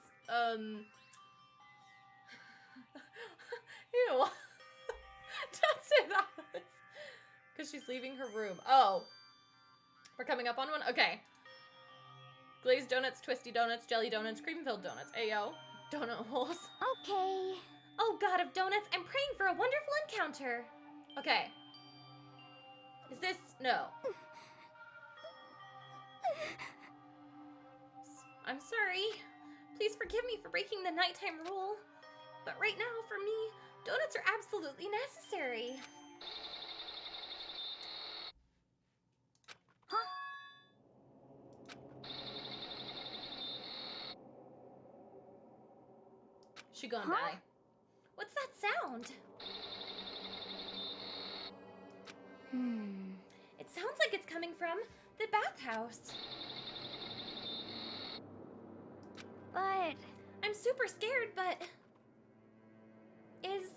[SPEAKER 1] ew. Don't say that. Because she's leaving her room. Oh. We're coming up on one? Okay. Glazed donuts, twisty donuts, jelly donuts, cream-filled donuts. Ayo. Donut holes.
[SPEAKER 16] Okay.
[SPEAKER 1] Oh, God of donuts, I'm praying for a wonderful encounter. Okay. Is this... No. I'm sorry. Please forgive me for breaking the nighttime rule. But right now, for me, donuts are absolutely necessary.
[SPEAKER 16] Huh?
[SPEAKER 1] She gonna die. What's that sound? It sounds like it's coming from the bathhouse.
[SPEAKER 16] But...
[SPEAKER 1] I'm super scared, but... Is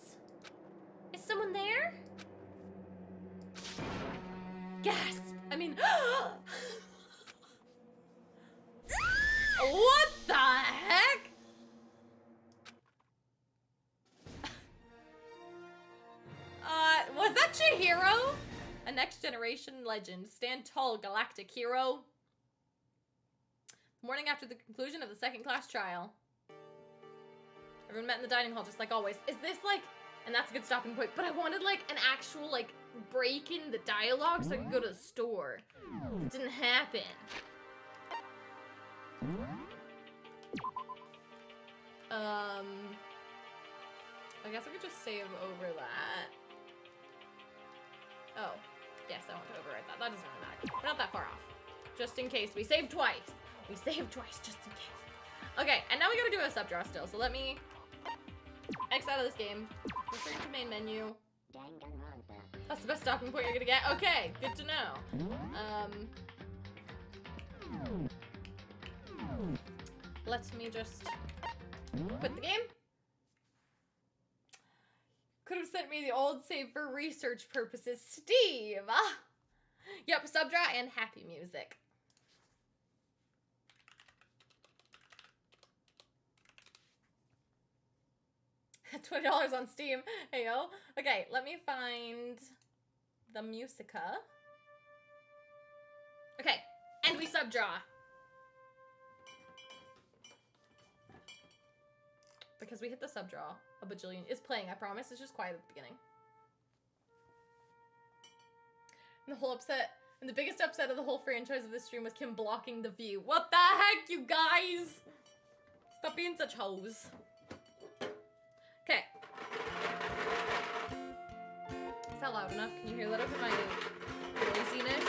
[SPEAKER 1] someone there? Gasp! I mean... What the heck? Was that Chihiro? A next generation legend. Stand tall, galactic hero. Morning after the conclusion of the second class trial. Everyone met in the dining hall just like always. Is this like, and that's a good stopping point, but I wanted like an actual like break in the dialogue so I could go to the store. It didn't happen. I guess I could just save over that. Oh, yes, I want to overwrite that. That doesn't really matter. We're not that far off. Just in case. We saved twice. We saved twice, just in case. Okay, and now we gotta do a sub draw still. So let me X out of this game. Return to main menu. That's the best stopping point you're gonna get. Okay, good to know. Let me just quit the game. Could have sent me the old save for research purposes. Steve! Yep, sub draw and happy music. $20 on Steam. Hey yo. Okay, let me find the musica. Okay, and we sub draw. Because we hit the sub draw a bajillion. It's playing, I promise. It's just quiet at the beginning. And the whole upset, and the biggest upset of the whole franchise of this stream was Kim blocking the view. What the heck, you guys? Stop being such hoes. Okay. Is that loud enough? Can you hear that over my noisiness?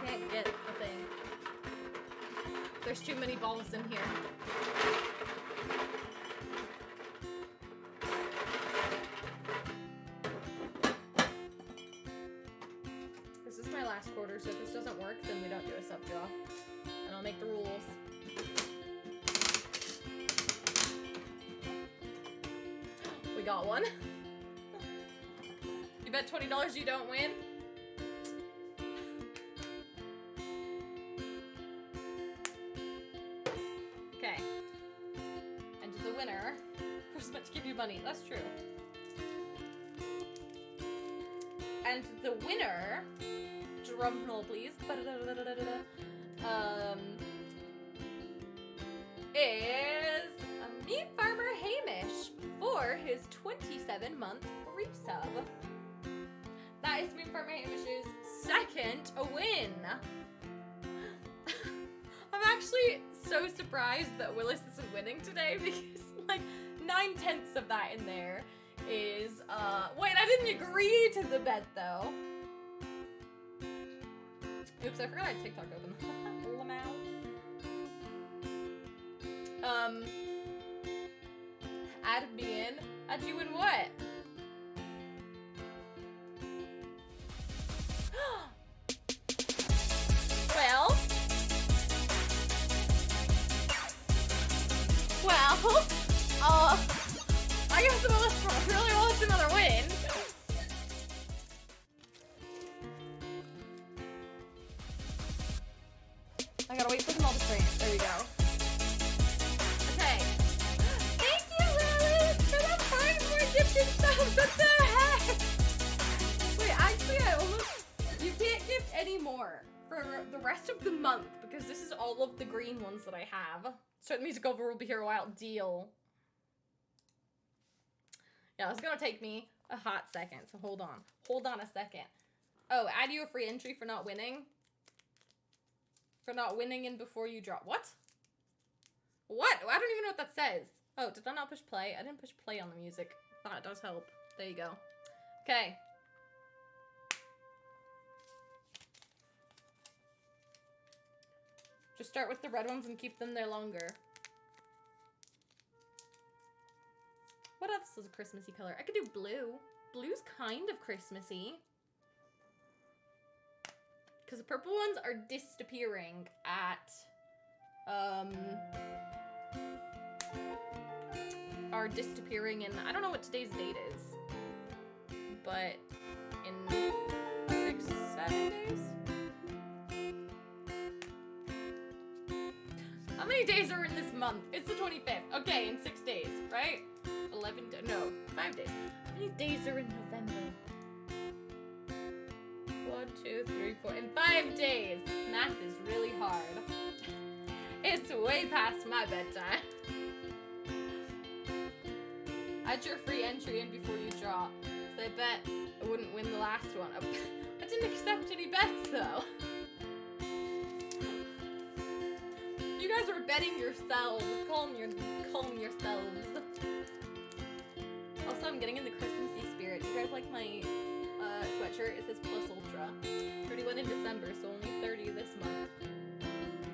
[SPEAKER 1] Can't get a thing. There's too many balls in here. order, so if this doesn't work, then we don't do a sub draw. And I'll make the rules. We got one. You bet $20 you don't win? Okay. And the winner, we're supposed to give you money. That's true. And the winner, drum roll please, is Meat Farmer Hamish for his 27-month resub. That is Meat Farmer Hamish's second win. I'm actually so surprised that Willis isn't winning today because like 9/10 of that in there is, wait, I didn't agree to the bet though. Oops, I forgot I had TikTok open. Add me in. Add you in what? Well, I guess Willis really wants another win. I gotta wait for them all to train. There we go. Okay. Thank you, Willis, for the 5 more gifted subs. What the heck? Wait, actually, you can't gift any more for the rest of the month because this is all of the green ones that I have. Certain music over will be here a while. Deal. Yeah, it's gonna take me a hot second, so hold on. Hold on a second. Oh, add you a free entry for not winning? For not winning in before you drop. What? What? I don't even know what that says. Oh, did I not push play? I didn't push play on the music. That does help. There you go. Okay. Just start with the red ones and keep them there longer. What else is a Christmassy color? I could do blue. Blue's kind of Christmassy. Because the purple ones are disappearing at, in, I don't know what today's date is, but in 6-7 days? How many days are in this month? It's the 25th. Okay, in 6 days, right? 5 days. How many days are in November? 1, 2, 3, 4. In 5 days. Math is really hard. It's way past my bedtime. Add your free entry in before you draw. So I bet I wouldn't win the last one. I didn't accept any bets though. You guys are betting yourselves. Calm yourselves. Also, I'm getting in the Christmassy spirit. You guys like my sweatshirt? It says Plus Ultra. 31 in December, so only 30 this month.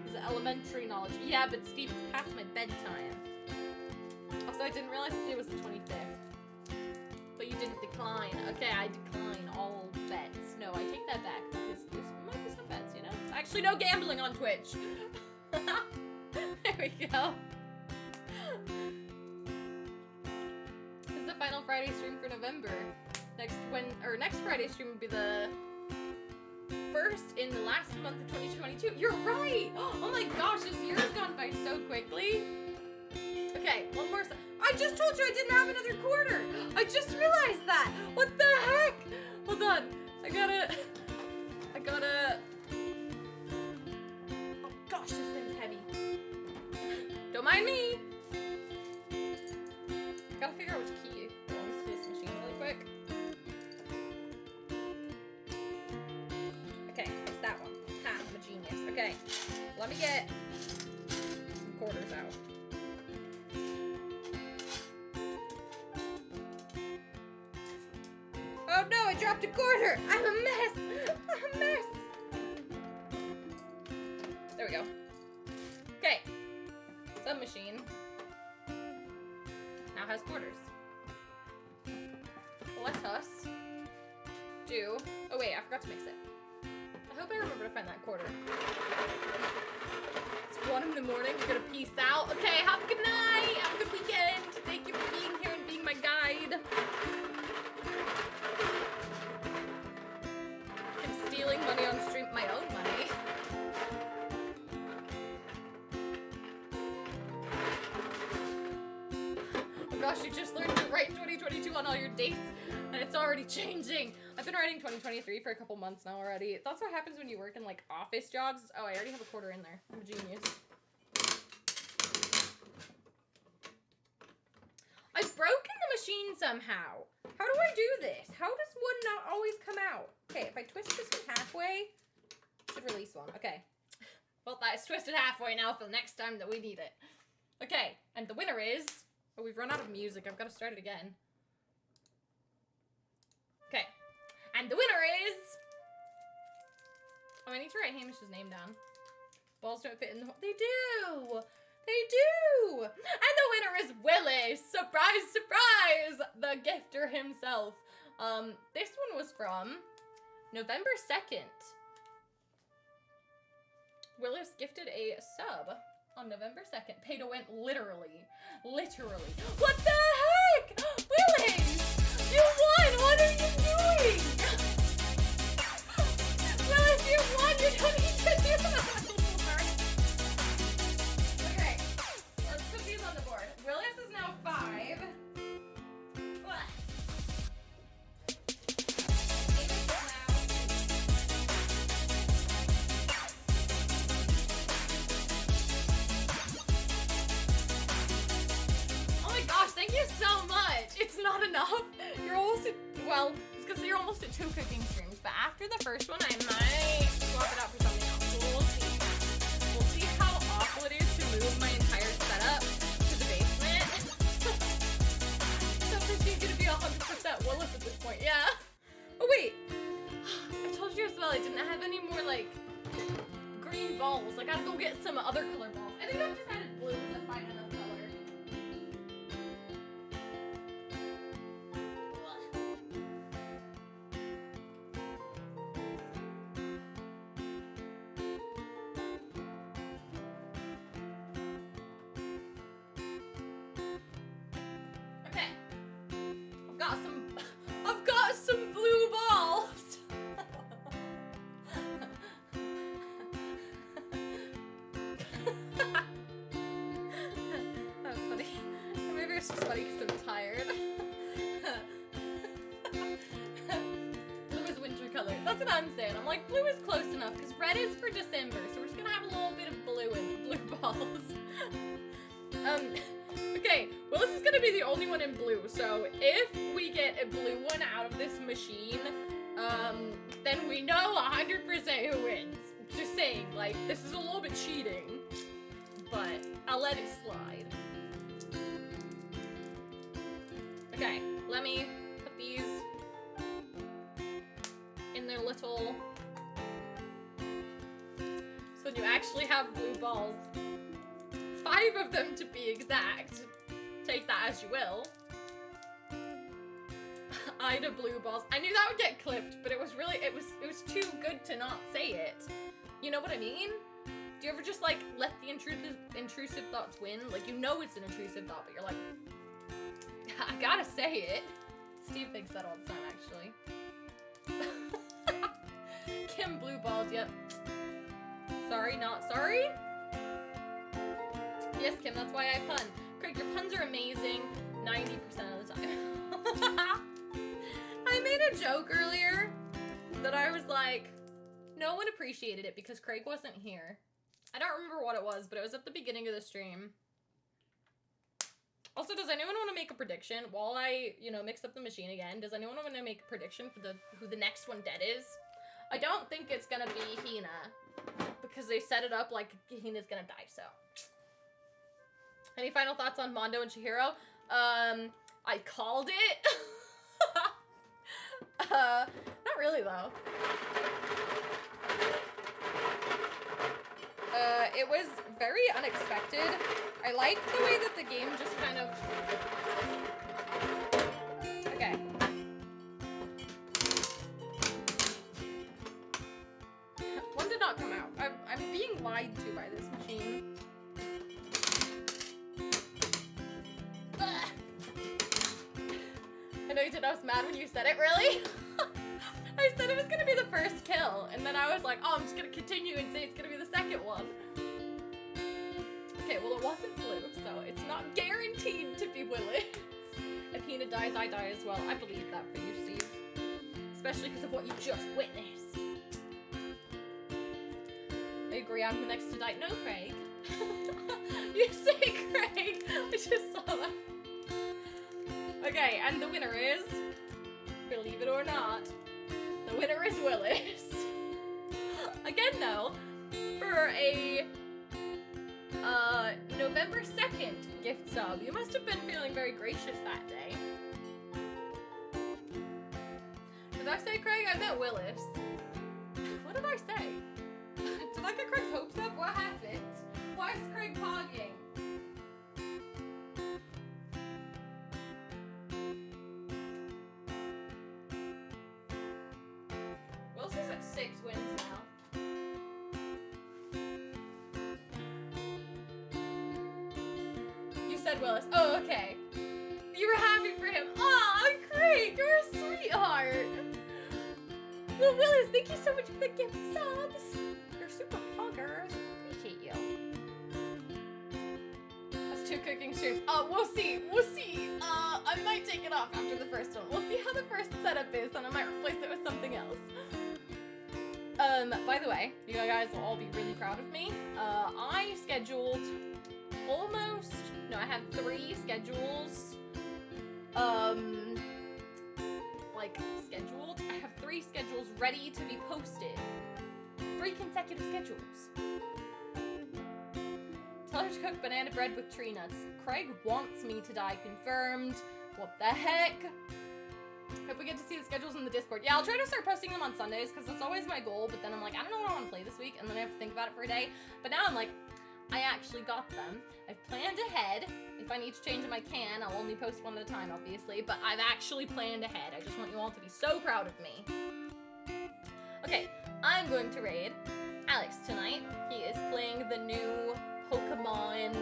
[SPEAKER 1] This is elementary knowledge. Yeah, but Steve, it's past my bedtime. Also, I didn't realize today was the 25th. But you didn't decline. Okay, I decline all bets. No, I take that back because there might be some bets, you know? Actually, no gambling on Twitch. There we go. This is the final Friday stream for November. Next Friday stream will be the first in the last month of 2022. You're right! Oh my gosh, this year has gone by so quickly. Okay, one more. I just told you I didn't have another quarter. I just realized that. What the heck? Hold on. I gotta. Oh gosh, this thing's heavy. Don't mind me. Gotta figure out which key belongs to this machine really quick. Okay, it's that one. Ha, I'm a genius. Okay, let me get some quarters out. Oh no, I dropped a quarter! I'm a mess! I'm a mess! There we go. Okay. Submachine now has quarters. Let us do... Oh wait, I forgot to mix it. hope I remember to find that quarter. It's 1 in the morning. We're gonna peace out. Okay, have a good night. Have a good weekend. Thank you for being here and being my guide. I'm stealing money on stream, my own money. Oh gosh, you just learned to write 2022 on all your dates, and it's already changing. I've been writing 2023 for a couple months now already. That's what happens when you work in like office jobs. Oh, I already have a quarter in there. I'm a genius. I've broken the machine somehow. How do I do this? How does one not always come out? Okay, if I twist this one halfway, I should release one. Okay. Well, that's twisted halfway now for the next time that we need it. Okay, and the winner is... Oh, we've run out of music. I've got to start it again. Okay. And the winner is... Oh, I need to write Hamish's name down. Balls don't fit in the hole. They do! They do! And the winner is Willis! Surprise, surprise! The gifter himself. This one was from November 2nd. Willis gifted a sub on November 2nd. Pedo went literally. Literally. What the heck? Willis! You won! What are you doing? Willis, you won! You don't need to do that anymore. Okay. Let's put these on the board. Willis is now 5. Thank you so much. It's not enough. You're almost at, well, it's because you're almost at 2 cooking streams, but after the first one, I might swap it out for something else. So we'll see. We'll see how awful it is to move my entire setup to the basement. So she's gonna be 100% Willis at this point. Yeah. Oh wait. I told you as well. I didn't have any more like green balls. I gotta go get some other color balls. I think I've just added blue to find enough color. I've got some blue balls. That was funny. Maybe it's just funny because I'm tired. Blue is winter color. That's what I'm saying. I'm like, blue is close enough because red is for December, so we're just gonna have a little bit of blue and blue balls. Okay, well this is gonna be the only one in blue, so if we get a blue one out of this machine, then we know 100% who wins. Just saying, like, this is a little bit cheating, but I'll let it slide. Okay, let me put these in their little... So you actually have blue balls. 5 of them to be exact. Take that as you will. Ida blue balls. I knew that would get clipped, but it was too good to not say it. You know what I mean? Do you ever just like let the intrusive thoughts win? Like, you know it's an intrusive thought, but you're like, I gotta say it. Steve thinks that all the time, actually. Kim blue balls, yep. Sorry, not sorry? Yes, Kim, that's why I pun. Craig, your puns are amazing 90% of the time. I made a joke earlier that I was like, no one appreciated it because Craig wasn't here. I don't remember what it was, but it was at the beginning of the stream. Also, does anyone want to make a prediction while I, mix up the machine again? Does anyone want to make a prediction for who the next one dead is? I don't think it's gonna be Hina because they set it up like Hina's gonna die, so. Any final thoughts on Mondo and Chihiro? I called it. Not really though. It was very unexpected. I like the way that the game just kind of... Okay. noted I was mad when you said it, really? I said it was gonna be the first kill, and then I was like, oh, I'm just gonna continue and say it's gonna be the second one. Okay, well, it wasn't Blue, so it's not guaranteed to be Willis. If Hina dies, I die as well. I believe that for you, Steve. Especially because of what you just witnessed. I agree, I'm the next to die. No, Craig. You say Craig. I just saw that. Okay, and the winner is, believe it or not, the winner is Willis. Again, though, for a November 2nd gift sub, you must have been feeling very gracious that day. Did I say Craig? I meant Willis. What did I say? Did I get Craig's hopes up? What happened? Why is Craig pogging? Willis is at 6 wins now. You said Willis. Oh, okay. You were happy for him. Aw, Craig, you're a sweetheart. Well, Willis, thank you so much for the gift subs. You're super poggers. Appreciate you. That's 2 cooking streams. We'll see. We'll see. I might take it off after the first one. We'll see how the first setup is, and I might replace it with something else. By the way, you guys will all be really proud of me. I scheduled almost, no, I had 3 schedules, scheduled. I have 3 schedules ready to be posted. 3 consecutive schedules. Tell her to cook banana bread with tree nuts. Craig wants me to die, confirmed. What the heck? Hope we get to see the schedules in the Discord. Yeah, I'll try to start posting them on Sundays, because that's always my goal, but then I'm like, I don't know what I want to play this week, and then I have to think about it for a day. But now I'm like, I actually got them. I've planned ahead. If I need to change them, I can. I'll only post one at a time, obviously, but I've actually planned ahead. I just want you all to be so proud of me. Okay, I'm going to raid Alex tonight. He is playing the new Pokemon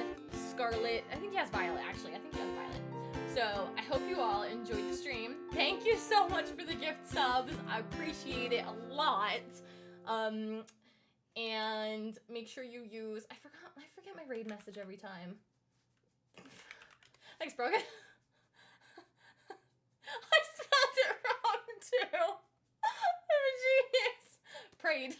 [SPEAKER 1] Scarlet. I think he has Violet, actually. I think he has Violet. So, I hope you all enjoyed the stream. Thank you so much for the gift subs. I appreciate it a lot. And make sure you use, I forget my raid message every time. Thanks, Brogan. I spelled it wrong too. I'm a genius. Prayed.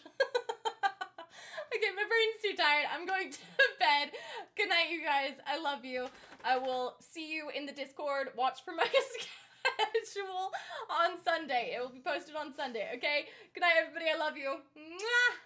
[SPEAKER 1] Okay, my brain's too tired. I'm going to bed. Good night, you guys. I love you. I will see you in the Discord. Watch for my schedule on Sunday. It will be posted on Sunday, okay? Good night, everybody. I love you. Mwah!